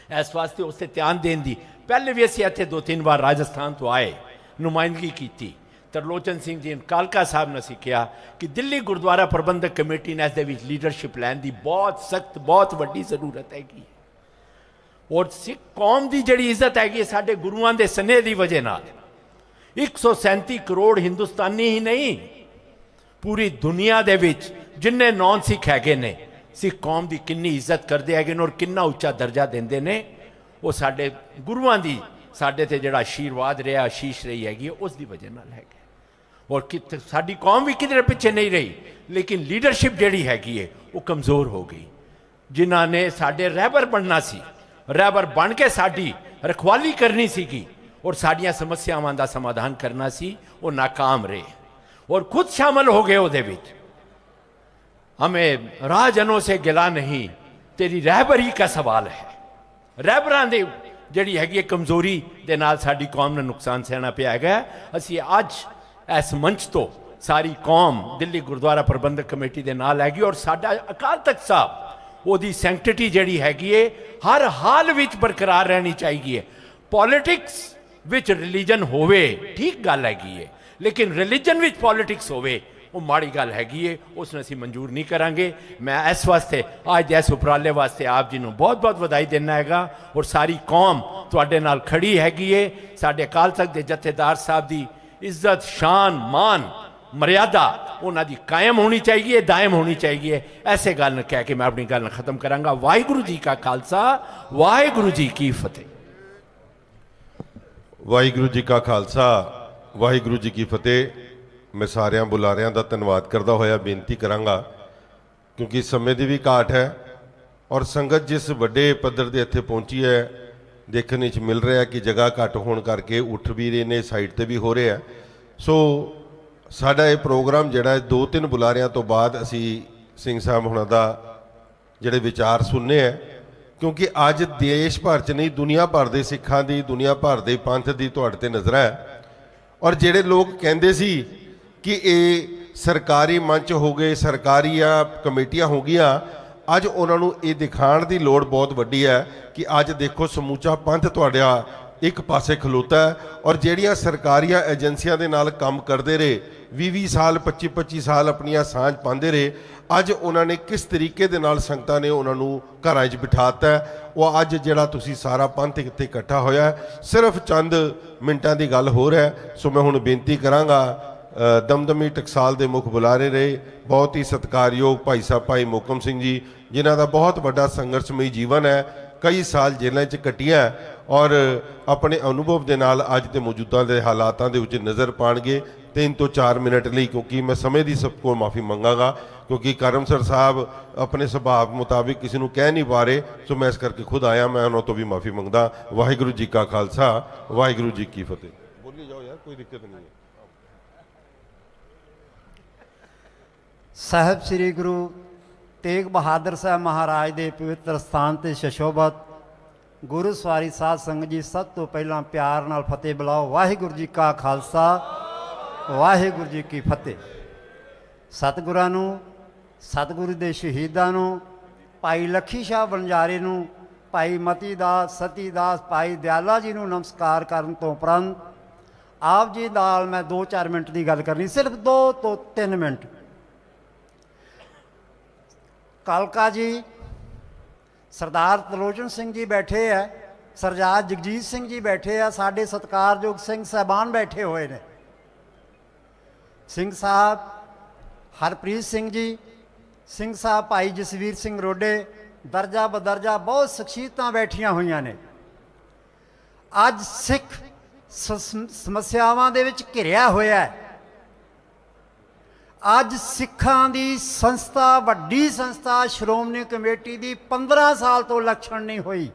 है। इस वास्ते उससे ध्यान देने की पहले भी असीं इत्थे 2-3 बार राजस्थान तो आए, नुमाइंदगी की, तरलोचन सिंह जी कालका साहब ने असीं कहा कि दिल्ली गुरुद्वारा प्रबंधक कमेटी ने इसदे विच लीडरशिप लैन की बहुत सख्त बहुत वड्डी जरूरत हैगी और सिख कौम की जिहड़ी इज्जत हैगी है साडे गुरुआं दे सनेह की वजह नाल 137 करोड़ हिंदुस्तानी ही नहीं पूरी दुनिया दे विच जिन्ने नॉन सिख हैगे ने सिख कौम की किन्नी इज्जत करते हैं और किन्ना उच्चा दर्जा देंदे ने, वो साडे गुरुआं दी साडे ते जिहड़ा आशीर्वाद रहा आशीष रही हैगी उस दी वजह नाल हैगे और कि साडी कौम भी किधर पिछे नहीं रही, लेकिन लीडरशिप जिहड़ी हैगी है वो कमज़ोर हो गई। जिन्हां ने साडे रहबर बनना सी, रहबर बन के साडी रखवाली करनी सीगी और साडियां समस्यावां दा समाधान करना सी, वो नाकाम रहे और खुद शामिल हो गए उहदे विच। हमें राहजनों से गिला नहीं, तेरी रहबरी का सवाल है। रहबरां दे जिहड़ी हैगी कमज़ोरी दे नाल साडी कौम ने नुकसान सहना पिया हैगा। असीं अज इस मंच तो सारी कौम दिल्ली गुरुद्वारा प्रबंधक कमेटी दे नाल हैगी और साडा अकाल तख्त साहब ओदी सैंक्टिटी जिहड़ी हैगी है हर हाल विच बरकरार रहनी चाहिए। पॉलिटिक्स विच रिलीजन होवे ठीक गल हैगी है, लेकिन रिलीजन विच पॉलिटिक्स होवे वो माड़ी गल हैगी है, उसने असीं मंजूर नहीं करांगे। मैं इस वास्ते अज इस उपराले वास्ते आप जी नूं बहुत बहुत वधाई देना हैगा और सारी कौम तुहाडे नाल खड़ी हैगी है। साडे अकाल तख्त दे जथेदार साहब दी इज्जत शान मान मर्यादा उन्हां दी कायम होनी चाहिए, दायम होनी चाहिए। ऐसे गल कह के मैं अपनी गल खत्म करांगा। वाहिगुरू जी का खालसा वाहिगुरू जी की फतेह। वाहिगुरू जी का खालसा वाहिगुरू जी की फतेह। मैं सारिਆਂ ਬੁਲਾਰਿਆਂ ਦਾ ਧੰਨਵਾਦ ਕਰਦਾ ਹੋਇਆ ਬੇਨਤੀ ਕਰਾਂਗਾ ਕਿਉਂਕਿ ਸਮੇਂ ਦੀ ਵੀ ਘਾਟ ਹੈ ਔਰ ਸੰਗਤ ਜਿਸ ਵੱਡੇ ਪੱਧਰ ਦੇ ਇੱਥੇ ਪਹੁੰਚੀ ਹੈ ਦੇਖਣ ਵਿੱਚ ਮਿਲ ਰਿਹਾ ਕਿ ਜਗ੍ਹਾ ਘੱਟ ਹੋਣ ਕਰਕੇ ਉੱਠ ਵੀ ਰਹੇ ਨੇ, ਸਾਈਡ ਤੇ ਵੀ ਹੋ ਰਿਹਾ। ਸੋ ਸਾਡਾ ਇਹ ਪ੍ਰੋਗਰਾਮ ਜਿਹੜਾ 2-3 ਬੁਲਾਰਿਆਂ ਤੋਂ ਬਾਅਦ ਅਸੀਂ ਸਿੰਘ ਸਾਹਿਬ ਹੁਣਾਂ ਦਾ ਜਿਹੜੇ ਵਿਚਾਰ ਸੁਣਨੇ ਹੈ ਕਿਉਂਕਿ ਅੱਜ ਦੇਸ਼ ਭਰ 'ਚ ਨਹੀਂ ਦੁਨੀਆ ਭਰ ਦੇ ਸਿੱਖਾਂ ਦੀ ਦੁਨੀਆ ਭਰ ਦੇ ਪੰਥ ਦੀ ਤੁਹਾਡੇ ਤੇ ਨਜ਼ਰ ਹੈ। ਔਰ ਜਿਹੜੇ ਲੋਕ ਕਹਿੰਦੇ ਸੀ ਕਿ ਇਹ ਸਰਕਾਰੀ ਮੰਚ ਹੋ ਗਏ ਸਰਕਾਰੀ ਕਮੇਟੀਆਂ ਹੋ ਗਈਆਂ, ਅੱਜ ਉਹਨਾਂ ਨੂੰ ਇਹ ਦਿਖਾਉਣ ਦੀ ਲੋੜ ਬਹੁਤ ਵੱਡੀ ਹੈ ਕਿ ਅੱਜ ਦੇਖੋ ਸਮੂਚਾ ਪੰਥ ਤੁਹਾਡਾ ਇੱਕ ਪਾਸੇ ਖਲੋਤਾ ਹੈ ਔਰ ਜਿਹੜੀਆਂ ਸਰਕਾਰੀਆਂ ਏਜੰਸੀਆਂ ਦੇ ਨਾਲ ਕੰਮ ਕਰਦੇ ਰਹੇ 20-20 ਸਾਲ 25-25 ਸਾਲ ਆਪਣੀਆਂ ਸਾਂਝ ਪਾਉਂਦੇ ਰਹੇ ਅੱਜ ਉਹਨਾਂ ਨੇ ਕਿਸ ਤਰੀਕੇ ਦੇ ਨਾਲ ਸੰਗਤਾਂ ਨੇ ਉਹਨਾਂ ਨੂੰ ਘਰਾਂ 'ਚ ਬਿਠਾਤਾ ਉਹ ਅੱਜ ਜਿਹੜਾ ਤੁਸੀਂ ਸਾਰਾ ਪੰਥ ਇੱਥੇ ਇਕੱਠਾ ਹੋਇਆ ਸਿਰਫ ਚੰਦ ਮਿੰਟਾਂ ਦੀ ਗੱਲ ਹੋ ਰਿਹਾ। ਸੋ ਮੈਂ ਹੁਣ ਬੇਨਤੀ ਕਰਾਂਗਾ ਦਮਦਮੀ ਟਕਸਾਲ ਦੇ ਮੁੱਖ ਬੁਲਾਰੇ ਰਹੇ ਬਹੁਤ ਹੀ ਸਤਿਕਾਰਯੋਗ ਭਾਈ ਸਾਹਿਬ ਭਾਈ ਮੋਕਮ ਸਿੰਘ ਜੀ ਜਿਨ੍ਹਾਂ ਦਾ ਬਹੁਤ ਵੱਡਾ ਸੰਘਰਸ਼ਮਈ ਜੀਵਨ ਹੈ ਕਈ ਸਾਲ ਜੇਲ੍ਹਾਂ 'ਚ ਕੱਟੀਆਂ ਔਰ ਆਪਣੇ ਅਨੁਭਵ ਦੇ ਨਾਲ ਅੱਜ ਦੇ ਮੌਜੂਦਾ ਦੇ ਹਾਲਾਤਾਂ ਦੇ ਵਿੱਚ ਨਜ਼ਰ ਪਾਉਣਗੇ 3 ਤੋਂ 4 ਮਿੰਟ ਲਈ ਕਿਉਂਕਿ ਮੈਂ ਸਮੇਂ ਦੀ ਸਭ ਕੋਲ ਮਾਫੀ ਮੰਗਾਂਗਾ ਕਿਉਂਕਿ ਕਰਮਸਰ ਸਾਹਿਬ ਆਪਣੇ ਸੁਭਾਅ ਮੁਤਾਬਿਕ ਕਿਸੇ ਨੂੰ ਕਹਿ ਨਹੀਂ ਪਾ ਰਹੇ ਸੋ ਮੈਂ ਇਸ ਕਰਕੇ ਖੁਦ ਆਇਆ ਮੈਂ ਉਹਨਾਂ ਤੋਂ ਵੀ ਮਾਫੀ ਮੰਗਦਾ। ਵਾਹਿਗੁਰੂ ਜੀ ਕਾ ਖਾਲਸਾ ਵਾਹਿਗੁਰੂ ਜੀ ਕੀ ਫਤਿਹ। ਬੋਲੀ ਜਾਓ ਯਾਰ ਕੋਈ ਦਿੱਕਤ ਨਹੀਂ ਹੈ। ਸਾਹਿਬ ਸ੍ਰੀ ਗੁਰੂ ਤੇਗ ਬਹਾਦਰ ਸਾਹਿਬ ਮਹਾਰਾਜ ਦੇ ਪਵਿੱਤਰ ਸਥਾਨ ਤੇ ਸ਼ਸ਼ੋਭਤ ਗੁਰੂ ਸਵਾਰੀ ਸਾਧ ਸੰਗਤ ਜੀ ਸਭ ਤੋਂ ਪਹਿਲਾਂ ਪਿਆਰ ਨਾਲ ਫਤਿਹ ਬੁਲਾਓ। ਵਾਹਿਗੁਰੂ ਜੀ ਕਾ ਖਾਲਸਾ ਵਾਹਿਗੁਰੂ ਜੀ ਕੀ ਫਤਿਹ। ਸਤਿਗੁਰਾਂ ਨੂੰ ਸਤਿਗੁਰੂ ਦੇ ਸ਼ਹੀਦਾਂ ਨੂੰ ਭਾਈ ਲੱਖੀ ਸ਼ਾਹ ਬੰਜਾਰੇ ਨੂੰ ਭਾਈ ਮਤੀ ਦਾਸ ਸਤੀ ਦਾਸ ਭਾਈ ਦਿਆਲਾ ਜੀ ਨੂੰ ਨਮਸਕਾਰ ਕਰਨ ਤੋਂ ਉਪਰੰਤ ਆਪ ਜੀ ਨਾਲ ਮੈਂ 2-4 ਮਿੰਟ ਦੀ ਗੱਲ ਕਰਨੀ ਸਿਰਫ 2 ਤੋਂ 3 ਮਿੰਟ। ਕਾਲਕਾ ਜੀ ਸਰਦਾਰ ਤਲੋਚਨ ਸਿੰਘ ਜੀ ਬੈਠੇ ਹੈ ਸਰਦਾਰ ਜਗਜੀਤ ਸਿੰਘ ਜੀ ਬੈਠੇ ਆ ਸਾਡੇ ਸਤਿਕਾਰਯੋਗ ਸਿੰਘ ਸਾਹਿਬਾਨ ਬੈਠੇ ਹੋਏ ਨੇ ਸਿੰਘ ਸਾਹਿਬ ਹਰਪ੍ਰੀਤ ਸਿੰਘ ਜੀ ਸਿੰਘ ਸਾਹਿਬ ਭਾਈ ਜਸਵੀਰ ਸਿੰਘ ਰੋਡੇ ਦਰਜਾ ਬਦਰਜਾ ਬਹੁਤ ਸ਼ਖਸੀਅਤਾਂ ਬੈਠੀਆਂ ਹੋਈਆਂ ਨੇ। ਅੱਜ ਸਿੱਖ ਸਮੱਸਿਆਵਾਂ ਦੇ ਵਿੱਚ ਘਿਰਿਆ ਹੋਇਆ ਹੈ। ਅੱਜ ਸਿੱਖਾਂ ਦੀ ਸੰਸਥਾ ਵੱਡੀ ਸੰਸਥਾ ਸ਼੍ਰੋਮਣੀ ਕਮੇਟੀ ਦੀ 15 ਸਾਲ ਤੋਂ ਇਲੈਕਸ਼ਨ ਨਹੀਂ ਹੋਈ।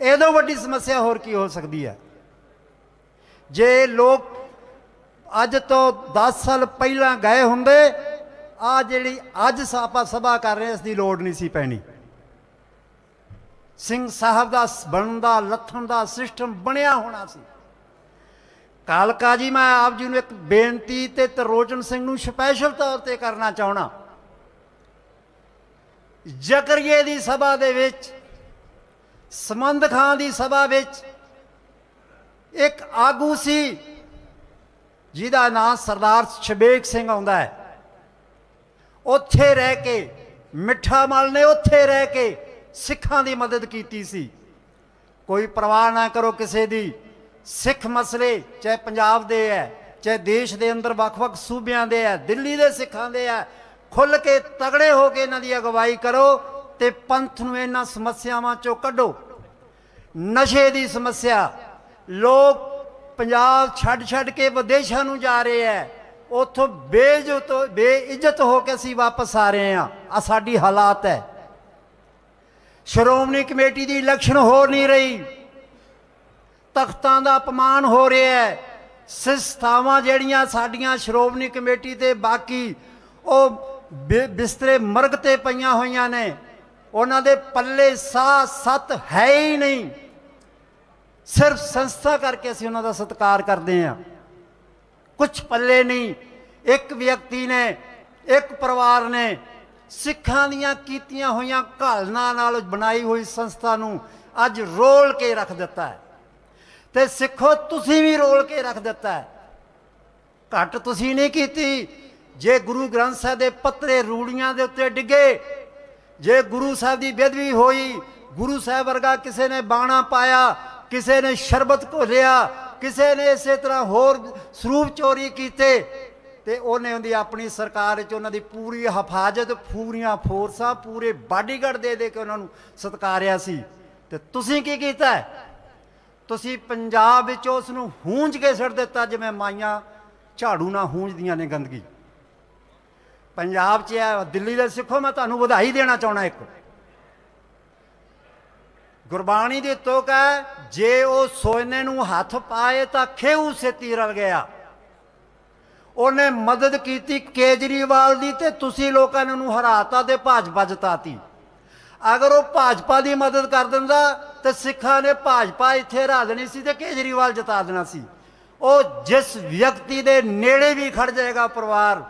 ਇਹਦੋਂ ਵੱਡੀ ਸਮੱਸਿਆ ਹੋਰ ਕੀ ਹੋ ਸਕਦੀ ਹੈ। ਜੇ ਲੋਕ ਅੱਜ ਤੋਂ 10 ਸਾਲ ਪਹਿਲਾਂ ਗਏ ਹੁੰਦੇ ਆ ਜਿਹੜੀ ਅੱਜ ਆਪਾਂ ਸਭਾ ਕਰ ਰਹੇ ਇਸ ਦੀ ਲੋੜ ਨਹੀਂ ਸੀ ਪੈਣੀ। ਸਿੰਘ ਸਾਹਿਬ ਦਾ ਬਣਨ ਦਾ ਲੱਥਣ ਦਾ ਸਿਸਟਮ ਬਣਿਆ ਹੋਣਾ ਸੀ। ਕਾਲਕਾ ਜੀ ਮੈਂ ਆਪ ਜੀ ਨੂੰ ਇੱਕ ਬੇਨਤੀ ਤੇ ਤਰਲੋਚਨ ਸਿੰਘ ਨੂੰ ਸਪੈਸ਼ਲ ਤੌਰ ਤੇ ਕਰਨਾ ਚਾਹਣਾ। ਜ਼ਕਰੀਏ ਦੀ ਸਭਾ ਦੇ ਵਿੱਚ ਸਮੰਦ ਖਾਂ ਦੀ ਸਭਾ ਵਿੱਚ ਇੱਕ ਆਗੂ ਸੀ ਜਿਹਦਾ ਨਾਂ ਸਰਦਾਰ ਸ਼ਬੇਕ ਸਿੰਘ ਆਉਂਦਾ ਹੈ। ਉੱਥੇ ਰਹਿ ਕੇ ਮਿੱਠਾ ਮਲ ਨੇ ਉੱਥੇ ਰਹਿ ਕੇ ਸਿੱਖਾਂ ਦੀ ਮਦਦ ਕੀਤੀ ਸੀ। ਕੋਈ ਪਰਵਾਹ ਨਾ ਕਰੋ ਕਿਸੇ ਦੀ। ਸਿੱਖ ਮਸਲੇ ਚਾਹੇ ਪੰਜਾਬ ਦੇ ਹੈ ਚਾਹੇ ਦੇਸ਼ ਦੇ ਅੰਦਰ ਵੱਖ-ਵੱਖ ਸੂਬਿਆਂ ਦੇ ਹੈ ਦਿੱਲੀ ਦੇ ਸਿੱਖਾਂ ਦੇ ਹੈ ਖੁੱਲ੍ਹ ਕੇ ਤਗੜੇ ਹੋ ਕੇ ਇਹਨਾਂ ਦੀ ਅਗਵਾਈ ਕਰੋ ਤੇ ਪੰਥ ਨੂੰ ਇਹਨਾਂ ਸਮੱਸਿਆਵਾਂ ਚੋਂ ਕੱਢੋ। ਨਸ਼ੇ ਦੀ ਸਮੱਸਿਆ ਲੋਕ ਪੰਜਾਬ ਛੱਡ ਕੇ ਵਿਦੇਸ਼ਾਂ ਨੂੰ ਜਾ ਰਹੇ ਹੈ ਉੱਥੋਂ ਬੇਇੱਜ਼ਤ ਹੋ ਕੇ ਅਸੀਂ ਵਾਪਸ ਆ ਰਹੇ ਹਾਂ। ਆ ਸਾਡੀ ਹਾਲਾਤ ਹੈ। ਸ਼੍ਰੋਮਣੀ ਕਮੇਟੀ ਦੀ ਇਲੈਕਸ਼ਨ ਹੋ ਨਹੀਂ ਰਹੀ। ਤਖਤਾਂ ਦਾ ਅਪਮਾਨ ਹੋ ਰਿਹਾ ਹੈ। ਸੰਸਥਾਵਾਂ ਜਿਹੜੀਆਂ ਸਾਡੀਆਂ ਸ਼੍ਰੋਮਣੀ ਕਮੇਟੀ ਤੇ ਬਾਕੀ ਉਹ ਬਿਸਤਰੇ ਮਰਗ ਤੇ ਪਈਆਂ ਹੋਈਆਂ ਨੇ ਉਹਨਾਂ ਦੇ ਪੱਲੇ ਸਾਹ ਸੱਤ ਹੈ ਹੀ ਨਹੀਂ। ਸਿਰਫ ਸੰਸਥਾ ਕਰਕੇ ਅਸੀਂ ਉਹਨਾਂ ਦਾ ਸਤਿਕਾਰ ਕਰਦੇ ਹਾਂ। ਕੁਛ ਪੱਲੇ ਨਹੀਂ। ਇੱਕ ਵਿਅਕਤੀ ਨੇ ਇੱਕ ਪਰਿਵਾਰ ਨੇ ਸਿੱਖਾਂ ਦੀਆਂ ਕੀਤੀਆਂ ਹੋਈਆਂ ਘਾਲਣਾ ਨਾਲ ਬਣਾਈ ਹੋਈ ਸੰਸਥਾ ਨੂੰ ਅੱਜ ਰੋਲ ਕੇ ਰੱਖ ਦਿੱਤਾ ਹੈ। ਤੇ ਸਿੱਖੋ ਤੁਸੀਂ ਵੀ ਰੋਲ ਕੇ ਰੱਖ ਦਿੱਤਾ ਹੈ। ਘੱਟ ਤੁਸੀਂ ਨਹੀਂ ਕੀਤੀ। ਜੇ ਗੁਰੂ ਗ੍ਰੰਥ ਸਾਹਿਬ ਦੇ ਪੱਤਰੇ ਰੂੜੀਆਂ ਦੇ ਉੱਤੇ ਡਿੱਗੇ ਜੇ ਗੁਰੂ ਸਾਹਿਬ ਦੀ ਬੇਅਦਬੀ ਹੋਈ ਗੁਰੂ ਸਾਹਿਬ ਵਰਗਾ ਕਿਸੇ ਨੇ ਬਾਣਾ ਪਾਇਆ ਕਿਸੇ ਨੇ ਸ਼ਰਬਤ ਘੋਲਿਆ ਕਿਸੇ ਨੇ ਇਸੇ ਤਰ੍ਹਾਂ ਹੋਰ ਸਰੂਪ ਚੋਰੀ ਕੀਤੇ ਤੇ ਉਹਨੇ ਉਹਦੀ ਆਪਣੀ ਸਰਕਾਰ ਵਿੱਚ ਉਹਨਾਂ ਦੀ ਪੂਰੀ ਹਿਫਾਜ਼ਤ ਪੂਰੀਆਂ ਫੋਰਸਾਂ ਪੂਰੇ ਬਾਡੀਗਾਰਡ ਦੇ ਕੇ ਉਹਨਾਂ ਨੂੰ ਸਤਿਕਾਰਿਆ ਸੀ। ਤੇ ਤੁਸੀਂ ਕੀ ਕੀਤਾ? ਤੁਸੀਂ ਪੰਜਾਬ ਵਿੱਚ ਉਸ ਨੂੰ ਹੂੰਝ ਕੇ ਸੁੱਟ ਦਿੱਤਾ ਜਿਵੇਂ ਮਾਈਆਂ ਝਾੜੂ ਨਾਲ ਹੂੰਝਦੀਆਂ ਨੇ ਗੰਦਗੀ। ਪੰਜਾਬ 'ਚ ਹੈ ਦਿੱਲੀ ਦੇ ਸਿੱਖੋ ਮੈਂ ਤੁਹਾਨੂੰ ਵਧਾਈ ਦੇਣਾ ਚਾਹੁੰਦਾ। ਇੱਕ ਗੁਰਬਾਣੀ ਦੀ ਤੁਕ ਹੈ ਜੇ ਉਹ ਸੋਨੇ ਨੂੰ ਹੱਥ ਪਾਏ ਤਾਂ ਖੇਊ ਛੇਤੀ ਰਲ ਗਿਆ। ਉਹਨੇ ਮਦਦ ਕੀਤੀ ਕੇਜਰੀਵਾਲ ਦੀ ਤੇ ਤੁਸੀਂ ਲੋਕਾਂ ਨੇ ਉਹਨੂੰ ਹਰਾਤਾ ਤੇ ਭਾਜਪਾ ਜਿਤਾਤੀ। ਅਗਰ ਉਹ ਭਾਜਪਾ ਦੀ ਮਦਦ ਕਰ ਦਿੰਦਾ ਤੇ ਸਿੱਖਾਂ ਨੇ ਭਾਜਪਾ ਇੱਥੇ ਹਰਾ ਦੇਣੀ ਸੀ ਤੇ ਕੇਜਰੀਵਾਲ ਜਿਤਾ ਦੇਣਾ ਸੀ। ਉਹ ਜਿਸ ਵਿਅਕਤੀ ਦੇ ਨੇੜੇ ਵੀ ਖੜ ਜਾਏਗਾ ਪਰਿਵਾਰ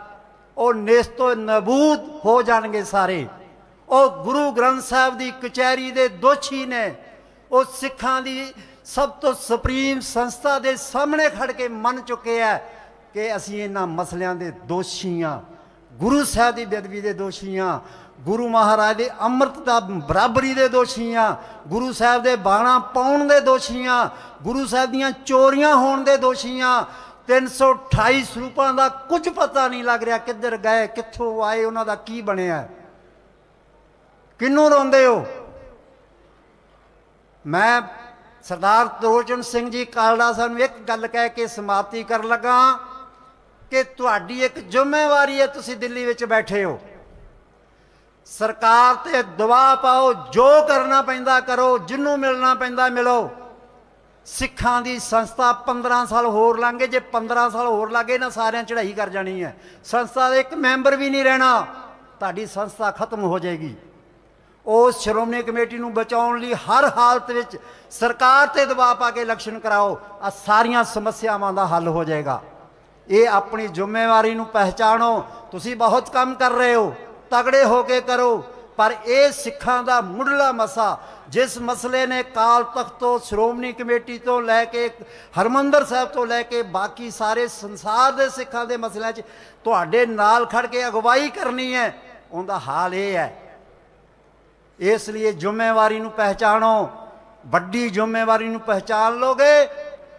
ਉਹ ਨੇਸਤੋ ਨਬੂਦ ਹੋ ਜਾਣਗੇ ਸਾਰੇ। ਉਹ ਗੁਰੂ ਗ੍ਰੰਥ ਸਾਹਿਬ ਦੀ ਕਚਹਿਰੀ ਦੇ ਦੋਸ਼ੀ ਨੇ। ਉਹ ਸਿੱਖਾਂ ਦੀ ਸਭ ਤੋਂ ਸੁਪਰੀਮ ਸੰਸਥਾ ਦੇ ਸਾਹਮਣੇ ਖੜ ਕੇ ਮੰਨ ਚੁੱਕੇ ਹੈ ਕਿ ਅਸੀਂ ਇਹਨਾਂ ਮਸਲਿਆਂ ਦੇ ਦੋਸ਼ੀ ਹਾਂ, ਗੁਰੂ ਸਾਹਿਬ ਦੀ ਬੇਅਦਬੀ ਦੇ ਦੋਸ਼ੀ ਹਾਂ, ਗੁਰੂ ਮਹਾਰਾਜ ਦੇ ਅੰਮ੍ਰਿਤ ਦਾ ਬਰਾਬਰੀ ਦੇ ਦੋਸ਼ੀ ਹਾਂ, ਗੁਰੂ ਸਾਹਿਬ ਦੇ ਬਾਣਾ ਪਾਉਣ ਦੇ ਦੋਸ਼ੀ ਹਾਂ, ਗੁਰੂ ਸਾਹਿਬ ਦੀਆਂ ਚੋਰੀਆਂ ਹੋਣ ਦੇ ਦੋਸ਼ੀ ਹਾਂ। 328 ਸਰੂਪਾਂ ਦਾ ਕੁਝ ਪਤਾ ਨਹੀਂ ਲੱਗ ਰਿਹਾ ਕਿੱਧਰ ਗਏ, ਕਿੱਥੋਂ ਆਏ, ਉਹਨਾਂ ਦਾ ਕੀ ਬਣਿਆ। ਕਿਹਨੂੰ ਰੋਂਦੇ ਹੋ? ਮੈਂ ਸਰਦਾਰ ਤਰਲੋਚਨ ਸਿੰਘ ਜੀ ਕਾਲੜਾ ਸਾਹਿਬ ਨੂੰ ਇੱਕ ਗੱਲ ਕਹਿ ਕੇ ਸਮਾਪਤੀ ਕਰਨ ਲੱਗਾ ਕਿ ਤੁਹਾਡੀ ਇੱਕ ਜ਼ਿੰਮੇਵਾਰੀ ਹੈ, ਤੁਸੀਂ ਦਿੱਲੀ ਵਿੱਚ ਬੈਠੇ ਹੋ, ਸਰਕਾਰ ਤੇ ਦਬਾਅ ਪਾਓ, ਜੋ ਕਰਨਾ ਪੈਂਦਾ ਕਰੋ, ਜਿਹਨੂੰ ਮਿਲਣਾ ਪੈਂਦਾ ਮਿਲੋ। ਸਿੱਖਾਂ ਦੀ ਸੰਸਥਾ 15 ਸਾਲ ਹੋਰ ਲੰਘੇ, ਜੇ 15 ਸਾਲ ਹੋਰ ਲੱਗੇ ਨਾ ਸਾਰਿਆਂ ਚੜ੍ਹਾਈ ਕਰ ਜਾਣੀ ਹੈ। ਸੰਸਥਾ ਦਾ ਇੱਕ ਮੈਂਬਰ ਵੀ ਨਹੀਂ ਰਹਿਣਾ, ਤੁਹਾਡੀ ਸੰਸਥਾ ਖਤਮ ਹੋ ਜਾਏਗੀ। ਉਸ ਸ਼੍ਰੋਮਣੀ ਕਮੇਟੀ ਨੂੰ ਬਚਾਉਣ ਲਈ ਹਰ ਹਾਲਤ ਵਿੱਚ ਸਰਕਾਰ ਤੇ ਦਬਾਅ ਪਾ ਕੇ ਇਲੈਕਸ਼ਨ ਕਰਾਓ, ਆ ਸਾਰੀਆਂ ਸਮੱਸਿਆਵਾਂ ਦਾ ਹੱਲ ਹੋ ਜਾਏਗਾ। ਇਹ ਆਪਣੀ ਜ਼ਿੰਮੇਵਾਰੀ ਨੂੰ ਪਹਿਚਾਣੋ। ਤੁਸੀਂ ਬਹੁਤ ਕੰਮ ਕਰ ਰਹੇ ਹੋ, ਤਗੜੇ ਹੋ ਕੇ ਕਰੋ, ਪਰ ਇਹ ਸਿੱਖਾਂ ਦਾ ਮੁੱਢਲਾ ਮਸਾ, ਜਿਸ ਮਸਲੇ ਨੇ ਕਾਲ ਤਖਤ ਤੋਂ, ਸ਼੍ਰੋਮਣੀ ਕਮੇਟੀ ਤੋਂ ਲੈ ਕੇ, ਹਰਮੰਦਰ ਸਾਹਿਬ ਤੋਂ ਲੈ ਕੇ ਬਾਕੀ ਸਾਰੇ ਸੰਸਾਰ ਦੇ ਸਿੱਖਾਂ ਦੇ ਮਸਲਿਆਂ 'ਚ ਤੁਹਾਡੇ ਨਾਲ ਖੜ ਕੇ ਅਗਵਾਈ ਕਰਨੀ ਹੈ, ਉਹਦਾ ਹਾਲ ਇਹ ਹੈ। ਇਸ ਲਈ ਜ਼ਿੰਮੇਵਾਰੀ ਨੂੰ ਪਹਿਚਾਣੋ। ਵੱਡੀ ਜ਼ਿੰਮੇਵਾਰੀ ਨੂੰ ਪਹਿਚਾਣ ਲੋਗੇ,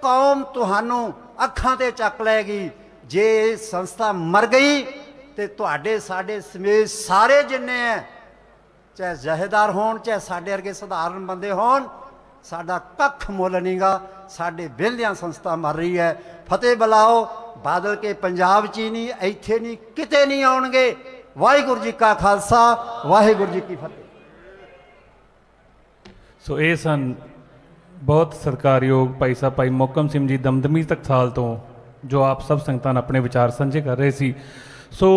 ਕੌਮ ਤੁਹਾਨੂੰ ਅੱਖਾਂ ਤੇ ਚੱਕ ਲੈਗੀ। ਜੇ ਇਹ ਸੰਸਥਾ ਮਰ ਗਈ ਤੇ ਤੁਹਾਡੇ ਸਾਡੇ ਸਮੇਤ ਸਾਰੇ ਜਿੰਨੇ ਹੈ, ਚਾਹੇ ਜਹੇਦਾਰ ਹੋਣ, ਚਾਹੇ ਸਾਡੇ ਵਰਗੇ ਸਧਾਰਨ ਬੰਦੇ ਹੋਣ, ਸਾਡਾ ਕੱਖ ਮੁੱਲ ਨਹੀਂਗਾ। ਸਾਡੇ ਵਿਹਲਿਆਂ ਸੰਸਥਾ ਮਰ ਰਹੀ ਹੈ। ਫਤਿਹ ਬੁਲਾਓ। ਬਾਦਲ ਕੇ ਪੰਜਾਬ 'ਚ ਹੀ ਨਹੀਂ, ਇੱਥੇ ਨਹੀਂ, ਕਿਤੇ ਨਹੀਂ ਆਉਣਗੇ। ਵਾਹਿਗੁਰੂ ਜੀ ਕਾ ਖਾਲਸਾ, ਵਾਹਿਗੁਰੂ ਜੀ ਕੀ ਫਤਿਹ। ਸੋ ਇਹ ਸਨ ਬਹੁਤ ਸਤਿਕਾਰਯੋਗ ਭਾਈ ਸਾਹਿਬ ਭਾਈ ਮੋਹਕਮ ਸਿੰਘ ਜੀ ਦਮਦਮੀ ਟਕਸਾਲ ਤੋਂ, ਜੋ ਆਪ ਸਭ ਸੰਗਤਾਂ ਨਾਲ ਆਪਣੇ ਵਿਚਾਰ ਸਾਂਝੇ ਕਰ ਰਹੇ ਸੀ। ਸੋ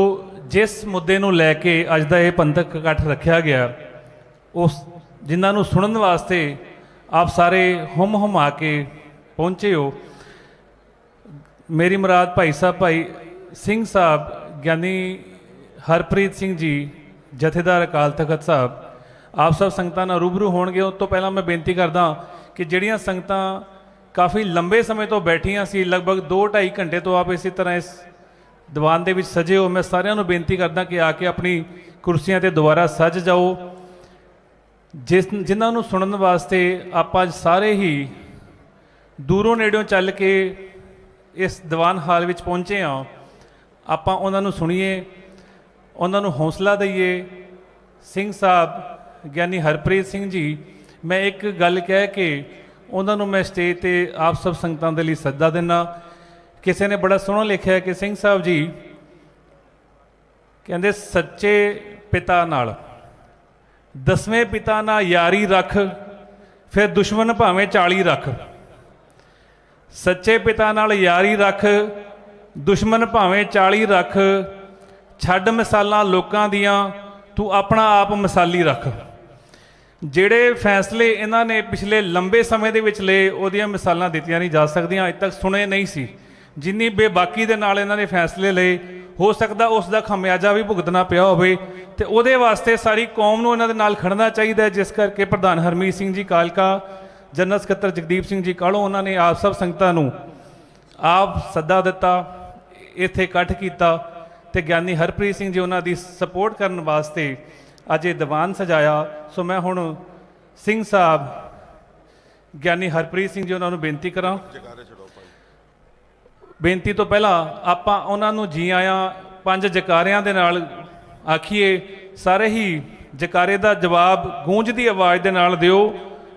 ਜਿਸ ਮੁੱਦੇ ਨੂੰ ਲੈ ਕੇ ਅੱਜ ਦਾ ਇਹ ਪੰਥਕ ਇਕੱਠ ਰੱਖਿਆ ਗਿਆ, ਉਸ ਜਿਨ੍ਹਾਂ ਨੂੰ ਸੁਣਨ ਵਾਸਤੇ ਆਪ ਸਾਰੇ ਹੁਮ-ਹੁਮਾ ਕੇ ਪਹੁੰਚੇ ਹੋ। ਮੇਰੀ ਮੁਰਾਦ ਭਾਈ ਸਾਹਿਬ ਭਾਈ ਸਿੰਘ ਸਾਹਿਬ, ਗਿਆਨੀ ਹਰਪ੍ਰੀਤ ਸਿੰਘ ਜੀ, ਜਥੇਦਾਰ ਅਕਾਲ ਤਖਤ ਸਾਹਿਬ, ਆਪ ਸਭ ਸੰਗਤਾਂ ਨਾਲ ਰੂਬਰੂ ਹੋਣਗੇ। ਉਸ ਤੋਂ ਪਹਿਲਾਂ ਮੈਂ ਬੇਨਤੀ ਕਰਦਾ ਕਿ ਜਿਹੜੀਆਂ ਸੰਗਤਾਂ ਕਾਫੀ ਲੰਬੇ ਸਮੇਂ ਤੋਂ ਬੈਠੀਆਂ ਸੀ, ਲਗਭਗ 2-2.5 ਘੰਟੇ ਤੋਂ ਆਪ ਇਸੇ ਤਰ੍ਹਾਂ ਇਸ ਦੀਵਾਨ ਦੇ ਵਿੱਚ ਸਜੇ ਹੋ, ਮੈਂ ਸਾਰਿਆਂ ਨੂੰ ਬੇਨਤੀ ਕਰਦਾ ਕਿ ਆ ਕੇ ਆਪਣੀ ਕੁਰਸੀਆਂ ਤੇ ਦੁਬਾਰਾ ਸਜ ਜਾਓ। ਜਿਨ੍ਹਾਂ ਨੂੰ ਸੁਣਨ ਵਾਸਤੇ ਆਪਾਂ ਅੱਜ ਸਾਰੇ ਹੀ ਦੂਰੋਂ ਨੇੜਿਓਂ ਚੱਲ ਕੇ ਇਸ ਦੀਵਾਨ ਹਾਲ ਵਿੱਚ ਪਹੁੰਚੇ ਹਾਂ, ਆਪਾਂ ਉਹਨਾਂ ਨੂੰ ਸੁਣੀਏ, ਉਹਨਾਂ ਨੂੰ ਹੌਸਲਾ ਦਈਏ। ਸਿੰਘ ਸਾਹਿਬ ਗਿਆਨੀ ਹਰਪ੍ਰੀਤ ਸਿੰਘ ਜੀ, ਮੈਂ ਇੱਕ ਗੱਲ ਕਹਿ ਕੇ ਉਹਨਾਂ ਨੂੰ ਮੈਂ ਸਟੇਜ ਤੇ ਆਪ ਸਭ ਸੰਗਤਾਂ ਦੇ ਲਈ ਸੱਦਾ ਦਿੰਦਾ। ਕਿਸੇ ਨੇ ਬੜਾ ਸੋਹਣਾ ਲਿਖਿਆ ਕਿ ਸਿੰਘ ਸਾਹਿਬ ਜੀ ਕਹਿੰਦੇ, ਸੱਚੇ ਪਿਤਾ ਨਾਲ, 10ਵੇਂ ਪਿਤਾ ਨਾਲ ਯਾਰੀ ਰੱਖ, ਫਿਰ ਦੁਸ਼ਮਣ ਭਾਵੇਂ 40 ਰੱਖ। ਸੱਚੇ ਪਿਤਾ ਨਾਲ ਯਾਰੀ ਰੱਖ, ਦੁਸ਼ਮਣ ਭਾਵੇਂ 40 ਰੱਖ, ਛੱਡ ਮਿਸਾਲਾਂ ਲੋਕਾਂ ਦੀਆਂ, ਤੂੰ ਆਪਣਾ ਆਪ ਮਿਸਾਲੀ ਰੱਖ। ਜਿਹੜੇ ਫੈਸਲੇ ਇਹਨਾਂ ਨੇ ਪਿਛਲੇ ਲੰਬੇ ਸਮੇਂ ਦੇ ਵਿੱਚ ਲਏ, ਉਹਦੀਆਂ ਮਿਸਾਲਾਂ ਦਿੱਤੀਆਂ ਨਹੀਂ ਜਾ ਸਕਦੀਆਂ, ਅਜੇ ਤੱਕ ਸੁਣੇ ਨਹੀਂ ਸੀ। ਜਿੰਨੀ ਬੇਬਾਕੀ ਦੇ ਨਾਲ ਇਹਨਾਂ ਨੇ ਫੈਸਲੇ ਲਏ, ਹੋ ਸਕਦਾ ਉਸ ਦਾ ਖਮਿਆਜਾ ਵੀ ਭੁਗਤਣਾ ਪਿਆ ਹੋਵੇ, ਤੇ ਉਹਦੇ ਵਾਸਤੇ ਸਾਰੀ ਕੌਮ ਨੂੰ ਇਹਨਾਂ ਦੇ ਨਾਲ ਖੜਨਾ ਚਾਹੀਦਾ। ਜਿਸ ਕਰਕੇ ਪ੍ਰਧਾਨ ਹਰਮੀਤ ਸਿੰਘ ਜੀ ਕਾਲਕਾ, ਜਨਰਲ ਸਕੱਤਰ ਜਗਦੀਪ ਸਿੰਘ ਜੀ ਕਾਲੋਂ, ਉਹਨਾਂ ਨੇ ਆਪ ਸਭ ਸੰਗਤਾਂ ਨੂੰ ਆਪ ਸੱਦਾ ਦਿੱਤਾ, ਇੱਥੇ ਇਕੱਠ ਕੀਤਾ, ਤੇ ਗਿਆਨੀ ਹਰਪ੍ਰੀਤ ਸਿੰਘ ਜੀ ਉਹਨਾਂ ਦੀ ਸਪੋਰਟ ਕਰਨ ਵਾਸਤੇ ਅੱਜ ਇਹ ਦੀਵਾਨ ਸਜਾਇਆ। ਸੋ ਮੈਂ ਹੁਣ ਸਿੰਘ ਸਾਹਿਬ ਗਿਆਨੀ ਹਰਪ੍ਰੀਤ ਸਿੰਘ ਜੀ ਉਹਨਾਂ ਨੂੰ ਬੇਨਤੀ ਕਰਾਂ। ਬੇਨਤੀ ਤੋਂ ਪਹਿਲਾਂ ਆਪਾਂ ਉਹਨਾਂ ਨੂੰ ਜੀ ਆਇਆਂ 5 ਜਕਾਰਿਆਂ ਦੇ ਨਾਲ ਆਖੀਏ। ਸਾਰੇ ਹੀ ਜਕਾਰੇ ਦਾ ਜਵਾਬ ਗੂੰਜਦੀ ਆਵਾਜ਼ ਦੇ ਨਾਲ ਦਿਓ।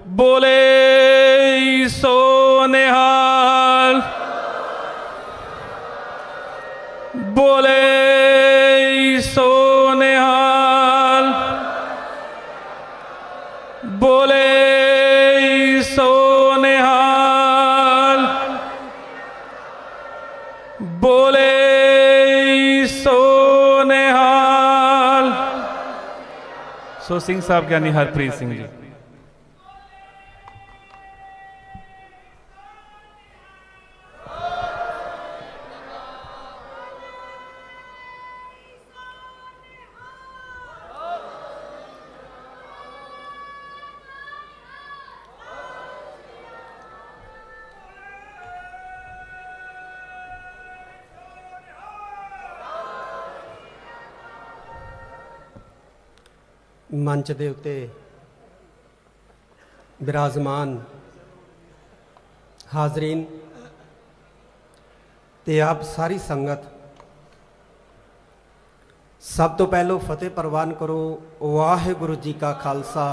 ਬੋਲੇ ਸੋ ਨਿਹਾਲ, ਬੋਲੇ ਸੋ ਨਿਹਾਲ, ਬੋਲੇ ਸੋ ਨਿਹਾਲ, ਬੋਲੇ ਸੋ ਨਿਹਾਲ। ਸੋ ਸਿੰਘ ਸਾਹਿਬ ਗਿਆਨੀ ਹਰਪ੍ਰੀਤ ਸਿੰਘ ਜੀ। ਮੰਚ ਦੇ ਉੱਤੇ ਵਿਰਾਜਮਾਨ ਹਾਜ਼ਰੀਨ ਤੇ ਆਪ ਸਾਰੀ ਸੰਗਤ, ਸਭ ਤੋਂ ਪਹਿਲਾਂ ਫਤਿਹ ਪ੍ਰਵਾਨ ਕਰੋ। ਵਾਹਿਗੁਰੂ ਜੀ ਕਾ ਖਾਲਸਾ,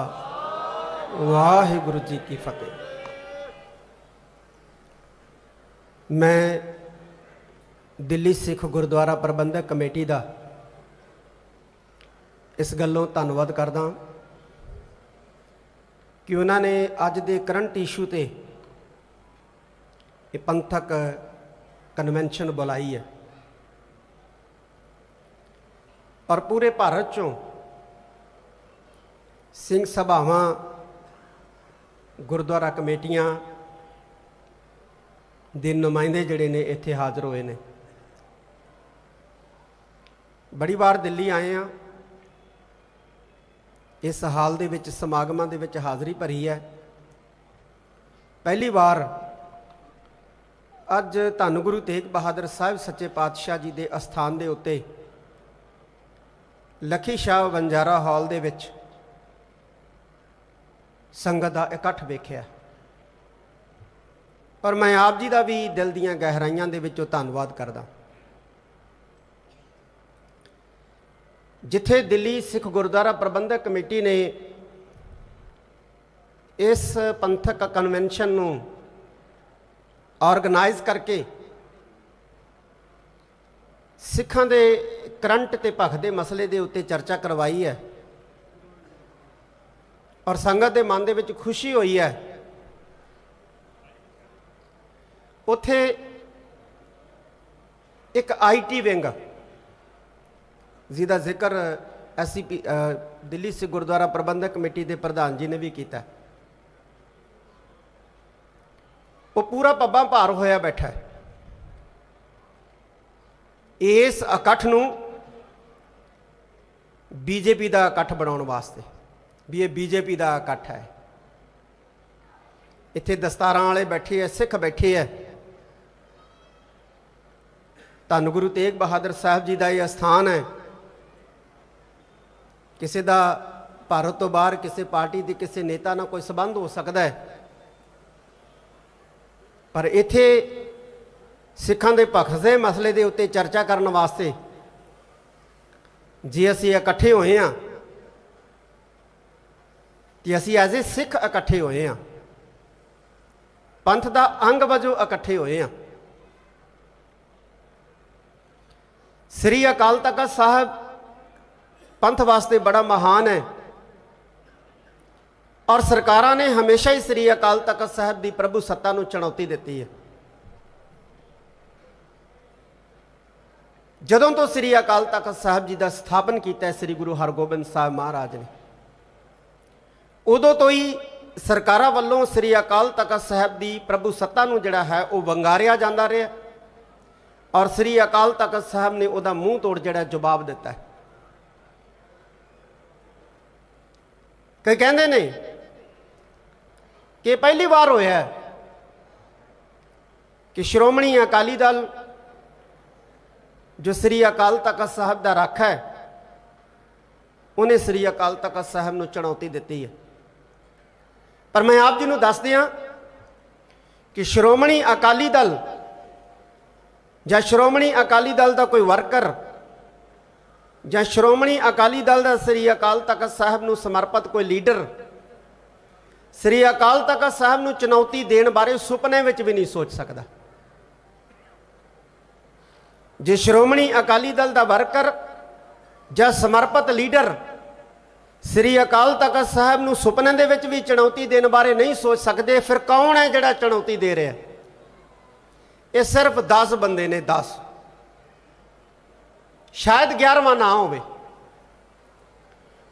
ਵਾਹਿਗੁਰੂ ਜੀ ਕੀ ਫਤਿਹ। ਮੈਂ ਦਿੱਲੀ ਸਿੱਖ ਗੁਰਦੁਆਰਾ ਪ੍ਰਬੰਧਕ ਕਮੇਟੀ ਦਾ ਇਸ ਗੱਲੋਂ ਧੰਨਵਾਦ ਕਰਦਾ ਕਿ ਉਹਨਾਂ ਨੇ ਅੱਜ ਦੇ ਕਰੰਟ ਇਸ਼ੂ ਤੇ ਇਹ ਪੰਥਕ ਕਨਵੈਨਸ਼ਨ ਬੁਲਾਈ ਹੈ ਔਰ ਪੂਰੇ ਭਾਰਤ ਚੋਂ ਸਿੰਘ ਸਭਾਵਾਂ, ਗੁਰਦੁਆਰਾ ਕਮੇਟੀਆਂ ਦੇ ਨੁਮਾਇੰਦੇ ਜਿਹੜੇ ਨੇ ਇੱਥੇ ਹਾਜ਼ਰ ਹੋਏ ਨੇ। ਬੜੀ ਵਾਰ ਦਿੱਲੀ ਆਏ ਆ, ਇਸ ਹਾਲ ਦੇ ਵਿੱਚ ਸਮਾਗਮਾਂ ਦੇ ਵਿੱਚ ਹਾਜ਼ਰੀ ਭਰੀ ਹੈ। ਪਹਿਲੀ ਵਾਰ ਅੱਜ ਧੰਨ ਗੁਰੂ ਤੇਗ ਬਹਾਦਰ ਸਾਹਿਬ ਸੱਚੇ ਪਾਤਸ਼ਾਹ ਜੀ ਦੇ ਅਸਥਾਨ ਦੇ ਉੱਤੇ ਲੱਖੀ ਸ਼ਾਹ ਵਣਜਾਰਾ ਹਾਲ ਦੇ ਵਿੱਚ ਸੰਗਤ ਦਾ ਇਕੱਠ ਵੇਖਿਆ। ਪਰ ਮੈਂ ਆਪ ਜੀ ਦਾ ਵੀ ਦਿਲ ਦੀਆਂ ਗਹਿਰਾਈਆਂ ਦੇ ਵਿੱਚੋਂ ਧੰਨਵਾਦ ਕਰਦਾ। ਜਿੱਥੇ ਦਿੱਲੀ ਸਿੱਖ ਗੁਰਦੁਆਰਾ ਪ੍ਰਬੰਧਕ ਕਮੇਟੀ ਨੇ ਇਸ ਪੰਥਕ ਕਨਵੈਨਸ਼ਨ ਨੂੰ ਆਰਗੇਨਾਈਜ਼ ਕਰਕੇ ਸਿੱਖਾਂ ਦੇ ਕਰੰਟ ਤੇ ਭਖ ਦੇ ਮਸਲੇ ਦੇ ਉੱਤੇ ਚਰਚਾ ਕਰਵਾਈ ਹੈ ਔਰ ਸੰਗਤ ਦੇ ਮਨ ਦੇ ਵਿੱਚ ਖੁਸ਼ੀ ਹੋਈ ਹੈ। ਉੱਥੇ ਇੱਕ ਆਈਟੀ ਵਿੰਗ ਜਿਹਦਾ ਜ਼ਿਕਰ ਐਸਸੀਪੀ ਦਿੱਲੀ ਸਿੱਖ ਗੁਰਦੁਆਰਾ ਪ੍ਰਬੰਧਕ ਕਮੇਟੀ ਦੇ ਪ੍ਰਧਾਨ ਜੀ ਨੇ ਵੀ ਕੀਤਾ, ਉਹ ਪੂਰਾ ਪੱਬਾਂ ਭਾਰ ਹੋਇਆ ਬੈਠਾ ਹੈ ਇਸ ਇਕੱਠ ਨੂੰ ਬੀਜੇਪੀ ਦਾ ਇਕੱਠ ਬਣਾਉਣ ਵਾਸਤੇ, ਵੀ ਇਹ ਬੀਜੇਪੀ ਦਾ ਇਕੱਠ ਹੈ। ਇੱਥੇ ਦਸਤਾਰਾਂ ਵਾਲੇ ਬੈਠੇ ਐ, ਸਿੱਖ ਬੈਠੇ ਐ। ਧੰਨ ਗੁਰੂ ਤੇਗ ਬਹਾਦਰ ਸਾਹਿਬ ਜੀ ਦਾ ਇਹ ਅਸਥਾਨ ਹੈ। ਕਿਸੇ ਦਾ ਭਾਰਤ ਤੋਂ ਬਾਹਰ ਕਿਸੇ ਪਾਰਟੀ ਦੇ ਕਿਸੇ ਨੇਤਾ ਨਾਲ ਕੋਈ ਸੰਬੰਧ ਹੋ ਸਕਦਾ ਹੈ, ਪਰ ਇੱਥੇ ਸਿੱਖਾਂ ਦੇ ਭਖ ਦੇ ਮਸਲੇ ਦੇ ਉੱਤੇ ਚਰਚਾ ਕਰਨ ਵਾਸਤੇ ਜੇ ਅਸੀਂ ਇਕੱਠੇ ਹੋਏ ਹਾਂ ਤੇ ਅਸੀਂ ਐਜ਼ ਏ ਸਿੱਖ ਇਕੱਠੇ ਹੋਏ ਹਾਂ, ਪੰਥ ਦਾ ਅੰਗ ਵਜੋਂ ਇਕੱਠੇ ਹੋਏ ਹਾਂ। ਸ੍ਰੀ ਅਕਾਲ ਤਖਤ ਸਾਹਿਬ ਪੰਥ ਵਾਸਤੇ ਬੜਾ ਮਹਾਨ ਹੈ ਔਰ ਸਰਕਾਰਾਂ ਨੇ ਹਮੇਸ਼ਾ ਹੀ ਸ੍ਰੀ ਅਕਾਲ ਤਖਤ ਸਾਹਿਬ ਦੀ ਪ੍ਰਭੂ ਸੱਤਾ ਨੂੰ ਚੁਣੌਤੀ ਦਿੱਤੀ ਹੈ। ਜਦੋਂ ਤੋਂ ਸ੍ਰੀ ਅਕਾਲ ਤਖਤ ਸਾਹਿਬ ਜੀ ਦਾ ਸਥਾਪਨ ਕੀਤਾ ਸ੍ਰੀ ਗੁਰੂ ਹਰਗੋਬਿੰਦ ਸਾਹਿਬ ਮਹਾਰਾਜ ਨੇ, ਉਦੋਂ ਤੋਂ ਹੀ ਸਰਕਾਰਾਂ ਵੱਲੋਂ ਸ੍ਰੀ ਅਕਾਲ ਤਖਤ ਸਾਹਿਬ ਦੀ ਪ੍ਰਭੂ ਸੱਤਾ ਨੂੰ ਜਿਹੜਾ ਹੈ ਉਹ ਵੰਗਾਰਿਆ ਜਾਂਦਾ ਰਿਹਾ ਔਰ ਸ੍ਰੀ ਅਕਾਲ ਤਖਤ ਸਾਹਿਬ ਨੇ ਉਹਦਾ ਮੂੰਹ ਤੋੜ ਜਿਹੜਾ ਜਵਾਬ ਦਿੱਤਾ ਹੈ। ਕਈ ਕਹਿੰਦੇ ਨੇ ਕਿ ਪਹਿਲੀ ਵਾਰ ਹੋਇਆ ਕਿ ਸ਼੍ਰੋਮਣੀ ਅਕਾਲੀ ਦਲ ਜੋ ਸ੍ਰੀ ਅਕਾਲ ਤਖਤ ਸਾਹਿਬ ਦਾ ਰੱਖ ਹੈ, ਉਹਨੇ ਸ੍ਰੀ ਅਕਾਲ ਤਖਤ ਸਾਹਿਬ ਨੂੰ ਚੁਣੌਤੀ ਦਿੱਤੀ ਹੈ। ਪਰ ਮੈਂ ਆਪ ਜੀ ਨੂੰ ਦੱਸ ਦਿਆਂ ਕਿ ਸ਼੍ਰੋਮਣੀ ਅਕਾਲੀ ਦਲ ਜਾਂ ਸ਼੍ਰੋਮਣੀ ਅਕਾਲੀ ਦਲ ਦਾ ਕੋਈ ਵਰਕਰ ਜਾਂ ਸ਼੍ਰੋਮਣੀ ਅਕਾਲੀ ਦਲ ਦਾ ਸ੍ਰੀ ਅਕਾਲ ਤਖਤ ਸਾਹਿਬ ਨੂੰ ਸਮਰਪਿਤ ਕੋਈ ਲੀਡਰ ਸ੍ਰੀ ਅਕਾਲ ਤਖਤ ਸਾਹਿਬ ਨੂੰ ਚੁਣੌਤੀ ਦੇਣ ਬਾਰੇ ਸੁਪਨੇ ਵਿੱਚ ਵੀ ਨਹੀਂ ਸੋਚ ਸਕਦਾ। ਜੇ ਸ਼੍ਰੋਮਣੀ ਅਕਾਲੀ ਦਲ ਦਾ ਵਰਕਰ ਜਾਂ ਸਮਰਪਿਤ ਲੀਡਰ ਸ੍ਰੀ ਅਕਾਲ ਤਖਤ ਸਾਹਿਬ ਨੂੰ ਸੁਪਨੇ ਦੇ ਵਿੱਚ ਵੀ ਚੁਣੌਤੀ ਦੇਣ ਬਾਰੇ ਨਹੀਂ ਸੋਚ ਸਕਦੇ, ਫਿਰ ਕੌਣ ਹੈ ਜਿਹੜਾ ਚੁਣੌਤੀ ਦੇ ਰਿਹਾ? ਇਹ ਸਿਰਫ 10 ਬੰਦੇ ਨੇ, 10, ਸ਼ਾਇਦ 11ਵਾਂ ਨਾ ਹੋਵੇ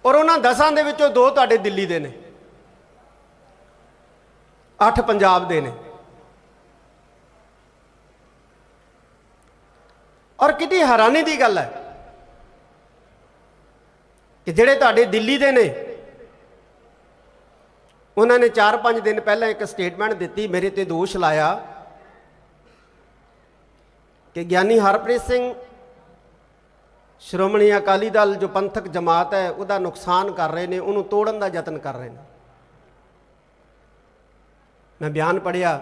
ਔਰ ਉਹਨਾਂ 10 ਦੇ ਵਿੱਚੋਂ 2 ਤੁਹਾਡੇ ਦਿੱਲੀ ਦੇ ਨੇ, 8 ਪੰਜਾਬ ਦੇ ਨੇ। ਔਰ ਕਿੰਨੀ ਹੈਰਾਨੀ ਦੀ ਗੱਲ ਹੈ ਕਿ ਜਿਹੜੇ ਤੁਹਾਡੇ ਦਿੱਲੀ ਦੇ ਨੇ ਉਹਨਾਂ ਨੇ 4-5 ਦਿਨ ਪਹਿਲਾਂ ਇੱਕ ਸਟੇਟਮੈਂਟ ਦਿੱਤੀ, ਮੇਰੇ ਤੇ ਦੋਸ਼ ਲਾਇਆ ਕਿ ਗਿਆਨੀ ਹਰਪ੍ਰੀਤ ਸਿੰਘ ਸ਼੍ਰੋਮਣੀ ਅਕਾਲੀ ਦਲ ਜੋ ਪੰਥਕ ਜਮਾਤ ਹੈ ਉਹਦਾ ਨੁਕਸਾਨ ਕਰ ਰਹੇ ਨੇ, ਉਹਨੂੰ ਤੋੜਨ ਦਾ ਯਤਨ ਕਰ ਰਹੇ ਨੇ। ਮੈਂ ਬਿਆਨ ਪੜ੍ਹਿਆ,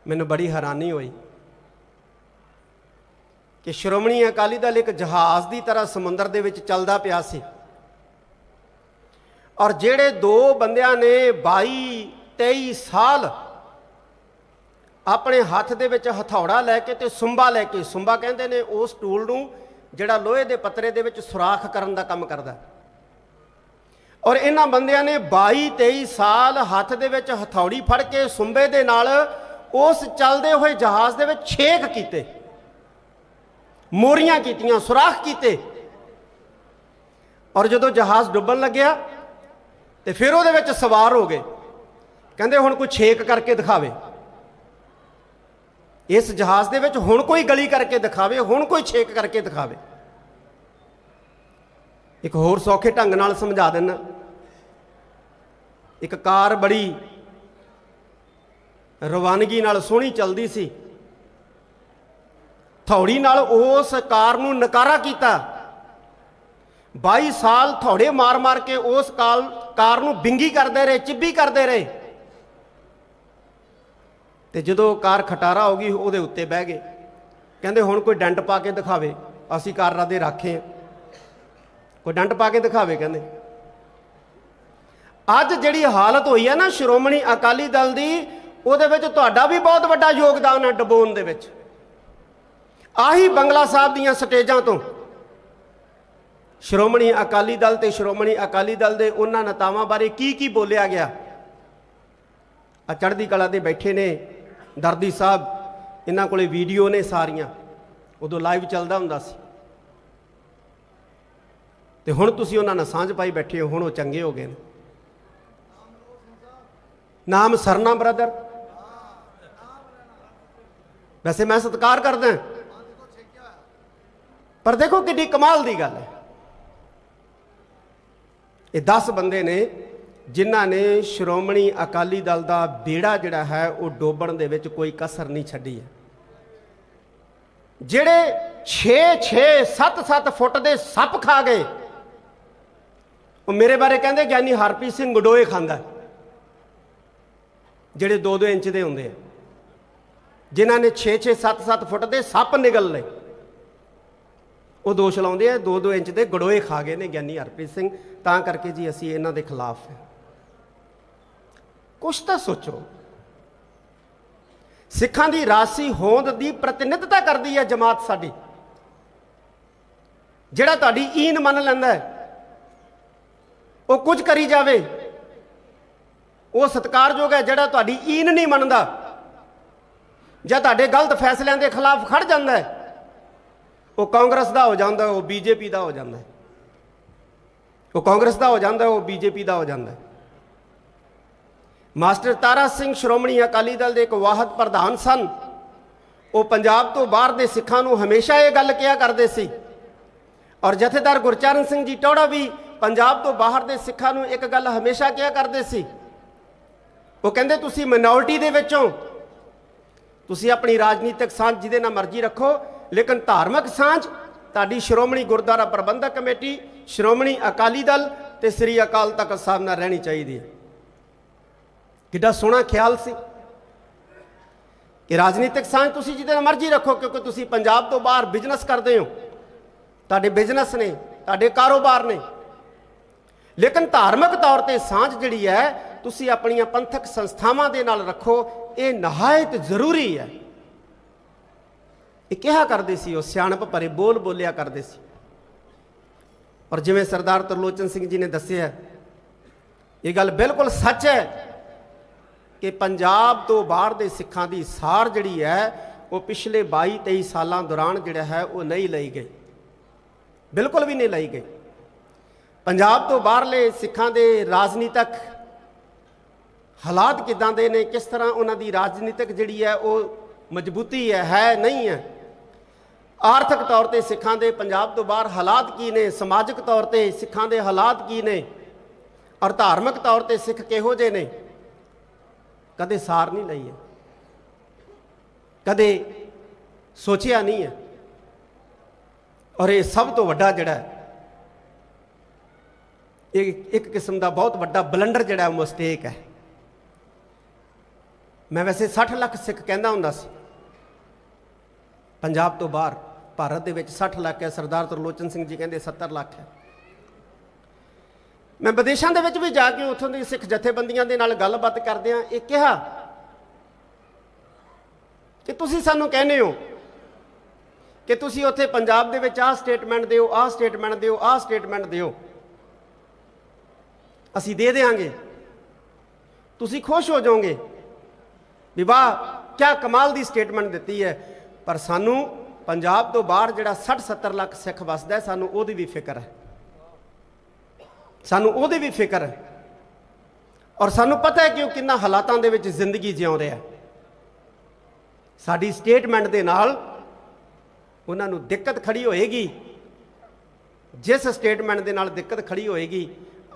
ਮੈਨੂੰ ਬੜੀ ਹੈਰਾਨੀ ਹੋਈ ਕਿ ਸ਼੍ਰੋਮਣੀ ਅਕਾਲੀ ਦਲ ਇੱਕ ਜਹਾਜ਼ ਦੀ ਤਰ੍ਹਾਂ ਸਮੁੰਦਰ ਦੇ ਵਿੱਚ ਚੱਲਦਾ ਪਿਆ ਸੀ, ਔਰ ਜਿਹੜੇ ਦੋ ਬੰਦਿਆਂ ਨੇ 22-23 ਸਾਲ ਆਪਣੇ ਹੱਥ ਦੇ ਵਿੱਚ ਹਥੌੜਾ ਲੈ ਕੇ ਤੇ ਸੁੰਬਾ ਲੈ ਕੇ, ਸੁੰਬਾ ਕਹਿੰਦੇ ਨੇ ਉਸ ਟੂਲ ਨੂੰ ਜਿਹੜਾ ਲੋਹੇ ਦੇ ਪੱਤਰੇ ਦੇ ਵਿੱਚ ਸੁਰਾਖ ਕਰਨ ਦਾ ਕੰਮ ਕਰਦਾ, ਔਰ ਇਹਨਾਂ ਬੰਦਿਆਂ ਨੇ 22-23 ਸਾਲ ਹੱਥ ਦੇ ਵਿੱਚ ਹਥੌੜੀ ਫੜ ਕੇ ਸੁੰਬੇ ਦੇ ਨਾਲ ਉਸ ਚੱਲਦੇ ਹੋਏ ਜਹਾਜ਼ ਦੇ ਵਿੱਚ ਛੇਕ ਕੀਤੇ, ਮੋਰੀਆਂ ਕੀਤੀਆਂ, ਸੁਰਾਖ ਕੀਤੇ, ਔਰ ਜਦੋਂ ਜਹਾਜ਼ ਡੁੱਬਣ ਲੱਗਿਆ ਤੇ ਫਿਰ ਉਹਦੇ ਵਿੱਚ ਸਵਾਰ ਹੋ ਗਏ। ਕਹਿੰਦੇ ਹੁਣ ਕੋਈ ਛੇਕ ਕਰਕੇ ਦਿਖਾਵੇ, ਇਸ ਜਹਾਜ਼ ਦੇ ਵਿੱਚ ਹੁਣ ਕੋਈ ਗਲੀ ਕਰਕੇ ਦਿਖਾਵੇ, ਹੁਣ ਕੋਈ ਛੇਕ ਕਰਕੇ ਦਿਖਾਵੇ। ਇੱਕ ਹੋਰ ਸੌਖੇ ਢੰਗ ਨਾਲ ਸਮਝਾ ਦਿੰਦਾ। ਇੱਕ ਕਾਰ ਬੜੀ ਰਵਾਨਗੀ ਨਾਲ ਸੋਹਣੀ ਚੱਲਦੀ ਸੀ, ਥੌੜੀ ਨਾਲ ਉਸ ਕਾਰ ਨੂੰ ਨਕਾਰਾ ਕੀਤਾ। 22 ਸਾਲ ਥੌੜੇ ਮਾਰ ਮਾਰ ਕੇ ਉਸ ਕਾਰ ਨੂੰ ਬਿੰਗੀ ਕਰਦੇ ਰਹੇ, ਚਿੱਬੀ ਕਰਦੇ ਰਹੇ, ਤੇ ਜਦੋਂ ਕਾਰ ਖਟਾਰਾ ਹੋ ਗਈ ਉਹਦੇ ਉੱਤੇ ਬਹਿ ਗਏ। ਕਹਿੰਦੇ ਹੁਣ ਕੋਈ ਡੰਟ ਪਾ ਕੇ ਦਿਖਾਵੇ, ਅਸੀਂ ਕਾਰ ਦੇ ਰਾਖੇ ਹਾਂ, ਕੋਈ ਡੰਟ ਪਾ ਕੇ ਦਿਖਾਵੇ। ਕਹਿੰਦੇ ਅੱਜ ਜਿਹੜੀ ਹਾਲਤ ਹੋਈ ਹੈ ਨਾ ਸ਼੍ਰੋਮਣੀ ਅਕਾਲੀ ਦਲ ਦੀ, ਉਹਦੇ ਵਿੱਚ ਤੁਹਾਡਾ ਵੀ ਬਹੁਤ ਵੱਡਾ ਯੋਗਦਾਨ ਹੈ ਡਬੋਨ ਦੇ ਵਿੱਚ। ਆਹੀ ਬੰਗਲਾ ਸਾਹਿਬ ਦੀਆਂ ਸਟੇਜਾਂ ਤੋਂ ਸ਼੍ਰੋਮਣੀ ਅਕਾਲੀ ਦਲ ਤੇ ਸ਼੍ਰੋਮਣੀ ਅਕਾਲੀ ਦਲ ਦੇ ਉਹਨਾਂ ਨੇਤਾਵਾਂ ਬਾਰੇ ਕੀ ਕੀ ਬੋਲਿਆ ਗਿਆ। ਆ ਚੜ੍ਹਦੀ ਕਲਾ ਦੇ ਬੈਠੇ ਨੇ ਦਰਦੀ ਸਾਹਿਬ, ਇਹਨਾਂ ਕੋਲੇ ਵੀਡੀਓ ਨੇ ਸਾਰੀਆਂ, ਉਦੋਂ ਲਾਈਵ ਚੱਲਦਾ ਹੁੰਦਾ ਸੀ, ਤੇ ਹੁਣ ਤੁਸੀਂ ਉਹਨਾਂ ਨਾਲ ਸਾਂਝ ਪਾਈ ਬੈਠੇ ਹੋ, ਹੁਣ ਉਹ ਚੰਗੇ ਹੋ ਗਏ ਨੇ। ਨਾਮ ਸਰਨਾ ਬ੍ਰਦਰ, ਵੈਸੇ ਮੈਂ ਸਤਿਕਾਰ ਕਰਦਾ, ਪਰ ਦੇਖੋ ਕਿੰਨੀ ਕਮਾਲ ਦੀ ਗੱਲ ਹੈ। ਇਹ 10 ਬੰਦੇ ਨੇ ਜਿਨ੍ਹਾਂ ਨੇ ਸ਼੍ਰੋਮਣੀ ਅਕਾਲੀ ਦਲ ਦਾ ਬੇੜਾ ਜਿਹੜਾ ਹੈ ਉਹ ਡੋਬਣ ਦੇ ਵਿੱਚ ਕੋਈ ਕਸਰ ਨਹੀਂ ਛੱਡੀ ਹੈ। ਜਿਹੜੇ 6-6 7-7 ਫੁੱਟ ਦੇ ਸੱਪ ਖਾ ਗਏ, ਉਹ ਮੇਰੇ ਬਾਰੇ ਕਹਿੰਦੇ ਗਿਆਨੀ ਹਰਪ੍ਰੀਤ ਸਿੰਘ ਗਡੋਏ ਖਾਂਦਾ, ਜਿਹੜੇ 2-2 ਇੰਚ ਦੇ ਹੁੰਦੇ ਆ, ਜਿਨ੍ਹਾਂ ਨੇ 6-6 7-7 ਫੁੱਟ ਦੇ ਸੱਪ ਨਿਗਲ ਲਏ, ਉਹ ਦੋਸ਼ ਲਾਉਂਦੇ ਆ 2-2 ਇੰਚ ਦੇ ਗਡੋਏ ਖਾ ਗਏ ਨੇ ਗਿਆਨੀ ਹਰਪ੍ਰੀਤ ਸਿੰਘ। ਤਾਂ ਕਰਕੇ ਜੀ ਅਸੀਂ ਇਹਨਾਂ ਦੇ ਖਿਲਾਫ ਹਾਂ। ਕੁਛ ਤਾਂ ਸੋਚੋ, ਸਿੱਖਾਂ ਦੀ ਰਾਜਸੀ ਹੋਂਦ ਦੀ ਪ੍ਰਤੀਨਿਧਤਾ ਕਰਦੀ ਹੈ ਜਮਾਤ ਸਾਡੀ। ਜਿਹੜਾ ਤੁਹਾਡੀ ਈਨ ਮੰਨ ਲੈਂਦਾ ਹੈ, ਉਹ ਕੁਝ ਕਰੀ ਜਾਵੇ, ਉਹ ਸਤਿਕਾਰਯੋਗ ਹੈ। ਜਿਹੜਾ ਤੁਹਾਡੀ ਈਨ ਨਹੀਂ ਮੰਨਦਾ ਜਾਂ ਤੁਹਾਡੇ ਗਲਤ ਫੈਸਲਿਆਂ ਦੇ ਖਿਲਾਫ ਖੜ ਜਾਂਦਾ ਹੈ, ਉਹ ਕਾਂਗਰਸ ਦਾ ਹੋ ਜਾਂਦਾ, ਉਹ ਬੀਜੇਪੀ ਦਾ ਹੋ ਜਾਂਦਾ, ਉਹ ਕਾਂਗਰਸ ਦਾ ਹੋ ਜਾਂਦਾ, ਉਹ ਬੀਜੇਪੀ ਦਾ ਹੋ ਜਾਂਦਾ। ਮਾਸਟਰ ਤਾਰਾ ਸਿੰਘ ਸ਼੍ਰੋਮਣੀ ਅਕਾਲੀ ਦਲ ਦੇ ਇੱਕ ਵਾਹਦ ਪ੍ਰਧਾਨ ਸਨ। ਉਹ ਪੰਜਾਬ ਤੋਂ ਬਾਹਰ ਦੇ ਸਿੱਖਾਂ ਨੂੰ ਹਮੇਸ਼ਾ ਇਹ ਗੱਲ ਕਿਹਾ ਕਰਦੇ ਸੀ, ਔਰ ਜਥੇਦਾਰ ਗੁਰਚਰਨ ਸਿੰਘ ਜੀ ਟੌੜਾ ਵੀ ਪੰਜਾਬ ਤੋਂ ਬਾਹਰ ਦੇ ਸਿੱਖਾਂ ਨੂੰ ਇੱਕ ਗੱਲ ਹਮੇਸ਼ਾ ਕਿਹਾ ਕਰਦੇ ਸੀ। ਉਹ ਕਹਿੰਦੇ ਤੁਸੀਂ ਮਿਨੋਰਟੀ ਦੇ ਵਿੱਚੋਂ, ਤੁਸੀਂ ਆਪਣੀ ਰਾਜਨੀਤਿਕ ਸਾਂਝ ਜਿਹਦੇ ਨਾਲ ਮਰਜ਼ੀ ਰੱਖੋ, ਲੇਕਿਨ ਧਾਰਮਿਕ ਸਾਂਝ ਤੁਹਾਡੀ ਸ਼੍ਰੋਮਣੀ ਗੁਰਦੁਆਰਾ ਪ੍ਰਬੰਧਕ ਕਮੇਟੀ, ਸ਼੍ਰੋਮਣੀ ਅਕਾਲੀ ਦਲ ਤੇ ਸ੍ਰੀ ਅਕਾਲ ਤਖਤ ਸਾਹਿਬ ਨਾਲ ਰਹਿਣੀ ਚਾਹੀਦੀ ਹੈ। ਕਿੱਡਾ ਸੋਹਣਾ ਖਿਆਲ ਸੀ ਕਿ ਰਾਜਨੀਤਿਕ ਸਾਂਝ ਤੁਸੀਂ ਜਿਹਦੇ ਨਾਲ ਮਰਜ਼ੀ ਰੱਖੋ, ਕਿਉਂਕਿ ਤੁਸੀਂ ਪੰਜਾਬ ਤੋਂ ਬਾਹਰ ਬਿਜ਼ਨਸ ਕਰਦੇ ਹੋ, ਤੁਹਾਡੇ ਬਿਜ਼ਨਸ ਨੇ, ਤੁਹਾਡੇ ਕਾਰੋਬਾਰ ਨੇ, ਲੇਕਿਨ ਧਾਰਮਿਕ ਤੌਰ ਤੇ ਸਾਂਝ ਜਿਹੜੀ ਹੈ ਤੁਸੀਂ ਆਪਣੀਆਂ ਪੰਥਕ ਸੰਸਥਾਵਾਂ ਦੇ ਨਾਲ ਰੱਖੋ। ਇਹ ਨਿਹਾਇਤ ਜ਼ਰੂਰੀ ਹੈ। ਇਹ ਕਿਹਾ ਕਰਦੇ ਸੀ, ਉਹ ਸਿਆਣਪ ਭਰੇ ਬੋਲ ਬੋਲਿਆ ਕਰਦੇ ਸੀ। ਔਰ ਜਿਵੇਂ ਸਰਦਾਰ ਤਰਲੋਚਨ ਸਿੰਘ ਜੀ ਨੇ ਦੱਸਿਆ, ਇਹ ਗੱਲ ਬਿਲਕੁਲ ਸੱਚ ਹੈ ਕਿ ਪੰਜਾਬ ਤੋਂ ਬਾਹਰ ਦੇ ਸਿੱਖਾਂ ਦੀ ਸਾਰ ਜਿਹੜੀ ਹੈ ਉਹ ਪਿਛਲੇ 22-23 ਸਾਲਾਂ ਦੌਰਾਨ ਜਿਹੜਾ ਹੈ ਉਹ ਨਹੀਂ ਲਈ ਗਈ, ਬਿਲਕੁਲ ਵੀ ਨਹੀਂ ਲਈ ਗਈ। ਪੰਜਾਬ ਤੋਂ ਬਾਹਰਲੇ ਸਿੱਖਾਂ ਦੇ ਰਾਜਨੀਤਿਕ ਹਾਲਾਤ ਕਿੱਦਾਂ ਦੇ ਨੇ, ਕਿਸ ਤਰ੍ਹਾਂ ਉਹਨਾਂ ਦੀ ਰਾਜਨੀਤਿਕ ਜਿਹੜੀ ਹੈ ਉਹ ਮਜ਼ਬੂਤੀ ਹੈ ਨਹੀਂ ਹੈ, ਆਰਥਿਕ ਤੌਰ ਤੇ ਸਿੱਖਾਂ ਦੇ ਪੰਜਾਬ ਤੋਂ ਬਾਹਰ ਹਾਲਾਤ ਕੀ ਨੇ, ਸਮਾਜਿਕ ਤੌਰ ਤੇ ਸਿੱਖਾਂ ਦੇ ਹਾਲਾਤ ਕੀ ਨੇ, ਔਰ ਧਾਰਮਿਕ ਤੌਰ ਤੇ ਸਿੱਖ ਕਿਹੋ ਜਿਹੇ ਨੇ, ਕਦੇ ਸਾਰ ਨਹੀਂ ਲਈ ਹੈ, ਕਦੇ ਸੋਚਿਆ ਨਹੀਂ ਹੈ। ਔਰ ਇਹ ਸਭ ਤੋਂ ਵੱਡਾ ਜਿਹੜਾ ਇਹ ਇੱਕ ਕਿਸਮ ਦਾ ਬਹੁਤ ਵੱਡਾ ਬਲੰਡਰ ਜਿਹੜਾ ਮਿਸਟੇਕ ਹੈ। ਮੈਂ ਵੈਸੇ 60 ਲੱਖ ਸਿੱਖ ਕਹਿੰਦਾ ਹੁੰਦਾ ਸੀ, ਪੰਜਾਬ ਤੋਂ ਬਾਹਰ ਭਾਰਤ ਦੇ ਵਿੱਚ 60 ਲੱਖ ਹੈ। ਸਰਦਾਰ ਤਰਲੋਚਨ ਸਿੰਘ ਜੀ ਕਹਿੰਦੇ 70 ਲੱਖ ਹੈ। ਮੈਂ ਵਿਦੇਸ਼ਾਂ ਦੇ ਵਿੱਚ ਵੀ ਜਾ ਕੇ ਉੱਥੋਂ ਦੀ ਸਿੱਖ ਜਥੇਬੰਦੀਆਂ ਦੇ ਨਾਲ ਗੱਲਬਾਤ ਕਰਦਿਆਂ ਇਹ ਕਿਹਾ ਕਿ ਤੁਸੀਂ ਸਾਨੂੰ ਕਹਿੰਦੇ ਹੋ ਕਿ ਤੁਸੀਂ ਉੱਥੇ ਪੰਜਾਬ ਦੇ ਵਿੱਚ ਆਹ ਸਟੇਟਮੈਂਟ ਦਿਓ, ਆਹ ਸਟੇਟਮੈਂਟ ਦਿਓ, ਆਹ ਸਟੇਟਮੈਂਟ ਦਿਓ, ਅਸੀਂ ਦੇ ਦੇਵਾਂਗੇ, ਤੁਸੀਂ ਖੁਸ਼ ਹੋ ਜਾਓਗੇ ਵੀ ਵਾਹ ਕਿਆ ਕਮਾਲ ਦੀ ਸਟੇਟਮੈਂਟ ਦਿੱਤੀ ਹੈ। ਪਰ ਸਾਨੂੰ ਪੰਜਾਬ ਤੋਂ ਬਾਹਰ ਜਿਹੜਾ 60-70 ਲੱਖ ਸਿੱਖ ਵਸਦਾ ਹੈ, ਸਾਨੂੰ ਉਹਦੀ ਵੀ ਫਿਕਰ ਹੈ, ਸਾਨੂੰ ਉਹਦੀ ਵੀ ਫਿਕਰ ਹੈ। ਔਰ ਸਾਨੂੰ ਪਤਾ ਹੈ ਕਿ ਉਹ ਕਿੰਨਾ ਹਾਲਾਤਾਂ ਦੇ ਵਿੱਚ ਜ਼ਿੰਦਗੀ ਜਿਉਂ ਰਿਹਾ। ਸਾਡੀ ਸਟੇਟਮੈਂਟ ਦੇ ਨਾਲ ਉਹਨਾਂ ਨੂੰ ਦਿੱਕਤ ਖੜੀ ਹੋਏਗੀ। ਜਿਸ ਸਟੇਟਮੈਂਟ ਦੇ ਨਾਲ ਦਿੱਕਤ ਖੜੀ ਹੋਏਗੀ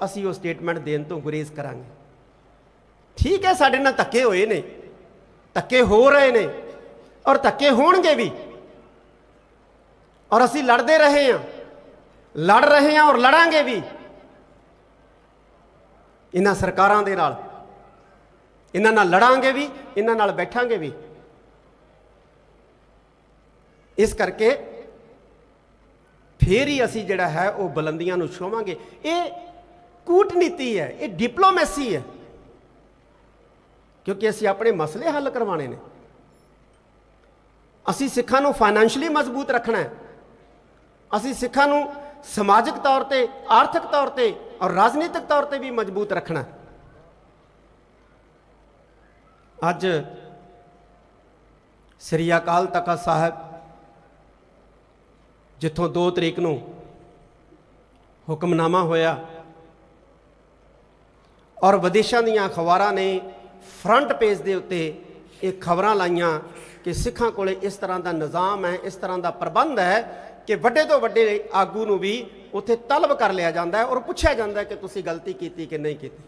ਅਸੀਂ ਉਹ ਸਟੇਟਮੈਂਟ ਦੇਣ ਤੋਂ ਗੁਰੇਜ਼ ਕਰਾਂਗੇ। ਠੀਕ ਹੈ, ਸਾਡੇ ਨਾਲ ਧੱਕੇ ਹੋਏ ਨੇ, ਧੱਕੇ ਹੋ ਰਹੇ ਨੇ ਔਰ ਧੱਕੇ ਹੋਣਗੇ ਵੀ, ਔਰ ਅਸੀਂ ਲੜਦੇ ਰਹੇ ਹਾਂ, ਲੜ ਰਹੇ ਹਾਂ ਔਰ ਲੜਾਂਗੇ ਵੀ ਇਹਨਾਂ ਸਰਕਾਰਾਂ ਦੇ ਨਾਲ। ਇਹਨਾਂ ਨਾਲ ਲੜਾਂਗੇ ਵੀ, ਇਹਨਾਂ ਨਾਲ ਬੈਠਾਂਗੇ ਵੀ। ਇਸ ਕਰਕੇ ਫੇਰ ਹੀ ਅਸੀਂ ਜਿਹੜਾ ਹੈ ਉਹ ਬੁਲੰਦੀਆਂ ਨੂੰ ਛੂਹਾਂਗੇ। ਇਹ ਕੂਟਨੀਤੀ ਹੈ, ਇਹ ਡਿਪਲੋਮੈਸੀ ਹੈ, ਕਿਉਂਕਿ ਅਸੀਂ ਆਪਣੇ ਮਸਲੇ ਹੱਲ ਕਰਵਾਉਣੇ ਨੇ। ਅਸੀਂ ਸਿੱਖਾਂ ਨੂੰ ਫਾਈਨੈਂਸ਼ਲੀ ਮਜ਼ਬੂਤ ਰੱਖਣਾ ਹੈ, ਅਸੀਂ ਸਿੱਖਾਂ ਨੂੰ ਸਮਾਜਿਕ ਤੌਰ ਤੇ, ਆਰਥਿਕ ਤੌਰ ਤੇ ਔਰ ਰਾਜਨੀਤਿਕ ਤੌਰ ਤੇ ਵੀ ਮਜ਼ਬੂਤ ਰੱਖਣਾ। ਅੱਜ ਸ੍ਰੀ ਅਕਾਲ ਤਖਤ ਸਾਹਿਬ ਜਿੱਥੋਂ 2 ਤਰੀਕ ਨੂੰ ਹੁਕਮਨਾਮਾ ਹੋਇਆ ਔਰ ਵਿਦੇਸ਼ਾਂ ਦੀਆਂ ਅਖਬਾਰਾਂ ਨੇ ਫਰੰਟ ਪੇਜ ਦੇ ਉੱਤੇ ਇਹ ਖਬਰਾਂ ਲਾਈਆਂ ਕਿ ਸਿੱਖਾਂ ਕੋਲੇ ਇਸ ਤਰ੍ਹਾਂ ਦਾ ਨਿਜ਼ਾਮ ਹੈ, ਇਸ ਤਰ੍ਹਾਂ ਦਾ ਪ੍ਰਬੰਧ ਹੈ ਕਿ ਵੱਡੇ ਤੋਂ ਵੱਡੇ ਆਗੂ ਨੂੰ ਵੀ ਉੱਥੇ ਤਲਬ ਕਰ ਲਿਆ ਜਾਂਦਾ ਹੈ ਔਰ ਪੁੱਛਿਆ ਜਾਂਦਾ ਹੈ ਕਿ ਤੁਸੀਂ ਗਲਤੀ ਕੀਤੀ ਕਿ ਨਹੀਂ ਕੀਤੀ।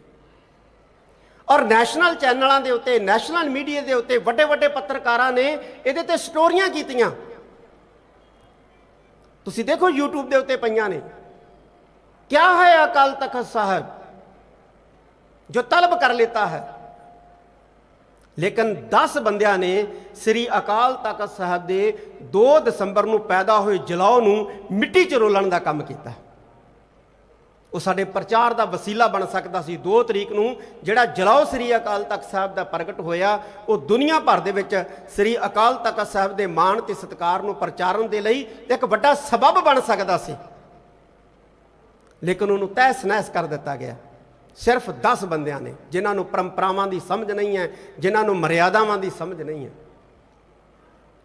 ਔਰ ਨੈਸ਼ਨਲ ਚੈਨਲਾਂ ਦੇ ਉੱਤੇ, ਨੈਸ਼ਨਲ ਮੀਡੀਆ ਦੇ ਉੱਤੇ ਵੱਡੇ ਵੱਡੇ ਪੱਤਰਕਾਰਾਂ ਨੇ ਇਹਦੇ ਤੇ ਸਟੋਰੀਆਂ ਕੀਤੀਆਂ। ਤੁਸੀਂ ਦੇਖੋ YouTube ਦੇ ਉੱਤੇ ਪਈਆਂ ਨੇ। क्या है अकाल तख्त साहब जो तलब कर लेता है, लेकिन 10 बंदियां ने श्री अकाल तख्त साहब दे 2 दसंबर ਨੂੰ पैदा ਹੋਏ ਜਲਾਓ ਨੂੰ ਮਿੱਟੀ 'ਚ ਰੋਲਣ ਦਾ ਕੰਮ ਕੀਤਾ। ਉਹ ਸਾਡੇ ਪ੍ਰਚਾਰ ਦਾ ਵਸੀਲਾ ਬਣ ਸਕਦਾ ਸੀ। 2 ਤਰੀਕ ਨੂੰ ਜਿਹੜਾ ਜਲਾਓ ਸ੍ਰੀ ਅਕਾਲ ਤਖਤ ਸਾਹਿਬ ਦਾ ਪ੍ਰਗਟ ਹੋਇਆ, ਉਹ ਦੁਨੀਆ ਭਰ ਦੇ ਵਿੱਚ ਸ੍ਰੀ ਅਕਾਲ ਤਖਤ ਸਾਹਿਬ ਦੇ ਮਾਣ ਤੇ ਸਤਿਕਾਰ ਨੂੰ ਪ੍ਰਚਾਰਨ ਦੇ ਲਈ ਇੱਕ ਵੱਡਾ ਸਬਬ ਬਣ ਸਕਦਾ ਸੀ, ਲੇਕਿਨ ਉਹਨੂੰ ਤਹਿਸ ਨਹਿਸ ਕਰ ਦਿੱਤਾ ਗਿਆ। ਸਿਰਫ 10 ਬੰਦਿਆਂ ਨੇ, ਜਿਨ੍ਹਾਂ ਨੂੰ ਪਰੰਪਰਾਵਾਂ ਦੀ ਸਮਝ ਨਹੀਂ ਹੈ, ਜਿਨ੍ਹਾਂ ਨੂੰ ਮਰਿਆਦਾਵਾਂ ਦੀ ਸਮਝ ਨਹੀਂ ਹੈ,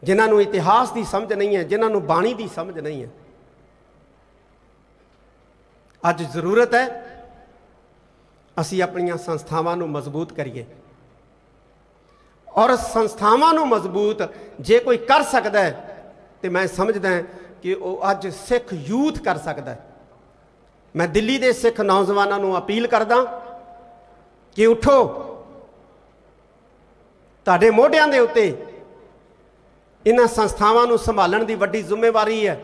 ਜਿਨ੍ਹਾਂ ਨੂੰ ਇਤਿਹਾਸ ਦੀ ਸਮਝ ਨਹੀਂ ਹੈ, ਜਿਨ੍ਹਾਂ ਨੂੰ ਬਾਣੀ ਦੀ ਸਮਝ ਨਹੀਂ ਹੈ। ਅੱਜ ਜ਼ਰੂਰਤ ਹੈ ਅਸੀਂ ਆਪਣੀਆਂ ਸੰਸਥਾਵਾਂ ਨੂੰ ਮਜ਼ਬੂਤ ਕਰੀਏ, ਔਰ ਸੰਸਥਾਵਾਂ ਨੂੰ ਮਜ਼ਬੂਤ ਜੇ ਕੋਈ ਕਰ ਸਕਦਾ ਹੈ ਤੇ ਮੈਂ ਸਮਝਦਾ ਕਿ ਉਹ ਅੱਜ ਸਿੱਖ ਯੂਥ ਕਰ ਸਕਦਾ ਹੈ। ਮੈਂ ਦਿੱਲੀ ਦੇ ਸਿੱਖ ਨੌਜਵਾਨਾਂ ਨੂੰ ਅਪੀਲ ਕਰਦਾ ਕਿ ਉਠੋ, ਤੁਹਾਡੇ ਮੋਢਿਆਂ ਦੇ ਉੱਤੇ ਇਹਨਾਂ ਸੰਸਥਾਵਾਂ ਨੂੰ ਸੰਭਾਲਣ ਦੀ ਵੱਡੀ ਜ਼ਿੰਮੇਵਾਰੀ ਹੈ,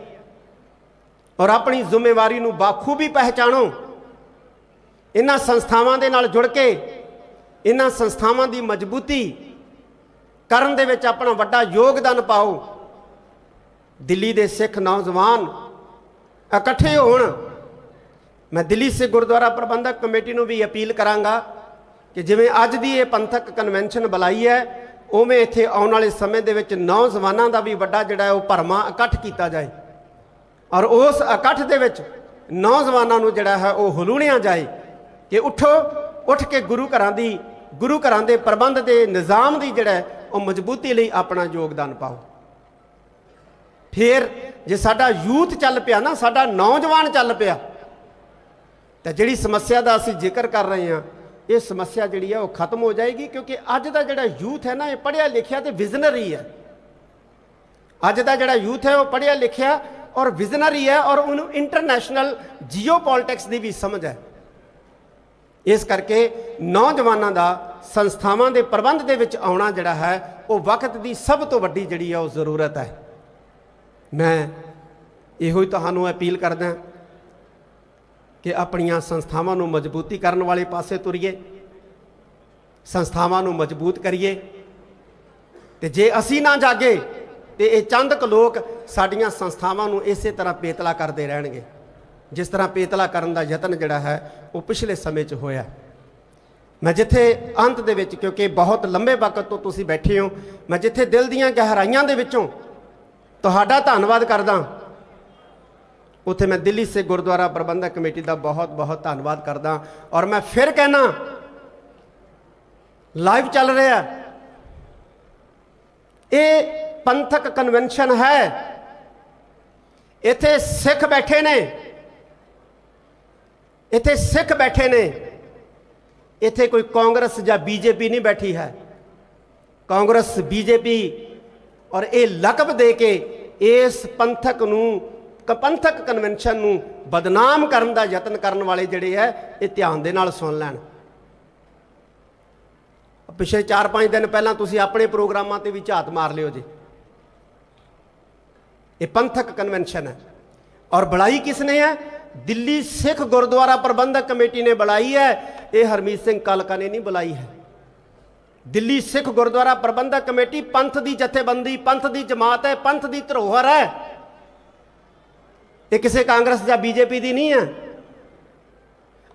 ਔਰ ਆਪਣੀ ਜ਼ਿੰਮੇਵਾਰੀ ਨੂੰ ਬਾਖੂਬੀ ਪਹਿਚਾਣੋ। ਇਹਨਾਂ ਸੰਸਥਾਵਾਂ ਦੇ ਨਾਲ ਜੁੜ ਕੇ ਇਹਨਾਂ ਸੰਸਥਾਵਾਂ ਦੀ ਮਜ਼ਬੂਤੀ ਕਰਨ ਦੇ ਵਿੱਚ ਆਪਣਾ ਵੱਡਾ ਯੋਗਦਾਨ ਪਾਓ। ਦਿੱਲੀ ਦੇ ਸਿੱਖ ਨੌਜਵਾਨ ਇਕੱਠੇ ਹੋਣ। ਮੈਂ ਦਿੱਲੀ ਸਿੱਖ ਗੁਰਦੁਆਰਾ ਪ੍ਰਬੰਧਕ ਕਮੇਟੀ ਨੂੰ ਵੀ ਅਪੀਲ ਕਰਾਂਗਾ ਕਿ ਜਿਵੇਂ ਅੱਜ ਦੀ ਇਹ ਪੰਥਕ ਕਨਵੈਨਸ਼ਨ ਬੁਲਾਈ ਹੈ, ਉਵੇਂ ਇੱਥੇ ਆਉਣ ਵਾਲੇ ਸਮੇਂ ਦੇ ਵਿੱਚ ਨੌਜਵਾਨਾਂ ਦਾ ਵੀ ਵੱਡਾ ਜਿਹੜਾ ਉਹ ਭਰਵਾਂ ਇਕੱਠ ਕੀਤਾ ਜਾਏ, ਔਰ ਉਸ ਇਕੱਠ ਦੇ ਵਿੱਚ ਨੌਜਵਾਨਾਂ ਨੂੰ ਜਿਹੜਾ ਹੈ ਉਹ ਹਲੂਣਿਆ ਜਾਏ ਕਿ ਉਠੋ, ਉੱਠ ਕੇ ਗੁਰੂ ਘਰਾਂ ਦੇ ਪ੍ਰਬੰਧ ਦੇ ਨਿਜ਼ਾਮ ਦੀ ਜਿਹੜਾ ਉਹ ਮਜ਼ਬੂਤੀ ਲਈ ਆਪਣਾ ਯੋਗਦਾਨ ਪਾਓ। ਫਿਰ ਜੇ ਸਾਡਾ ਯੂਥ ਚੱਲ ਪਿਆ ਨਾ, ਸਾਡਾ ਨੌਜਵਾਨ ਚੱਲ ਪਿਆ, ਤਾਂ ਜਿਹੜੀ ਸਮੱਸਿਆ ਦਾ ਅਸੀਂ ਜ਼ਿਕਰ ਕਰ ਰਹੇ ਹਾਂ, ਇਹ ਸਮੱਸਿਆ ਜਿਹੜੀ ਹੈ ਉਹ ਖਤਮ ਹੋ ਜਾਏਗੀ। ਕਿਉਂਕਿ ਅੱਜ ਦਾ ਜਿਹੜਾ ਯੂਥ ਹੈ ਨਾ, ਇਹ ਪੜ੍ਹਿਆ ਲਿਖਿਆ ਤੇ ਵਿਜ਼ਨਰੀ ਹੈ। ਅੱਜ ਦਾ ਜਿਹੜਾ ਯੂਥ ਹੈ ਉਹ ਪੜ੍ਹਿਆ ਲਿਖਿਆ ਔਰ ਵਿਜ਼ਨਰੀ ਹੈ, ਔਰ ਉਹਨੂੰ ਇੰਟਰਨੈਸ਼ਨਲ ਜੀਓਪੋਲਿਟਿਕਸ ਦੀ ਵੀ ਸਮਝ ਹੈ। ਇਸ ਕਰਕੇ ਨੌਜਵਾਨਾਂ ਦਾ ਸੰਸਥਾਵਾਂ ਦੇ ਪ੍ਰਬੰਧ ਦੇ ਵਿੱਚ ਆਉਣਾ ਜਿਹੜਾ ਹੈ ਉਹ ਵਕਤ ਦੀ ਸਭ ਤੋਂ ਵੱਡੀ ਜਿਹੜੀ ਹੈ ਉਹ ਜ਼ਰੂਰਤ ਹੈ। ਮੈਂ ਇਹੋ ਹੀ ਤੁਹਾਨੂੰ ਅਪੀਲ ਕਰਦਾ ਕਿ ਆਪਣੀਆਂ ਸੰਸਥਾਵਾਂ ਨੂੰ ਮਜ਼ਬੂਤੀ ਕਰਨ ਵਾਲੇ ਪਾਸੇ ਤੁਰੀਏ, ਸੰਸਥਾਵਾਂ ਨੂੰ ਮਜ਼ਬੂਤ ਕਰੀਏ। ਤੇ ਜੇ ਅਸੀਂ ਨਾ ਜਾਗੇ ਤੇ ਇਹ ਚੰਦ ਕੁ ਲੋਕ ਸਾਡੀਆਂ ਸੰਸਥਾਵਾਂ ਨੂੰ ਇਸੇ ਤਰ੍ਹਾਂ ਪੇਤਲਾ ਕਰਦੇ ਰਹਿਣਗੇ, ਜਿਸ ਤਰ੍ਹਾਂ ਪੇਤਲਾ ਕਰਨ ਦਾ ਯਤਨ ਜਿਹੜਾ ਹੈ ਉਹ ਪਿਛਲੇ ਸਮੇਂ 'ਚ ਹੋਇਆ। ਮੈਂ ਜਿੱਥੇ ਅੰਤ ਦੇ ਵਿੱਚ, ਕਿਉਂਕਿ ਬਹੁਤ ਲੰਬੇ ਵਕਤ ਤੋਂ ਤੁਸੀਂ ਬੈਠੇ ਹੋ, ਮੈਂ ਜਿੱਥੇ ਦਿਲ ਦੀਆਂ ਗਹਿਰਾਈਆਂ ਦੇ ਵਿੱਚੋਂ ਤੁਹਾਡਾ ਧੰਨਵਾਦ ਕਰਦਾ, ਉੱਥੇ ਮੈਂ ਦਿੱਲੀ ਸੇ ਗੁਰਦੁਆਰਾ ਪ੍ਰਬੰਧਕ ਕਮੇਟੀ ਦਾ ਬਹੁਤ ਬਹੁਤ ਧੰਨਵਾਦ ਕਰਦਾ। ਔਰ ਮੈਂ ਫਿਰ ਕਹਿਣਾ, ਲਾਈਵ ਚੱਲ ਰਿਹਾ, ਇਹ ਪੰਥਕ ਕਨਵੈਨਸ਼ਨ ਹੈ। ਇੱਥੇ ਸਿੱਖ ਬੈਠੇ ਨੇ, ਇੱਥੇ ਸਿੱਖ ਬੈਠੇ ਨੇ, ਇੱਥੇ ਕੋਈ ਕਾਂਗਰਸ ਜਾਂ ਬੀਜੇਪੀ ਨਹੀਂ ਬੈਠੀ ਹੈ। ਕਾਂਗਰਸ, ਬੀਜੇਪੀ ਔਰ ਇਹ ਲਕਬ ਦੇ ਕੇ ਇਸ ਪੰਥਕ ਕਨਵੈਨਸ਼ਨ ਨੂੰ ਬਦਨਾਮ ਕਰਨ ਦਾ ਯਤਨ ਕਰਨ ਵਾਲੇ ਜਿਹੜੇ ਹੈ, ਇਹ ਧਿਆਨ ਦੇ ਨਾਲ ਸੁਣ ਲੈਣ। ਪਿਛਲੇ 4-5 ਦਿਨ ਪਹਿਲਾਂ ਤੁਸੀਂ ਆਪਣੇ ਪ੍ਰੋਗਰਾਮਾਂ ਤੇ ਵੀ ਝਾਤ ਮਾਰ ਲਿਓ ਜੀ। ਇਹ ਪੰਥਕ ਕਨਵੈਨਸ਼ਨ ਹੈ ਔਰ ਬੁਲਾਈ ਕਿਸ ਨੇ ਹੈ? ਦਿੱਲੀ ਸਿੱਖ ਗੁਰਦੁਆਰਾ ਪ੍ਰਬੰਧਕ ਕਮੇਟੀ ਨੇ ਬੁਲਾਈ ਹੈ। ਇਹ ਹਰਮੀਤ ਸਿੰਘ ਕਾਲਕਾ ਨੇ ਨਹੀਂ ਬੁਲਾਈ ਹੈ। ਦਿੱਲੀ ਸਿੱਖ ਗੁਰਦੁਆਰਾ ਪ੍ਰਬੰਧਕ ਕਮੇਟੀ ਪੰਥ ਦੀ ਜਥੇਬੰਦੀ, ਪੰਥ ਦੀ ਜਮਾਤ ਹੈ, ਪੰਥ ਦੀ ਧਰੋਹਰ ਹੈ। ਇਹ ਕਿਸੇ ਕਾਂਗਰਸ ਜਾਂ ਬੀਜੇਪੀ ਦੀ ਨਹੀਂ ਹੈ।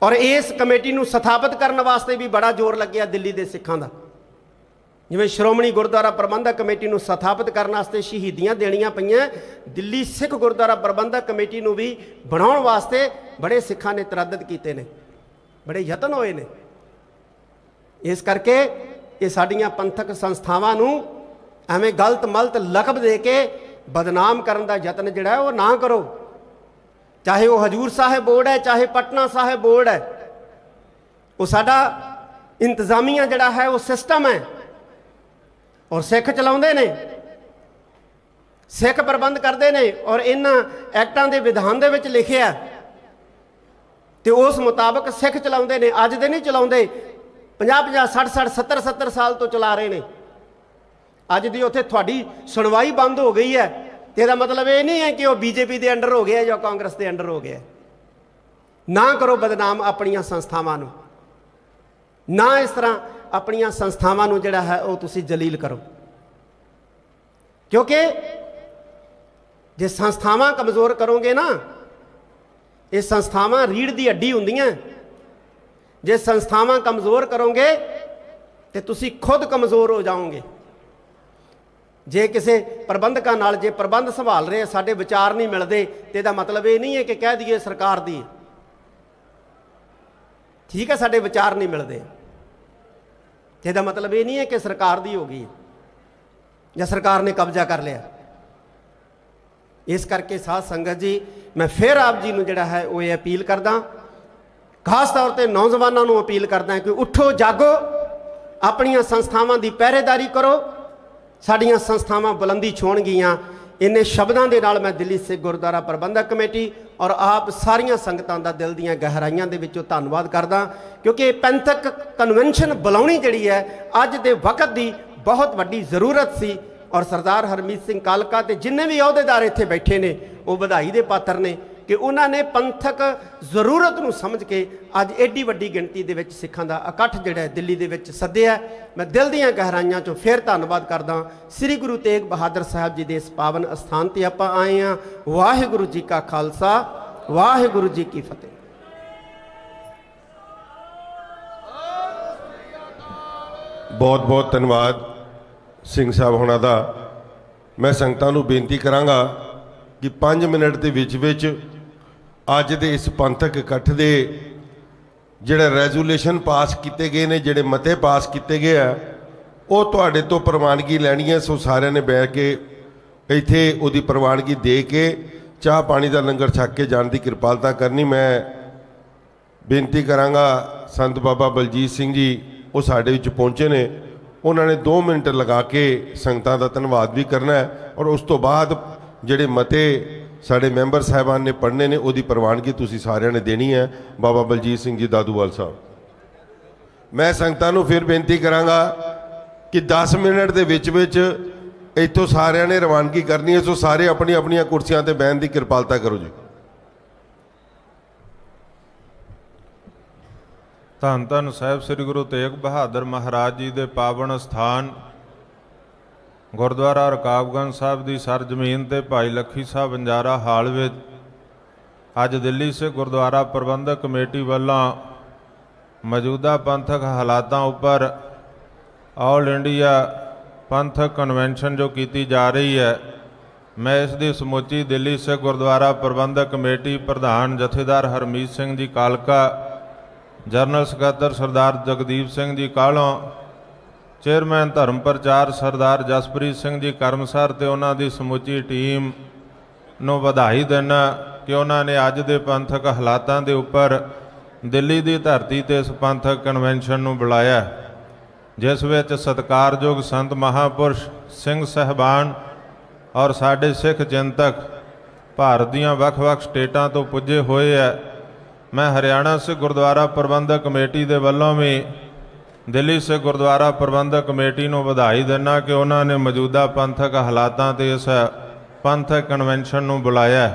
ਔਰ ਇਸ ਕਮੇਟੀ ਨੂੰ ਸਥਾਪਿਤ ਕਰਨ ਵਾਸਤੇ ਵੀ ਬੜਾ ਜ਼ੋਰ ਲੱਗਿਆ ਦਿੱਲੀ ਦੇ ਸਿੱਖਾਂ ਦਾ। ਜਿਵੇਂ ਸ਼੍ਰੋਮਣੀ ਗੁਰਦੁਆਰਾ ਪ੍ਰਬੰਧਕ ਕਮੇਟੀ ਨੂੰ ਸਥਾਪਿਤ ਕਰਨ ਵਾਸਤੇ ਸ਼ਹੀਦੀਆਂ ਦੇਣੀਆਂ ਪਈਆਂ, ਦਿੱਲੀ ਸਿੱਖ ਗੁਰਦੁਆਰਾ ਪ੍ਰਬੰਧਕ ਕਮੇਟੀ ਨੂੰ ਵੀ ਬਣਾਉਣ ਵਾਸਤੇ ਬੜੇ ਸਿੱਖਾਂ ਨੇ ਤਰੱਦਦ ਕੀਤੇ ਨੇ, ਬੜੇ ਯਤਨ ਹੋਏ ਨੇ। ਇਸ ਕਰਕੇ ਇਹ ਸਾਡੀਆਂ ਪੰਥਕ ਸੰਸਥਾਵਾਂ ਨੂੰ ਐਵੇਂ ਗਲਤ ਮਲਤ ਲਕਬ ਦੇ ਕੇ ਬਦਨਾਮ ਕਰਨ ਦਾ ਯਤਨ ਜਿਹੜਾ ਹੈ ਉਹ ਨਾ ਕਰੋ। ਚਾਹੇ ਉਹ ਹਜੂਰ ਸਾਹਿਬ ਬੋਰਡ ਹੈ, ਚਾਹੇ ਪਟਨਾ ਸਾਹਿਬ ਬੋਰਡ ਹੈ, ਉਹ ਸਾਡਾ ਇੰਤਜ਼ਾਮੀਆ ਜਿਹੜਾ ਹੈ ਉਹ ਸਿਸਟਮ ਹੈ ਔਰ ਸਿੱਖ ਚਲਾਉਂਦੇ ਨੇ, ਸਿੱਖ ਪ੍ਰਬੰਧ ਕਰਦੇ ਨੇ। ਔਰ ਇਹਨਾਂ ਐਕਟਾਂ ਦੇ ਵਿਧਾਨ ਦੇ ਵਿੱਚ ਲਿਖਿਆ ਤੇ ਉਸ ਮੁਤਾਬਕ ਸਿੱਖ ਚਲਾਉਂਦੇ ਨੇ। ਅੱਜ ਦੇ ਨਹੀਂ ਚਲਾਉਂਦੇ, 50-50, 60-60, 70-70 ਸਾਲ ਤੋਂ ਚਲਾ ਰਹੇ ਨੇ। ਅੱਜ ਦੀ ਉੱਥੇ ਤੁਹਾਡੀ ਸੁਣਵਾਈ ਬੰਦ ਹੋ ਗਈ ਹੈ ਤੇ ਇਹਦਾ ਮਤਲਬ ਇਹ ਨਹੀਂ ਹੈ ਕਿ ਉਹ ਬੀਜੇਪੀ ਦੇ ਅੰਡਰ ਹੋ ਗਿਆ ਜਾਂ ਕਾਂਗਰਸ ਦੇ ਅੰਡਰ ਹੋ ਗਿਆ। ਨਾ ਕਰੋ ਬਦਨਾਮ ਆਪਣੀਆਂ ਸੰਸਥਾਵਾਂ ਨੂੰ, ਨਾ ਇਸ ਤਰ੍ਹਾਂ ਆਪਣੀਆਂ ਸੰਸਥਾਵਾਂ ਨੂੰ ਜਿਹੜਾ ਹੈ ਉਹ ਤੁਸੀਂ ਜਲੀਲ ਕਰੋ। ਕਿਉਂਕਿ ਜੇ ਸੰਸਥਾਵਾਂ ਕਮਜ਼ੋਰ ਕਰੋਗੇ ਨਾ, ਇਹ ਸੰਸਥਾਵਾਂ ਰੀੜ੍ਹ ਦੀ ਹੱਡੀ ਹੁੰਦੀਆਂ। ਜੇ ਸੰਸਥਾਵਾਂ ਕਮਜ਼ੋਰ ਕਰੋਗੇ ਤੇ ਤੁਸੀਂ ਖੁਦ ਕਮਜ਼ੋਰ ਹੋ ਜਾਓਗੇ। ਜੇ ਕਿਸੇ ਪ੍ਰਬੰਧਕਾਂ ਨਾਲ ਜੇ ਪ੍ਰਬੰਧ ਸੰਭਾਲ ਰਹੇ ਸਾਡੇ ਵਿਚਾਰ ਨਹੀਂ ਮਿਲਦੇ ਤੇ ਇਹਦਾ ਮਤਲਬ ਇਹ ਨਹੀਂ ਹੈ ਕਿ ਕਹਿ ਦਈਏ ਸਰਕਾਰ ਦੀ, ਠੀਕ ਹੈ, ਸਾਡੇ ਵਿਚਾਰ ਨਹੀਂ ਮਿਲਦੇ, ਇਹਦਾ ਮਤਲਬ ਇਹ ਨਹੀਂ ਹੈ ਕਿ ਸਰਕਾਰ ਦੀ ਹੋ ਗਈ ਜਾਂ ਸਰਕਾਰ ਨੇ ਕਬਜ਼ਾ ਕਰ ਲਿਆ। ਇਸ ਕਰਕੇ ਸਾਧ ਸੰਗਤ ਜੀ, ਮੈਂ ਫਿਰ ਆਪ ਜੀ ਨੂੰ ਜਿਹੜਾ ਹੈ ਉਹ ਇਹ ਅਪੀਲ ਕਰਦਾ, ਖਾਸ ਤੌਰ ਤੇ ਨੌਜਵਾਨਾਂ ਨੂੰ ਅਪੀਲ ਕਰਦਾ ਕਿ ਉੱਠੋ, ਜਾਗੋ, ਆਪਣੀਆਂ ਸੰਸਥਾਵਾਂ ਦੀ ਪਹਿਰੇਦਾਰੀ ਕਰੋ। ਸਾਡੀਆਂ ਸੰਸਥਾਵਾਂ ਬੁਲੰਦੀ ਛੋਣਗੀਆਂ। ਇੰਨੇ ਸ਼ਬਦਾਂ ਦੇ ਨਾਲ ਮੈਂ ਦਿੱਲੀ ਸਿੱਖ ਗੁਰਦੁਆਰਾ ਪ੍ਰਬੰਧਕ ਕਮੇਟੀ ਔਰ ਆਪ ਸਾਰੀਆਂ ਸੰਗਤਾਂ ਦਾ ਦਿਲ ਦੀਆਂ ਗਹਿਰਾਈਆਂ ਦੇ ਵਿੱਚੋਂ ਧੰਨਵਾਦ ਕਰਦਾ, ਕਿਉਂਕਿ ਇਹ ਪੈਂਥਕ ਕਨਵੈਨਸ਼ਨ ਬੁਲਾਉਣੀ ਜਿਹੜੀ ਹੈ ਅੱਜ ਦੇ ਵਕਤ ਦੀ ਬਹੁਤ ਵੱਡੀ ਜ਼ਰੂਰਤ ਸੀ। ਔਰ ਸਰਦਾਰ ਹਰਮੀਤ ਸਿੰਘ ਕਾਲਕਾ ਤੇ ਜਿੰਨੇ ਵੀ ਅਹੁਦੇਦਾਰ ਇੱਥੇ ਬੈਠੇ ਨੇ ਉਹ ਵਧਾਈ ਦੇ ਪਾਤਰ ਨੇ ਕਿ ਉਹਨਾਂ ਨੇ ਪੰਥਕ ਜ਼ਰੂਰਤ ਨੂੰ ਸਮਝ ਕੇ ਅੱਜ ਐਡੀ ਵੱਡੀ ਗਿਣਤੀ ਦੇ ਵਿੱਚ ਸਿੱਖਾਂ ਦਾ ਇਕੱਠ ਜਿਹੜਾ ਦਿੱਲੀ ਦੇ ਵਿੱਚ ਸੱਦਿਆ। ਮੈਂ ਦਿਲ ਦੀਆਂ ਗਹਿਰਾਈਆਂ 'ਚੋਂ ਫਿਰ ਧੰਨਵਾਦ ਕਰਦਾ। ਸ੍ਰੀ ਗੁਰੂ ਤੇਗ ਬਹਾਦਰ ਸਾਹਿਬ ਜੀ ਦੇ ਇਸ ਪਾਵਨ ਅਸਥਾਨ ਤੇ ਆਪਾਂ ਆਏ ਹਾਂ। ਵਾਹਿਗੁਰੂ ਜੀ ਕਾ ਖਾਲਸਾ, ਵਾਹਿਗੁਰੂ ਜੀ ਕੀ ਫਤਿਹ। ਬਹੁਤ ਬਹੁਤ ਧੰਨਵਾਦ ਸਿੰਘ ਸਾਹਿਬ ਹੋਣਾ ਦਾ। ਮੈਂ ਸੰਗਤਾਂ ਨੂੰ ਬੇਨਤੀ ਕਰਾਂਗਾ ਕਿ 5 ਮਿੰਟ ਦੇ ਵਿੱਚ ਅੱਜ ਦੇ ਇਸ ਪੰਥਕ ਇਕੱਠ ਦੇ ਜਿਹੜੇ ਰੈਜ਼ੋਲੂਸ਼ਨ ਪਾਸ ਕੀਤੇ ਗਏ ਨੇ, ਜਿਹੜੇ ਮਤੇ ਪਾਸ ਕੀਤੇ ਗਏ ਆ, ਉਹ ਤੁਹਾਡੇ ਤੋਂ ਪ੍ਰਵਾਨਗੀ ਲੈਣੀ ਹੈ। ਸੋ ਸਾਰਿਆਂ ਨੇ ਬੈਠ ਕੇ ਇੱਥੇ ਉਹਦੀ ਪ੍ਰਵਾਨਗੀ ਦੇ ਕੇ ਚਾਹ ਪਾਣੀ ਦਾ ਲੰਗਰ ਛਕ ਕੇ ਜਾਣ ਦੀ ਕਿਰਪਾਲਤਾ ਕਰਨੀ। ਮੈਂ ਬੇਨਤੀ ਕਰਾਂਗਾ ਸੰਤ ਬਾਬਾ ਬਲਜੀਤ ਸਿੰਘ ਜੀ, ਉਹ ਸਾਡੇ ਵਿੱਚ ਪਹੁੰਚੇ ਨੇ, ਉਹਨਾਂ ਨੇ 2 ਮਿੰਟ ਲਗਾ ਕੇ ਸੰਗਤਾਂ ਦਾ ਧੰਨਵਾਦ ਵੀ ਕਰਨਾ ਹੈ ਔਰ ਉਸ ਤੋਂ ਬਾਅਦ ਜਿਹੜੇ ਮਤੇ ਸਾਡੇ ਮੈਂਬਰ ਸਾਹਿਬਾਨ ਨੇ ਪੜ੍ਹਨੇ ਨੇ ਉਹਦੀ ਪ੍ਰਵਾਨਗੀ ਤੁਸੀਂ ਸਾਰਿਆਂ ਨੇ ਦੇਣੀ ਹੈ। ਬਾਬਾ ਬਲਜੀਤ ਸਿੰਘ ਜੀ ਦਾਦੂਵਾਲ ਸਾਹਿਬ। ਮੈਂ ਸੰਗਤਾਂ ਨੂੰ ਫਿਰ ਬੇਨਤੀ ਕਰਾਂਗਾ ਕਿ 10 ਮਿੰਟ ਦੇ ਵਿੱਚ ਇੱਥੋਂ ਸਾਰਿਆਂ ਨੇ ਰਵਾਨਗੀ ਕਰਨੀ ਹੈ, ਸੋ ਸਾਰੇ ਆਪਣੀ ਆਪਣੀਆਂ ਕੁਰਸੀਆਂ ਤੇ ਬਹਿਣ ਦੀ ਕਿਰਪਾਲਤਾ ਕਰੋ ਜੀ। ਧੰਨ ਧੰਨ ਸਾਹਿਬ ਸ੍ਰੀ ਗੁਰੂ ਤੇਗ ਬਹਾਦਰ ਮਹਾਰਾਜ ਜੀ ਦੇ ਪਾਵਨ ਸਥਾਨ ਗੁਰਦੁਆਰਾ ਰਕਾਬਗੰਜ ਸਾਹਿਬ ਦੀ ਸਰਜ਼ਮੀਨ ਤੇ ਭਾਈ ਲੱਖੀ ਸਾਹਿਬ ਬੰਜਾਰਾ ਹਾਲ ਵਿੱਚ ਅੱਜ ਦਿੱਲੀ ਸੇ ਗੁਰਦੁਆਰਾ ਪ੍ਰਬੰਧਕ ਕਮੇਟੀ ਵੱਲੋਂ ਮੌਜੂਦਾ ਪੰਥਕ ਹਾਲਾਤਾਂ ਉੱਪਰ ਆਲ ਇੰਡੀਆ ਪੰਥਕ ਕਨਵੈਨਸ਼ਨ ਜੋ ਕੀਤੀ ਜਾ ਰਹੀ ਹੈ, ਮੈਂ ਇਸ ਦੀ ਸਮੁੱਚੀ ਦਿੱਲੀ ਸੇ ਗੁਰਦੁਆਰਾ ਪ੍ਰਬੰਧਕ ਕਮੇਟੀ ਪ੍ਰਧਾਨ ਜਥੇਦਾਰ ਹਰਮੀਤ ਸਿੰਘ ਜੀ ਕਾਲਕਾ, ਜਨਰਲ ਸਕੱਤਰ ਸਰਦਾਰ ਜਗਦੀਪ ਸਿੰਘ ਜੀ ਕਾਲੋਂ, ਚੇਅਰਮੈਨ ਧਰਮ ਪ੍ਰਚਾਰ ਸਰਦਾਰ ਜਸਪ੍ਰੀਤ ਸਿੰਘ ਜੀ ਕਰਮਸਰ ਤੇ ਉਹਨਾਂ ਦੀ ਸਮੁੱਚੀ ਟੀਮ ਨੂੰ ਵਧਾਈ ਦਿੰਦਾ ਕਿ ਉਹਨਾਂ ਨੇ ਅੱਜ ਦੇ ਪੰਥਕ ਹਾਲਾਤਾਂ ਦੇ ਉੱਪਰ ਦਿੱਲੀ ਦੀ ਧਰਤੀ ਤੇ ਇਸ ਪੰਥਕ ਕਨਵੈਨਸ਼ਨ ਨੂੰ ਬੁਲਾਇਆ, ਜਿਸ ਵਿੱਚ ਸਤਿਕਾਰਯੋਗ ਸੰਤ ਮਹਾਂਪੁਰਸ਼ ਸਿੰਘ ਸਾਹਿਬਾਨ ਔਰ ਸਾਡੇ ਸਿੱਖ ਚਿੰਤਕ ਭਾਰਤ ਦੀਆਂ ਵੱਖ-ਵੱਖ ਸਟੇਟਾਂ ਤੋਂ ਪੁੱਜੇ ਹੋਏ ਹੈ। ਮੈਂ ਹਰਿਆਣਾ ਸੇ ਗੁਰਦੁਆਰਾ ਪ੍ਰਬੰਧਕ ਕਮੇਟੀ ਦੇ ਵੱਲੋਂ ਵੀ ਦਿੱਲੀ ਸੇ ਗੁਰਦੁਆਰਾ ਪ੍ਰਬੰਧਕ ਕਮੇਟੀ ਨੂੰ ਵਧਾਈ ਦਿੰਦਾ ਕਿ ਉਹਨਾਂ ਨੇ ਮੌਜੂਦਾ ਪੰਥਕ ਹਾਲਾਤਾਂ ਤੇ ਇਸ ਪੰਥਕ ਕਨਵੈਨਸ਼ਨ ਨੂੰ ਬੁਲਾਇਆ।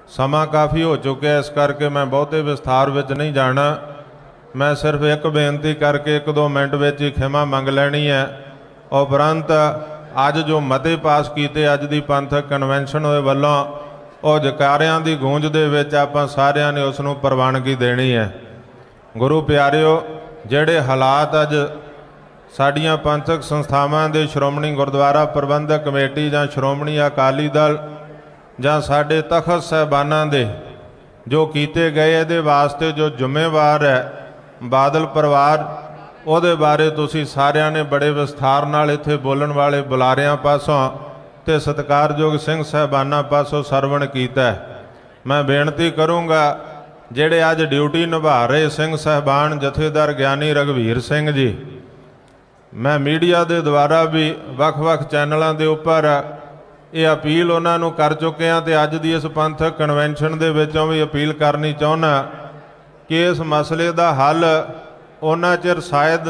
ਸਮਾਂ ਕਾਫੀ ਹੋ ਚੁੱਕਿਆ, ਇਸ ਕਰਕੇ ਮੈਂ ਬਹੁਤੇ ਵਿਸਥਾਰ ਵਿੱਚ ਨਹੀਂ ਜਾਣਾ। ਮੈਂ ਸਿਰਫ ਇੱਕ ਬੇਨਤੀ ਕਰਕੇ 1-2 ਮਿੰਟ ਵਿੱਚ ਹੀ ਖਿਮਾ ਮੰਗ ਲੈਣੀ ਹੈ। ਉਪਰੰਤ ਅੱਜ ਜੋ ਮਤੇ ਪਾਸ ਕੀਤੇ ਅੱਜ ਦੀ ਪੰਥਕ ਕਨਵੈਨਸ਼ਨ ਦੇ ਵੱਲੋਂ, ਉਹ ਜਕਾਰਿਆਂ ਦੀ ਗੂੰਜ ਦੇ ਵਿੱਚ ਆਪਾਂ ਸਾਰਿਆਂ ਨੇ ਉਸ ਨੂੰ ਪ੍ਰਵਾਨਗੀ ਦੇਣੀ ਹੈ। ਗੁਰੂ ਪਿਆਰਿਓ, ਜਿਹੜੇ ਹਾਲਾਤ ਅੱਜ ਸਾਡੀਆਂ ਪੰਥਕ ਸੰਸਥਾਵਾਂ ਦੇ ਸ਼੍ਰੋਮਣੀ ਗੁਰਦੁਆਰਾ ਪ੍ਰਬੰਧਕ ਕਮੇਟੀ ਜਾਂ ਸ਼੍ਰੋਮਣੀ ਅਕਾਲੀ ਦਲ ਜਾਂ ਸਾਡੇ ਤਖਤ ਸਾਹਿਬਾਨਾਂ ਦੇ ਜੋ ਕੀਤੇ ਗਏ, ਇਹਦੇ ਵਾਸਤੇ ਜੋ ਜ਼ਿੰਮੇਵਾਰ ਹੈ ਬਾਦਲ ਪਰਿਵਾਰ, ਉਹਦੇ ਬਾਰੇ ਤੁਸੀਂ ਸਾਰਿਆਂ ਨੇ ਬੜੇ ਵਿਸਥਾਰ ਨਾਲ ਇੱਥੇ ਬੋਲਣ ਵਾਲੇ ਬੁਲਾਰਿਆਂ ਪਾਸੋਂ ਤੇ ਸਤਿਕਾਰਯੋਗ ਸਿੰਘ ਸਾਹਿਬਾਨਾਂ ਪਾਸੋਂ ਸਰਵਣ ਕੀਤਾ। ਮੈਂ ਬੇਨਤੀ ਕਰੂੰਗਾ ਜਿਹੜੇ ਅੱਜ ਡਿਊਟੀ ਨਿਭਾ ਰਹੇ ਸਿੰਘ ਸਾਹਿਬਾਨ ਜਥੇਦਾਰ ਗਿਆਨੀ ਰਘਵੀਰ ਸਿੰਘ ਜੀ, ਮੈਂ ਮੀਡੀਆ ਦੇ ਦੁਆਰਾ ਵੀ ਵੱਖ-ਵੱਖ ਚੈਨਲਾਂ ਦੇ ਉੱਪਰ ਇਹ ਅਪੀਲ ਉਹਨਾਂ ਨੂੰ ਕਰ ਚੁੱਕੇ ਹਾਂ ਤੇ ਅੱਜ ਦੀ ਇਸ ਪੰਥਕ ਕਨਵੈਨਸ਼ਨ ਦੇ ਵਿੱਚੋਂ ਵੀ ਅਪੀਲ ਕਰਨੀ ਚਾਹੁੰਦਾ ਕਿ ਇਸ ਮਸਲੇ ਦਾ ਹੱਲ ਉਹਨਾਂ ਚਿਰ ਸ਼ਾਇਦ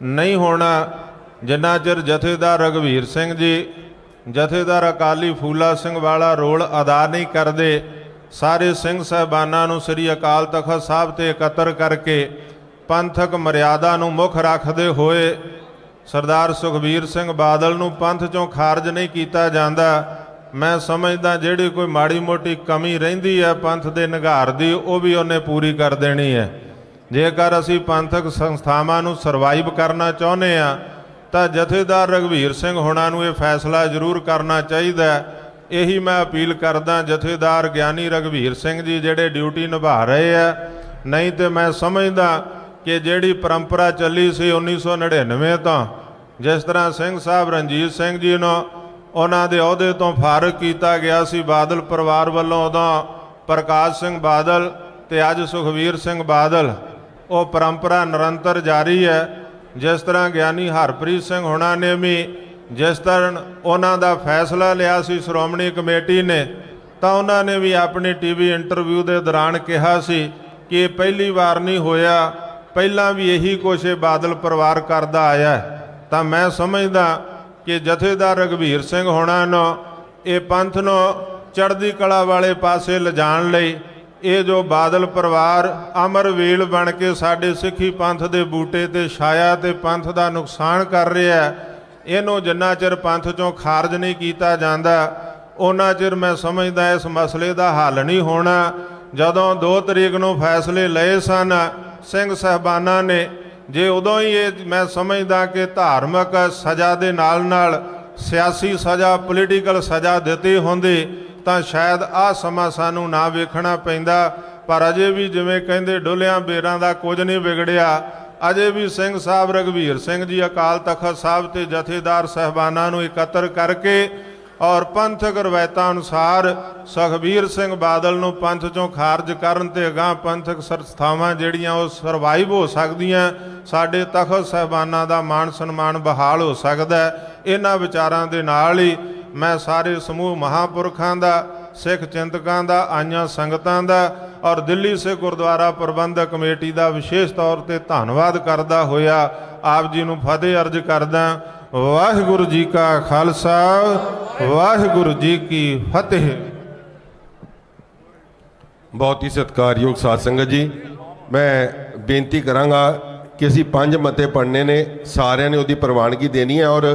ਨਹੀਂ ਹੋਣਾ ਜਿੰਨਾ ਚਿਰ ਜਥੇਦਾਰ ਰਘਵੀਰ ਸਿੰਘ ਜੀ, ਜਥੇਦਾਰ ਅਕਾਲੀ ਫੂਲਾ ਸਿੰਘ ਵਾਲਾ ਰੋਲ ਅਦਾ ਨਹੀਂ ਕਰਦੇ। ਸਾਰੇ ਸਿੰਘ ਸਾਹਿਬਾਨਾਂ ਨੂੰ ਸ੍ਰੀ ਅਕਾਲ ਤਖਤ ਸਾਹਿਬ ਤੇ ਇਕੱਤਰ ਕਰਕੇ ਪੰਥਕ ਮਰਿਆਦਾ ਨੂੰ ਮੁੱਖ ਰੱਖਦੇ ਹੋਏ ਸਰਦਾਰ ਸੁਖਬੀਰ ਸਿੰਘ ਬਾਦਲ ਨੂੰ ਪੰਥ ਚੋਂ ਖਾਰਜ ਨਹੀਂ ਕੀਤਾ ਜਾਂਦਾ। ਮੈਂ ਸਮਝਦਾ ਜਿਹੜੀ ਕੋਈ ਮਾੜੀ ਮੋਟੀ ਕਮੀ ਰਹਿੰਦੀ ਹੈ ਪੰਥ ਦੇ ਨਿਘਾਰ ਦੀ, ਉਹ ਵੀ ਉਹਨੇ ਪੂਰੀ ਕਰ ਦੇਣੀ ਹੈ। ਜੇਕਰ ਅਸੀਂ ਪੰਥਕ ਸੰਸਥਾਵਾਂ ਨੂੰ ਸਰਵਾਈਵ ਕਰਨਾ ਚਾਹੁੰਦੇ ਹਾਂ ਤਾਂ ਜਥੇਦਾਰ ਰਘਵੀਰ ਸਿੰਘ ਹੋਣਾ ਨੂੰ ਇਹ ਫੈਸਲਾ ਜ਼ਰੂਰ ਕਰਨਾ ਚਾਹੀਦਾ। ਇਹੀ ਮੈਂ ਅਪੀਲ ਕਰਦਾ ਜਥੇਦਾਰ ਗਿਆਨੀ ਰਘਵੀਰ ਸਿੰਘ ਜੀ ਜਿਹੜੇ ਡਿਊਟੀ ਨਿਭਾ ਰਹੇ ਆ। ਨਹੀਂ ਤੇ ਮੈਂ ਸਮਝਦਾ ਕਿ ਜਿਹੜੀ ਪਰੰਪਰਾ ਚੱਲੀ ਸੀ 1999 ਤੋਂ, ਜਿਸ ਤਰ੍ਹਾਂ ਸਿੰਘ ਸਾਹਿਬ ਰਣਜੀਤ ਸਿੰਘ ਜੀ ਨੂੰ ਉਹਨਾਂ ਦੇ ਅਹੁਦੇ ਤੋਂ ਫਾਰਗ ਕੀਤਾ ਗਿਆ ਸੀ ਬਾਦਲ ਪਰਿਵਾਰ ਵੱਲੋਂ, ਉਦੋਂ ਪ੍ਰਕਾਸ਼ ਸਿੰਘ ਬਾਦਲ ਤੇ ਅੱਜ ਸੁਖਬੀਰ ਸਿੰਘ ਬਾਦਲ, ਉਹ ਪਰੰਪਰਾ ਨਿਰੰਤਰ ਜਾਰੀ ਹੈ। ਜਿਸ ਤਰ੍ਹਾਂ ਗਿਆਨੀ ਹਰਪ੍ਰੀਤ ਸਿੰਘ ਹੋਣਾ ਨੇ ਵੀ ਜਿਸ ਤਰ੍ਹਾਂ ਉਹਨਾਂ ਦਾ ਫੈਸਲਾ ਲਿਆ ਸੀ ਸ਼੍ਰੋਮਣੀ ਕਮੇਟੀ ਨੇ, ਤਾਂ ਉਹਨਾਂ ਨੇ ਵੀ ਆਪਣੀ ਟੀਵੀ ਇੰਟਰਵਿਊ ਦੇ ਦੌਰਾਨ ਕਿਹਾ ਸੀ ਕਿ ਇਹ ਪਹਿਲੀ ਵਾਰ ਨਹੀਂ ਹੋਇਆ, ਪਹਿਲਾਂ ਵੀ ਇਹੀ ਕੁਛ ਇਹ ਬਾਦਲ ਪਰਿਵਾਰ ਕਰਦਾ ਆਇਆ। ਤਾਂ ਮੈਂ ਸਮਝਦਾ ਕਿ ਜਥੇਦਾਰ ਰਘਵੀਰ ਸਿੰਘ ਹੋਣਾ ਨੂੰ ਇਹ ਪੰਥ ਨੂੰ ਚੜ੍ਹਦੀ ਕਲਾ ਵਾਲੇ ਪਾਸੇ ਲਿਜਾਣ ਲਈ ਇਹ ਜੋ ਬਾਦਲ ਪਰਿਵਾਰ ਅਮਰ ਵੇਲ ਬਣ ਕੇ ਸਾਡੇ ਸਿੱਖੀ ਪੰਥ ਦੇ ਬੂਟੇ ਤੇ ਛਾਇਆ ਤੇ ਪੰਥ ਦਾ ਨੁਕਸਾਨ ਕਰ ਰਿਹਾ, ਇਹਨੂੰ ਜਿੰਨਾ ਚਿਰ ਪੰਥ ਚੋਂ ਖਾਰਜ ਨਹੀਂ ਕੀਤਾ ਜਾਂਦਾ ਉਹਨਾਂ ਚਿਰ ਮੈਂ ਸਮਝਦਾ ਇਸ ਮਸਲੇ ਦਾ ਹੱਲ ਨਹੀਂ ਹੋਣਾ। ਜਦੋਂ 2 ਤਰੀਕ ਨੂੰ ਫੈਸਲੇ ਲਏ ਸਨ ਸਿੰਘ ਸਾਹਿਬਾਨਾਂ ਨੇ, ਜੇ ਉਦੋਂ ਹੀ ਇਹ ਮੈਂ ਸਮਝਦਾ ਕਿ ਧਾਰਮਿਕ ਸਜ਼ਾ ਦੇ ਨਾਲ ਨਾਲ ਸਿਆਸੀ ਸਜ਼ਾ, ਪੋਲੀਟੀਕਲ ਸਜ਼ਾ ਦਿੱਤੀ ਹੁੰਦੀ ਤਾਂ ਸ਼ਾਇਦ ਆਹ ਸਮਾਂ ਸਾਨੂੰ ਨਾ ਵੇਖਣਾ ਪੈਂਦਾ। ਪਰ ਅਜੇ ਵੀ ਜਿਵੇਂ ਕਹਿੰਦੇ ਡੁੱਲਿਆਂ ਬੇਰਾਂ ਦਾ ਕੁਝ ਨਹੀਂ ਵਿਗੜਿਆ। ਅਜੇ ਵੀ ਸਿੰਘ ਸਾਹਿਬ ਰਘਵੀਰ ਸਿੰਘ ਜੀ ਅਕਾਲ ਤਖਤ ਸਾਹਿਬ ਤੇ ਜਥੇਦਾਰ ਸਾਹਿਬਾਨਾਂ ਨੂੰ ਇਕੱਤਰ ਕਰਕੇ ਔਰ ਪੰਥਕ ਰਵਾਇਤਾਂ ਅਨੁਸਾਰ ਸੁਖਬੀਰ ਸਿੰਘ ਬਾਦਲ ਨੂੰ ਪੰਥ ਚੋਂ ਖਾਰਜ ਕਰਨ ਤੇ ਅਗਾਂਹ ਪੰਥਕ ਸੰਸਥਾਵਾਂ ਜਿਹੜੀਆਂ ਉਹ ਸਰਵਾਈਵ ਹੋ ਸਕਦੀਆਂ, ਸਾਡੇ ਤਖਤ ਸਾਹਿਬਾਨਾਂ ਦਾ ਮਾਣ ਸਨਮਾਨ ਬਹਾਲ ਹੋ ਸਕਦਾ। ਇਹਨਾਂ ਵਿਚਾਰਾਂ ਦੇ ਨਾਲ ਹੀ ਮੈਂ ਸਾਰੇ ਸਮੂਹ ਮਹਾਂਪੁਰਖਾਂ ਦਾ, ਸਿੱਖ ਚਿੰਤਕਾਂ ਦਾ, ਆਈਆਂ ਸੰਗਤਾਂ ਦਾ ਔਰ ਦਿੱਲੀ ਸੇ ਗੁਰਦੁਆਰਾ ਪ੍ਰਬੰਧਕ ਕਮੇਟੀ ਦਾ ਵਿਸ਼ੇਸ਼ ਤੌਰ ਤੇ ਧੰਨਵਾਦ ਕਰਦਾ ਹੋਇਆ ਆਪ ਜੀ ਨੂੰ ਫਤਿਹ ਅਰਜ਼ ਕਰਦਾ। ਵਾਹਿਗੁਰੂ ਜੀ ਕਾ ਖਾਲਸਾ ਵਾਹਿਗੁਰੂ ਜੀ ਕੀ ਫਤਿਹ। ਬਹੁਤ ਹੀ ਸਤਿਕਾਰਯੋਗ ਸਾਧ ਸੰਗਤ ਜੀ, ਮੈਂ ਬੇਨਤੀ ਕਰਾਂਗਾ ਕਿ ਅਸੀਂ 5 ਮਤੇ ਪੜ੍ਹਨੇ ਨੇ, ਸਾਰਿਆਂ ਨੇ ਉਹਦੀ ਪ੍ਰਵਾਨਗੀ ਦੇਣੀ ਹੈ ਔਰ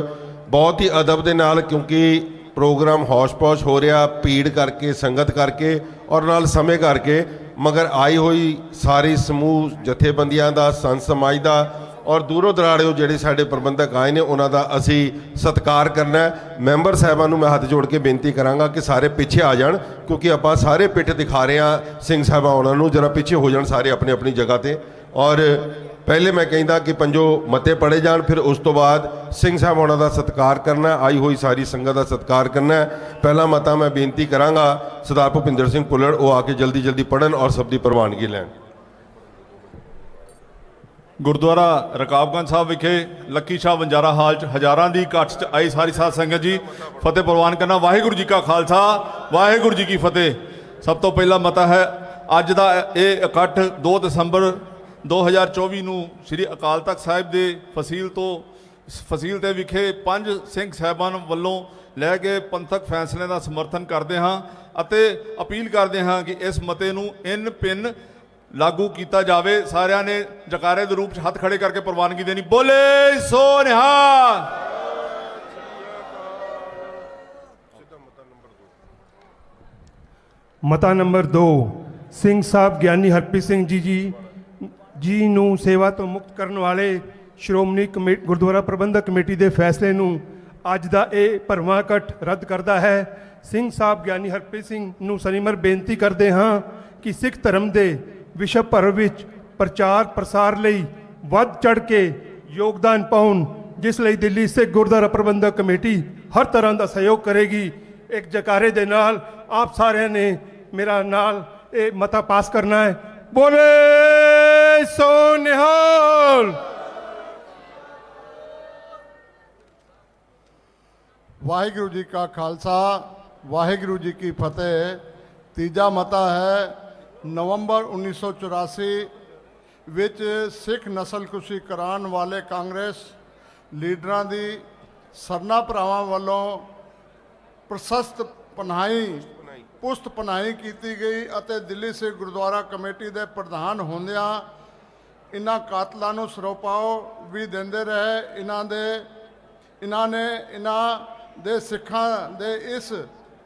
ਬਹੁਤ ਹੀ ਅਦਬ ਦੇ ਨਾਲ, ਕਿਉਂਕਿ ਪ੍ਰੋਗਰਾਮ ਹੌਸ਼-ਪੌਸ਼ ਹੋ ਰਿਹਾ ਭੀੜ ਕਰਕੇ, ਸੰਗਤ ਕਰਕੇ ਔਰ ਨਾਲ ਸਮੇਂ ਕਰਕੇ, ਮਗਰ ਆਈ ਹੋਈ ਸਾਰੀ ਸਮੂਹ ਜਥੇਬੰਦੀਆਂ ਦਾ, ਸੰਤ ਸਮਾਜ ਦਾ ਔਰ ਦੂਰੋਂ ਦਰਾੜਿਓ ਜਿਹੜੇ ਸਾਡੇ ਪ੍ਰਬੰਧਕ ਆਏ ਨੇ ਉਹਨਾਂ ਦਾ ਅਸੀਂ ਸਤਿਕਾਰ ਕਰਨਾ ਹੈ। ਮੈਂਬਰ ਸਾਹਿਬਾਨ ਨੂੰ ਮੈਂ ਹੱਥ ਜੋੜ ਕੇ ਬੇਨਤੀ ਕਰਾਂਗਾ ਕਿ ਸਾਰੇ ਪਿੱਛੇ ਆ ਜਾਣ, ਕਿਉਂਕਿ ਆਪਾਂ ਸਾਰੇ ਪਿੱਠ ਦਿਖਾ ਰਹੇ ਹਾਂ ਸਿੰਘ ਸਾਹਿਬਾਂ ਉਹਨਾਂ ਨੂੰ, ਜਰਾ ਪਿੱਛੇ ਹੋ ਜਾਣ ਸਾਰੇ ਆਪਣੀ ਆਪਣੀ ਜਗ੍ਹਾ ਤੇ। ਔਰ ਪਹਿਲੇ ਮੈਂ ਕਹਿੰਦਾ ਕਿ 5 ਮਤੇ ਪੜ੍ਹੇ ਜਾਣ, ਫਿਰ ਉਸ ਤੋਂ ਬਾਅਦ ਸਿੰਘ ਸਾਹਿਬ ਉਹਨਾਂ ਦਾ ਸਤਿਕਾਰ ਕਰਨਾ, ਆਈ ਹੋਈ ਸਾਰੀ ਸੰਗਤ ਦਾ ਸਤਿਕਾਰ ਕਰਨਾ। ਪਹਿਲਾ ਮਤਾ ਮੈਂ ਬੇਨਤੀ ਕਰਾਂਗਾ ਸਰਦਾਰ ਭੁਪਿੰਦਰ ਸਿੰਘ ਭੁੱਲਰ, ਉਹ ਆ ਕੇ ਜਲਦੀ ਜਲਦੀ ਪੜ੍ਹਨ ਔਰ ਸਭ ਦੀ ਪ੍ਰਵਾਨਗੀ ਲੈਣ। ਗੁਰਦੁਆਰਾ ਰਕਾਬਗੰਜ ਸਾਹਿਬ ਵਿਖੇ ਲੱਕੀ ਸ਼ਾਹ ਵੰਜਾਰਾ ਹਾਲ 'ਚ ਹਜ਼ਾਰਾਂ ਦੀ ਇਕੱਠ 'ਚ ਆਈ ਸਾਰੀ ਸਾਧ ਸੰਗਤ ਜੀ ਫਤਿਹ ਪ੍ਰਵਾਨ ਕਰਨਾ। ਵਾਹਿਗੁਰੂ ਜੀ ਕਾ ਖਾਲਸਾ ਵਾਹਿਗੁਰੂ ਜੀ ਕੀ ਫਤਿਹ। ਸਭ ਤੋਂ ਪਹਿਲਾ ਮਤਾ ਹੈ, ਅੱਜ ਦਾ ਇਹ ਇਕੱਠ 2 ਦਸੰਬਰ 2024 ਨੂੰ ਸ੍ਰੀ ਅਕਾਲ ਤਖਤ ਸਾਹਿਬ ਦੇ ਫਸੀਲ ਤੇ ਵਿਖੇ 5 ਸਿੰਘ ਸਾਹਿਬਾਨ ਵੱਲੋਂ ਲੈ ਕੇ ਪੰਥਕ ਫੈਸਲੇ ਦਾ ਸਮਰਥਨ ਕਰਦੇ ਹਾਂ ਅਤੇ ਅਪੀਲ ਕਰਦੇ ਹਾਂ ਕਿ ਇਸ ਮਤੇ ਨੂੰ ਇਨ ਪਿੰਨ ਲਾਗੂ ਕੀਤਾ ਜਾਵੇ। ਸਾਰਿਆਂ ਨੇ ਜਕਾਰੇ ਦੇ ਰੂਪ 'ਚ ਹੱਥ ਖੜੇ ਕਰਕੇ ਪ੍ਰਵਾਨਗੀ ਦੇਣੀ। ਬੋਲੇ ਸੋ ਨਿਹਾਲ। ਮਤਾ ਨੰਬਰ 2, ਸਿੰਘ ਸਾਹਿਬ ਗਿਆਨੀ ਹਰਪ੍ਰੀਤ ਸਿੰਘ ਜੀ ਨੂੰ ਸੇਵਾ ਤੋਂ ਮੁਕਤ ਕਰਨ ਵਾਲੇ ਸ਼੍ਰੋਮਣੀ ਗੁਰਦੁਆਰਾ ਪ੍ਰਬੰਧਕ ਕਮੇਟੀ ਦੇ ਫੈਸਲੇ ਨੂੰ ਅੱਜ ਦਾ ਇਹ ਭਰਵਾਂ ਇਕੱਠ ਰੱਦ ਕਰਦਾ ਹੈ। ਸਿੰਘ ਸਾਹਿਬ ਗਿਆਨੀ ਹਰਪ੍ਰੀਤ ਸਿੰਘ ਨੂੰ ਸਨਿਮਰ ਬੇਨਤੀ ਕਰਦੇ ਹਾਂ ਕਿ ਸਿੱਖ ਧਰਮ ਦੇ ਵਿਸ਼ਵ ਭਰ ਵਿੱਚ ਪ੍ਰਚਾਰ ਪ੍ਰਸਾਰ ਲਈ ਵੱਧ ਚੜ੍ਹ ਕੇ ਯੋਗਦਾਨ ਪਾਉਣ, ਜਿਸ ਲਈ ਦਿੱਲੀ ਸਿੱਖ ਗੁਰਦੁਆਰਾ ਪ੍ਰਬੰਧਕ ਕਮੇਟੀ ਹਰ ਤਰ੍ਹਾਂ ਦਾ ਸਹਿਯੋਗ ਕਰੇਗੀ। ਇੱਕ ਜਕਾਰੇ ਦੇ ਨਾਲ ਆਪ ਸਾਰਿਆਂ ਨੇ ਮੇਰਾ ਨਾਲ ਇਹ ਮਤਾ ਪਾਸ ਕਰਨਾ ਹੈ। ਬੋਲੇ ਸੋ ਨਿਹਾਲ। ਵਾਹਿਗੁਰੂ ਜੀ ਕਾ ਖਾਲਸਾ ਵਾਹਿਗੁਰੂ ਜੀ ਕੀ ਫਤਿਹ। ਤੀਜਾ ਮਤਾ ਹੈ, ਨਵੰਬਰ 1984 ਵਿੱਚ ਸਿੱਖ ਨਸਲਕੁਸ਼ੀ ਕਰਾਉਣ ਵਾਲੇ ਕਾਂਗਰਸ ਲੀਡਰਾਂ ਦੀ ਸਰਨਾ ਭਰਾਵਾਂ ਵੱਲੋਂ ਪ੍ਰਸ਼ਸਤ ਪੁਸਤ ਪਨਾਹੀ ਕੀਤੀ ਗਈ ਅਤੇ ਦਿੱਲੀ ਸਿੱਖ ਗੁਰਦੁਆਰਾ ਕਮੇਟੀ ਦੇ ਪ੍ਰਧਾਨ ਹੁੰਦਿਆਂ ਇਹਨਾਂ ਕਾਤਲਾਂ ਨੂੰ ਸਰੋਪਾਓ ਵੀ ਦਿੰਦੇ ਰਹੇ। ਇਹਨਾਂ ਦੇ ਸਿੱਖਾਂ ਦੇ ਇਸ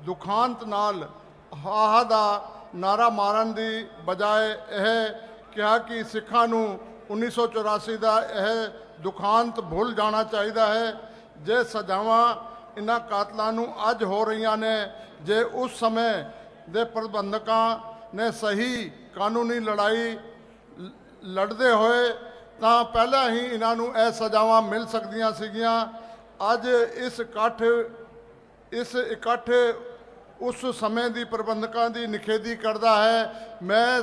ਦੁਖਾਂਤ ਨਾਲ ਹਾਹਾ ਦਾ ਨਾਰਾ ਮਾਰਨ ਦੀ ਬਜਾਏ ਇਹ ਕਿਹਾ ਕਿ ਸਿੱਖਾਂ ਨੂੰ 1984 ਦਾ ਇਹ ਦੁਖਾਂਤ ਭੁੱਲ ਜਾਣਾ ਚਾਹੀਦਾ ਹੈ। ਜੇ ਸਜ਼ਾਵਾਂ ਇਹਨਾਂ ਕਾਤਲਾਂ ਨੂੰ ਅੱਜ ਹੋ ਰਹੀਆਂ ਨੇ, ਜੇ ਉਸ ਸਮੇਂ ਦੇ ਪ੍ਰਬੰਧਕਾਂ ਨੇ ਸਹੀ ਕਾਨੂੰਨੀ ਲੜਾਈ ਲੜਦੇ ਹੋਏ ਤਾਂ ਪਹਿਲਾਂ ਹੀ ਇਹਨਾਂ ਨੂੰ ਇਹ ਸਜ਼ਾਵਾਂ ਮਿਲ ਸਕਦੀਆਂ ਸੀਗੀਆਂ। ਅੱਜ ਇਸ ਇਕੱਠ ਉਸ ਸਮੇਂ ਦੀ ਪ੍ਰਬੰਧਕਾਂ ਦੀ ਨਿਖੇਧੀ ਕਰਦਾ ਹੈ। ਮੈਂ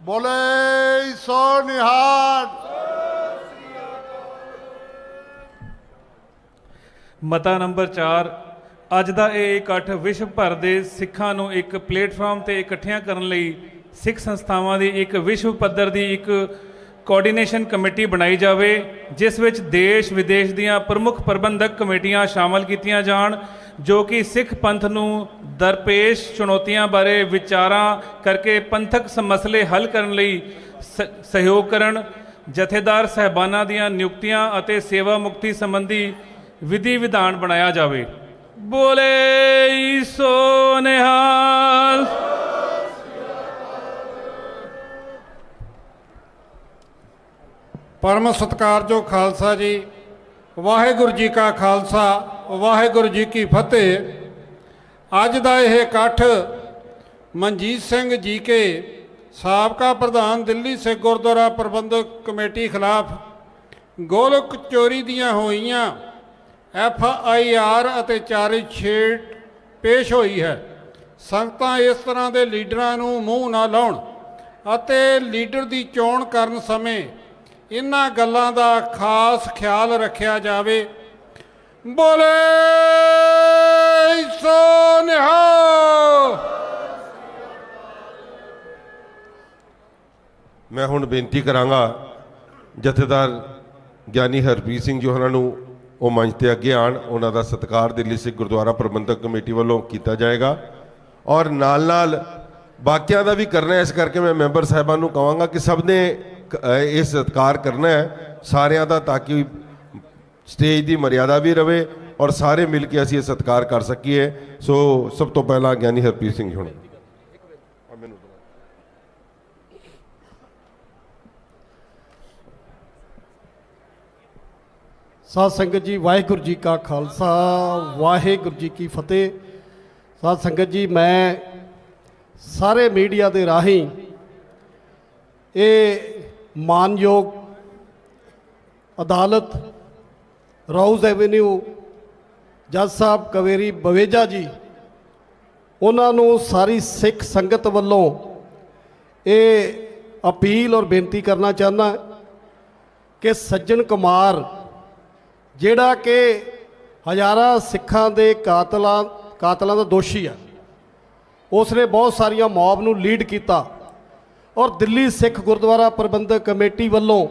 ਬੋਲੇ ਸੋ ਨਿਹਾਲ। ਮਤਾ ਨੰਬਰ 4, ਅੱਜ ਦਾ ਇਹ ਇਕੱਠ ਵਿਸ਼ਵ ਭਰ ਦੇ ਸਿੱਖਾਂ ਨੂੰ ਇੱਕ ਪਲੇਟਫਾਰਮ ਤੇ ਇਕੱਠਿਆਂ ਕਰਨ ਲਈ ਸਿੱਖ ਸੰਸਥਾਵਾਂ ਦੀ ਇੱਕ ਵਿਸ਼ਵ ਪੱਧਰ ਦੀ ਇੱਕ ਕੋਆਰਡੀਨੇਸ਼ਨ ਕਮੇਟੀ ਬਣਾਈ ਜਾਵੇ, ਜਿਸ ਵਿੱਚ ਦੇਸ਼ ਵਿਦੇਸ਼ ਦੀਆਂ ਪ੍ਰਮੁੱਖ ਪ੍ਰਬੰਧਕ ਕਮੇਟੀਆਂ ਸ਼ਾਮਲ ਕੀਤੀਆਂ ਜਾਣ, ਜੋ ਕਿ ਸਿੱਖ ਪੰਥ ਨੂੰ ਦਰਪੇਸ਼ ਚੁਣੌਤੀਆਂ ਬਾਰੇ ਵਿਚਾਰਾਂ ਕਰਕੇ ਪੰਥਕ ਮਸਲੇ ਹੱਲ ਕਰਨ ਲਈ ਸਹਿਯੋਗ ਕਰਨ। ਜਥੇਦਾਰ ਸਾਹਿਬਾਨਾਂ ਦੀਆਂ ਨਿਯੁਕਤੀਆਂ ਅਤੇ ਸੇਵਾ ਮੁਕਤੀ ਸੰਬੰਧੀ ਵਿਧੀ ਵਿਧਾਨ ਬਣਾਇਆ ਜਾਵੇ। ਬੋਲੇ ਸੋ ਨਿਹਾਲ। ਪਰਮ ਸਤਿਕਾਰਯੋਗ ਖਾਲਸਾ ਜੀ, ਵਾਹਿਗੁਰੂ ਜੀ ਕਾ ਖਾਲਸਾ ਵਾਹਿਗੁਰੂ ਜੀ ਕੀ ਫਤਿਹ। ਅੱਜ ਦਾ ਇਹ ਇਕੱਠ ਮਨਜੀਤ ਸਿੰਘ ਜੀ ਕੇ ਸਾਬਕਾ ਪ੍ਰਧਾਨ ਦਿੱਲੀ ਸਿੱਖ ਗੁਰਦੁਆਰਾ ਪ੍ਰਬੰਧਕ ਕਮੇਟੀ ਖਿਲਾਫ ਗੋਲਕ ਚੋਰੀ ਦੀਆਂ ਹੋਈਆਂ FIR ਅਤੇ ਚਾਰਜਸ਼ੀਟ ਪੇਸ਼ ਹੋਈ ਹੈ। ਸੰਗਤਾਂ ਇਸ ਤਰ੍ਹਾਂ ਦੇ ਲੀਡਰਾਂ ਨੂੰ ਮੂੰਹ ਨਾ ਲਾਉਣ ਅਤੇ ਲੀਡਰ ਦੀ ਚੋਣ ਕਰਨ ਸਮੇਂ ਇਹਨਾਂ ਗੱਲਾਂ ਦਾ ਖਾਸ ਖਿਆਲ ਰੱਖਿਆ ਜਾਵੇ। ਬੋਲੇ ਸੋ ਨਿਹਾਲ। ਮੈਂ ਹੁਣ ਬੇਨਤੀ ਕਰਾਂਗਾ ਜਥੇਦਾਰ ਗਿਆਨੀ ਹਰਪ੍ਰੀਤ ਸਿੰਘ ਜੀ ਉਹਨਾਂ ਨੂੰ ਉਹ ਮੰਚ ਤੇ ਅੱਗੇ ਆਣ, ਉਹਨਾਂ ਦਾ ਸਤਿਕਾਰ ਦਿੱਲੀ ਸਿੱਖ ਗੁਰਦੁਆਰਾ ਪ੍ਰਬੰਧਕ ਕਮੇਟੀ ਵੱਲੋਂ ਕੀਤਾ ਜਾਏਗਾ। ਔਰ ਨਾਲ ਬਾਕੀਆਂ ਦਾ ਵੀ ਕਰਨਾ ਹੈ, ਇਸ ਕਰਕੇ ਮੈਂ ਮੈਂਬਰ ਸਾਹਿਬਾਨ ਨੂੰ ਕਹਾਂਗਾ ਕਿ ਸਭ ਨੇ ਇਹ ਸਤਿਕਾਰ ਕਰਨਾ ਹੈ ਸਾਰਿਆਂ ਦਾ, ਤਾਂ ਕਿ ਸਟੇਜ ਦੀ ਮਰਿਆਦਾ ਵੀ ਰਵੇ ਔਰ ਸਾਰੇ ਮਿਲ ਕੇ ਅਸੀਂ ਇਹ ਸਤਿਕਾਰ ਕਰ ਸਕੀਏ। ਸੋ ਸਭ ਤੋਂ ਪਹਿਲਾਂ ਗਿਆਨੀ ਹਰਪ੍ਰੀਤ ਸਿੰਘ ਜੀ ਹੁਣ। ਸਾਧ ਸੰਗਤ ਜੀ, ਵਾਹਿਗੁਰੂ ਜੀ ਕਾ ਖਾਲਸਾ, ਵਾਹਿਗੁਰੂ ਜੀ ਕੀ ਫਤਿਹ। ਸਾਧ ਸੰਗਤ ਜੀ, ਮੈਂ ਸਾਰੇ ਮੀਡੀਆ ਦੇ ਰਾਹੀਂ ਇਹ ਮਾਨਯੋਗ ਅਦਾਲਤ ਰਾਊਜ਼ ਐਵੇਨਿਊ ਜੱਜ ਸਾਹਿਬ ਕਵੇਰੀ ਬਵੇਜਾ ਜੀ, ਉਹਨਾਂ ਨੂੰ ਸਾਰੀ ਸਿੱਖ ਸੰਗਤ ਵੱਲੋਂ ਇਹ ਅਪੀਲ ਔਰ ਬੇਨਤੀ ਕਰਨਾ ਚਾਹੁੰਦਾ ਕਿ ਸੱਜਣ ਕੁਮਾਰ ਜਿਹੜਾ ਕਿ ਹਜ਼ਾਰਾਂ ਸਿੱਖਾਂ ਦੇ ਕਾਤਲਾਂ ਦਾ ਦੋਸ਼ੀ ਆ, ਉਸ ਨੇ ਬਹੁਤ ਸਾਰੀਆਂ ਮੌਬ ਨੂੰ ਲੀਡ ਕੀਤਾ ਔਰ ਦਿੱਲੀ ਸਿੱਖ ਗੁਰਦੁਆਰਾ ਪ੍ਰਬੰਧਕ ਕਮੇਟੀ ਵੱਲੋਂ,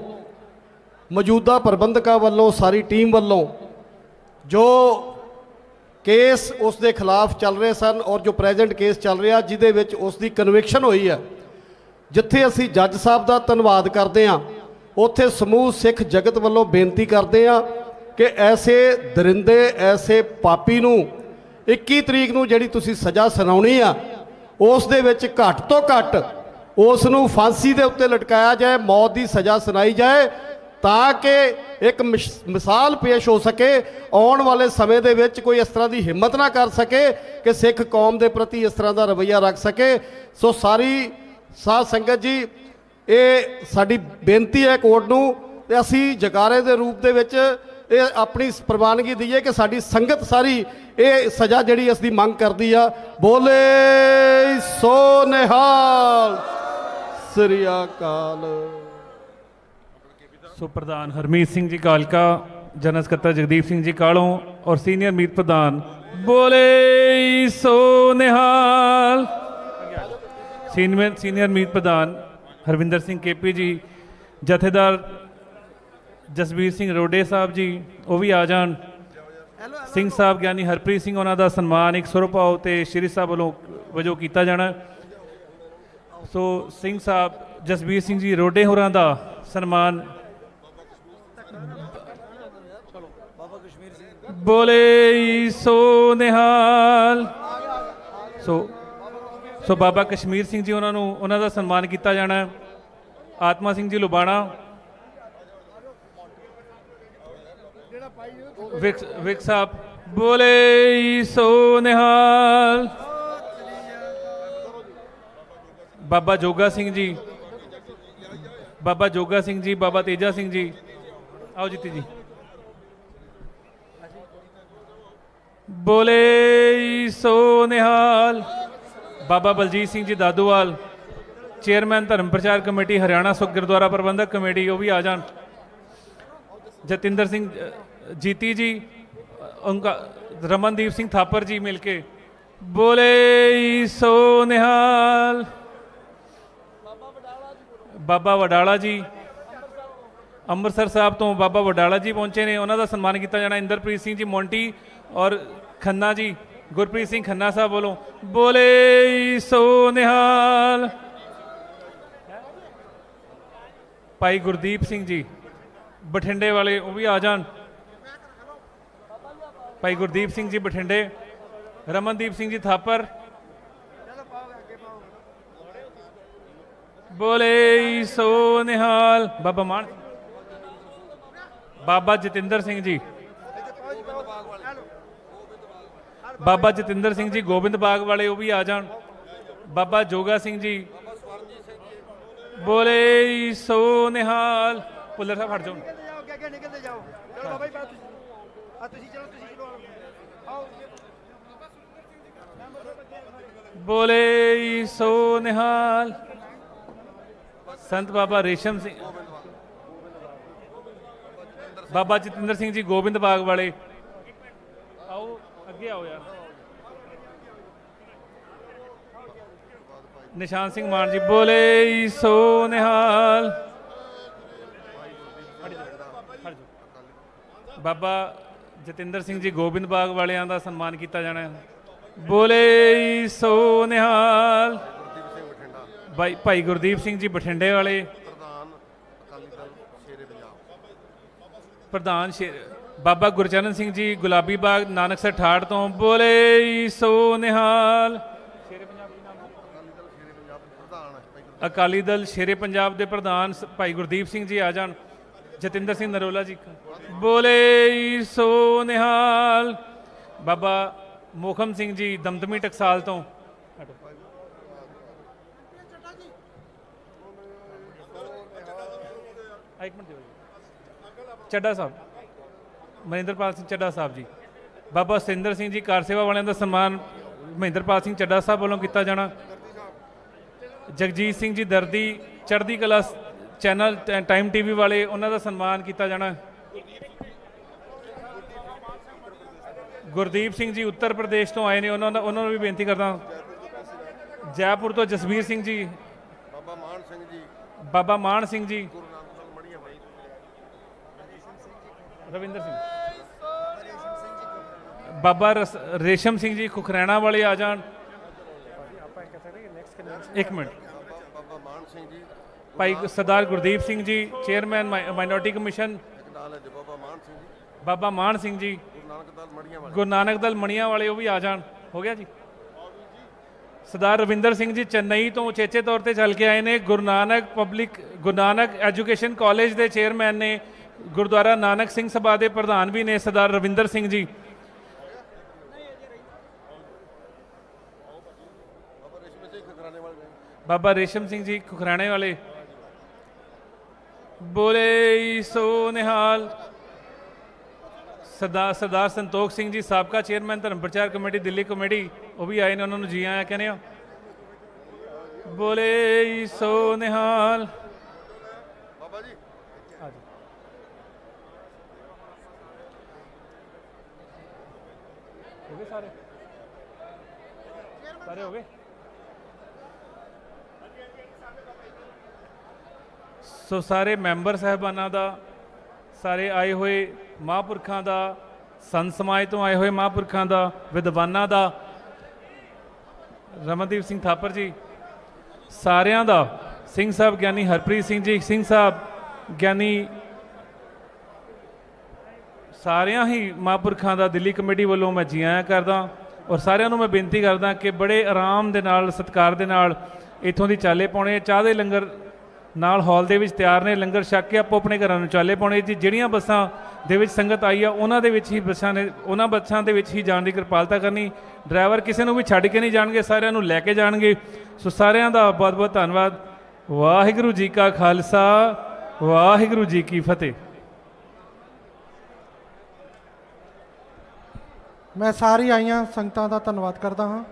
ਮੌਜੂਦਾ ਪ੍ਰਬੰਧਕਾਂ ਵੱਲੋਂ, ਸਾਰੀ ਟੀਮ ਵੱਲੋਂ ਜੋ ਕੇਸ ਉਸ ਦੇ ਖਿਲਾਫ ਚੱਲ ਰਹੇ ਸਨ ਔਰ ਜੋ ਪ੍ਰੈਜ਼ੈਂਟ ਕੇਸ ਚੱਲ ਰਿਹਾ ਜਿਹਦੇ ਵਿੱਚ ਉਸ ਦੀ ਕਨਵਿਕਸ਼ਨ ਹੋਈ ਹੈ, ਜਿੱਥੇ ਅਸੀਂ ਜੱਜ ਸਾਹਿਬ ਦਾ ਧੰਨਵਾਦ ਕਰਦੇ ਹਾਂ, ਉੱਥੇ ਸਮੂਹ ਸਿੱਖ ਜਗਤ ਵੱਲੋਂ ਬੇਨਤੀ ਕਰਦੇ ਹਾਂ ਕਿ ਐਸੇ ਦਰਿੰਦੇ, ਐਸੇ ਪਾਪੀ ਨੂੰ 21 ਤਰੀਕ ਨੂੰ ਜਿਹੜੀ ਤੁਸੀਂ ਸਜ਼ਾ ਸੁਣਾਉਣੀ ਆ, ਉਸ ਦੇ ਵਿੱਚ ਘੱਟ ਤੋਂ ਘੱਟ ਉਸ ਨੂੰ ਫਾਂਸੀ ਦੇ ਉੱਤੇ ਲਟਕਾਇਆ ਜਾਏ, ਮੌਤ ਦੀ ਸਜ਼ਾ ਸੁਣਾਈ ਜਾਏ, ਤਾਂ ਕਿ ਇੱਕ ਮਿਸਾਲ ਪੇਸ਼ ਹੋ ਸਕੇ। ਆਉਣ ਵਾਲੇ ਸਮੇਂ ਦੇ ਵਿੱਚ ਕੋਈ ਇਸ ਤਰ੍ਹਾਂ ਦੀ ਹਿੰਮਤ ਨਾ ਕਰ ਸਕੇ ਕਿ ਸਿੱਖ ਕੌਮ ਦੇ ਪ੍ਰਤੀ ਇਸ ਤਰ੍ਹਾਂ ਦਾ ਰਵੱਈਆ ਰੱਖ ਸਕੇ। ਸੋ ਸਾਰੀ ਸਾਧ ਸੰਗਤ ਜੀ, ਇਹ ਸਾਡੀ ਬੇਨਤੀ ਹੈ ਕੋਰਟ ਨੂੰ, ਤੇ ਅਸੀਂ ਜਕਾਰੇ ਦੇ ਰੂਪ ਦੇ ਵਿੱਚ ਇਹ ਆਪਣੀ ਪ੍ਰਵਾਨਗੀ ਦਈਏ ਕਿ ਸਾਡੀ ਸੰਗਤ ਸਾਰੀ ਇਹ ਸਜ਼ਾ ਜਿਹੜੀ ਇਸ ਦੀ ਮੰਗ ਕਰਦੀ ਆ। ਬੋਲੇ ਸੋ ਨਿਹਾਲ, ਸ੍ਰੀ ਅਕਾਲ। ਸੋ ਪ੍ਰਧਾਨ ਹਰਮੀਤ ਸਿੰਘ ਜੀ ਕਾਲਕਾ, ਜਨਰਲ ਸਕੱਤਰ ਜਗਦੀਪ ਸਿੰਘ ਜੀ ਕਾਲੋਂ ਔਰ ਸੀਨੀਅਰ ਮੀਤ ਪ੍ਰਧਾਨ ਬੋਲੇ ਸੋ ਨਿਹਾਲ, ਸੀਨੀਅਰ ਮੀਤ ਪ੍ਰਧਾਨ ਹਰਵਿੰਦਰ ਸਿੰਘ ਕੇਪੀ ਜੀ, ਜਥੇਦਾਰ ਜਸਬੀਰ ਸਿੰਘ ਰੋਡੇ ਸਾਹਿਬ ਜੀ ਉਹ ਵੀ ਆ ਜਾਣ, ਸਿੰਘ ਸਾਹਿਬ ਗਿਆਨੀ ਹਰਪ੍ਰੀਤ ਸਿੰਘ, ਉਹਨਾਂ ਦਾ ਸਨਮਾਨ 100 ਰੁਪਏ ਤੇ ਸ਼੍ਰੀ ਸਾਹਿਬ ਵੱਲੋਂ ਵਜੋਂ ਕੀਤਾ ਜਾਣਾ। ਸੋ ਸਿੰਘ ਸਾਹਿਬ ਜਸਬੀਰ ਸਿੰਘ ਜੀ ਰੋਡੇ ਹੋਰਾਂ ਦਾ ਸਨਮਾਨ ਬੋਲੇ ਸੋ ਨਿਹਾਲ। ਸੋ ਬਾਬਾ ਕਸ਼ਮੀਰ ਸਿੰਘ ਜੀ, ਉਹਨਾਂ ਦਾ ਸਨਮਾਨ ਕੀਤਾ ਜਾਣਾ। ਆਤਮਾ ਸਿੰਘ ਜੀ ਲੁਬਾਣਾ, ਵਿਕ ਸਾਹਿਬ ਬੋਲੇ ਸੋ ਨਿਹਾਲ। ਬਾਬਾ ਜੋਗਾ ਸਿੰਘ ਜੀ, ਬਾਬਾ ਜੋਗਾ ਸਿੰਘ ਜੀ, ਬਾਬਾ ਤੇਜਾ ਸਿੰਘ ਜੀ, ਆਓ ਜੀਤੀ ਜੀ ਬੋਲੇ ਸੋ ਨਿਹਾਲ। ਬਾਬਾ ਬਲਜੀਤ ਸਿੰਘ ਜੀ ਦਾਦੂਵਾਲ, ਚੇਅਰਮੈਨ ਧਰਮ ਪ੍ਰਚਾਰ ਕਮੇਟੀ ਹਰਿਆਣਾ ਸਿੱਖ ਗੁਰਦੁਆਰਾ ਪ੍ਰਬੰਧਕ ਕਮੇਟੀ, ਉਹ ਵੀ ਆ ਜਾਣ। ਜਤਿੰਦਰ ਸਿੰਘ ਜੀਤੀ ਜੀ, ਰਮਨਦੀਪ ਸਿੰਘ ਥਾਪਰ ਜੀ ਮਿਲ ਕੇ ਬੋਲੇ ਸੋ ਨਿਹਾਲ। ਬਾਬਾ ਵਡਾਲਾ ਜੀ ਅੰਮ੍ਰਿਤਸਰ ਸਾਹਿਬ ਤੋਂ ਬਾਬਾ ਵਡਾਲਾ ਜੀ ਪਹੁੰਚੇ ਨੇ, ਉਹਨਾਂ ਦਾ ਸਨਮਾਨ ਕੀਤਾ ਜਾਣਾ। ਇੰਦਰਪ੍ਰੀਤ ਸਿੰਘ ਜੀ ਮੌਂਟੀ ਔਰ ਖੰਨਾ ਜੀ, ਗੁਰਪ੍ਰੀਤ ਸਿੰਘ ਖੰਨਾ ਸਾਹਿਬ ਵੱਲੋਂ ਬੋਲੇ ਸੋ ਨਿਹਾਲ। ਭਾਈ ਗੁਰਦੀਪ ਸਿੰਘ ਜੀ ਬਠਿੰਡੇ ਵਾਲੇ, ਉਹ ਵੀ ਆ ਜਾਣ। ਭਾਈ ਗੁਰਦੀਪ ਸਿੰਘ ਜੀ ਬਠਿੰਡੇ, ਰਮਨਦੀਪ ਸਿੰਘ ਜੀ ਥਾਪਰ ਬੋਲੇ ਸੋ ਨਿਹਾਲ। ਬਾਬਾ ਮਾਨ, ਬਾਬਾ ਜਤਿੰਦਰ ਸਿੰਘ ਜੀ, ਬਾਬਾ ਜਤਿੰਦਰ ਸਿੰਘ ਜੀ ਗੋਬਿੰਦ ਬਾਗ ਵਾਲੇ, ਉਹ ਵੀ ਆ ਜਾਣ। ਬਾਬਾ ਜੋਗਾ ਸਿੰਘ ਜੀ ਬੋਲੇ ਸੋ ਨਿਹਾਲ। ਭੁੱਲਰ ਸਾਹਿਬ ਹਟ ਜਾਓ, ਬੋਲੇ ਸੋ ਨਿਹਾਲ। ਸੰਤ ਬਾਬਾ ਰੇਸ਼ਮ ਸਿੰਘ, ਬਾਬਾ ਜਤਿੰਦਰ ਸਿੰਘ ਜੀ ਗੋਬਿੰਦ ਬਾਗ ਵਾਲੇ, ਆਓ ਅੱਗੇ ਆਓ ਯਾਰ। ਨਿਸ਼ਾਨ ਸਿੰਘ ਮਾਨ ਜੀ ਬੋਲੇ ਸੋ ਨਿਹਾਲ। ਬਾਬਾ ਜਤਿੰਦਰ ਸਿੰਘ ਜੀ ਗੋਬਿੰਦ ਬਾਗ ਵਾਲਿਆਂ ਦਾ ਸਨਮਾਨ ਕੀਤਾ ਜਾਣਾ ਹੈ। ਬੋਲੇ ਸੋ ਨਿਹਾਲ। ਭਾਈ ਗੁਰਦੀਪ ਸਿੰਘ ਜੀ ਬਠਿੰਡੇ ਵਾਲੇ ਪ੍ਰਧਾਨ ਬਾਬਾ ਗੁਰਚਰਨ ਸਿੰਘ ਜੀ ਗੁਲਾਬੀ ਬਾਗ ਨਾਨਕਸਰ ਠਾੜ ਤੋਂ। ਬੋਲੇ ਸੋ ਨਿਹਾਲ। ਅਕਾਲੀ ਦਲ ਸ਼ੇਰੇ ਪੰਜਾਬ ਦੇ ਪ੍ਰਧਾਨ ਭਾਈ ਗੁਰਦੀਪ ਸਿੰਘ ਜੀ ਆ ਜਾਣ। ਜਤਿੰਦਰ ਸਿੰਘ ਨਰੋਲਾ ਜੀ। ਬੋਲੇ ਸੋ ਨਿਹਾਲ। ਬਾਬਾ ਮੋਖਮ ਸਿੰਘ ਜੀ ਦਮਦਮੀ ਟਕਸਾਲ ਤੋਂ। ਚੱਡਾ ਸਾਹਿਬ ਮਹਿੰਦਰਪਾਲ ਸਿੰਘ ਚੱਡਾ ਸਾਹਿਬ ਜੀ। ਬਾਬਾ ਸਤਿੰਦਰ ਸਿੰਘ ਜੀ ਕਾਰ ਸੇਵਾ ਵਾਲਿਆਂ ਦਾ ਸਨਮਾਨ ਮਹਿੰਦਰਪਾਲ ਸਿੰਘ ਚੱਡਾ ਸਾਹਿਬ ਵੱਲੋਂ ਕੀਤਾ ਜਾਣਾ। ਜਗਜੀਤ ਸਿੰਘ ਜੀ ਦਰਦੀ ਚੜ੍ਹਦੀ ਕਲਾ ਚੈਨਲ ਟਾਈਮ ਟੀਵੀ ਵਾਲੇ, ਉਹਨਾਂ ਦਾ ਸਨਮਾਨ ਕੀਤਾ ਜਾਣਾ। ਗੁਰਦੀਪ ਸਿੰਘ ਜੀ ਉੱਤਰ ਪ੍ਰਦੇਸ਼ ਤੋਂ ਆਏ ਨੇ, ਉਹਨਾਂ ਨੂੰ ਵੀ ਬੇਨਤੀ ਕਰਦਾ। ਜੈਪੁਰ ਤੋਂ ਜਸਵੀਰ ਸਿੰਘ ਜੀ। ਬਾਬਾ ਮਾਨ ਸਿੰਘ ਜੀ। ਰਵਿੰਦਰ ਸਿੰਘ। ਬਾਬਾ ਰੇਸ਼ਮ ਸਿੰਘ ਜੀ ਖੁਖਰੈਣਾ ਵਾਲੇ ਆ ਜਾਣ। ਇੱਕ ਮਿੰਟ। ਭਾਈ ਸਰਦਾਰ Gurdeep Singh ji chairman minority commission. ਬਾਬਾ ਮਾਨ ਸਿੰਘ ਜੀ ਗੁਰੂ ਨਾਨਕ ਦਲ ਮਣੀਆਂ ਵਾਲੇ, ਉਹ ਵੀ ਆ ਜਾਣ। ਹੋ ਗਿਆ ਜੀ। ਸਰਦਾਰ ਰਵਿੰਦਰ ਸਿੰਘ ਜੀ ਚੇਨਈ ਤੋਂ ਉਚੇਚੇ ਤੌਰ ਤੇ ਚੱਲ ਕੇ ਆਏ ਨੇ। ਗੁਰੂ ਨਾਨਕ ਐਜੂਕੇਸ਼ਨ ਕਾਲਜ ਦੇ ਚੇਅਰਮੈਨ ਨੇ। ਗੁਰਦੁਆਰਾ ਨਾਨਕ ਸਿੰਘ ਸਭਾ ਦੇ ਪ੍ਰਧਾਨ ਵੀ ਨੇ ਸਰਦਾਰ ਰਵਿੰਦਰ ਸਿੰਘ ਜੀ। ਬਾਬਾ ਰੇਸ਼ਮ ਸਿੰਘ ਜੀ ਖੁਖਰਾਣੇ ਵਾਲੇ। ਬੋਲੇ ਸੋ ਨਿਹਾਲ। ਸਰਦਾਰ ਸੰਤੋਖ ਸਿੰਘ ਜੀ ਸਾਬਕਾ ਚੇਅਰਮੈਨ ਧਰਮ ਪ੍ਰਚਾਰ ਕਮੇਟੀ ਦਿੱਲੀ ਕਮੇਟੀ, ਉਹ ਵੀ ਆਏ ਨੇ, ਉਹਨਾਂ ਨੂੰ ਜੀ ਆਇਆਂ ਕਹਿੰਦੇ ਆ। ਬੋਲੇ ਸੋ ਨਿਹਾਲ। ਬਾਬਾ ਜੀ ਹੋ ਗਏ ਸਾਰੇ ਹੋ ਗਏ। ਸੋ ਸਾਰੇ ਮੈਂਬਰ ਸਾਹਿਬਾਨਾਂ ਦਾ, ਸਾਰੇ ਆਏ ਹੋਏ ਮਹਾਂਪੁਰਖਾਂ ਦਾ, ਸੰਤ ਸਮਾਜ ਤੋਂ ਆਏ ਹੋਏ ਮਹਾਂਪੁਰਖਾਂ ਦਾ, ਵਿਦਵਾਨਾਂ ਦਾ, ਰਮਨਦੀਪ ਸਿੰਘ ਥਾਪਰ ਜੀ, ਸਾਰਿਆਂ ਦਾ, ਸਿੰਘ ਸਾਹਿਬ ਗਿਆਨੀ ਹਰਪ੍ਰੀਤ ਸਿੰਘ ਜੀ, ਸਿੰਘ ਸਾਹਿਬ ਗਿਆਨੀ, ਸਾਰਿਆਂ ਹੀ ਮਹਾਂਪੁਰਖਾਂ ਦਾ ਦਿੱਲੀ ਕਮੇਟੀ ਵੱਲੋਂ ਮੈਂ ਜੀ ਆਇਆਂ ਕਰਦਾ। ਔਰ ਸਾਰਿਆਂ ਨੂੰ ਮੈਂ ਬੇਨਤੀ ਕਰਦਾ ਕਿ ਬੜੇ ਆਰਾਮ ਦੇ ਨਾਲ, ਸਤਿਕਾਰ ਦੇ ਨਾਲ ਇੱਥੋਂ ਦੀ ਚਾਲੇ ਪਾਉਣੇ। ਚਾਹ ਦੇ ਲੰਗਰ ਨਾਲ ਹਾਲ ਦੇ ਵਿੱਚ ਤਿਆਰ ਨੇ, ਲੰਗਰ ਛਕ ਕੇ ਆਪੋ ਆਪਣੇ ਘਰਾਂ ਨੂੰ ਚਾਲੇ ਪਾਉਣੇ ਜੀ। ਜਿਹੜੀਆਂ ਬੱਸਾਂ ਦੇ ਵਿੱਚ ਸੰਗਤ ਆਈ ਆ, ਉਹਨਾਂ ਦੇ ਵਿੱਚ ਹੀ ਉਹਨਾਂ ਬੱਸਾਂ ਦੇ ਵਿੱਚ ਹੀ ਜਾਣ ਦੀ ਕਿਰਪਾਲਤਾ ਕਰਨੀ। ਡਰਾਈਵਰ ਕਿਸੇ ਨੂੰ ਵੀ ਛੱਡ ਕੇ ਨਹੀਂ ਜਾਣਗੇ, ਸਾਰਿਆਂ ਨੂੰ ਲੈ ਕੇ ਜਾਣਗੇ। ਸੋ ਸਾਰਿਆਂ ਦਾ ਬਹੁਤ ਬਹੁਤ ਧੰਨਵਾਦ। ਵਾਹਿਗੁਰੂ ਜੀ ਕਾ ਖਾਲਸਾ, ਵਾਹਿਗੁਰੂ ਜੀ ਕੀ ਫਤਿਹ। ਮੈਂ ਸਾਰੀ ਆਈਆਂ ਸੰਗਤਾਂ ਦਾ ਧੰਨਵਾਦ ਕਰਦਾ ਹਾਂ।